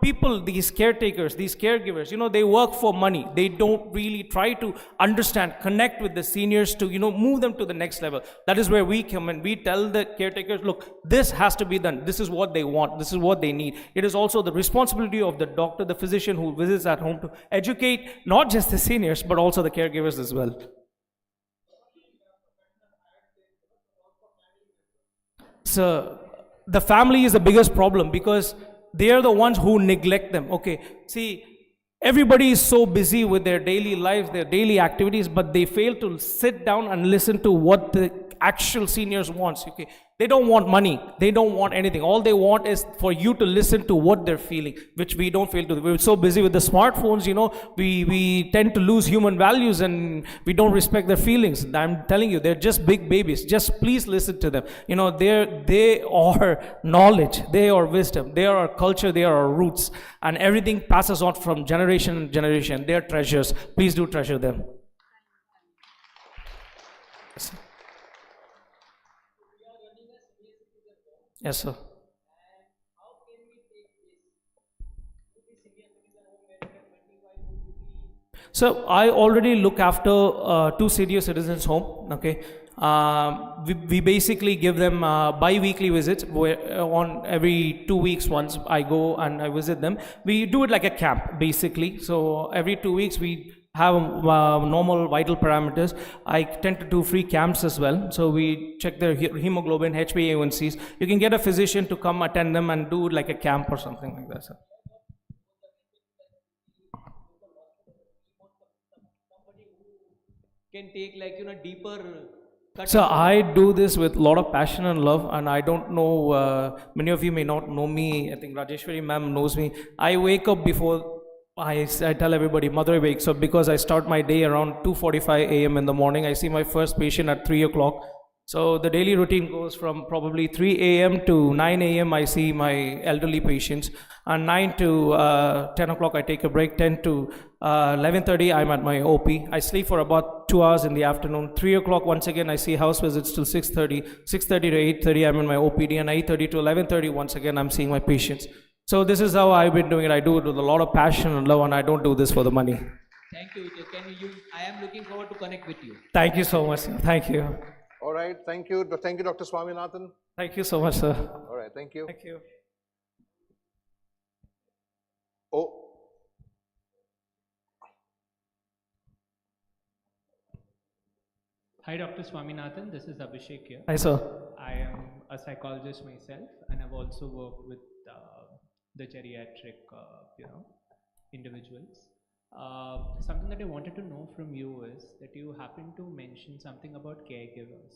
People, these caretakers, these caregivers, they work for money. They don't really try to understand, connect with the seniors to, move them to the next level. That is where we come in. We tell the caretakers, look, this has to be done. This is what they want. This is what they need. It is also the responsibility of the doctor, the physician who visits at home to educate not just the seniors, but also the caregivers as well. So the family is the biggest problem because they are the ones who neglect them. Okay, see, everybody is so busy with their daily lives, their daily activities, but they fail to sit down and listen to what the actual seniors want. Okay, they don't want money, they don't want anything. All they want is for you to listen to what they're feeling, which we don't fail to. We're so busy with the smartphones, we tend to lose human values and we don't respect their feelings. I'm telling you, they're just big babies. Just please listen to them. They are knowledge, they are wisdom, they are our culture, they are our roots, and everything passes on from generation to generation. They're treasures. Please do treasure them. Yes, sir. So I already look after 2 senior citizens home. Okay, we basically give them bi-weekly visits where on every 2 weeks once I go and I visit them. We do it like a camp basically. So every 2 weeks we have normal vital parameters. I tend to do free camps as well. So we check their hemoglobin, HbA1cs. You can get a physician to come attend them and do like a camp or something like that, sir. Can take deeper cut. So I do this with a lot of passion and love, and I don't know, many of you may not know me. I think Rajeshwari ma'am knows me. I wake up before I tell everybody, mother wakes up because I start my day around 2:45 a.m. in the morning. I see my first patient at 3 o'clock. So the daily routine goes from probably 3 a.m. to 9 a.m. I see my elderly patients, and 9 to 10 o'clock I take a break. 10 to 11:30 I'm at my OP. I sleep for about 2 hours in the afternoon. 3 o'clock once again I see house visits till 6:30. 6:30 to 8:30 I'm in my OPD, and 8:30 to 11:30 once again I'm seeing my patients. So this is how I've been doing it. I do it with a lot of passion and love, and I don't do this for the money. Thank you. I am looking forward to connect with you. Thank you so much, sir. Thank you. All right, thank you. Thank you, Dr. Swaminathan. Thank you so much, sir. All right, thank you. Thank you. Oh, Hi, Dr. Swaminathan. This is Abhishek here. Hi, sir. I am a psychologist myself, and I've also worked with the geriatric, individuals. Something that I wanted to know from you is that you happen to mention something about caregivers.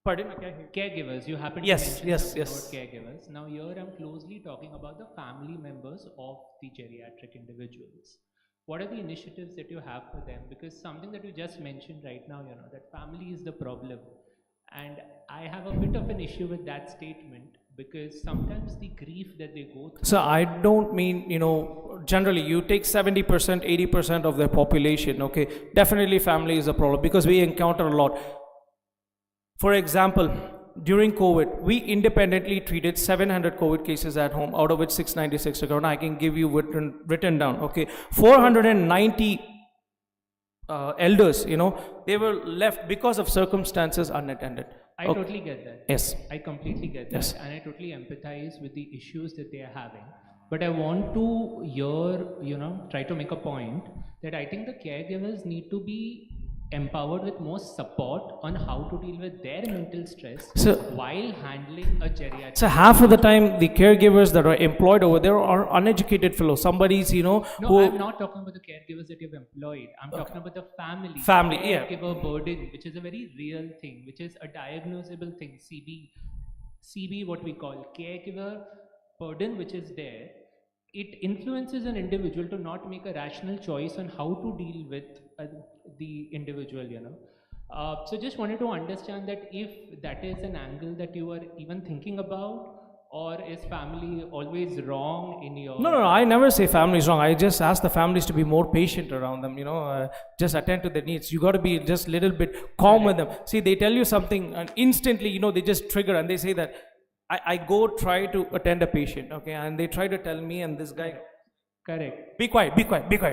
Pardon? I can't hear. Caregivers. You happen Yes, to mention yes, something yes. about caregivers. Now, here I'm closely talking about the family members of the geriatric individuals. What are the initiatives that you have for them? Because something that you just mentioned right now, that family is the problem. And I have a bit of an issue with that statement because sometimes the grief that they go through. So I don't mean, generally you take 70%, 80% of the population, okay? Definitely family is a problem because we encounter a lot. For example, during COVID, we independently treated 700 COVID cases at home, out of which 696 are gone. I can give you written down, okay? 490 elders, they were left because of circumstances unattended. I Okay. totally get that. Yes. I completely get that. Yes. And I totally empathize with the issues that they are having. But I want to here, try to make a point that I think the caregivers need to be empowered with more support on how to deal with their mental stress while handling a geriatric. So half of the time, the caregivers that are employed over there are uneducated fellows. Somebody's, No, who... I'm not talking about the caregivers that you've employed. I'm talking about the family. Family, yeah. Caregiver burden, which is a very real thing, which is a diagnosable thing. CB, what we call caregiver burden, which is there. It influences an individual to not make a rational choice on how to deal with the individual, So just wanted to understand that if that is an angle that you are even thinking about, or is family always wrong in your... No, I never say family is wrong. I just ask the families to be more patient around them, just attend to their needs. You got to be just a little bit calm with them. See, they tell you something and instantly, they just trigger and they say that, I go try to attend a patient, okay, and they try to tell me and this guy... Correct. Be quiet,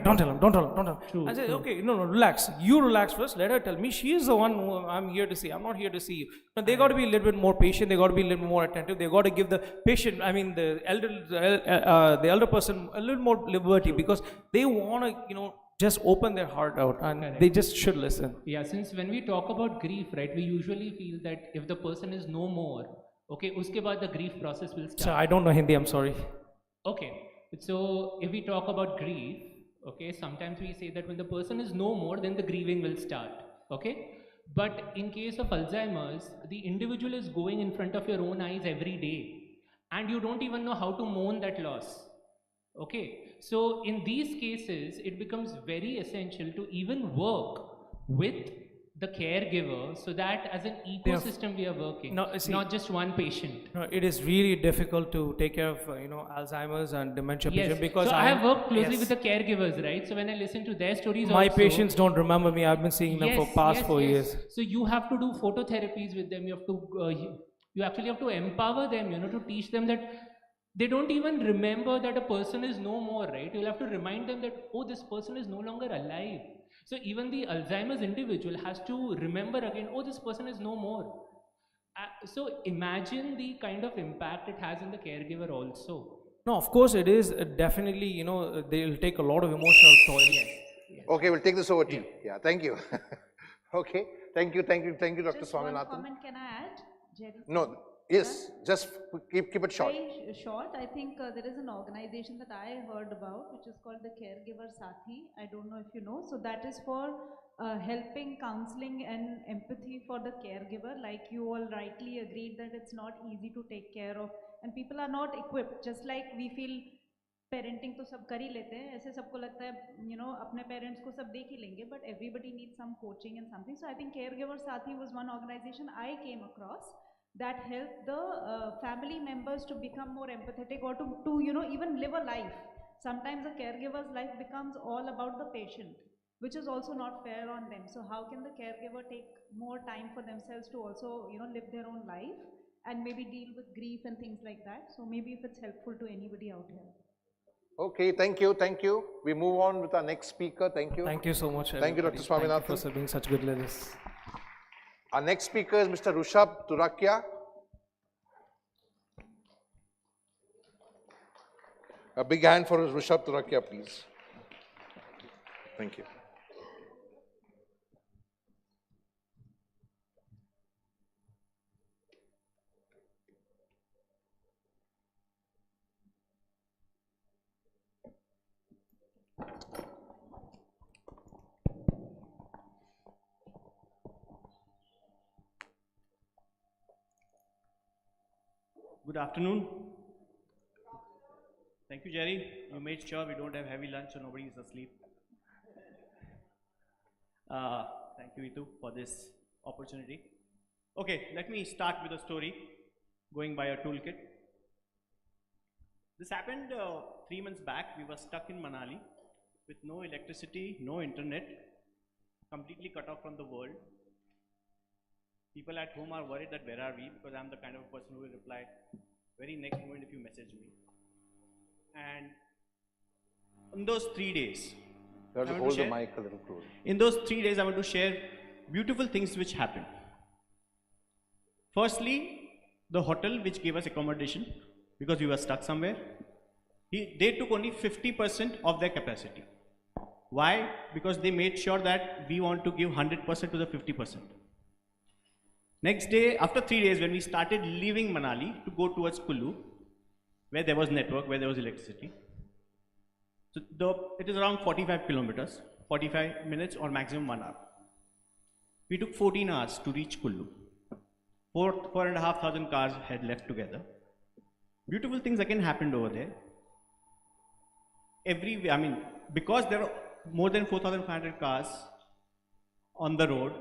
don't tell him. True, I say, true. okay, no, relax. You relax first, let her tell me. She is the one who I'm here to see. I'm not here to see you. But they got to be a little bit more patient. They got to be a little more attentive. They got to give the patient, the elder person a little more liberty because they want to, just open their heart out and Correct. they just should listen. Yeah, since when we talk about grief, right, we usually feel that if the person is no more, okay, uske baad the grief process will start. So I don't know Hindi, I'm sorry. Okay, so if we talk about grief, okay, sometimes we say that when the person is no more, then the grieving will start, okay? But in case of Alzheimer's, the individual is going in front of your own eyes every day, and you don't even know how to mourn that loss, okay? So in these cases, it becomes very essential to even work with the caregiver so that as an ecosystem we are working, not just one patient. No, it is really difficult to take care of Alzheimer's and dementia Yes, patients because so I have worked closely yes. with the caregivers, right? So when I listen to their stories My also, patients don't remember me. I've been seeing them for past 4 years. So you have to do phototherapies with them. You have to, you actually have to empower them, to teach them that they don't even remember that a person is no more, right? You'll have to remind them that, oh, this person is no longer alive. So even the Alzheimer's individual has to remember again, oh, this person is no more. So imagine the kind of impact it has in the caregiver also. No, of course it is definitely, they'll take a lot of emotional toll. Yes. Okay, we'll take this over to you. Yeah, thank you. Okay, thank you, Dr. Just Swaminathan. one comment, can I add, Jerry? No, yes, just keep it short. Very short. I think there is an organization that I heard about which is called the Caregiver Sathi. I don't know if you know. So that is for helping, counseling and empathy for the caregiver. Like you all rightly agreed that it's not easy to take care of and people are not equipped. Just like we feel parenting तो सब कर ही लेते हैं ऐसे सबको लगता है अपने पेरेंट्स को सब देख ही लेंगे but everybody needs some coaching and something. So I think Caregiver Sathi was one organization I came across that helped the family members to become more empathetic or to even live a life. Sometimes a caregiver's life becomes all about the patient, which is also not fair on them. So how can the caregiver take more time for themselves to also live their own life and maybe deal with grief and things like that? So maybe if it's helpful to anybody out here. Okay, thank you, thank you. We move on with our next speaker. Thank you. Thank you so much. Thank you, Dr. everybody. Swaminathan. Thank you for being such good leaders. Our next speaker is Mr. Rushabh Turakia. A big hand for Rushabh Turakia, please. Thank you. Good afternoon. Thank you, Jerry. You made sure we don't have heavy lunch so nobody is asleep. Thank you, Itu, for this opportunity. Okay, let me start with a story going by a toolkit. This happened 3 months back. We were stuck in Manali with no electricity, no internet, completely cut off from the world. People at home are worried that where are we, because I'm the kind of person who will reply very next moment if you message me. And in those 3 days, You have to hold the mic a little closer. in those 3 days, I want to share beautiful things which happened. Firstly, the hotel which gave us accommodation because we were stuck somewhere, they took only 50% of their capacity. Why? Because they made sure that we want to give 100% to the 50%. Next day, after 3 days, when we started leaving Manali to go towards Kullu, where there was network, where there was electricity, so it is around 45 kilometers, 45 minutes or maximum 1 hour. We took 14 hours to reach Kullu. 4,500 cars had left together. Beautiful things again happened over there. Because there were more than 4,500 cars on the road,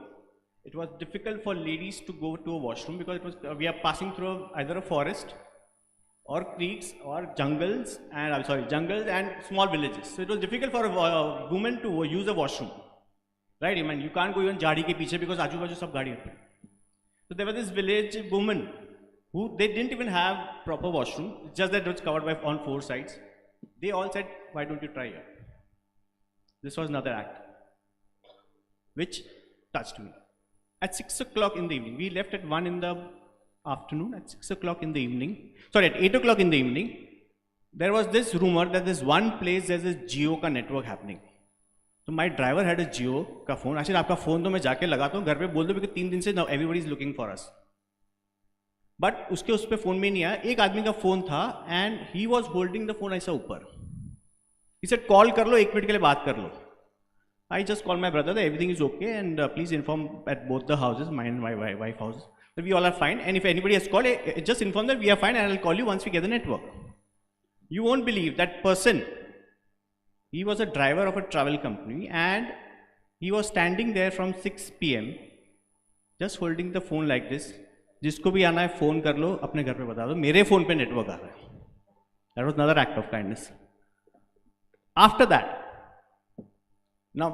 it was difficult for ladies to go to a washroom because we are passing through either a forest or creeks or jungles and small villages. So it was difficult for a woman to use a washroom, right? You can't go even jari ke piche because aju baju sab gaadi hai. So there was this village woman who they didn't even have proper washroom, just that it was covered on 4 sides. They all said, why don't you try here? This was another act which touched me. At 6 o'clock in the evening, we left at 1 in the afternoon. At 6 o'clock in the evening, at 8 o'clock in the evening, there was this rumor that there's one place there's a Jio ka network happening. So my driver had a Jio ka phone. I said, आपका phone तो मैं जाके लगाता हूँ घर पे बोल दो because 3 दिन से now everybody is looking for us. But उसके उस पे phone में नहीं आया. एक आदमी का phone था and he was holding the phone ऐसा ऊपर. He said, call कर लो, 1 मिनट के लिए बात कर लो. I just called my brother that everything is okay and please inform at both the houses, mine and my wife house, that we all are fine. And if anybody has called, just inform that we are fine and I'll call you once we get the network. You won't believe that person. He was a driver of a travel company and he was standing there from 6 PM just holding the phone like this. जिसको भी आना है phone कर लो, अपने घर पे बता दो, मेरे phone पे network आ रहा है. That was another act of kindness. After that, now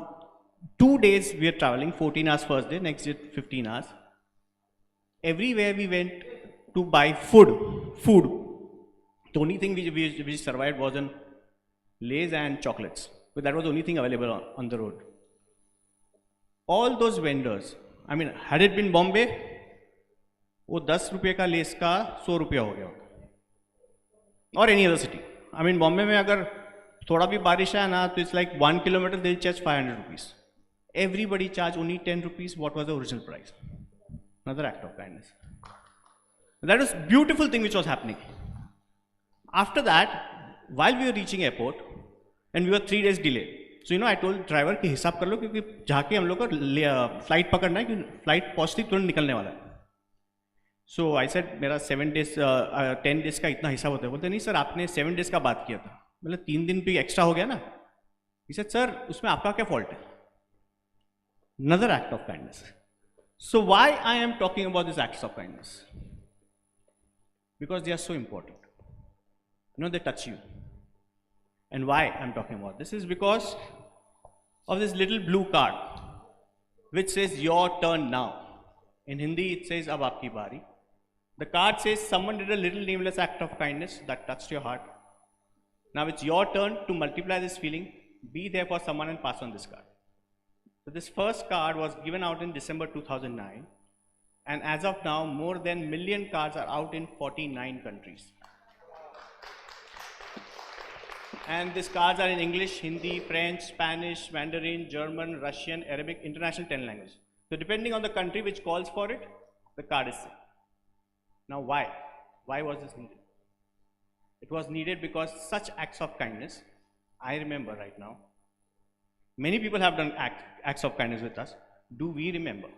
2 days we are traveling, 14 hours first day, next day 15 hours. Everywhere we went to buy food. The only thing we survived was on Lays and chocolates, but that was the only thing available on the road. All those vendors, had it been Bombay, वो 10 रुपये का less का 100 रुपया हो गया होगा. Or any other city. Bombay में अगर थोड़ा भी बारिश है ना, तो it's like 1 kilometer they'll charge 500 rupees. Everybody charged only 10 rupees. What was the original price? Another act of kindness. That was beautiful thing which was happening. After that, while we were reaching airport, and we were 3 days delayed. So I told driver कि हिसाब कर लो क्योंकि जाके हम लोग को flight पकड़ना है क्योंकि फ्लाइट पहुँचती तुरंत निकलने वाला है. So I said मेरा 7 days 10 days का इतना हिसाब होता है. बोलते नहीं सर आपने 7 days का बात किया था. मतलब 3 दिन भी एक्स्ट्रा हो गया ना. He said sir उसमें आपका क्या fault है? Another act of kindness. So why I am talking about these acts of kindness? Because they are so important. They touch you. And why I'm talking about this is because of this little blue card which says your turn now. In Hindi it says ab aapki bari. The card says someone did a little nameless act of kindness that touched your heart. Now it's your turn to multiply this feeling. Be there for someone and pass on this card. So this first card was given out in December 2009, and as of now, more than 1 million cards are out in 49 countries. And these cards are in English, Hindi, French, Spanish, Mandarin, German, Russian, Arabic, international 10 languages. So depending on the country which calls for it, the card is sent. Now why? Why was this needed? It was needed because such acts of kindness, I remember right now, many people have done acts of kindness with us. Do we remember?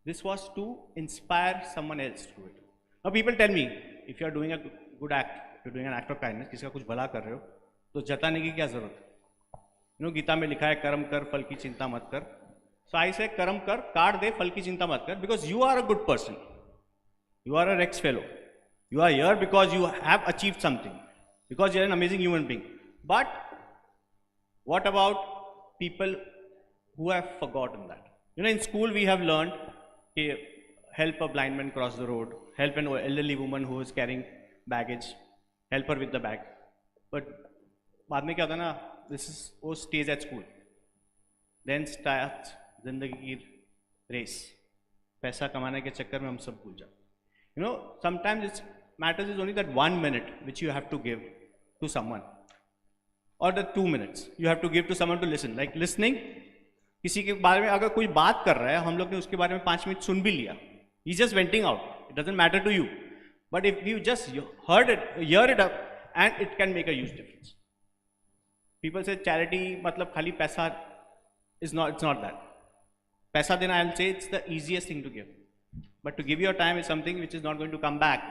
This was to inspire someone else to do it. Now people tell me, if you are doing a good act, if you are doing an act of kindness, किसी का कुछ भला कर रहे हो, तो जताने की क्या जरूरत है? You know, गीता में लिखा है कर्म कर फल की चिंता मत कर. So I say कर्म कर, कार्ड दे, फल की चिंता मत कर, because you are a good person. You are a Rex fellow. You are here because you have achieved something, because you are an amazing human being. But what about people who have forgotten that? You know, in school we have learned, help a blind man cross the road, help an elderly woman who is carrying baggage, help her with the bag. But बाद में क्या होता है ना, this is वो stays at school. Then starts जिंदगी की race. पैसा कमाने के चक्कर में हम सब भूल जाते. You know, sometimes it matters is only that 1 minute which you have to give to someone, or the 2 minutes you have to give to someone to listen. Like listening, किसी के बारे में अगर कोई बात कर रहा है, हम लोग ने उसके बारे में 5 मिनट सुन भी लिया. He's just venting out. It doesn't matter to you. But if you just hear it up, and it can make a huge difference. People say charity, मतलब खाली पैसा is not. It's not that. पैसा देना, I'll say it's the easiest thing to give. But to give your time is something which is not going to come back.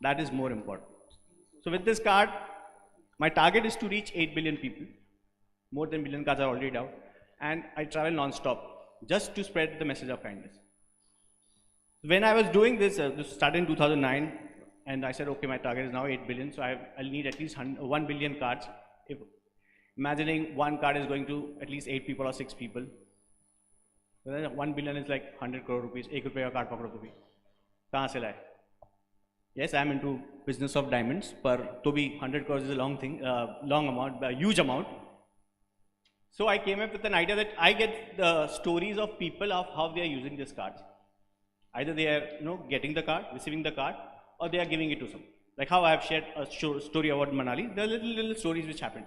That is more important. So with this card, my target is to reach 8 billion people. More than 1 billion cards are already out. And I travel non-stop just to spread the message of kindness. When I was doing this, this started in 2009, and I said, okay, my target is now 8 billion, so I'll need at least 1 billion cards. If, imagining one card is going to at least 8 people or 6 people. 1 billion is like 100 crore rupees. 1 रुपये का card पकड़ो तो भी कहाँ से लाए? Yes, I'm into business of diamonds, पर तो भी 100 crores is a long thing, long amount, a huge amount. So I came up with an idea that I get the stories of people of how they are using these cards. Either they are, you know, getting the card, receiving the card, or they are giving it to someone. Like how I have shared a story about Manali. There are little stories which happened,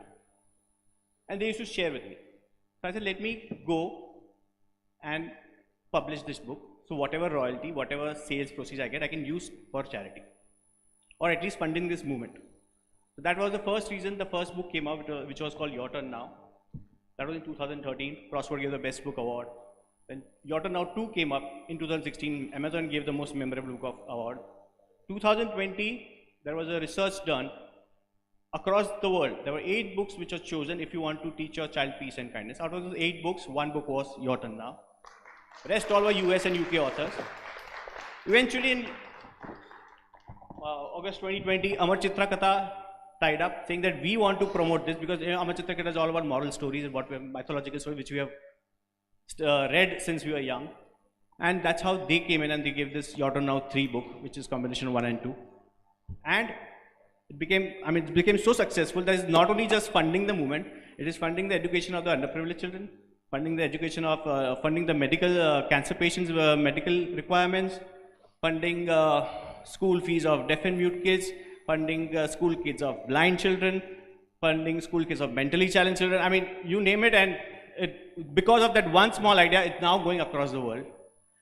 and they used to share with me. So I said, let me go and publish this book. So whatever royalty, whatever sales proceeds I get, I can use for charity, or at least funding this movement. So that was the first reason the first book came out, which was called Your Turn Now. That was in 2013. Crossword gave the best book award. Then Your Turn Now 2 came up in 2016. Amazon gave the most memorable book award. 2020, there was a research done across the world. There were 8 books which were chosen if you want to teach your child peace and kindness. Out of those 8 books, 1 book was Your Turn Now. The rest all were US and UK authors. Eventually in August 2020, Amar Chitra Katha tied up saying that we want to promote this because Amar Chitra Katha is all about moral stories and what we have, mythological stories which we have read since we were young. And that's how they came in and they gave this Your Turn Now 3 book, which is combination 1 and 2. And it became so successful that it's not only just funding the movement, it is funding the education of the underprivileged children, funding the education of, funding the medical cancer patients' medical requirements, funding school fees of deaf and mute kids, funding school kids of blind children, funding school kids of mentally challenged children. I mean, you name it, and because of that one small idea, it's now going across the world.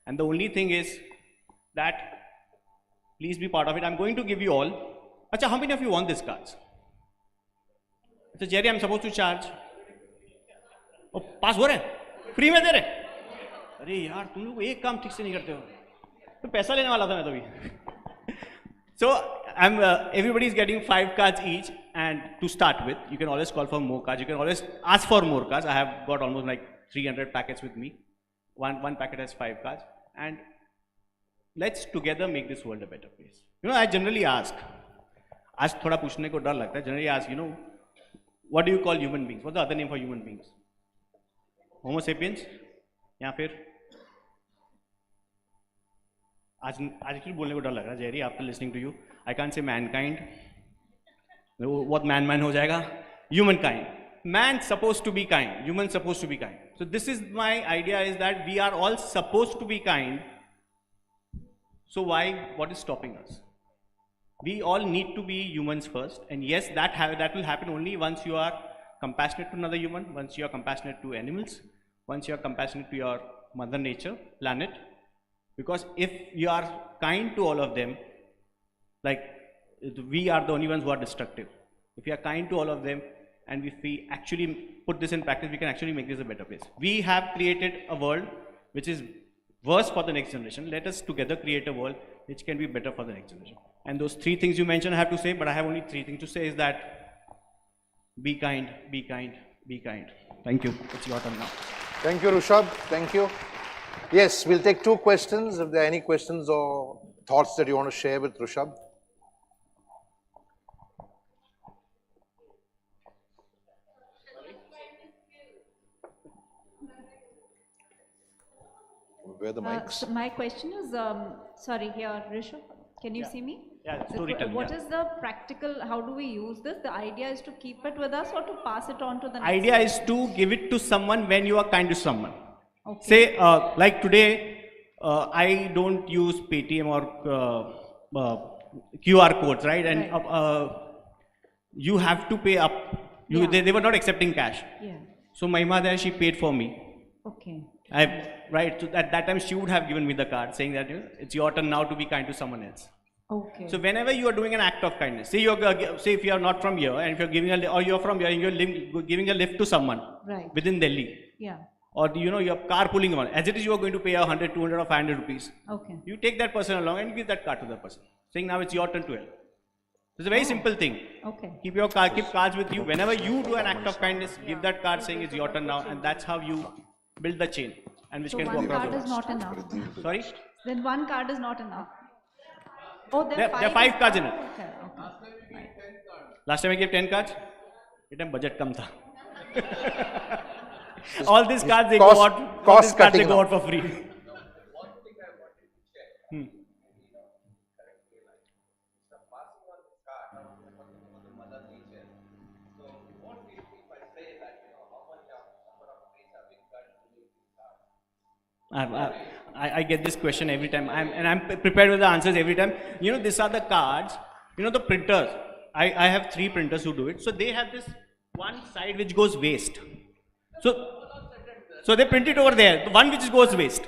And the only thing is that please be part of it. I'm going to give you all. Acha, how many of you want these cards? So Jerry, I'm supposed to charge. Oh, pass हो रहे हैं? Free में दे रहे? अरे यार, तुम लोग एक काम ठीक से नहीं करते हो. तो पैसा लेने वाला था मैं तो भी. So everybody is getting 5 cards each, and to start with, you can always call for more cards. You can always ask for more cards. I have got almost like 300 packets with me. One packet has 5 cards, and let's together make this world a better place. You know, I generally ask. आज थोड़ा पूछने को डर लगता है. Generally ask, you know, what do you call human beings? What's the other name for human beings? Homo sapiens? या फिर आज एक्चुअली बोलने को डर लग रहा है. Jerry, after listening to you, I can't say mankind. What man हो जाएगा? Humankind. Man supposed to be kind. Human supposed to be kind. So this is my idea, is that we are all supposed to be kind. So what is stopping us? We all need to be humans first, and yes, that will happen only once you are compassionate to another human, once you are compassionate to animals, once you are compassionate to your mother nature, planet. Because if you are kind to all of them, like we are the only ones who are destructive. If we are kind to all of them, and if we actually put this in practice, we can actually make this a better place. We have created a world which is worse for the next generation. Let us together create a world which can be better for the next generation. And those 3 things you mentioned I have to say, but I have only 3 things to say, is that be kind, be kind, be kind. Thank you. It's your turn now. Thank you, Rishabh. Thank you. Yes, we'll take 2 questions. If there are any questions or thoughts that you want to share with Rishabh. Where are the mics? So my question is, sorry, here, Rishabh, can you see me? Yeah, storytelling. What is the practical, how do we use this? The idea is to keep it with us or to pass it on to the next Idea is to give it to someone when you are kind to someone. Okay. Say, like today, I don't use Paytm or QR codes, right? And you have to pay up. They were not accepting cash. Yeah. So Mahima there, she paid for me. Okay. Right. So at that time, she would have given me the card saying that it's your turn now to be kind to someone else. Okay. So whenever you are doing an act of kindness, say if you are not from here and if you're giving or you're from here and you're giving a lift to someone within Delhi. Yeah. Or you're carpooling one. As it is, you are going to pay 100, 200 or 500 rupees. Okay. You take that person along and give that card to the person, saying now it's your turn to help. It's a very simple thing. Okay. Keep cards with you. Whenever you do an act of kindness, give that card saying it's your turn now, and that's how you build the chain, and which So can go one across card the is world. not enough. Sorry? Then one card is not enough. Oh, There are 5 cards in it. Okay. Last time I gave 10 cards. That time budget kam tha. All these cards they go out for free. I get this question every time, I'm prepared with the answers every time. These are the cards. The printers. I have 3 printers who do it. So they have this one side which goes waste. So they print it over there. The one which goes waste.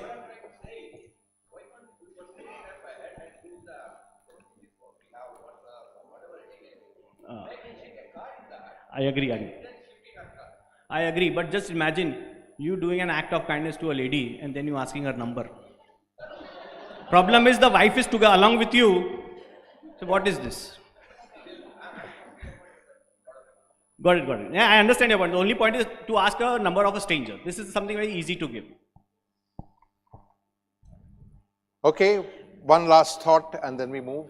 I agree. But just imagine you doing an act of kindness to a lady and then you asking her number. Problem is the wife is together along with you. So what is this? Got it. Yeah, I understand your point. The only point is to ask a number of a stranger. This is something very easy to give. Okay, one last thought and then we move.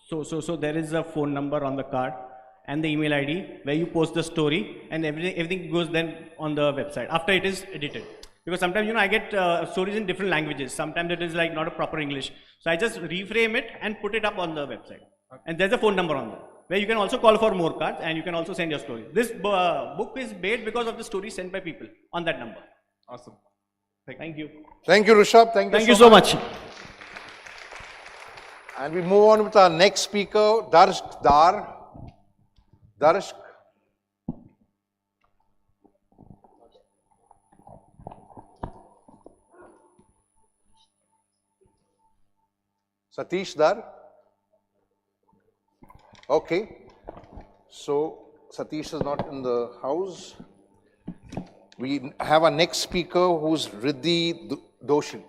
So there is a phone number on the card and the email ID where you post the story, and everything goes then on the website after it is edited. Because sometimes I get stories in different languages. Sometimes it is like not a proper English. So I just reframe it and put it up on the website. Okay. And there's a phone number on there where you can also call for more cards and you can also send your story. This book is made because of the stories sent by people on that number. Awesome. Thank you. Thank you, Rishabh. Thank you so much. And we move on with our next speaker, Darshk Dar. Darshk. Satish Dar. Okay. So Satish is not in the house. We have our next speaker who's Riddhi Doshi.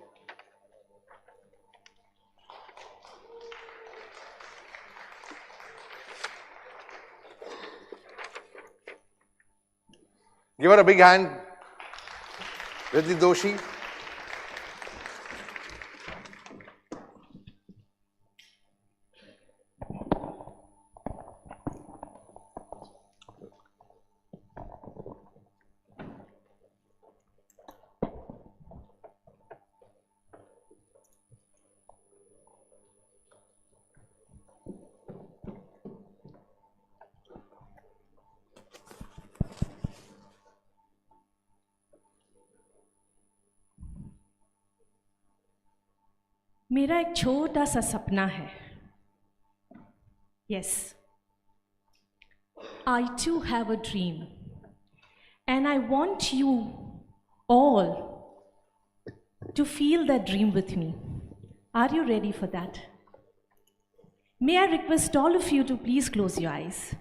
Give her a big hand, Riddhi Doshi. मेरा एक छोटा सा सपना है. Yes, I too have a dream, and I want you all to feel that dream with me. Are you ready for that? May I request all of you to please close your eyes.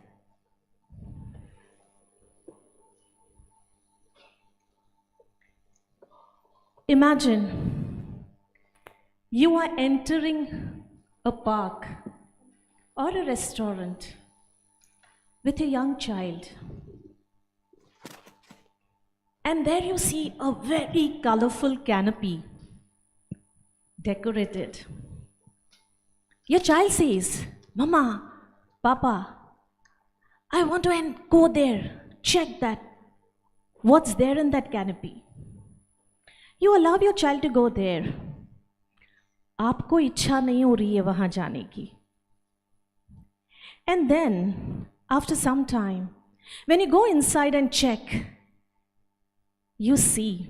Imagine you are entering a park or a restaurant with a young child, and there you see a very colorful canopy decorated. Your child says, "Mama, Papa, I want to go there, check that, what's there in that canopy." You allow your child to go there. आपको इच्छा नहीं हो रही है वहाँ जाने की. And then, after some time, when you go inside and check, you see,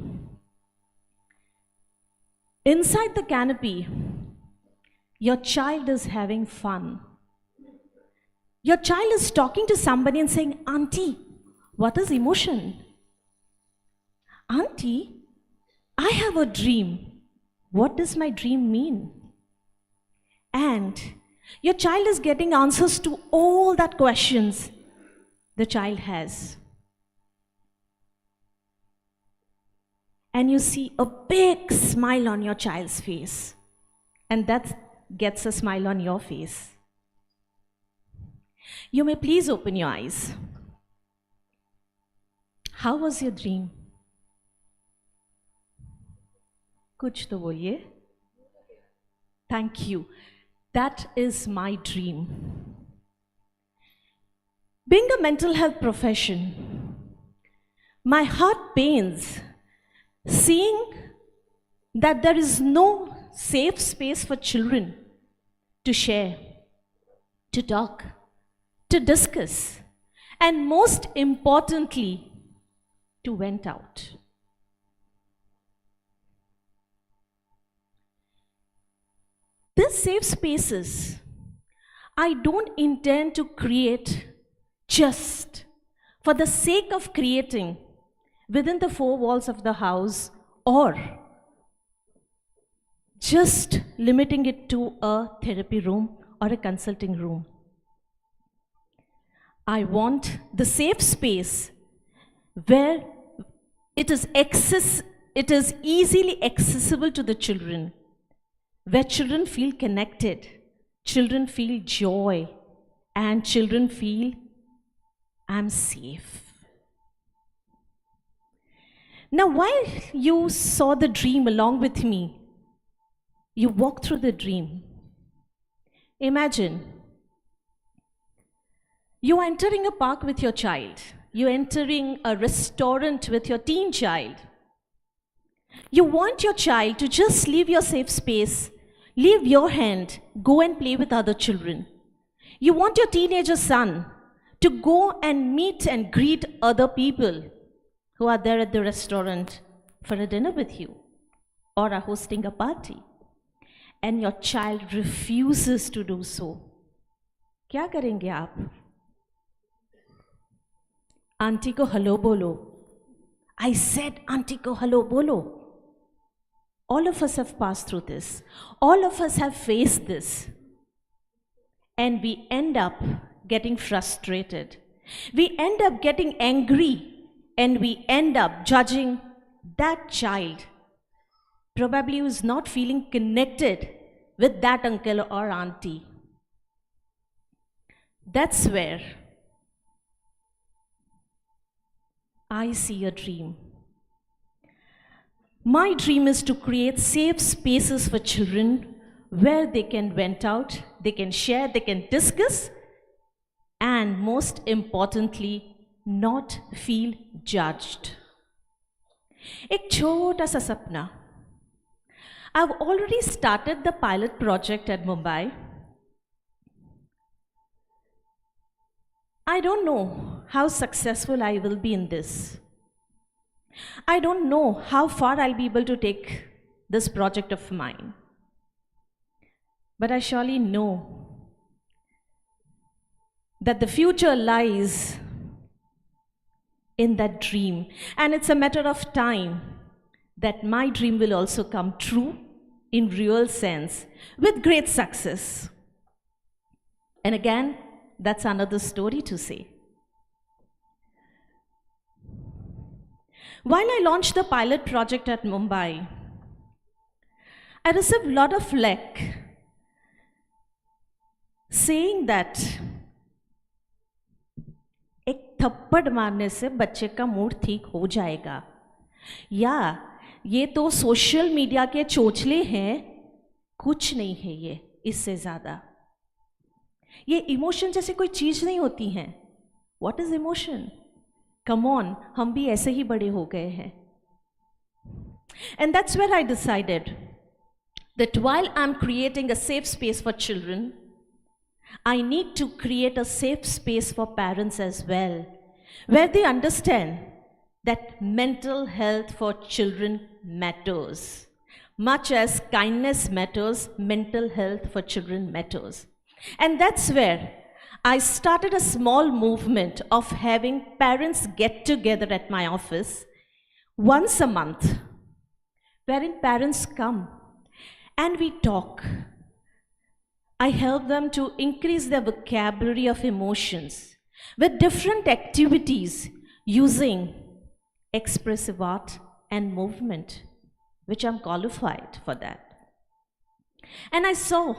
inside the canopy, your child is having fun. Your child is talking to somebody and saying, "Auntie, what is emotion? Auntie, I have a dream. What does my dream mean?" And your child is getting answers to all that questions the child has. And you see a big smile on your child's face. And that gets a smile on your face. You may please open your eyes. How was your dream? कुछ तो बोलिए. Thank you. That is my dream. Being a mental health profession, my heart pains seeing that there is no safe space for children to share, to talk, to discuss, and most importantly, to vent out. These safe spaces, I don't intend to create just for the sake of creating within the four walls of the house or just limiting it to a therapy room or a consulting room. I want the safe space where it is easily accessible to the children, where children feel connected, children feel joy, and children feel I'm safe. Now, while you saw the dream along with me, you walked through the dream. Imagine you are entering a park with your child. You're entering a restaurant with your teen child. You want your child to just leave your safe space, leave your hand, go and play with other children. You want your teenager son to go and meet and greet other people who are there at the restaurant for a dinner with you or are hosting a party. And your child refuses to do so. क्या करेंगे आप? Aunty को hello बोलो. I said aunty को hello बोलो. All of us have passed through this. All of us have faced this. And we end up getting frustrated. We end up getting angry. And we end up judging that child, probably who is not feeling connected with that uncle or auntie. That's where I see a dream. My dream is to create safe spaces for children where they can vent out, they can share, they can discuss, and most importantly, not feel judged. एक छोटा सा सपना. I've already started the pilot project at Mumbai. I don't know how successful I will be in this. I don't know how far I'll be able to take this project of mine. but I surely know that the future lies in that dream. And it's a matter of time that my dream will also come true in real sense with great success. And again, that's another story to say. While I launched the pilot project at Mumbai, I received a lot of flack saying that एक थप्पड़ मारने से बच्चे का mood ठीक हो जाएगा, या ये तो सोशल मीडिया के चोचले हैं, कुछ नहीं है ये इससे ज़्यादा, ये इमोशन जैसे कोई चीज़ नहीं होती हैं. What is emotion? Come on, हम भी ऐसे ही बड़े हो गए हैं. And that's where I decided that while I'm creating a safe space for children, I need to create a safe space for parents as well, where they understand that mental health for children matters. Much as kindness matters, mental health for children matters. And that's where I started a small movement of having parents get together at my office once a month, wherein parents come and we talk. I help them to increase their vocabulary of emotions with different activities using expressive art and movement, which I'm qualified for that. And I saw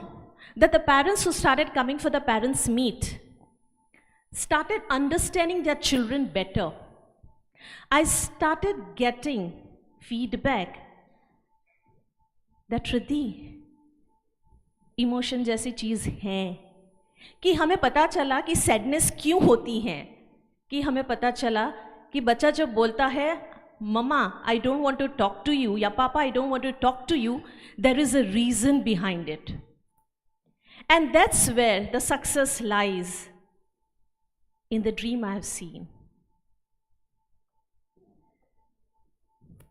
that the parents who started coming for the parents' meet started understanding their children better. I started getting feedback that Riddhi, emotion जैसी चीज़ है कि हमें पता चला कि sadness क्यों होती है, कि हमें पता चला कि बच्चा जब बोलता है mama I don't want to talk to you या papa I don't want to talk to you, there is a reason behind it. And that's where the success lies in the dream I have seen.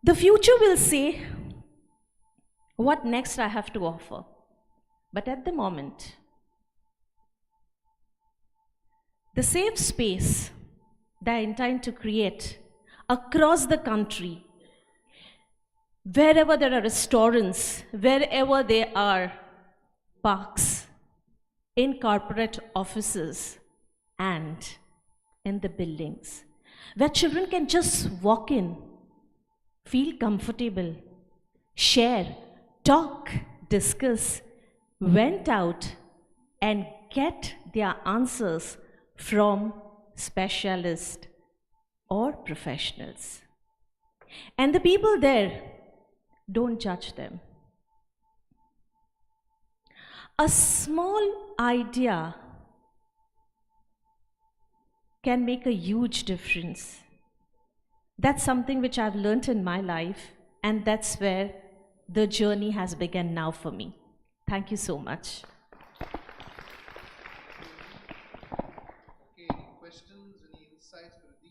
The future will say what next I have to offer. But at the moment, the safe space that I intend to create across the country, wherever there are restaurants, wherever there are parks, in corporate offices, and in the buildings, where children can just walk in, feel comfortable, share, talk, discuss, went out and get their answers from specialists or professionals. And the people there, don't judge them. A small idea can make a huge difference. That's something which I've learned in my life, and that's where the journey has begun now for me. Thank you so much. Okay, any questions, any insights, Krithi?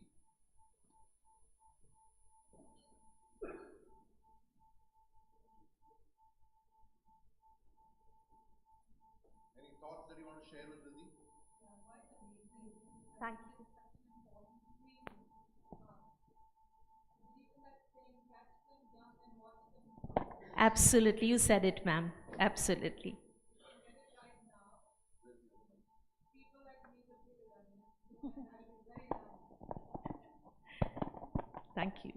Any thoughts that you want to share with Krithi? Thank you. Absolutely, you said it, ma'am. Absolutely. Thank you.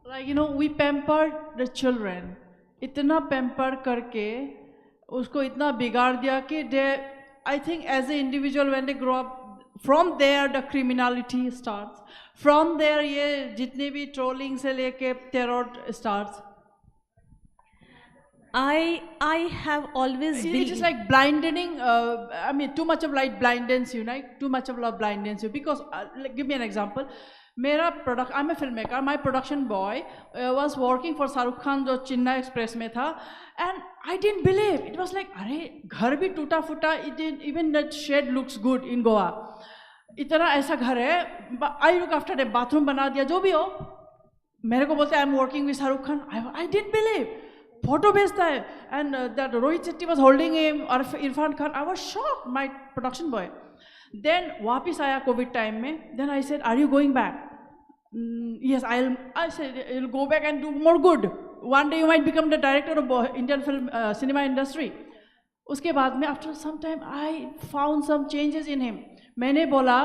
Like, you know, we pampered the children. इतना pamper करके उसको इतना बिगाड़ दिया कि they, I think as an individual when they grow up, from there the criminality starts. From there ये जितने भी trolling से लेके terror starts. I have always been. It's just like blinding. I mean, too much of light blinds you, right? Too much of love blinds you. Because, like, give me an example. I'm a filmmaker. My production boy was working for Shahrukh Khan, जो Chennai Express में था, and I didn't believe. It was like, अरे घर भी टूटा फूटा. Even that shed looks good in Goa. इतना ऐसा घर है, I look after a bathroom बना दिया, जो भी हो, मेरे को बोलते I am working with Shahrukh Khan, I didn't believe, photo भेजता है, and that Rohit Shetty was holding him और Irfan Khan, I was shocked, my production boy. Then वापस आया कोविड टाइम में, then I said are you going back? Yes, I said you'll go back and do more good. One day you might become the director of Indian film cinema industry. उसके बाद में after some time I found some changes in him. मैंने बोला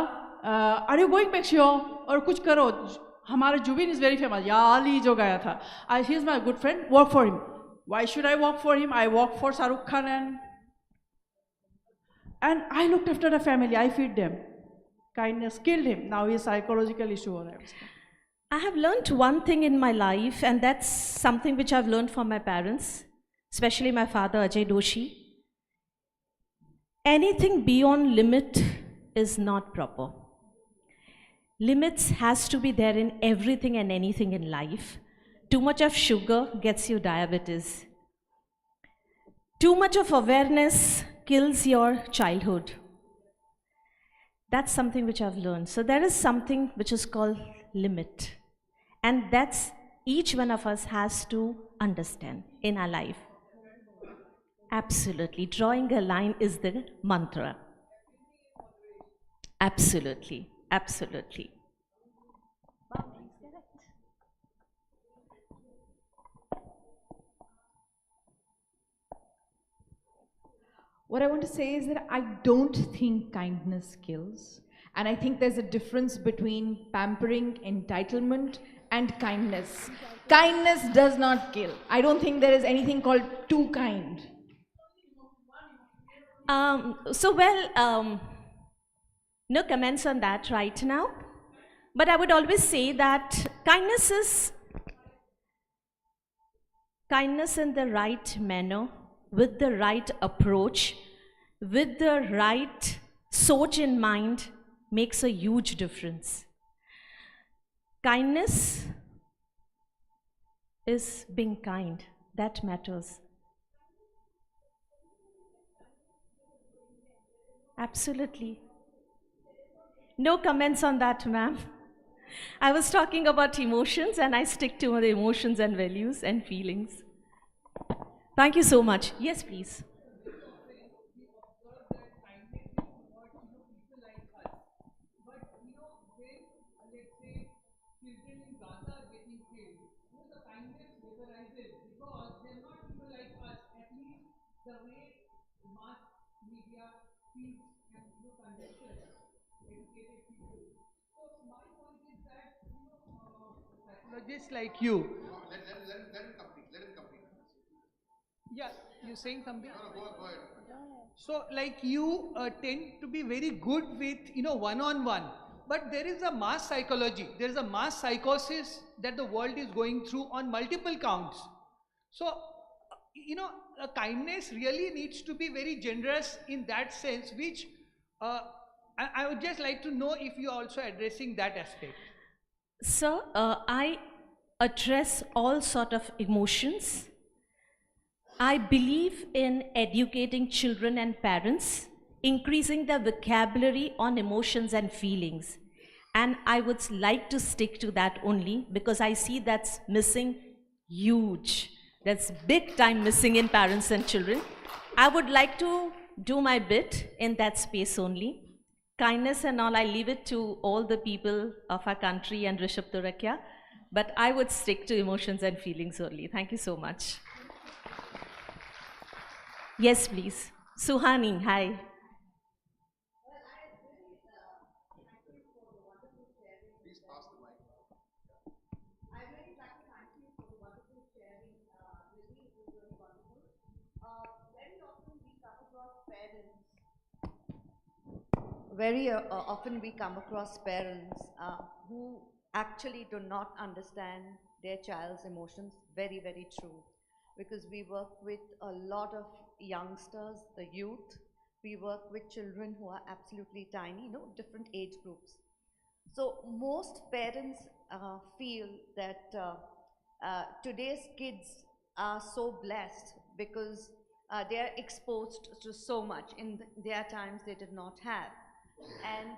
are you going back Shio? और कुछ करो. हमारे Zubin is very famous. याली जो गाया था. He is my good friend. Work for him. Why should I work for him? I work for Shahrukh Khan and I looked after the family. I feed them. Kindness killed him. Now he has psychological issue हो रहा है. I have learned one thing in my life, and that's something which I've learned from my parents, especially my father, Ajay Doshi. Anything beyond limit is not proper. Limits has to be there in everything and anything in life. Too much of sugar gets you diabetes. Too much of awareness kills your childhood. That's something which I've learned. So there is something which is called limit. And that's each one of us has to understand in our life. Absolutely. Drawing a line is the mantra. Absolutely. Absolutely. What I want to say is that I don't think kindness kills. And I think there's a difference between pampering, entitlement, and kindness. Kindness does not kill. I don't think there is anything called too kind. No comments on that right now. But I would always say that kindness is kindness in the right manner, with the right approach, with the right soch in mind, makes a huge difference. Kindness is being kind. That matters. Absolutely. No comments on that, ma'am. I was talking about emotions, and I stick to the emotions and values and feelings. Thank you so much. Yes, please. Just like you. Let him complete. Yeah, you're saying something? No, go ahead. So, like you tend to be very good with, one-on-one. But there is a mass psychology. There is a mass psychosis that the world is going through on multiple counts. So, kindness really needs to be very generous in that sense, which I would just like to know if you are also addressing that aspect. Sir, I address all sort of emotions. I believe in educating children and parents, increasing their vocabulary on emotions and feelings. And I would like to stick to that only because I see that's missing huge. That's big time missing in parents and children. I would like to do my bit in that space only. Kindness and all, I leave it to all the people of our country and Rishabh Turakia. But I would stick to emotions and feelings only. Thank you so much. Yes, please. Suhani, hi. Very often we come across parents who actually do not understand their child's emotions. Very, very true. Because we work with a lot of youngsters, the youth. We work with children who are absolutely tiny, different age groups. So most parents feel that today's kids are so blessed because they are exposed to so much. In their times they did not have. And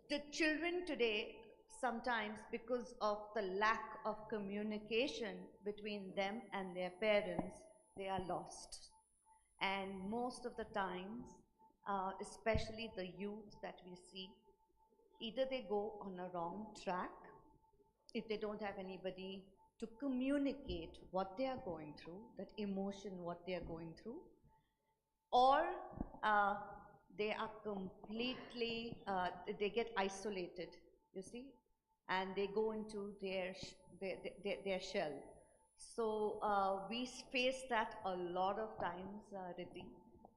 the children today, sometimes because of the lack of communication between them and their parents, they are lost. And most of the times, especially the youth that we see, either they go on a wrong track if they don't have anybody to communicate what they are going through, that emotion, what they are going through, or they are completely, they get isolated, you see, and they go into their shell. So we face that a lot of times, Riddhi,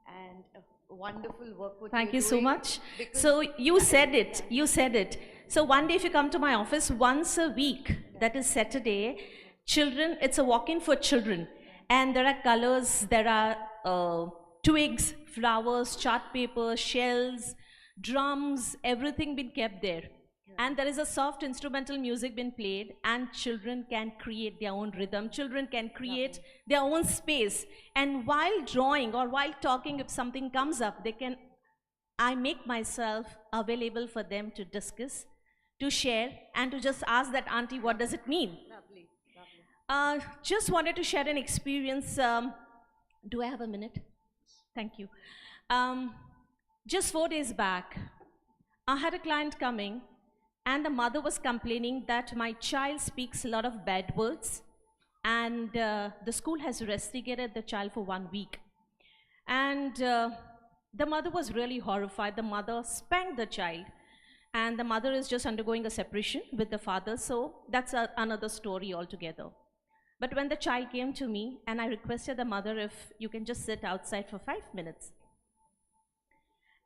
and wonderful work what Thank you're you so doing, much. because- So you said it, you said it. So one day if you come to my office once a week, that is Saturday, children, it's a walk-in for children. And there are colors, there are twigs, flowers, chart paper, shells, drums, everything been kept there. And there is a soft instrumental music been played, and children can create their own rhythm. Children can create their own space. And while drawing or while talking, if something comes up, I make myself available for them to discuss, to share, and to just ask that auntie, what does it mean? Lovely, lovely. Just wanted to share an experience. Do I have a minute? Thank you. Just 4 days back, I had a client coming, and the mother was complaining that my child speaks a lot of bad words, and the school has rusticated the child for 1 week. And the mother was really horrified. The mother spanked the child, and the mother is just undergoing a separation with the father, so that's another story altogether. But when the child came to me, and I requested the mother if you can just sit outside for 5 minutes.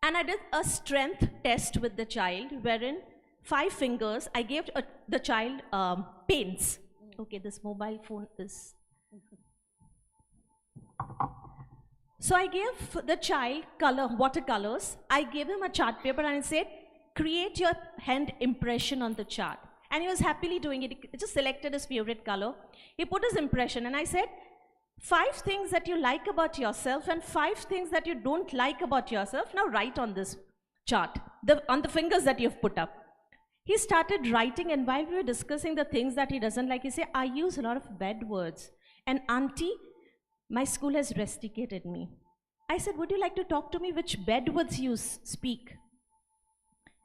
And I did a strength test with the child, wherein 5 fingers, I gave the child paints. Okay, this mobile phone is... So I gave the child watercolors. I gave him a chart paper and I said, create your hand impression on the chart. And he was happily doing it. He just selected his favorite color. He put his impression, and I said, 5 things that you like about yourself and 5 things that you don't like about yourself. Now write on this chart, on the fingers that you've put up. He started writing, and while we were discussing the things that he doesn't like, he said, I use a lot of bad words. And auntie, my school has rusticated me. I said, would you like to talk to me which bad words you speak?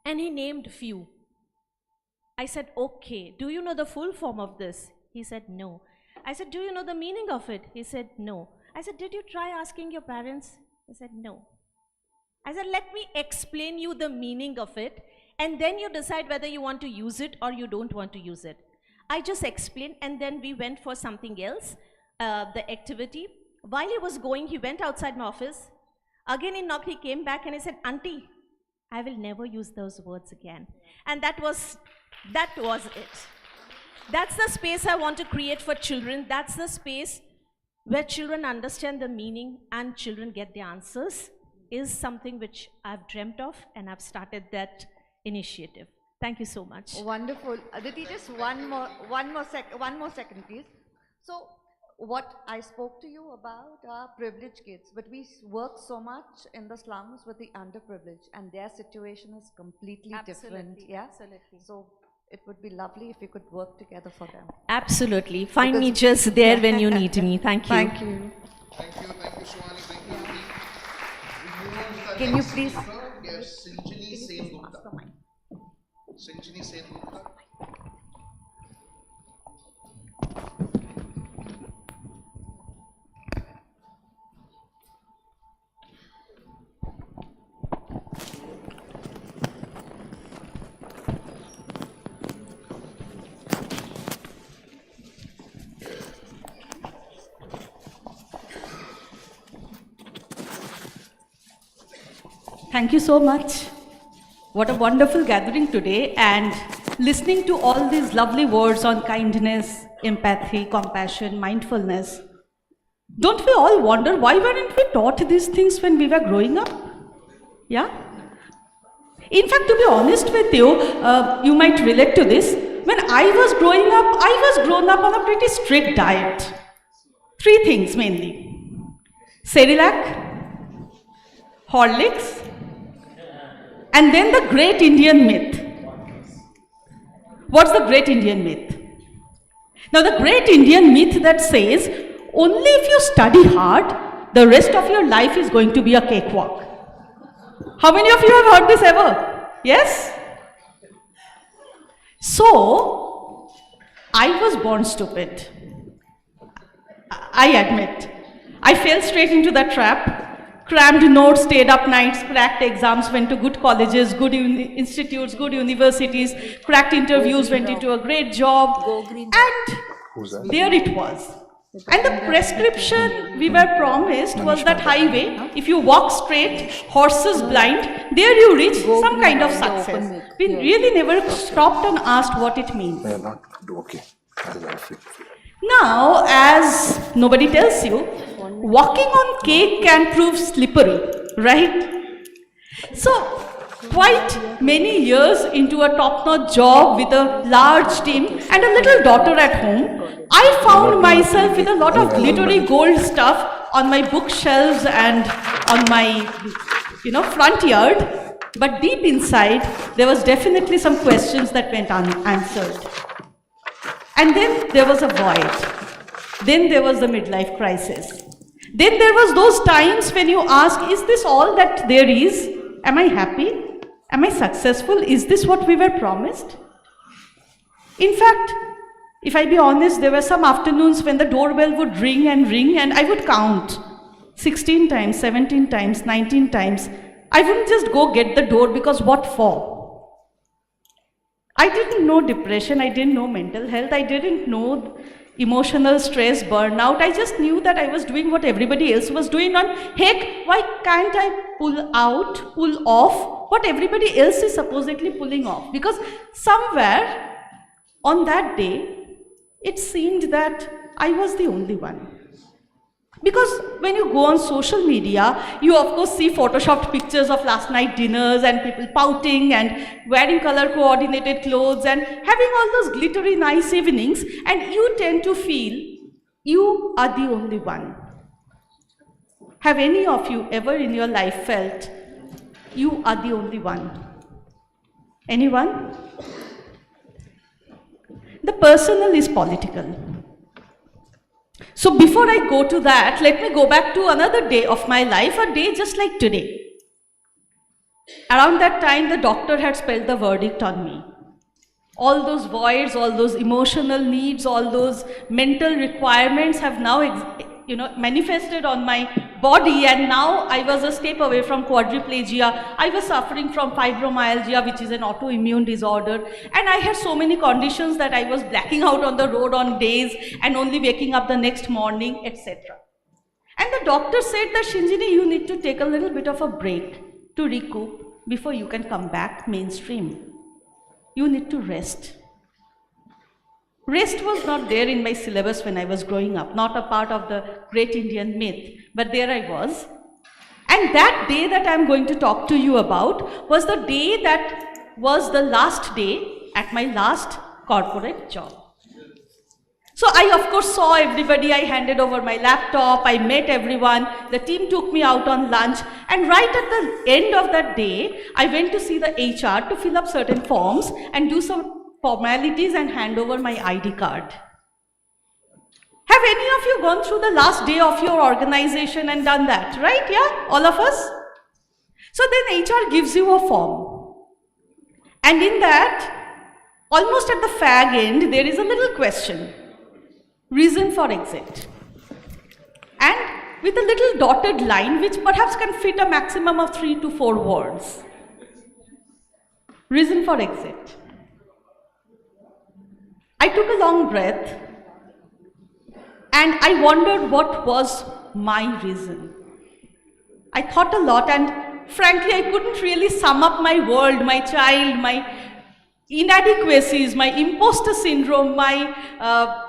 And he named few. I said, okay, do you know the full form of this? He said, no. I said, do you know the meaning of it? He said, no. I said, did you try asking your parents? He said, no. I said, let me explain you the meaning of it, and then you decide whether you want to use it or you don't want to use it. I just explained, and then we went for something else, the activity. While he was going, he went outside my office. Again he knocked, he came back and he said, auntie, I will never use those words again. And that was it. That's the space I want to create for children. That's the space where children understand the meaning and children get the answers, is something which I've dreamt of, and I've started that initiative. Thank you so much. Wonderful. Aditi, just one more second, please. So, what I spoke to you about are privileged kids, but we work so much in the slums with the underprivileged, and their situation is completely different. Yeah? Absolutely. So, it would be lovely if you could work together for them. Absolutely. Find me just there when you need me. Thank you. Thank you. Thank you, Shivani, thank you, Aditi. We move on to the Can you next please- speaker. Yes, Sinchini Sen Gupta. Sinchini Sen Gupta. Thank you so much. What a wonderful gathering today, and listening to all these lovely words on kindness, empathy, compassion, mindfulness. Don't we all wonder why weren't we taught these things when we were growing up? Yeah? In fact, to be honest with you, you might relate to this. When I was growing up, I was grown up on a pretty strict diet. 3 things mainly: Cerelac, Horlicks, And then the great Indian myth. What's the great Indian myth? Now the great Indian myth that says, only if you study hard, the rest of your life is going to be a cakewalk. How many of you have heard this ever? Yes? So, I was born stupid. I admit. I fell straight into that trap. Crammed notes, stayed up nights, cracked exams, went to good colleges, good institutes, good universities, cracked interviews, went into a great job, and there it was. And the prescription we were promised was that highway, if you walk straight, horses blind, there you reach some kind of success. We really never stopped and asked what it means. Now, as nobody tells you, walking on cake can prove slippery, right? So, quite many years into a top-notch job with a large team and a little daughter at home, I found myself with a lot of glittery gold stuff on my bookshelves and on my, front yard. But deep inside, there was definitely some questions that went unanswered. And then there was a void. Then there was the midlife crisis. Then there was those times when you ask, is this all that there is? Am I happy? Am I successful? Is this what we were promised? In fact, if I be honest, there were some afternoons when the doorbell would ring and I would count 16 times, 17 times, 19 times. I wouldn't just go get the door because what for? I didn't know depression, I didn't know mental health, I didn't know emotional stress, burnout. I just knew that I was doing what everybody else was doing on, heck, why can't I pull off what everybody else is supposedly pulling off? Because somewhere on that day, it seemed that I was the only one. Because when you go on social media, you of course see photoshopped pictures of last night dinners and people pouting and wearing color coordinated clothes and having all those glittery nice evenings, and you tend to feel you are the only one. Have any of you ever in your life felt you are the only one? Anyone? The personal is political. So before I go to that, let me go back to another day of my life, a day just like today. Around that time, the doctor had spelled the verdict on me. All those voids, all those emotional needs, all those mental requirements have now manifested on my body, and now I was a step away from quadriplegia. I was suffering from fibromyalgia, which is an autoimmune disorder, and I had so many conditions that I was blacking out on the road on days and only waking up the next morning, etc. And the doctor said that, Shinjini, you need to take a little bit of a break to recoup before you can come back mainstream. You need to rest. Rest was not there in my syllabus when I was growing up, not a part of the great Indian myth, but there I was. And that day that I'm going to talk to you about was the day that was the last day at my last corporate job. So I of course saw everybody, I handed over my laptop, I met everyone, the team took me out on lunch, and right at the end of that day, I went to see the HR to fill up certain forms and do some formalities and hand over my ID card. Have any of you gone through the last day of your organization and done that, right? Yeah, all of us? So then HR gives you a form. And in that, almost at the fag end, there is a little question. Reason for exit. And with a little dotted line, which perhaps can fit a maximum of 3 to 4 words. Reason for exit. I took a long breath and I wondered what was my reason. I thought a lot, and frankly I couldn't really sum up my world, my child, my inadequacies, my imposter syndrome, my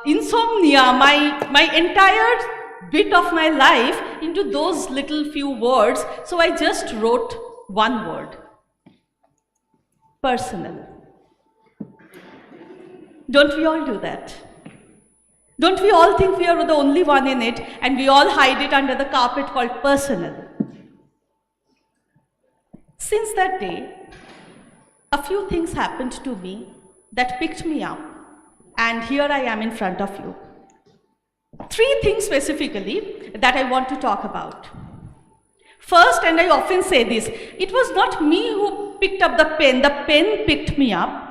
insomnia, my entire bit of my life into those little few words. So I just wrote one word: personal. Don't we all do that? Don't we all think we are the only one in it and we all hide it under the carpet called personal? Since that day, a few things happened to me that picked me up, and here I am in front of you. 3 things specifically that I want to talk about. First, and I often say this, it was not me who picked up the pen picked me up.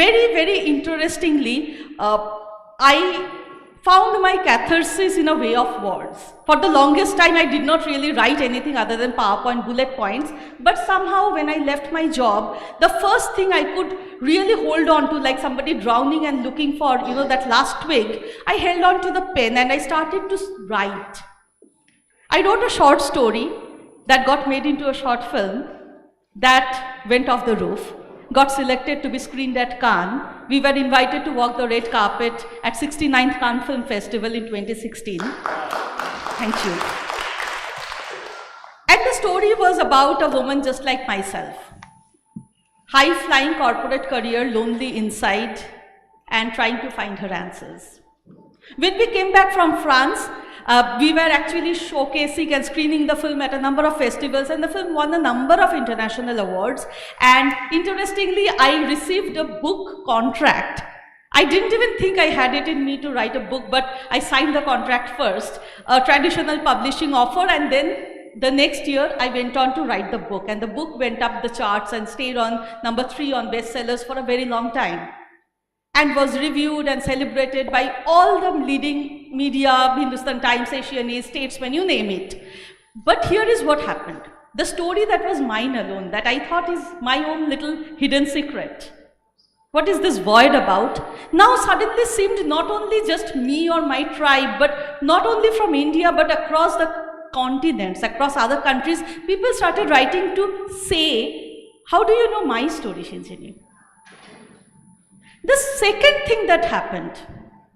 Very, very interestingly, I found my catharsis in a way of words. For the longest time, I did not really write anything other than PowerPoint bullet points, but somehow when I left my job, the first thing I could really hold on to, like somebody drowning and looking for, that last twig, I held on to the pen and I started to write. I wrote a short story that got made into a short film that went off the roof, got selected to be screened at Cannes. We were invited to walk the red carpet at 69th Cannes Film Festival in 2016. Thank you. And the story was about a woman just like myself. High-flying corporate career, lonely inside, and trying to find her answers. When we came back from France, we were actually showcasing and screening the film at a number of festivals, and the film won a number of international awards. And interestingly, I received a book contract. I didn't even think I had it in me to write a book, but I signed the contract first, a traditional publishing offer, and then the next year I went on to write the book, and the book went up the charts and stayed on number 3 on bestsellers for a very long time, and was reviewed and celebrated by all the leading media, Hindustan Times, Asian Age, Statesman, you name it. But here is what happened. The story that was mine alone, that I thought is my own little hidden secret. What is this void about? Now suddenly seemed not only just me or my tribe, but not only from India, but across the continents, across other countries, people started writing to say, how do you know my story, Shinjini? The second thing that happened,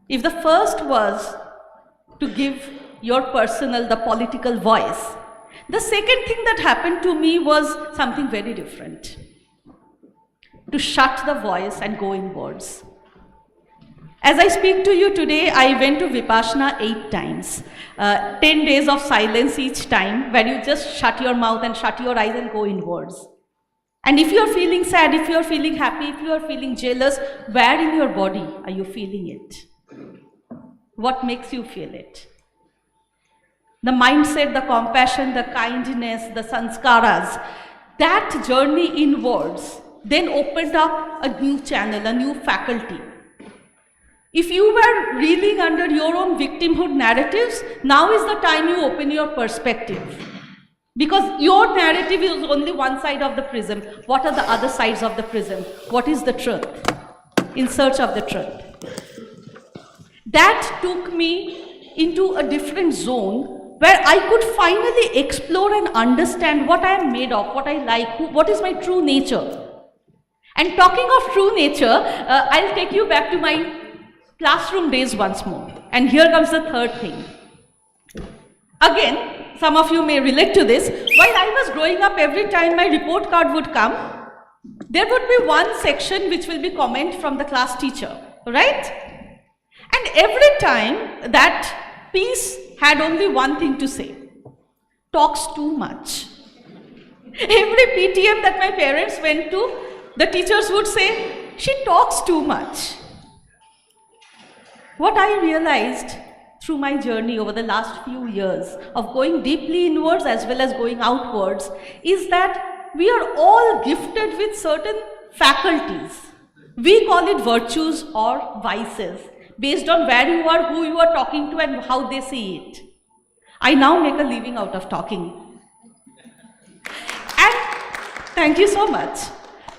if the first was to give your personal, the political voice, the second thing that happened to me was something very different. To shut the voice and go inwards. As I speak to you today, I went to Vipassana 8 times. 10 days of silence each time, where you just shut your mouth and shut your eyes and go inwards. And if you're feeling sad, if you're feeling happy, if you're feeling jealous, where in your body are you feeling it? What makes you feel it? The mindset, the compassion, the kindness, the sanskaras, that journey inwards then opened up a new channel, a new faculty. If you were reeling under your own victimhood narratives, now is the time you open your perspective. Because your narrative is only one side of the prism. What are the other sides of the prism? What is the truth? In search of the truth. That took me into a different zone where I could finally explore and understand what I am made of, what I like, what is my true nature. And talking of true nature, I'll take you back to my classroom days once more. And here comes the third thing. Again, some of you may relate to this. While I was growing up, every time my report card would come, there would be one section which will be comment from the class teacher, right? And every time that piece had only one thing to say: talks too much. Every PTM that my parents went to, the teachers would say, she talks too much. What I realized through my journey over the last few years of going deeply inwards as well as going outwards is that we are all gifted with certain faculties. We call it virtues or vices, based on where you are, who you are talking to, and how they see it. I now make a living out of talking. And thank you so much.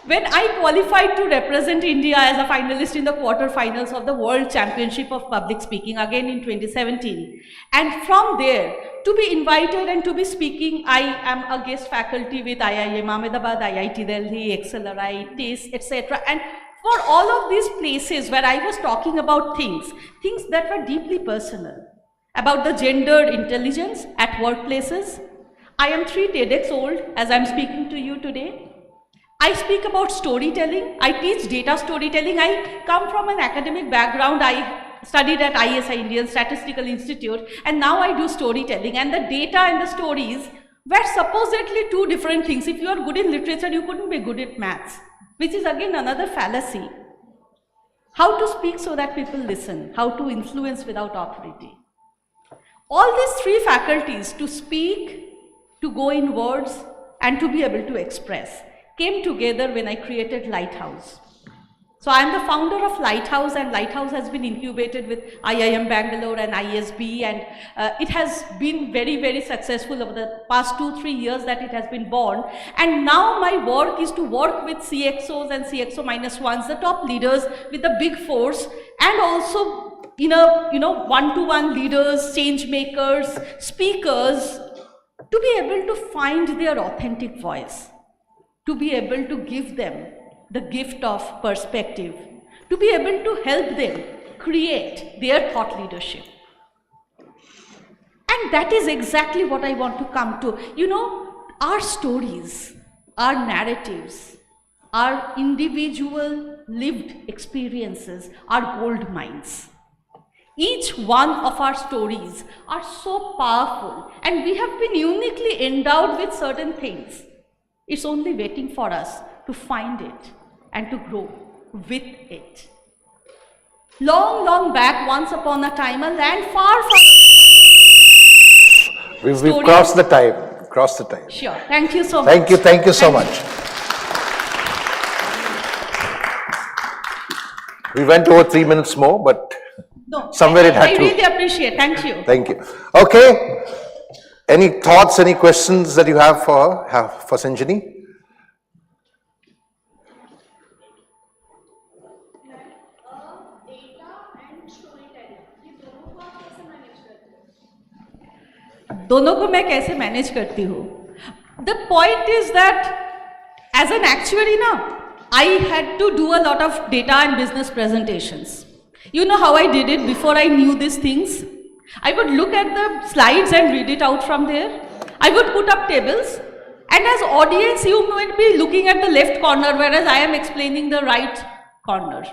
When I qualified to represent India as a finalist in the quarterfinals of the World Championship of Public Speaking, again in 2017, and from there to be invited and to be speaking, I am a guest faculty with IIM Ahmedabad, IIT Delhi, XLRI, TIS, etc. And for all of these places where I was talking about things that were deeply personal, about the gendered intelligence at workplaces. I am 3 TEDx old as I'm speaking to you today. I speak about storytelling. I teach data storytelling. I come from an academic background. I studied at ISI, Indian Statistical Institute, and now I do storytelling. And the data and the stories were supposedly two different things. If you are good in literature, you couldn't be good at maths, which is again another fallacy. How to speak so that people listen, how to influence without authority. All these three faculties, to speak, to go in words, and to be able to express, came together when I created Lighthouse. So I am the founder of Lighthouse, and Lighthouse has been incubated with IIM Bangalore and ISB, and it has been very, very successful over the past 2-3 years that it has been born. And now my work is to work with CXOs and CXO-1s, the top leaders with the big fours, and also one-to-one leaders, change makers, speakers, to be able to find their authentic voice, to be able to give them the gift of perspective, to be able to help them create their thought leadership. And that is exactly what I want to come to. Our stories, our narratives, our individual lived experiences are gold mines. Each one of our stories are so powerful, and we have been uniquely endowed with certain things. It's only waiting for us to find it and to grow with it. Long, long back, once upon a time, a land far, far away. We've crossed the time. Sure. Thank you so much. Thank you so much. We went over 3 minutes more, but somewhere it had to. I really appreciate. Thank you. Thank you. Okay. Any thoughts, any questions that you have for Sanjini? दोनों को मैं कैसे manage करती हूँ? The point is that as an actuary I had to do a lot of data and business presentations. You know how I did it before I knew these things? I would look at the slides and read it out from there. I would put up tables, and as audience you might be looking at the left corner, whereas I am explaining the right corner.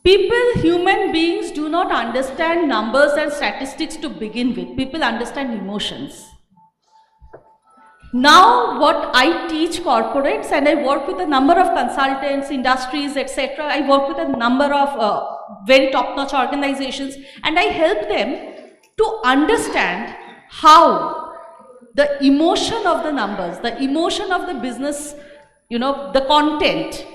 People, human beings, do not understand numbers and statistics to begin with. People understand emotions. Now what I teach corporates, and I work with a number of consultants, industries, etc. I work with a number of very top-notch organizations, and I help them to understand how the emotion of the numbers, the emotion of the business, the content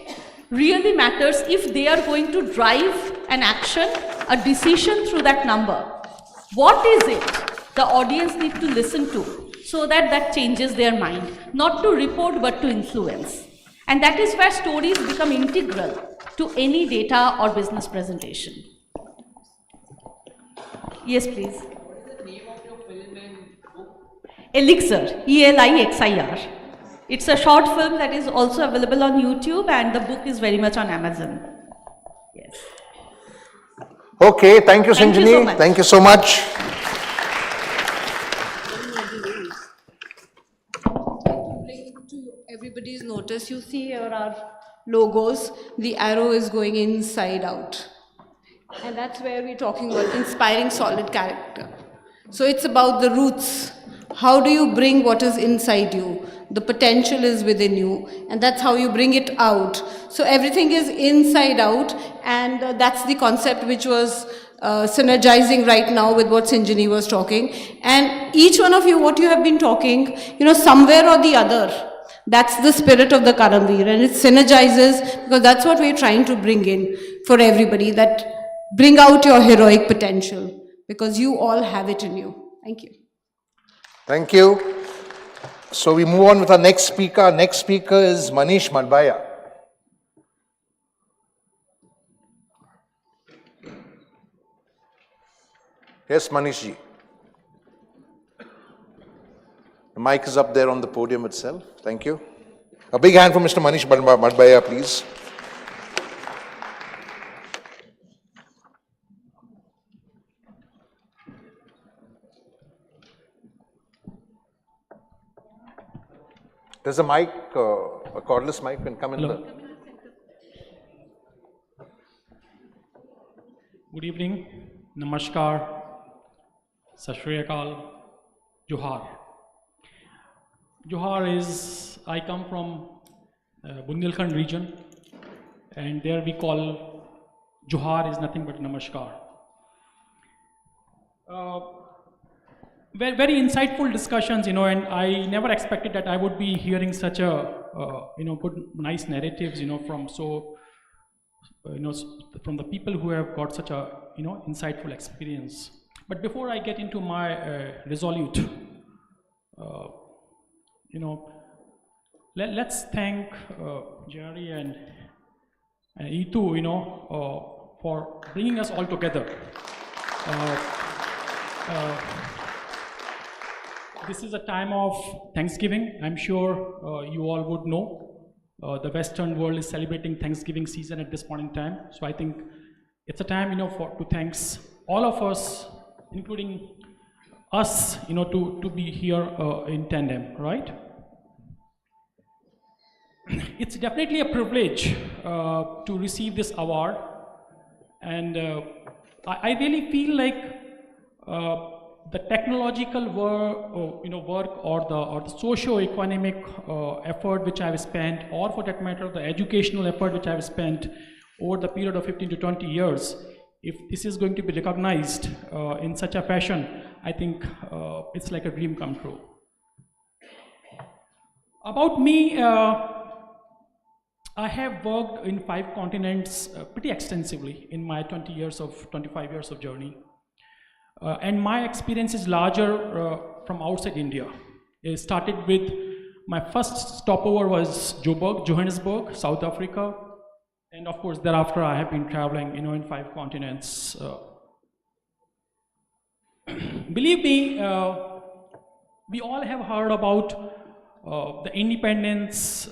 really matters if they are going to drive an action, a decision through that number. What is it the audience need to listen to so that that changes their mind? Not to report, but to influence. And that is where stories become integral to any data or business presentation. Yes, please. What is the name of your film and book? Elixir, ELIXIR. It's a short film that is also available on YouTube, and the book is very much on Amazon. Yes. Okay, thank you, Sanjini. Thank you so much. To everybody's notice, you see here our logos, the arrow is going inside out. And that's where we're talking about inspiring solid character. So it's about the roots. How do you bring what is inside you? The potential is within you, and that's how you bring it out. So everything is inside out, and that's the concept which was synergizing right now with what Sanjini was talking. And each one of you, what you have been talking, somewhere or the other, that's the spirit of the KARMAVEER, and it synergizes, because that's what we're trying to bring in for everybody, that bring out your heroic potential, because you all have it in you. Thank you. Thank you. So we move on with our next speaker. Our next speaker is Manish Madbaya. Yes, Manish ji. The mic is up there on the podium itself. Thank you. A big hand for Mr. Manish Madbaya, please. There's a mic, a cordless mic can come in. Good evening, Namaskar, Sat Shri Akal Johar. Johar is, I come from Bundelkhand region, and there we call Johar is nothing but Namaskar. Very insightful discussions, and I never expected that I would be hearing such a, good, nice narratives, from from the people who have got such a, insightful experience. But before I get into my resolute, let's thank Jerry and Itu, for bringing us all together. This is a time of Thanksgiving. I'm sure you all would know. The Western world is celebrating Thanksgiving season at this point in time. So I think it's a time, to thanks all of us, including us, to be here in tandem, right? It's definitely a privilege to receive this award, and I really feel like the technological work or the socio-economic effort which I've spent, or for that matter the educational effort which I've spent over the period of 15 to 20 years, if this is going to be recognized in such a fashion, I think it's like a dream come true. About me, I have worked in 5 continents pretty extensively in my 25 years of journey. And my experience is larger from outside India. It started with, my first stopover was Johannesburg, South Africa. And of course, thereafter I have been traveling, in 5 continents. Believe me, we all have heard about the independence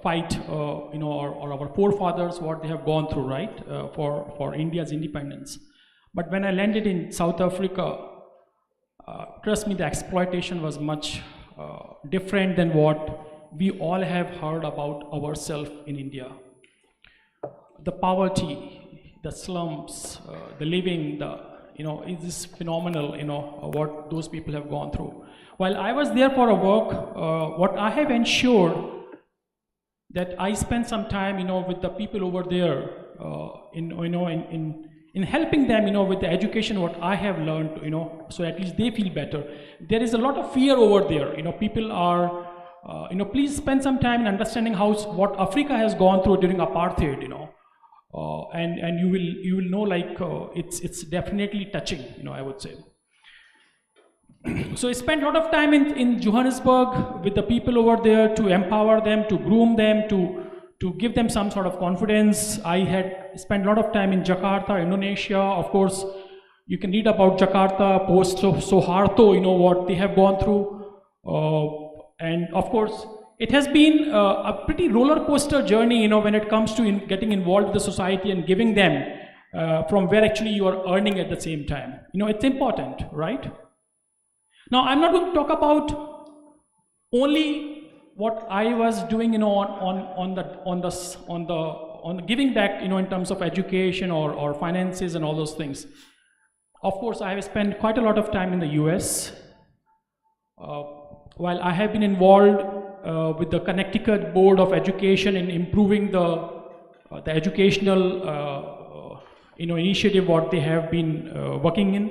fight, or our forefathers, what they have gone through, right, for India's independence. But when I landed in South Africa, trust me, the exploitation was much different than what we all have heard about ourselves in India. The poverty, the slums, the living, it is phenomenal, what those people have gone through. While I was there for a work, what I have ensured that I spent some time, with the people over there, in helping them, with the education what I have learned, so at least they feel better. There is a lot of fear over there. People are, please spend some time in understanding what Africa has gone through during apartheid, and you will know, like, it's definitely touching, I would say. So I spent a lot of time in Johannesburg with the people over there to empower them, to groom them, to give them some sort of confidence. I had spent a lot of time in Jakarta, Indonesia. Of course, you can read about Jakarta, post Soeharto, what they have gone through. And of course, it has been a pretty roller coaster journey, when it comes to getting involved with the society and giving them from where actually you are earning at the same time. It's important, right? Now, I'm not going to talk about only what I was doing, on the giving back, in terms of education or finances and all those things. Of course, I have spent quite a lot of time in the US. While I have been involved with the Connecticut Board of Education in improving the educational, initiative what they have been working in.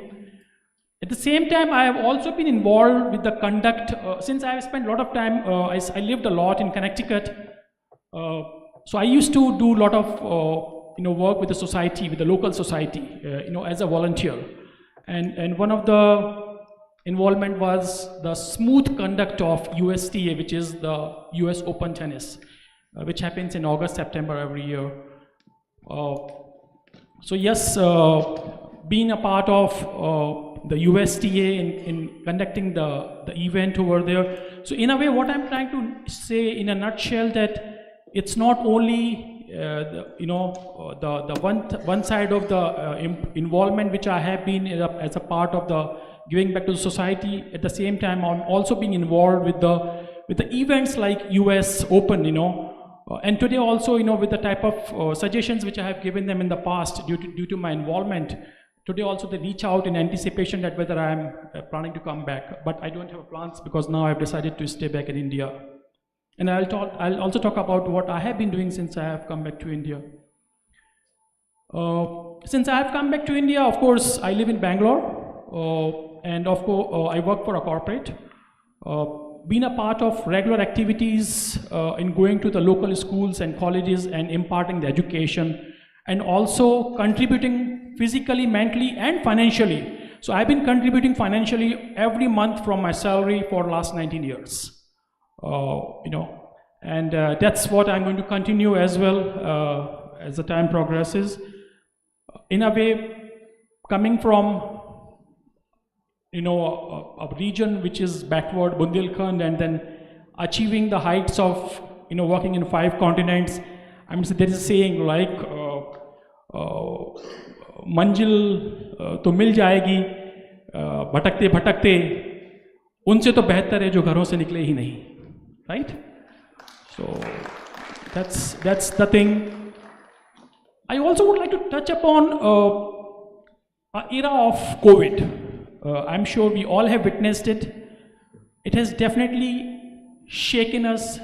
At the same time, I have also been involved with the conduct, since I have spent a lot of time, I lived a lot in Connecticut, so I used to do a lot of work with the society, with the local society, as a volunteer. And one of the involvement was the smooth conduct of USTA, which is the US Open Tennis, which happens in August, September every year. So yes, being a part of the USTA in conducting the event over there. So in a way, what I'm trying to say in a nutshell, that it's not only the one side of the involvement which I have been as a part of the giving back to the society. At the same time, I'm also being involved with the events like US Open, and today also, with the type of suggestions which I have given them in the past due to my involvement today also they reach out in anticipation that whether I am planning to come back, but I don't have plans because now I've decided to stay back in India. And I'll also talk about what I have been doing since I have come back to India. Since I have come back to India, of course, I live in Bangalore, and of course, I work for a corporate. Been a part of regular activities in going to the local schools and colleges and imparting the education, and also contributing physically, mentally, and financially. So I've been contributing financially every month from my salary for the last 19 years. And that's what I'm going to continue as well as the time progresses. In a way, coming from a region which is backward, Bundelkhand, and then achieving the heights of working in 5 continents. I mean, there is a saying like मंजिल तो मिल जाएगी, भटकते भटकते उनसे तो बेहतर है जो घरों से निकले ही नहीं, right? So that's the thing. I also would like to touch upon an era of COVID. I'm sure we all have witnessed it. It has definitely shaken us,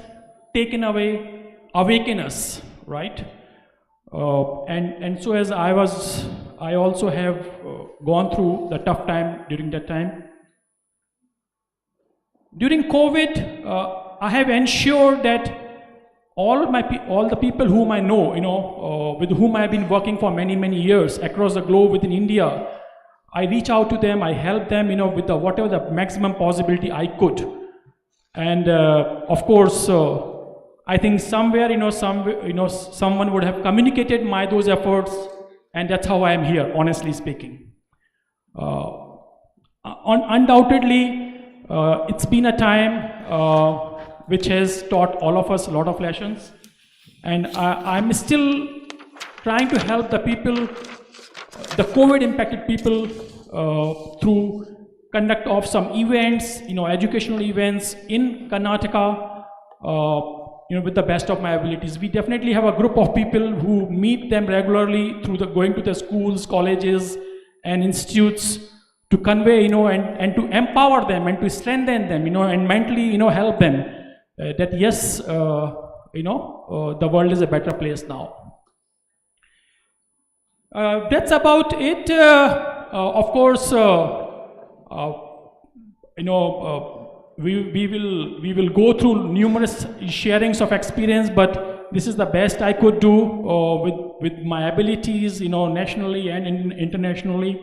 taken away, awakened us, right? And so as I also have gone through the tough time during that time. During COVID, I have ensured that all the people whom I know, with whom I have been working for many years across the globe within India, I reach out to them, I help them, with whatever the maximum possibility I could. And of course, I think somewhere, someone would have communicated those efforts, and that's how I am here, honestly speaking. Undoubtedly, it's been a time which has taught all of us a lot of lessons, and I'm still trying to help the people, the COVID impacted people, through conduct of some events, educational events in Karnataka, with the best of my abilities. We definitely have a group of people who meet them regularly through going to the schools, colleges, and institutes to convey, and to empower them and to strengthen them, and mentally, help them that yes, the world is a better place now. That's about it. Of course, we will go through numerous sharings of experience, but this is the best I could do with my abilities, nationally and internationally.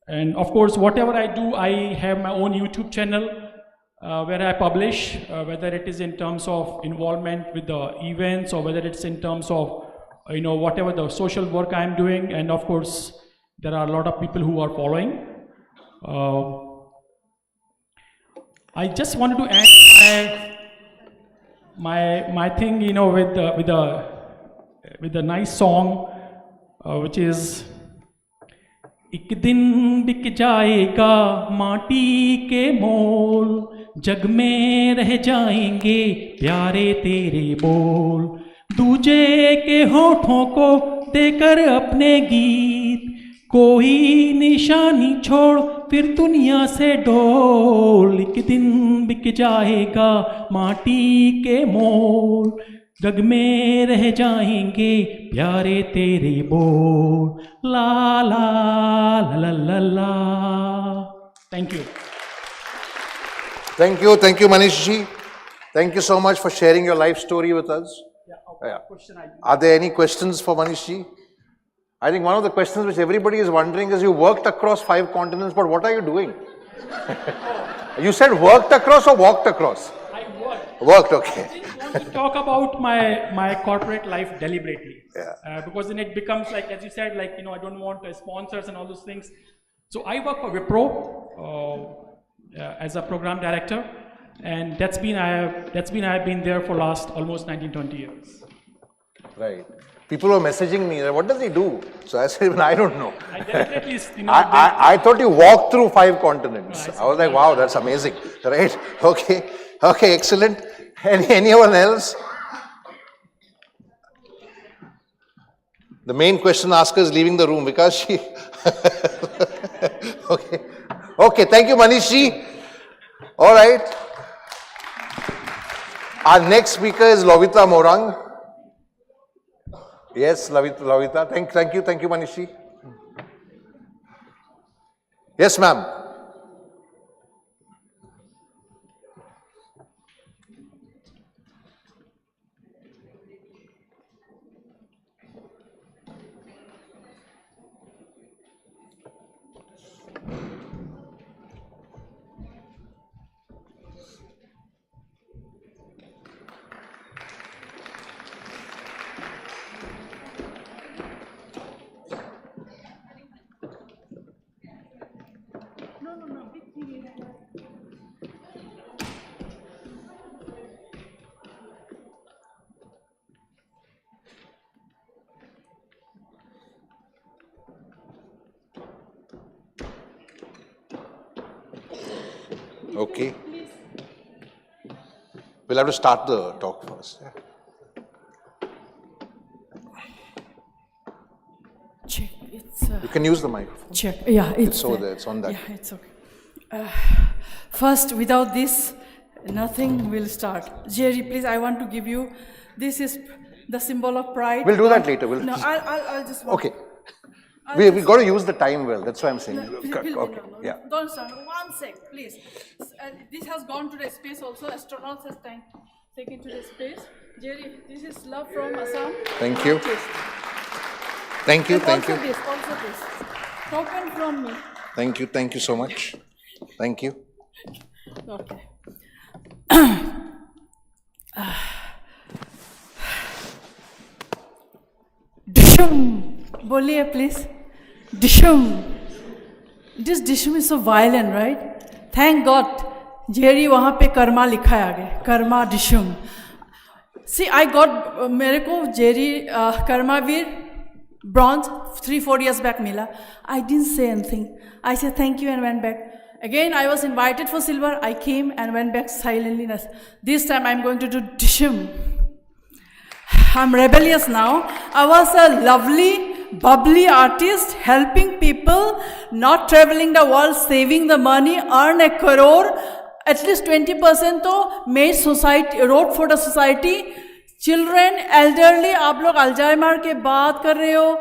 And of course, whatever I do, I have my own YouTube channel where I publish, whether it is in terms of involvement with the events or whether it's in terms of whatever the social work I'm doing. And of course, there are a lot of people who are following. I just wanted to end my thing, with a nice song, which is एक दिन बिक जाएगा माटी के मोल, जग में रह जाएंगे प्यारे तेरे बोल, दूजे के होठों को देकर अपने गीत, कोई निशानी छोड़ फिर दुनिया से डोल, एक दिन बिक जाएगा माटी के मोल, जग में रह जाएंगे प्यारे तेरे बोल, ला ला ला ला ला. Thank you. Thank you, Manish ji. Thank you so much for sharing your life story with us. Yeah. Are there any questions for Manish ji? I think one of the questions which everybody is wondering is, you worked across 5 continents, but what are you doing? You said worked across or walked across? I worked. Worked, okay. I didn't want to talk about my corporate life deliberately. Yeah. Because then it becomes like, as you said, like, I don't want sponsors and all those things. So I work for Wipro as a program director, and that's been I've been there for last almost 19-20 years. Right. People were messaging me, what does he do? So I said, I don't know. I definitely, I thought you walked through 5 continents. I was like, wow, that's amazing. Right? Okay, excellent. Anyone else? The main question asker is leaving the room because she. Okay. Okay, thank you, Manishi. All right. Our next speaker is Lovita Morang. Yes, Lovita. Thank you, Manishi. Yes, ma'am. Okay. We'll have to start the talk first. Yeah. Check. It's. You can use the microphone. Check. Yeah, it's over there. It's on that. Yeah, it's okay. First, without this, nothing will start. Jerry, please, I want to give you. This is the symbol of pride. We'll do that later. No, I'll just. Okay. We got to use the time well. That's why I'm saying. Okay. No. Yeah. Don't start. 1 sec, please. This has gone to the space also. Astronauts has taken to the space. Jerry, this is love from Assam. Thank you. Thank you. And Thank you. Also this. Token from me. Thank you. Thank you so much. Thank you. Okay. Boliye, please. Dishum. This dishum is so violent, right? Thank God. Jerry, वहाँ पे कर्मा लिखा है आगे. Karma dishum. See, I got मेरे को Jerry KARMAVEER bronze 3-4 years back मिला. I didn't say anything. I said thank you and went back. Again, I was invited for silver. I came and went back silently. This time, I'm going to do dishum. I'm rebellious now. I was a lovely, bubbly artist, helping people, not traveling the world, saving the money, earn a crore. At least 20% to made society, wrote for the society. Children, elderly, आप लोग Alzheimer के बात कर रहे हो,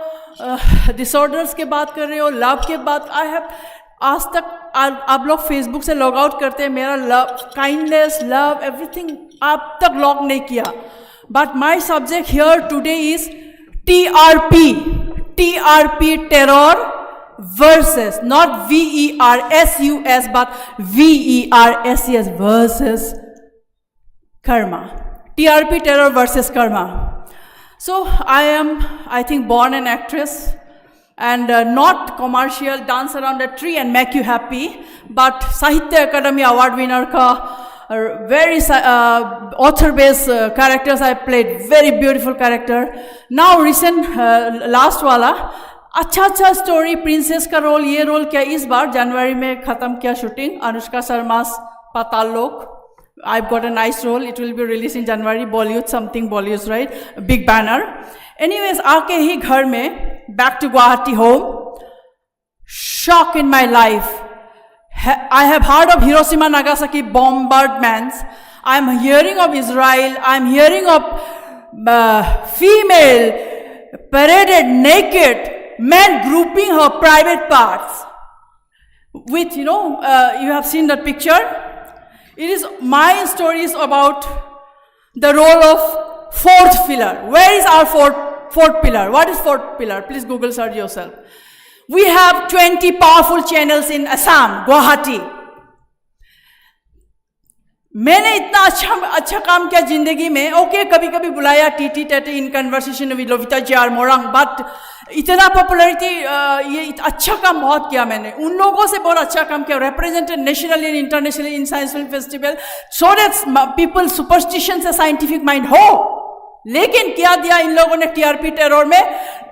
disorders के बात कर रहे हो, love के बात. I have आज तक आप लोग फेसबुक से लॉग आउट करते हैं, मेरा लव, काइंडनेस, लव, एवरीथिंग आप तक लॉग नहीं किया. But my subject here today is TRP, terror versus, not VERSUS, but VERSES versus karma. TRP, terror versus karma. So I think, born an actress. And not commercial, dance around a tree and make you happy, but Sahitya Academy Award winner ka, very author-based characters I played, very beautiful character. Now recent last wala, अच्छा story, princess का role, ये role क्या इस बार जनवरी में खत्म किया shooting, Anushka शर्मा's पाताल लोक. I've got a nice role. It will be released in January. Bollywood, right? A big banner. Anyways, आके ही घर में, back to Guwahati home. Shock in my life. I have heard of Hiroshima, Nagasaki bombardments. I'm hearing of Israel. I'm hearing of female paraded naked, men grouping her private parts. With, you have seen that picture. It is my stories about the role of fourth pillar. Where is our fourth pillar? What is fourth pillar? Please Google search yourself. We have 20 powerful channels in Assam, Guwahati. मैंने इतना अच्छा काम किया जिंदगी में. Okay, कभी कभी बुलाया टीटी टेटी in conversation with Lovita G R. Morang, but इतना पॉपुलैरिटी, ये अच्छा काम बहुत किया मैंने. उन लोगों से बहुत अच्छा काम किया, represented nationally and internationally in science film festival, so that people superstition से साइंटिफिक माइंड हो. लेकिन क्या दिया इन लोगों ने टीआरपी टेरर में?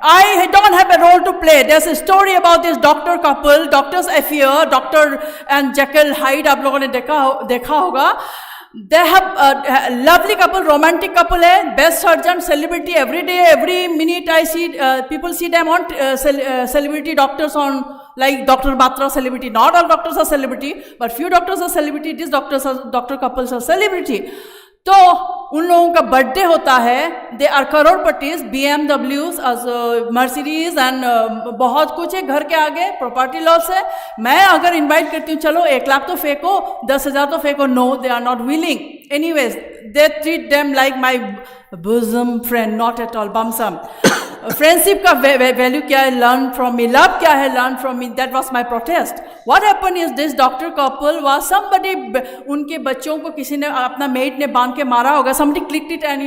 I don't have a role to play. There's a story about this doctor couple, doctor's affair, Dr. and Jekyll Hyde, आप लोगों ने देखा होगा. They have a lovely couple, romantic couple hai, best surgeon, celebrity, every day, every minute I see, people see them on celebrity doctors on, like Dr. Batra celebrity. Not all doctors are celebrity, but few doctors are celebrity, these doctor couples are celebrity. तो उन लोगों का birthday होता है, they are करोड़पतिस, BMWs, Mercedes and बहुत कुछ है घर के आगे, प्रॉपर्टी लॉस है. मैं अगर इनवाइट करती हूँ, चलो 1 लाख तो फेंको, 10,000 तो फेंको, no, they are not willing. Anyways, they treat them like my bosom friend, not at all, bumsum. Friendship का value क्या है, learn from me. Love क्या है, learn from me. That was my protest. What happened is this doctor couple was somebody, उनके बच्चों को किसी ने अपना मेट ने बांध के मारा होगा. Somebody clicked it and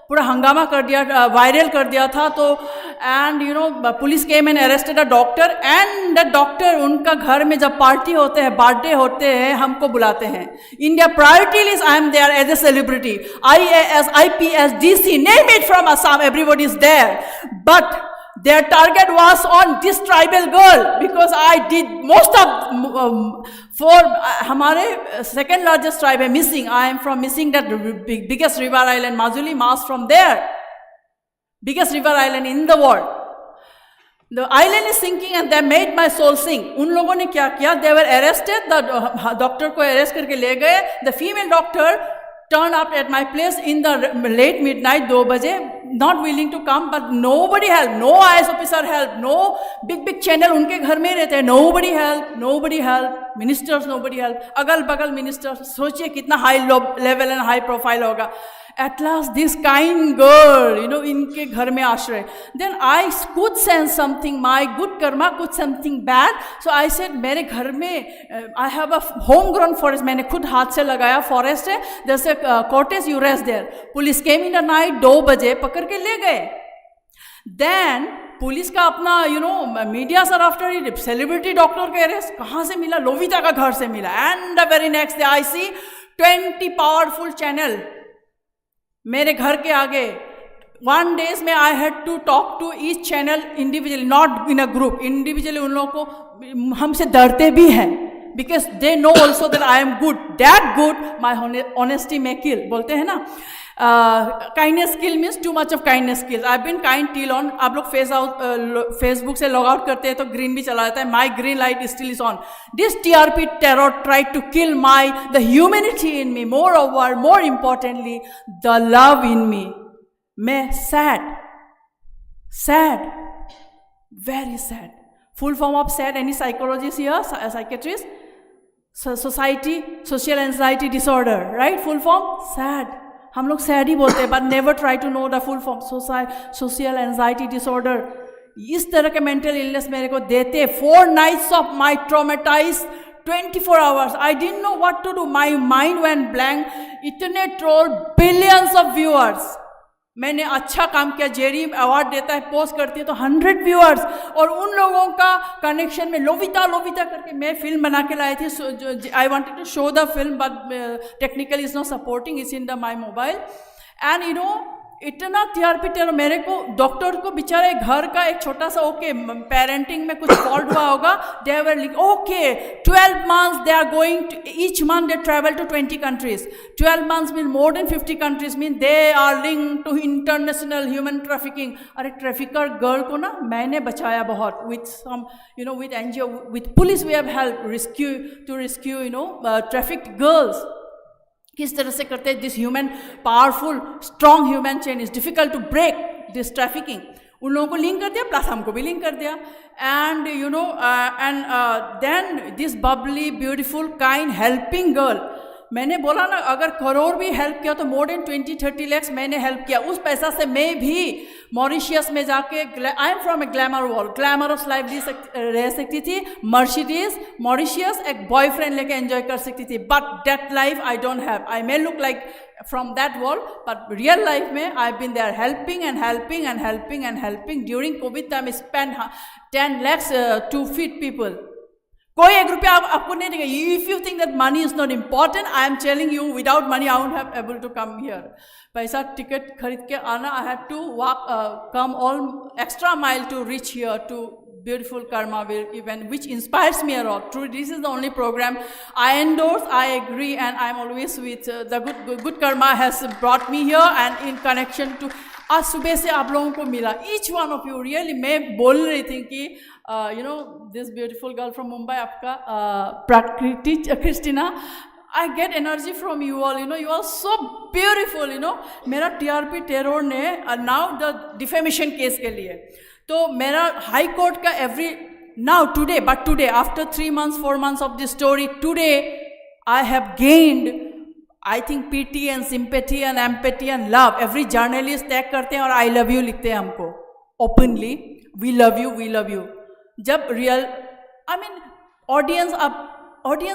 पूरा हंगामा कर दिया, वायरल कर दिया था. तो and police came and arrested a doctor, and the doctor उनका घर में जब पार्टी होते हैं, बर्थडे होते हैं, हमको बुलाते हैं. India priority list, I am there as a celebrity. IAS, IPS, DC, name it, from Assam, everybody is there. But their target was on this tribal girl, because I did most of for हमारे second largest tribe है missing. I am from missing, that biggest river island, Majuli, Mas from there, biggest river island in the world. The island is sinking and they made my soul sing. उन लोगों ने क्या किया? They were arrested. The doctor को arrest करके ले गए. The female doctor turned up at my place in the late midnight, 2 बजे, not willing to come, but nobody helped. No IS officer helped. No big channel उनके घर में रहते हैं. Nobody helped. Ministers, nobody helped. अगल बगल ministers. सोचिए कितना high level and high profile होगा. At last, this kind girl, इनके घर में आश्रय. Then I could sense something, my good karma could something bad. So I said, मेरे घर में, I have a homegrown forest. मैंने खुद हाथ से लगाया forest है. There's a cottage, you rest there. Police came in the night, 2 बजे, पकड़ के ले गए. Then पुलिस का अपना media sir after it, celebrity doctor के अरेस्ट कहाँ से मिला? लोविता का घर से मिला. And the very next day I see 20 powerful channel मेरे घर के आगे. 1 days में I had to talk to each channel individually, not in a group, individually. उन लोगों को हमसे डरते भी हैं, because they know also that I am good, that good my honesty मे किल, बोलते हैं ना. Kindness kill means too much of kindness kill. I been kind till on. आप लोग फेसबुक से लॉग आउट करते हैं तो ग्रीन भी चला जाता है. माई green light still is on. This TRP terror tried to kill the humanity in me, more importantly, the love in me. मैं sad, very sad. Full form of sad, any psychologist here, psychiatrist? Society, social anxiety disorder, right? Full form, sad. हम लोग sad ही बोलते हैं, but never try to know the full form. Social anxiety disorder. इस तरह के mental illness मेरे को देते. 4 nights of my traumatized 24 hours. I didn't know what to do. My mind went blank. इतने troll, billions of viewers. मैंने अच्छा काम किया, जेरी अवार्ड देता है, पोस्ट करती है तो 100 व्यूअर्स, और उन लोगों का कनेक्शन में लोविता करके मैं फिल्म बना के लाई थी. I wanted to show the film but technically is not supporting, is in the my mobile. And इतना TRP टेरर. मेरे को डॉक्टर को बेचारे घर का एक छोटा सा पेरेंटिंग में कुछ फॉल्ट हुआ होगा. They were like okay 12 months they are going to, each month they travel to 20 countries. 12 months mean more than 50 countries, mean they are linked to international human trafficking. अरे ट्रैफिकर गर्ल को ना मैंने बचाया बहुत, with some with NGO, with police we have helped rescue trafficked girls. किस तरह से करते हैं? This human powerful strong human chain is difficult to break this trafficking. उन लोगों को लिंक कर दिया, प्लस हमको भी लिंक कर दिया. And then this Babli beautiful kind helping girl. मैंने बोला ना, अगर करोड़ भी हेल्प किया तो मोर देन 20-30 lakhs मैंने हेल्प किया. उस पैसा से मैं भी मॉरिशियस में जाके, I am from A glamour world, glamorous life रह सकती थी. मॉरिशियस एक बॉयफ्रेंड लेके एंजॉय कर सकती थी. But that life I don't have. I may look like from that world, but real life में I've been there helping during COVID time. I spent 10 lakhs to feed people. कोई 1 रुपया आपको नहीं देगा. If you think that money is not important, I am telling you, without money I wouldn't have able to come here. पैसा ticket खरीद के आना, I had to walk, come all extra mile to reach here to beautiful KARMAVEER event, which inspires me a lot. Truly, this is the only program I endorse, I agree, and I'm always with the good karma has brought me here and in connection to आज सुबह से आप लोगों को मिला, each one of you really मैं बोल रही थी कि you know this beautiful girl from Mumbai आपका Prakriti Christina, I get energy from you all, you know, you are so beautiful, you know. मेरा TRP terror ने now the defamation case के लिए, तो मेरा high court का every now today, but today after 3 months 4 months of this story, today I have gained I think pity and sympathy and empathy and love. Every journalist tag करते हैं और I love you लिखते हैं हमको openly, we love you. जब real, I mean audience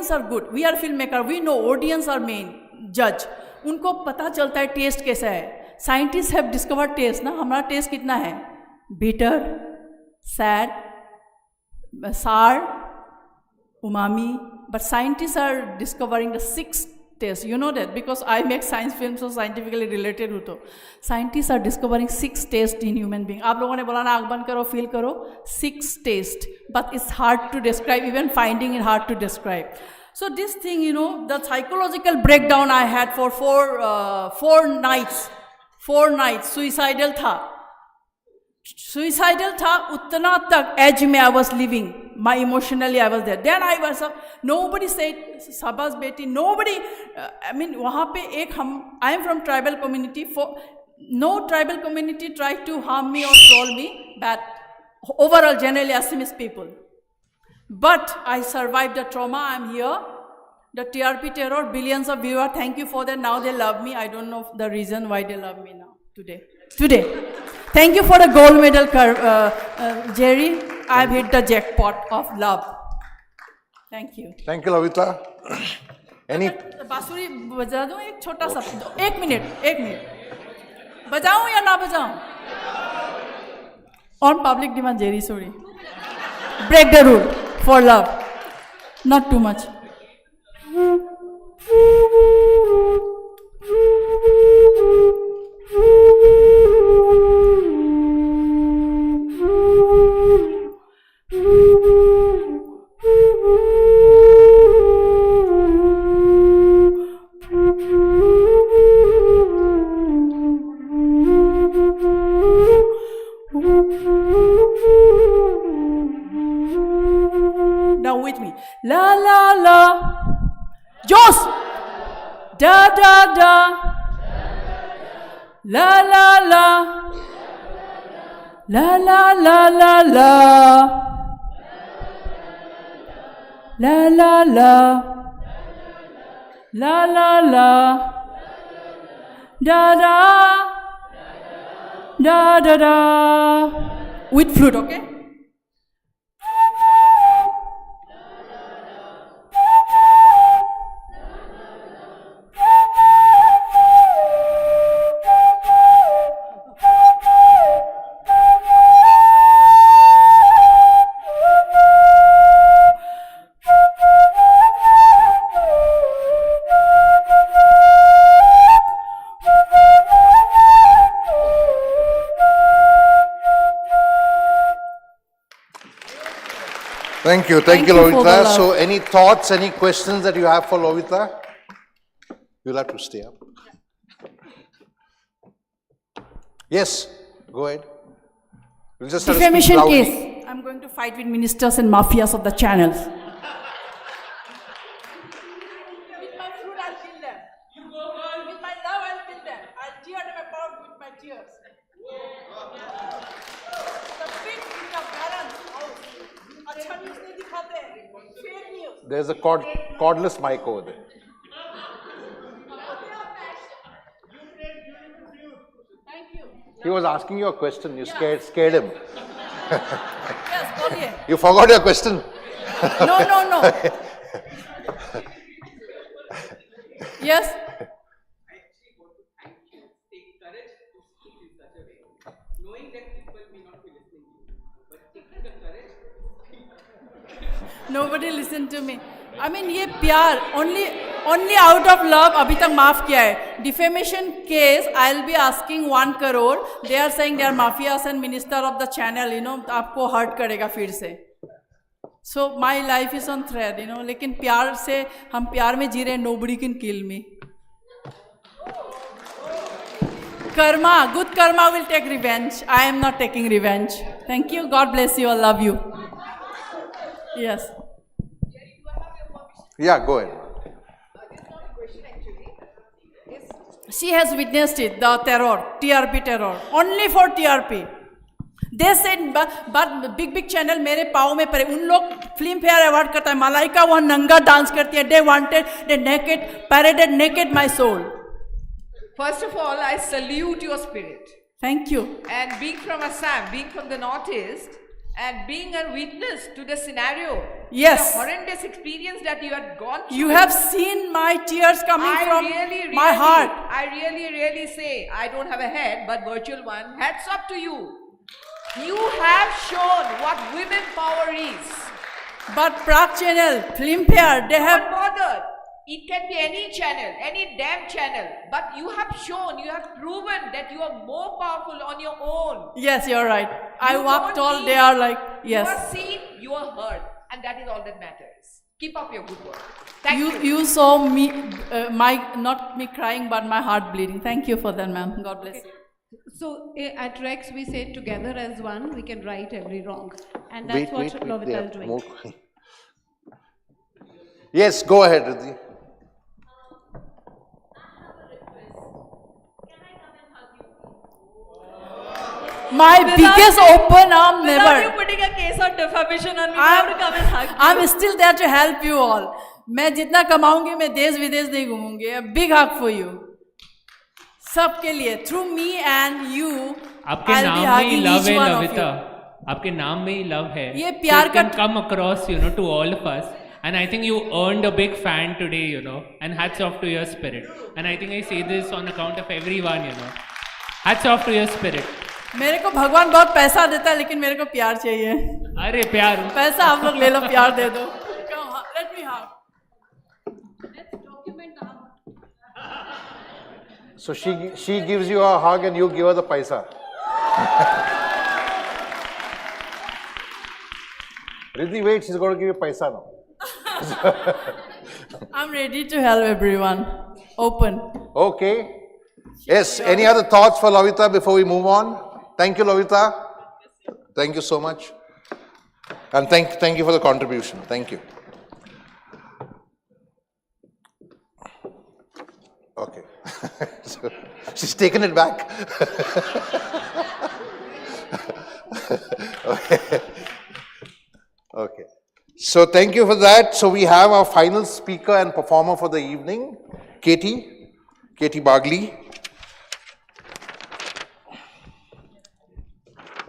are good, we are filmmaker, we know audience are main judge, उनको पता चलता है taste कैसा है. Scientists have discovered taste ना, हमारा taste कितना है, bitter, sad, sour, umami, but scientists are discovering the 6 taste. You know that because I make science films, so scientifically related हो तो. Scientists are discovering 6 taste in human being. आप लोगों ने बोला ना आँख बंद करो, feel करो, 6 taste, but it's hard to describe, even finding it hard to describe. So this thing, you know, the psychological breakdown I had for 4 nights, suicidal था, उतना तक edge में I was living. My emotionally I was there. Then I was nobody said Sabas beti. Nobody. I mean वहाँ पे एक हम. I am from tribal community. For no tribal community tried to harm me or troll me. But overall, generally Assamese people. But I survived the trauma. I am here. The TRP terror, billions of viewers. Thank you for that. Now they love me. I don't know the reason why they love me now. Today. Thank you for the gold medal, Jerry. I've hit the jackpot of love. Thank you. Thank you, Lavita. Any? बांसुरी बजा दूं एक छोटा सा, 1 minute. बजाऊं या ना बजाऊं? On public demand, Jerry, sorry. Break the rule for love. Not too much. Now with me. La la la. Jos. Da da da. La la la. La la la la la. La la la. La la la. Da da. Da da da. With flute, okay? Thank you, Lovita. So any thoughts, any questions that you have for Lovita? You'll have to stay up. Yes, go ahead. We'll just have to speak Defamation loudly. case. I'm going to fight with ministers and mafias of the channels. With my fruit, I'll kill them. With my love, I'll kill them. I'll tear them apart with my tears. The big balance. अच्छा news नहीं दिखाते हैं. Fake news. There's a cordless mic over there. Thank you. He was asking you a question. You scared him. Yes, बोलिए. You forgot your question. No. Yes. Nobody listened to me. I mean, ये प्यार only Only out of love अभी तक माफ किया है. Defamation case, I'll be asking 1 crore. They are saying they are mafias and minister of the channel, you know, आपको hurt करेगा फिर से. So my life is on thread, you know. लेकिन प्यार से हम प्यार में जी रहे हैं. Nobody can kill me. Karma, good karma will take revenge. I am not taking revenge. Thank you. God bless you. I love you. Yes. Yeah, go ahead. She has witnessed it, the terror, TRP terror, only for TRP. They said, but big channel मेरे पाँव में पड़े. उन लोग film fair award करता है. मलाइका वहाँ नंगा डांस करती है. They wanted, they naked, paraded naked my soul. First of all, I salute your spirit. Thank you. And being from Assam, being from the northeast, and being a witness to the scenario, yes, the horrendous experience that you had gone through. You have seen my tears coming from my heart. I really say, I don't have a head, but virtual one, hats up to you. You have shown what women power is. But Prague channel, Filmfare, they have... Not bothered. It can be any channel, any damn channel. But you have shown, you have proven that you are more powerful on your own. Yes, you're right. I walked all, they are like, yes. You are seen, you are heard. And that is all that matters. Keep up your good work. Thank you. You saw me, not me crying, but my heart bleeding. Thank you for that, ma'am. God bless you. So at Rex, we say together as one, we can right every wrong. And that's what Lovita is doing. More. Yes, go ahead, Riddhi. My biggest open arm never. Without you putting a case of defamation on me, I have to come and hug you. I'm still there to help you all. मैं जितना कमाऊंगी मैं देश विदेश नहीं घूमूंगी. A big hug for you. सबके लिए. Through me and you, आपके I'll नाम be में ही hugging love each है one of लविता. you. आपके नाम में ही love है. ये प्यार so का. it can come across, to all of us. And I think you earned a big fan today, and hats off to your spirit. And I think I say this on account of everyone, Hats off to your spirit. मेरे को भगवान बहुत पैसा देता है लेकिन मेरे को प्यार चाहिए. अरे प्यार. पैसा आप लोग ले लो, प्यार दे दो. Let me hug. Let's document our. So she gives you a hug and you give her the paisa. Riddhi, wait, she's going to give you paisa now. I'm ready to help everyone. Open. Okay. Yes, any other thoughts for Lovita before we move on? Thank you, Lovita. Thank you so much. And thank you for the contribution. Thank you. Okay. So, she's taken it back. Okay. Okay. So thank you for that. So we have our final speaker and performer for the evening, Katie Bagley.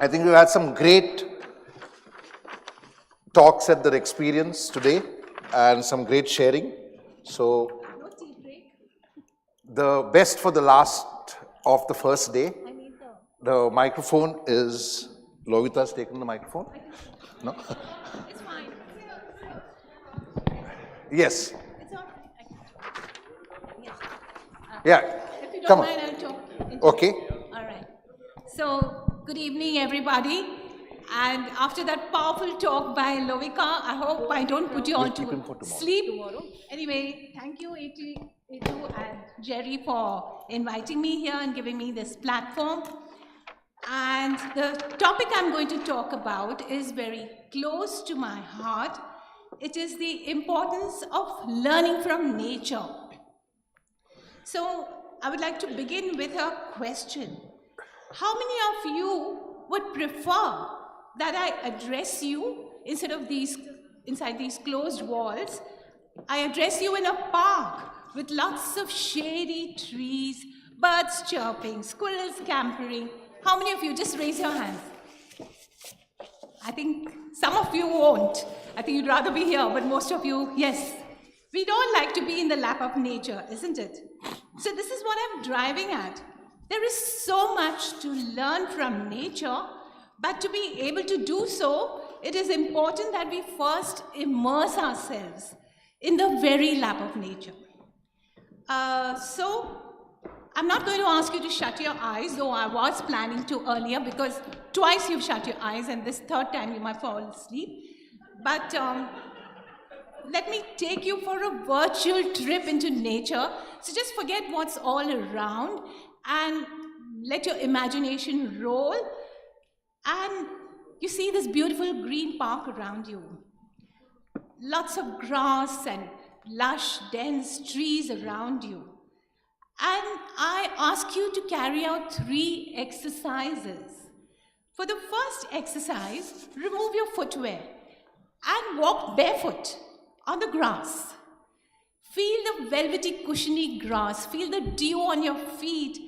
I think we've had some great talks at the experience today and some great sharing. So the best for the last of the first day. The microphone is, Lovita's taken the microphone? No? It's fine. Yes. It's all right. Yeah. If you don't Come on. mind, I'll talk. Okay. All right. So, good evening, everybody. And after that powerful talk by Lovika, I hope I don't put you all to sleep. Anyway, thank you, Etu and Jerry, for inviting me here and giving me this platform. And the topic I'm going to talk about is very close to my heart. It is the importance of learning from nature. So, I would like to begin with a question. How many of you would prefer that I address you instead of inside these closed walls? I address you in a park with lots of shady trees, birds chirping, squirrels scampering. How many of you? Just raise your hands. I think some of you won't. I think you'd rather be here, but most of you, yes. We don't like to be in the lap of nature, isn't it? So this is what I'm driving at. There is so much to learn from nature, but to be able to do so, it is important that we first immerse ourselves in the very lap of nature. So, I'm not going to ask you to shut your eyes, though I was planning to earlier, because twice you've shut your eyes and this third time you might fall asleep. But let me take you for a virtual trip into nature. So just forget what's all around and let your imagination roll. And you see this beautiful green park around you. Lots of grass and lush, dense trees around you. And I ask you to carry out 3 exercises. For the first exercise, remove your footwear and walk barefoot on the grass. Feel the velvety, cushiony grass. Feel the dew on your feet.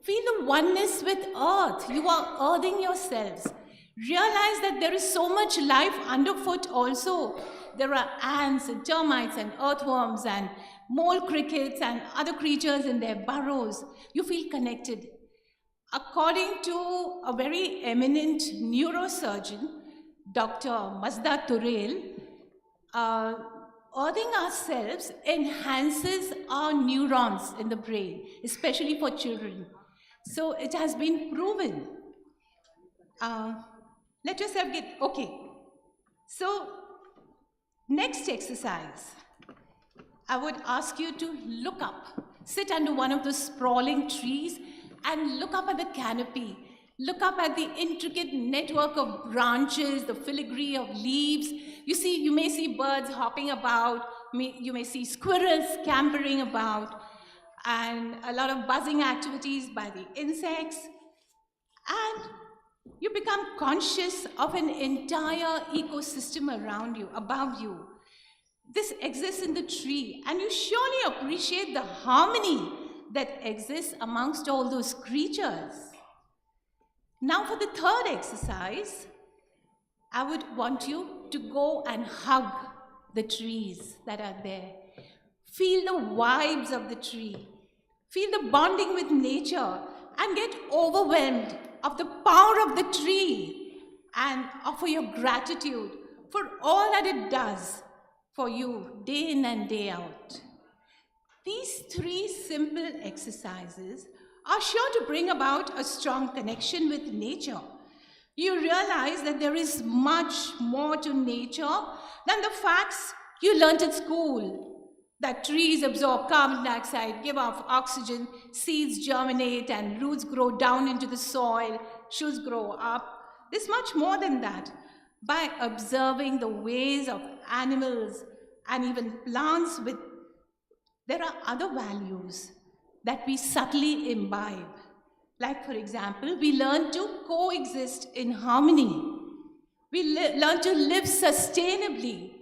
Feel the oneness with earth. You are earthing yourselves. Realize that there is so much life underfoot also. There are ants and termites and earthworms and mole crickets and other creatures in their burrows. You feel connected. According to a very eminent neurosurgeon, Dr. Mazda Turel, earthing ourselves enhances our neurons in the brain, especially for children. So it has been proven. Let yourself get, okay. So next exercise, I would ask you to look up. Sit under one of those sprawling trees and look up at the canopy. Look up at the intricate network of branches, the filigree of leaves. You may see birds hopping about. You may see squirrels scampering about, and a lot of buzzing activities by the insects. And you become conscious of an entire ecosystem around you, above you. This exists in the tree, and you surely appreciate the harmony that exists amongst all those creatures. Now for the third exercise, I would want you to go and hug the trees that are there. Feel the vibes of the tree. Feel the bonding with nature and get overwhelmed of the power of the tree and offer your gratitude for all that it does for you day in and day out. These 3 simple exercises are sure to bring about a strong connection with nature. You realize that there is much more to nature than the facts you learnt at school. That trees absorb carbon dioxide, give off oxygen, seeds germinate and roots grow down into the soil, shoots grow up. There's much more than that. By observing the ways of animals and even plants, there are other values that we subtly imbibe. Like, for example, we learn to coexist in harmony. We learn to live sustainably,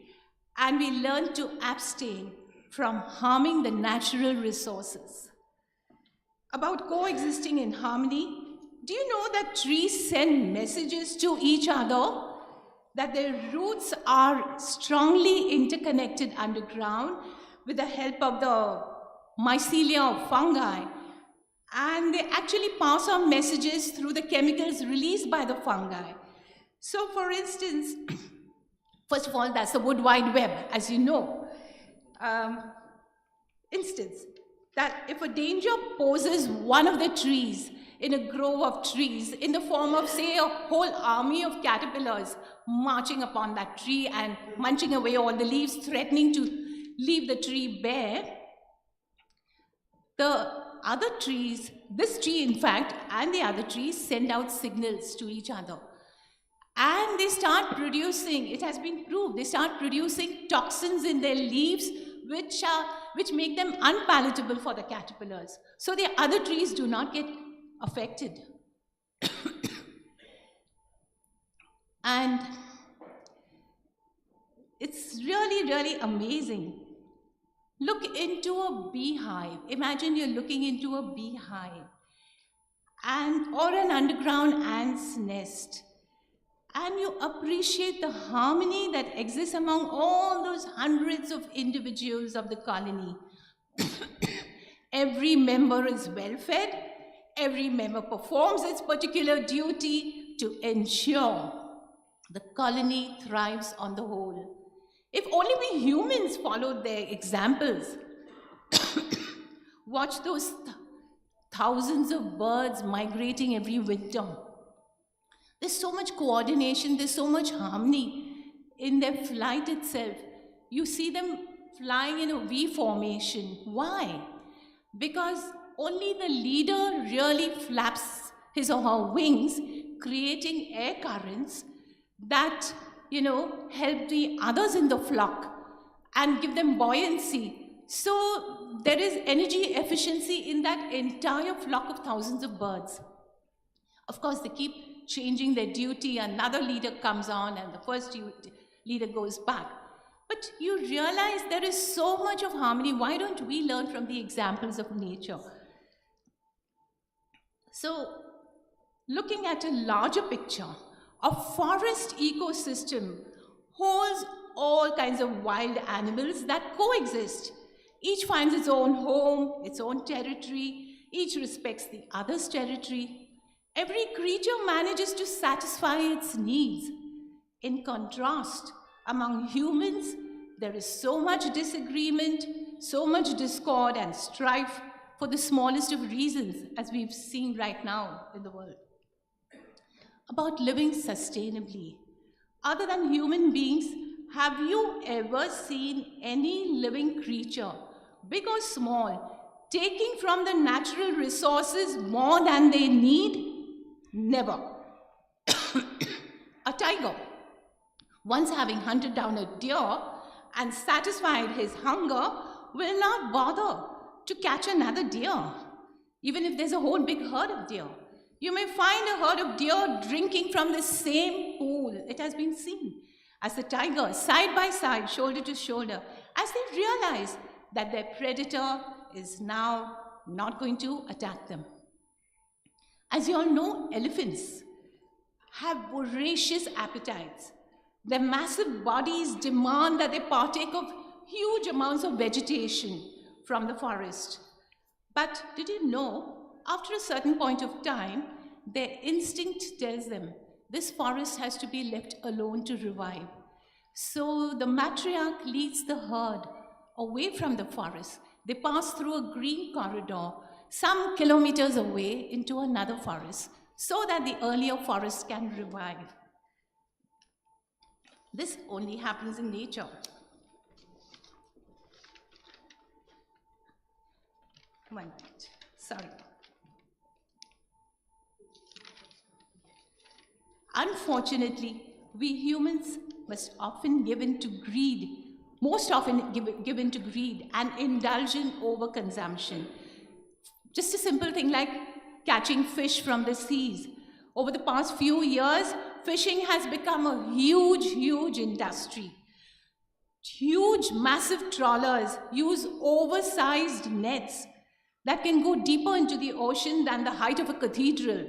and we learn to abstain from harming the natural resources. About coexisting in harmony, do you know that trees send messages to each other? That their roots are strongly interconnected underground with the help of the mycelia of fungi, and they actually pass on messages through the chemicals released by the fungi. So for instance, first of all, that's the Wood Wide Web, as you know. Instance, that if a danger poses one of the trees in a grove of trees in the form of, say, a whole army of caterpillars marching upon that tree and munching away all the leaves, threatening to leave the tree bare, the other trees, this tree in fact, and the other trees send out signals to each other. And they start producing, it has been proved, they start producing toxins in their leaves which make them unpalatable for the caterpillars. So the other trees do not get affected. And it's really, really amazing. Look into a beehive. Imagine you're looking into a beehive or an underground ant's nest. And you appreciate the harmony that exists among all those hundreds of individuals of the colony. Every member is well fed. Every member performs its particular duty to ensure the colony thrives on the whole. If only we humans followed their examples, Watch those thousands of birds migrating every winter. There's so much coordination, there's so much harmony in their flight itself. You see them flying in a V formation. Why? Because only the leader really flaps his or her wings, creating air currents that, help the others in the flock and give them buoyancy. So there is energy efficiency in that entire flock of thousands of birds. Of course, they keep changing their duty. Another leader comes on and the first leader goes back. But you realize there is so much of harmony. Why don't we learn from the examples of nature? So, looking at a larger picture, a forest ecosystem holds all kinds of wild animals that coexist. Each finds its own home, its own territory. Each respects the other's territory. Every creature manages to satisfy its needs. In contrast, among humans, there is so much disagreement, so much discord and strife for the smallest of reasons, as we've seen right now in the world. About living sustainably. Other than human beings, have you ever seen any living creature, big or small, taking from the natural resources more than they need? Never. A tiger, once having hunted down a deer and satisfied his hunger, will not bother to catch another deer, even if there's a whole big herd of deer. You may find a herd of deer drinking from the same pool. It has been seen as the tiger, side by side, shoulder to shoulder, as they realize that their predator is now not going to attack them. As you all know, elephants have voracious appetites. Their massive bodies demand that they partake of huge amounts of vegetation from the forest. But did you know, after a certain point of time, their instinct tells them this forest has to be left alone to revive. So the matriarch leads the herd away from the forest. They pass through a green corridor some kilometers away into another forest so that the earlier forest can revive. This only happens in nature. One minute, sorry. Unfortunately, we humans must often give in to greed, most often give in to greed and indulge in overconsumption. Just a simple thing like catching fish from the seas. Over the past few years, fishing has become a huge industry. Huge, massive trawlers use oversized nets that can go deeper into the ocean than the height of a cathedral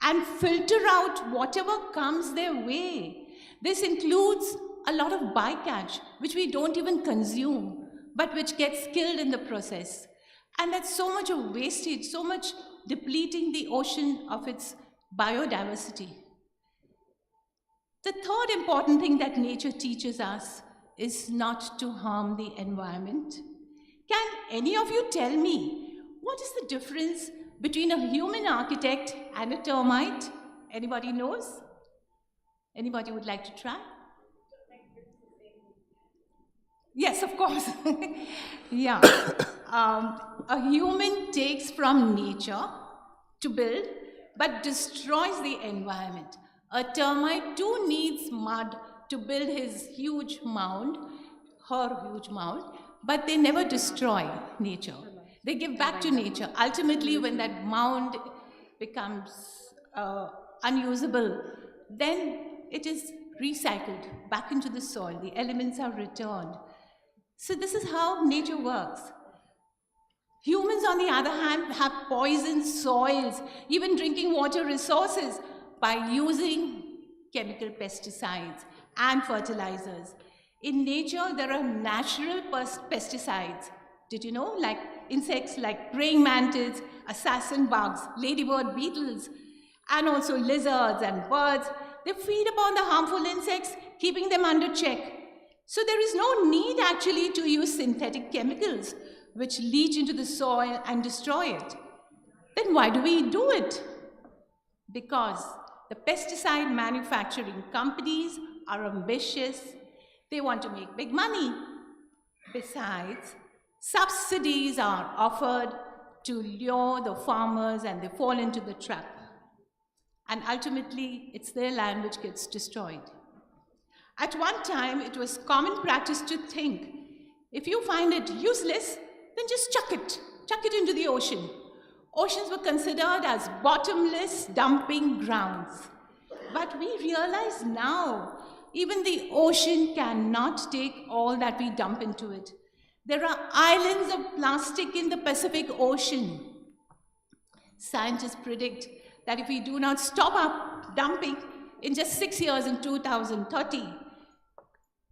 and filter out whatever comes their way. This includes a lot of bycatch, which we don't even consume, but which gets killed in the process. And that's so much of wastage, so much depleting the ocean of its biodiversity. The third important thing that nature teaches us is not to harm the environment. Can any of you tell me what is the difference between a human architect and a termite? Anybody knows? Anybody would like to try? Yes, of course. Yeah. A human takes from nature to build, but destroys the environment. A termite too needs mud to build his huge mound, her huge mound, but they never destroy nature. They give back to nature. Ultimately, when that mound becomes unusable, then it is recycled back into the soil. The elements are returned. So this is how nature works. Humans, on the other hand, have poisoned soils, even drinking water resources, by using chemical pesticides and fertilizers. In nature, there are natural pesticides. Did you know? Like insects like praying mantids, assassin bugs, ladybird beetles, and also lizards and birds. They feed upon the harmful insects, keeping them under check. So there is no need actually to use synthetic chemicals. which leach into the soil and destroy it. Then why do we do it? Because the pesticide manufacturing companies are ambitious. They want to make big money. Besides, subsidies are offered to lure the farmers and they fall into the trap. And ultimately, it's their land which gets destroyed. At one time, it was common practice to think, if you find it useless, then just chuck it into the ocean. Oceans were considered as bottomless dumping grounds. But we realize now, even the ocean cannot take all that we dump into it. There are islands of plastic in the Pacific Ocean. Scientists predict that if we do not stop our dumping, in just 6 years, in 2030,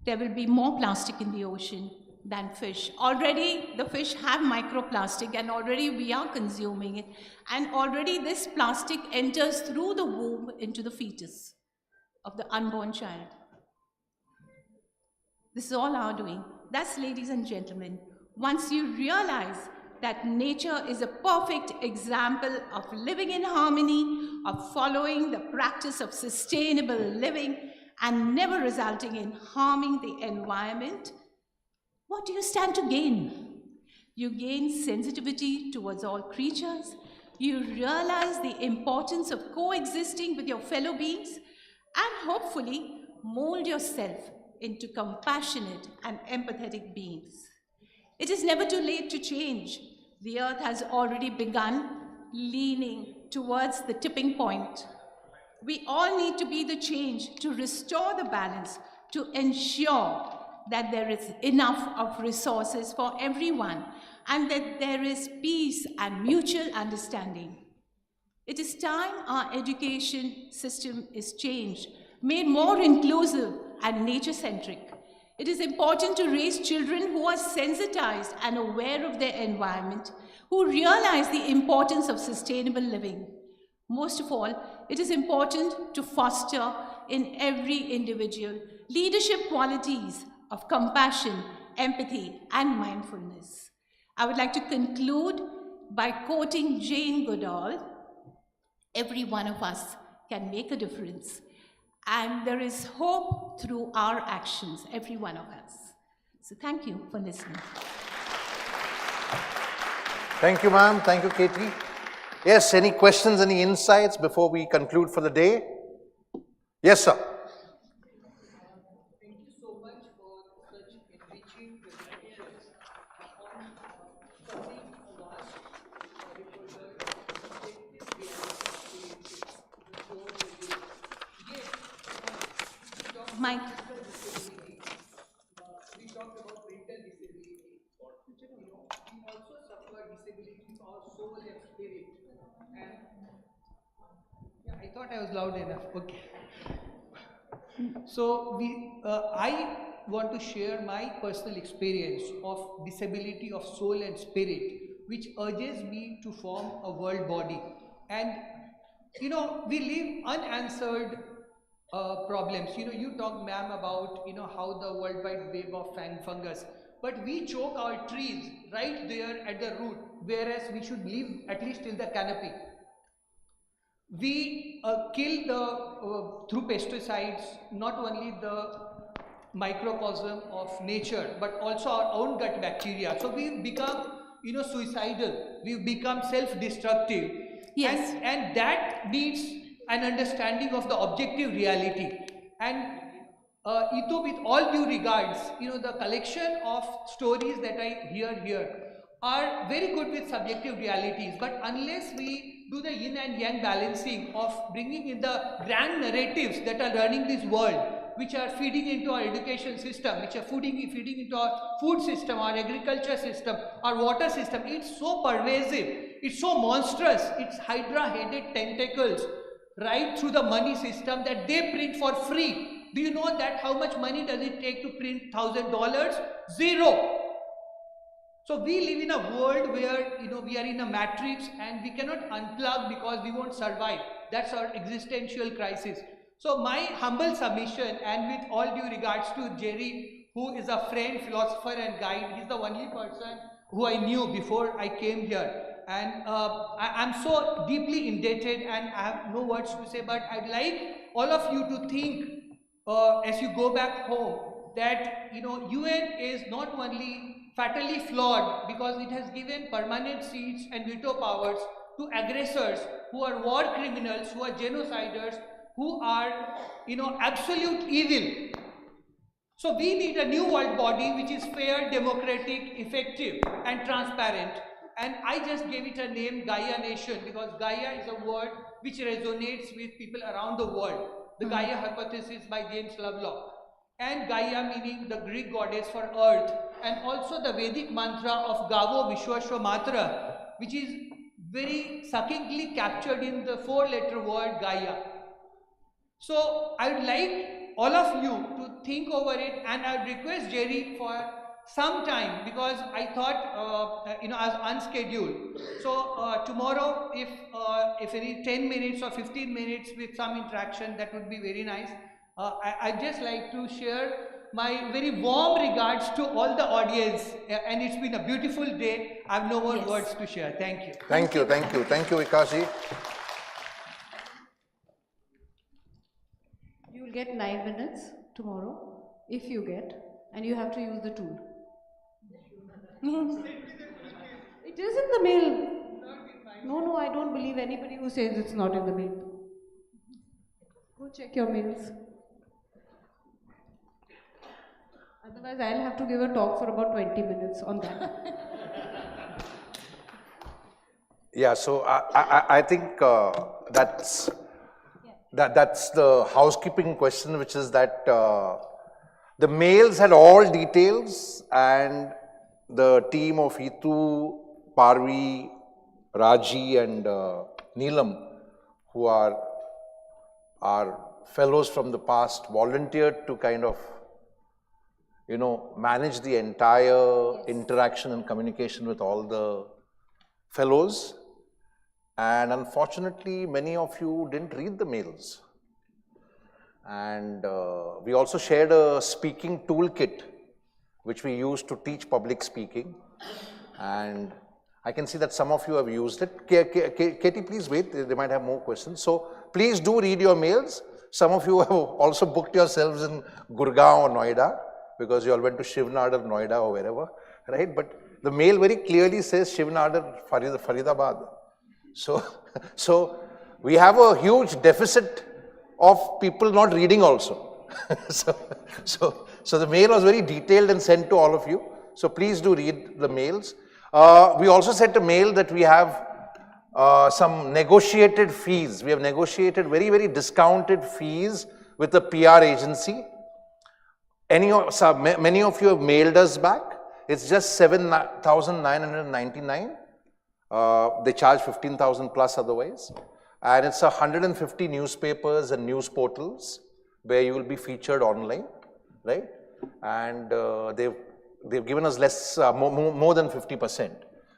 there will be more plastic in the ocean than fish. Already the fish have microplastic and already we are consuming it. And already this plastic enters through the womb into the fetus of the unborn child. This is all our doing. That's, ladies and gentlemen, once you realize that nature is a perfect example of living in harmony, of following the practice of sustainable living and never resulting in harming the environment, what do you stand to gain? You gain sensitivity towards all creatures. You realize the importance of coexisting with your fellow beings and hopefully mold yourself into compassionate and empathetic beings. It is never too late to change. The earth has already begun leaning towards the tipping point. We all need to be the change to restore the balance, to ensure that there is enough of resources for everyone and that there is peace and mutual understanding. It is time our education system is changed, made more inclusive and nature-centric. It is important to raise children who are sensitized and aware of their environment, who realize the importance of sustainable living. Most of all, it is important to foster in every individual leadership qualities of compassion, empathy, and mindfulness. I would like to conclude by quoting Jane Goodall, "Every one of us can make a difference, and there is hope through our actions, every one of us." So thank you for listening. Thank you, ma'am. Thank you, Katie. Yes, any questions, any insights before we conclude for the day? Yes, sir. Thank you so much for such enriching presentations on something vast, Mike. We talked about mental disability. We also suffer disability of our soul and spirit. And yeah, I thought I was loud enough. Okay. So I want to share my personal experience of disability of soul and spirit, which urges me to form a world body. And we live unanswered problems. You talk, ma'am, about how the worldwide wave of fungus, but we choke our trees right there at the root, whereas we should live at least till the canopy. We kill through pesticides not only the microcosm of nature but also our own gut bacteria. So we've become suicidal. We've become self-destructive. Yes. And that needs an understanding of the objective reality. And Ito, with all due regards, the collection of stories that I hear here are very good with subjective realities, but unless we do the yin and yang balancing of bringing in the grand narratives that are running this world, which are feeding into our education system, which are feeding into our food system, our agriculture system, our water system, it's so pervasive, it's so monstrous, it's hydra-headed tentacles right through the money system that they print for free. Do you know that how much money does it take to print $1,000? Zero. So we live in a world where we are in a matrix and we cannot unplug because we won't survive. That's our existential crisis. So my humble submission, and with all due regards to Jerry, who is a friend, philosopher and guide, he's the only person who I knew before I came here. And I'm so deeply indebted, and I have no words to say, but I'd like all of you to think as you go back home that UN is not only fatally flawed because it has given permanent seats and veto powers to aggressors who are war criminals, who are genociders, who are absolute evil. So we need a new world body which is fair, democratic, effective and transparent. And I just gave it a name, Gaia Nation, because Gaia is a word which resonates with people around the world. The Gaia hypothesis by James Lovelock. And Gaia meaning the Greek goddess for earth, and also the Vedic mantra of Gavo Vishwashva Matra, which is very succinctly captured in the 4-letter word Gaia. So I would like all of you to think over it, and I would request Jerry for some time, because I thought I was unscheduled. So tomorrow, if any 10 minutes or 15 minutes with some interaction, that would be very nice. I'd just like to share my very warm regards to all the audience, and it's been a beautiful day. I have no more words to share. Thank you. Thank you, Vikasji. You will get 9 minutes tomorrow, if you get, and you have to use the tool. It is in the mail. No, I don't believe anybody who says it's not in the mail. Go check your mails. Otherwise, I'll have to give a talk for about 20 minutes on that. Yeah, so I think that's the housekeeping question, which is that the mails had all details, and the team of Hitu, Parvi, Raji and Neelam, who are our fellows from the past, volunteered to kind of manage the entire interaction and communication with all the fellows. And unfortunately, many of you didn't read the mails. And we also shared a speaking toolkit, which we use to teach public speaking. And I can see that some of you have used it. Katie, please wait, they might have more questions. So please do read your mails. Some of you have also booked yourselves in Gurgaon or Noida, because you all went to Shivnadar, Noida or wherever, right? But the mail very clearly says Shivnadar, Faridabad. So we have a huge deficit of people not reading also. So the mail was very detailed and sent to all of you. So please do read the mails. We also sent a mail that we have some negotiated fees. We have negotiated very, very discounted fees with the PR agency. Many of you have mailed us back. It's just 7,999. They charge 15,000 plus otherwise. And it's 150 newspapers and news portals where you will be featured online, right? And they've given us more than 50%.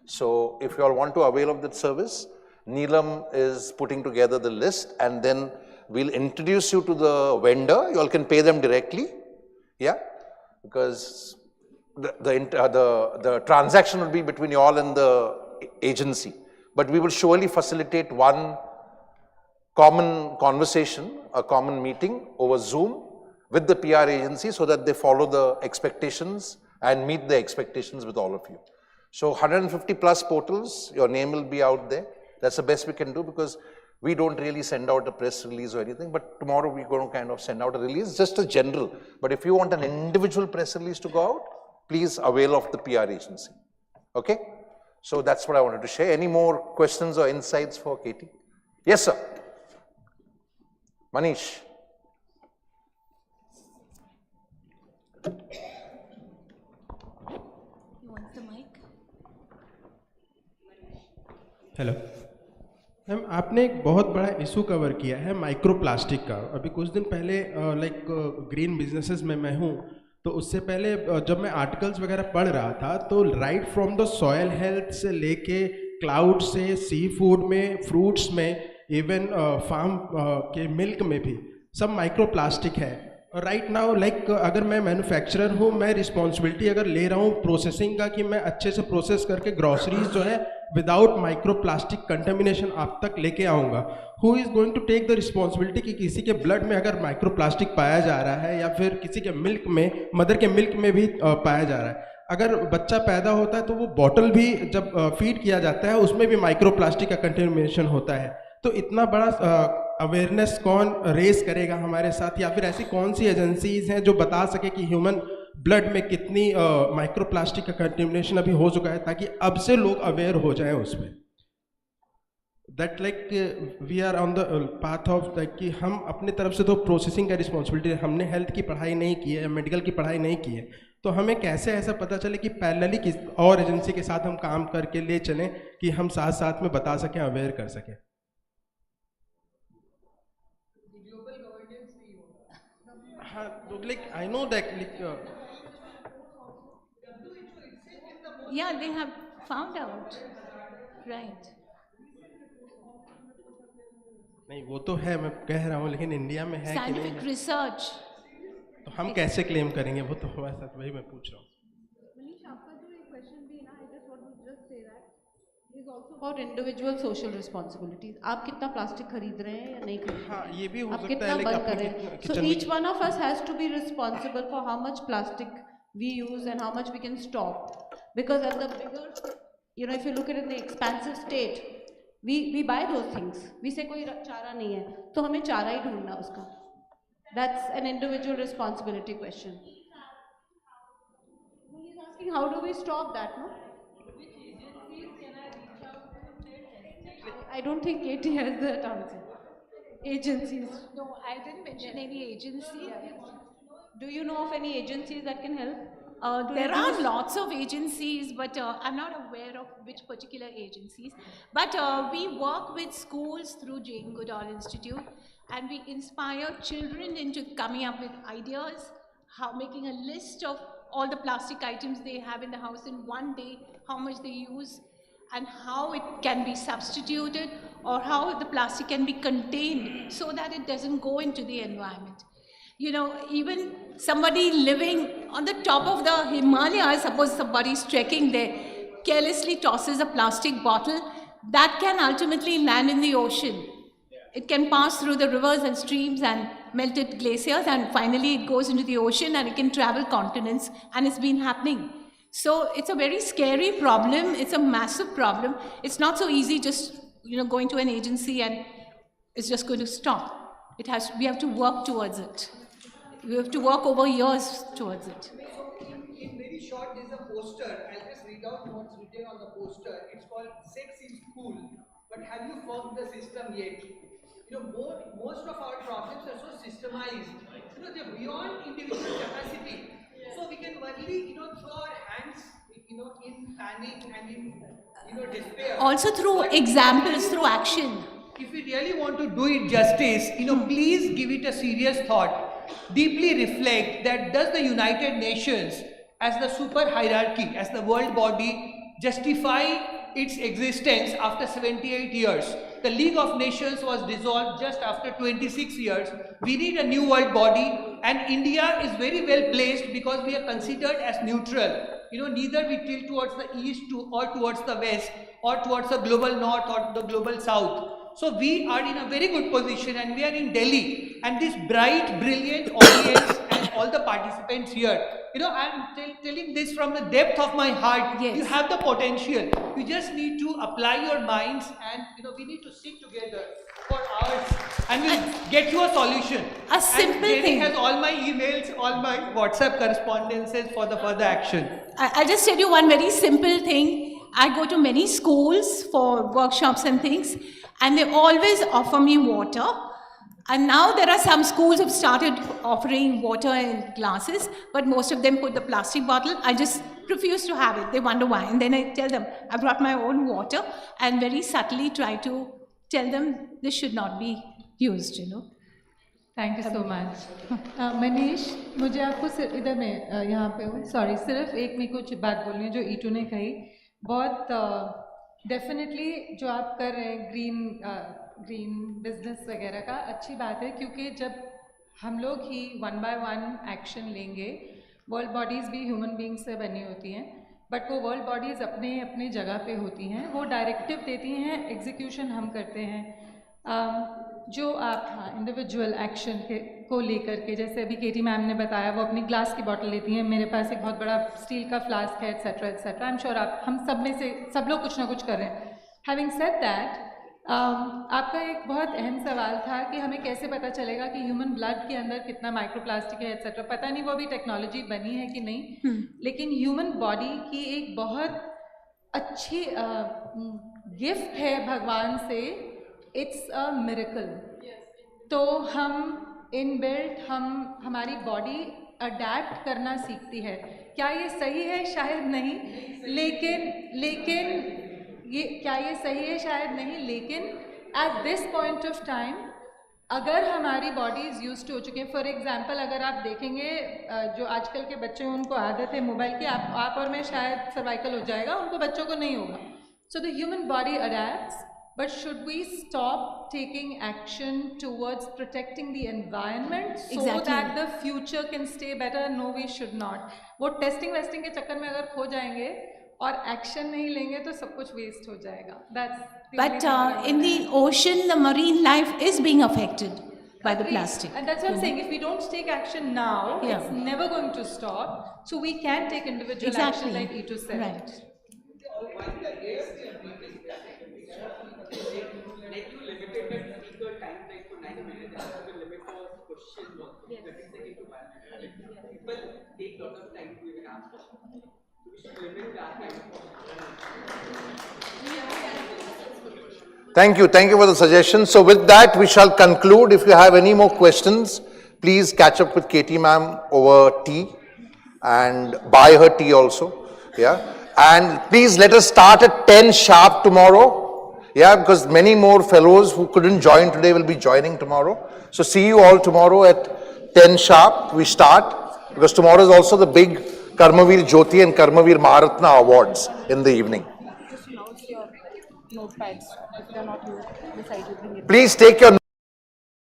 So if you all want to avail of that service, Neelam is putting together the list, and then we'll introduce you to the vendor. You all can pay them directly, yeah, because the transaction will be between you all and the agency. But we will surely facilitate one common conversation, a common meeting over Zoom with the PR agency, so that they follow the expectations and meet the expectations with all of you. So 150 plus portals, your name will be out there. That's the best we can do, because we don't really send out a press release or anything, but tomorrow we're going to kind of send out a release, just a general. But if you want an individual press release to go out, please avail of the PR agency. Okay? So that's what I wanted to share. Any more questions or insights for Katie? Yes, sir. Manish. You want the mic? Hello ma'am, आपने एक बहुत बड़ा issue cover किया है micro plastic का. अभी कुछ दिन पहले लाइक ग्रीन बिजनेसेस में मैं हूँ, तो उससे पहले जब मैं आर्टिकल्स वगैरह पढ़ रहा था, तो right from the soil health से लेके क्लाउड से सी फूड में, फ्रूट्स में, इवन फार्म के मिल्क में भी सब माइक्रो प्लास्टिक है. राइट नाउ लाइक अगर मैं मैन्युफैक्चरर हूँ, मैं रिस्पॉन्सिबिलिटी अगर ले रहा हूँ प्रोसेसिंग का कि मैं अच्छे से प्रोसेस करके ग्रॉसरीज जो है विदाउट माइक्रो प्लास्टिक कंटेमिनेशन आप तक लेके आऊँगा, who is going to take the responsibility कि किसी के ब्लड में अगर माइक्रो प्लास्टिक पाया जा रहा है या फिर किसी के मिल्क में, मदर के मिल्क में भी पाया जा रहा है। अगर बच्चा पैदा होता है तो वो बॉटल भी जब फीड किया जाता है उसमें भी माइक्रो प्लास्टिक का कंटेमिनेशन होता है। तो इतना बड़ा अवेयरनेस कौन रेस करेगा हमारे साथ, या फिर ऐसी कौन सी एजेंसीज हैं जो बता सके कि ह्यूमन ब्लड में कितनी माइक्रो प्लास्टिक का कंटेमिनेशन अभी हो चुका है, ताकि अब से लोग अवेयर हो जाएं उसमें। That like we are on the path of like कि हम अपने तरफ से तो प्रोसेसिंग का रिस्पॉन्सिबिलिटी, हमने हेल्थ की पढ़ाई नहीं की है, मेडिकल की पढ़ाई नहीं की है, तो हमें कैसे ऐसा पता चले कि पैरेलली किस और एजेंसी के साथ हम काम करके ले चलें कि हम साथ साथ में बता सकें, अवेयर कर सकें। हाँ, तो like I know that like Yeah, they have found out. Right. नहीं, वो तो है, मैं कह रहा हूँ, लेकिन इंडिया में है कि नहीं Scientific है? research. तो हम कैसे क्लेम करेंगे, वो तो हमारे साथ, वही मैं पूछ रहा हूँ। मनीष, आपका जो एक क्वेश्चन भी ना, I just want to just say that is also about individual social responsibilities. आप कितना प्लास्टिक खरीद रहे हैं या नहीं खरीद रहे हैं? हाँ, ये भी हो आप सकता कितना है, लेकिन बंद कर आपने रहे हैं? किचन So में each one of us has to be responsible for how much plastic we use and how much we can stop. Because at the bigger, you know, if you look at it in the expansive state, we buy those things. We say कोई चारा नहीं है, तो हमें चारा ही ढूंढना उसका. That's an individual responsibility question. He's asking how do we stop that, no? I don't think Katie has that answer. Agencies. No, I didn't mention any agency. Do you know of any agencies that can help? There are lots of agencies, but I'm not aware of which particular agencies. But we work with schools through Jane Goodall Institute, and we inspire children into coming up with ideas, how making a list of all the plastic items they have in the house in one day, how much they use, and how it can be substituted, or how the plastic can be contained so that it doesn't go into the environment. You know, even somebody living on the top of the Himalayas, suppose somebody's trekking there, carelessly tosses a plastic bottle, that can ultimately land in the ocean. It can pass through the rivers and streams and melted glaciers, and finally it goes into the ocean and it can travel continents, and it's been happening. So it's a very scary problem. It's a massive problem. It's not so easy just, you know, going to an agency and it's just going to stop. We have to work towards it. We have to work over years towards it. So in very short, there's a poster. I'll just read out what's written on the poster. It's called Sex is Cool, but have you forked the system yet? You know, most of our problems are so systemized. You know, they're beyond individual capacity. So we can only, you know, throw our hands, you know, in panic and in, you know, despair. Also through examples, through action. If we really want to do it justice, you know, please give it a serious thought. Deeply reflect that does the United Nations as the super hierarchy, as the world body, justify its existence after 78 years? The League of Nations was dissolved just after 26 years. We need a new world body, and India is very well placed because we are considered as neutral. You know, neither we tilt towards the east or towards the west or towards the global north or the global south. So we are in a very good position, and we are in Delhi, and this bright, brilliant audience and all the participants here, you know, I'm telling this from the depth of my heart. Yes. You have the potential. You just need to apply your minds, and you know, we need to sit together for hours and we'll get you a solution. A simple and thing. has all my emails, all my WhatsApp correspondences for the further action. I'll just tell you one very simple thing. I go to many schools for workshops and things, and they always offer me water. And now there are some schools who have started offering water in glasses, but most of them put the plastic bottle. I just refuse to have it. They wonder why. And then I tell them, I brought my own water, and very subtly try to tell them this should not be used, you know. Thank you so much Manish, मुझे आपको इधर में यहाँ पे हूँ, sorry, सिर्फ एक में कुछ बात बोलनी है जो ईटू ने कही. बहुत डेफिनेटली जो आप कर रहे हैं ग्रीन बिजनेस वगैरह का अच्छी बात है, क्योंकि जब हम लोग ही वन बाय वन एक्शन लेंगे. वर्ल्ड बॉडीज़ भी ह्यूमन बींग्स से बनी होती हैं, बट वो वर्ल्ड बॉडीज़ अपने अपने जगह पे होती हैं. वो डायरेक्टिव देती हैं, एग्जीक्यूशन हम करते हैं. जो आप इंडिविजुअल एक्शन को लेकर के, जैसे अभी केटी मैम ने बताया, वो अपनी ग्लास की बॉटल लेती हैं, मेरे पास एक बहुत बड़ा स्टील का फ्लास्क है, etcetera etcetera. I am sure आप हम सब में से सब लोग कुछ ना कुछ कर रहे हैं. हैविंग सेड दैट, आपका एक बहुत अहम सवाल था कि हमें कैसे पता चलेगा कि ह्यूमन ब्लड के अंदर कितना माइक्रोप्लास्टिक है एट्सेट्रा. पता नहीं वो अभी टेक्नोलॉजी बनी है कि नहीं, लेकिन ह्यूमन बॉडी की एक बहुत अच्छी गिफ्ट है भगवान से. It's a miracle. तो हम इनबिल्ट हमारी बॉडी अडैप्ट करना सीखती है. क्या ये सही है? शायद नहीं, लेकिन ये क्या ये सही है? शायद नहीं, लेकिन at this point of time अगर हमारी बॉडीज यूज टू हो चुके हैं. फॉर एग्जांपल अगर आप देखेंगे जो आजकल के बच्चे हैं उनको आदत है मोबाइल की, आप और मैं शायद सर्वाइकल हो जाएगा, उनको बच्चों को नहीं होगा. So the human body adapts. But should we stop taking action towards protecting the environment so that the future can stay better? No, we should not. वो टेस्टिंग वेस्टिंग के चक्कर में अगर खो जाएंगे और एक्शन नहीं लेंगे तो सब कुछ वेस्ट हो जाएगा. But in the ocean, the marine life is being affected by the plastic. And that's what I'm saying. If we don't take action now, it's never going to stop. So we can take individual action like Itu said. Right. Like you limited the speaker time like for 9 minutes, and also the limit for questions also. 30 seconds to 1 minute. People take lot of time to even ask questions. So we should limit that time. Thank you for the suggestion. So with that, we shall conclude. If you have any more questions, please catch up with Katie ma'am over tea and buy her tea also. Yeah. And please let us start at 10 sharp tomorrow. Yeah, because many more fellows who couldn't join today will be joining tomorrow. So see you all tomorrow at 10 sharp. We start because tomorrow is also the big KARMAVEER Jyoti and KARMAVEER Maharatna awards in the evening. Just announce your notepads if they're not used. Please take your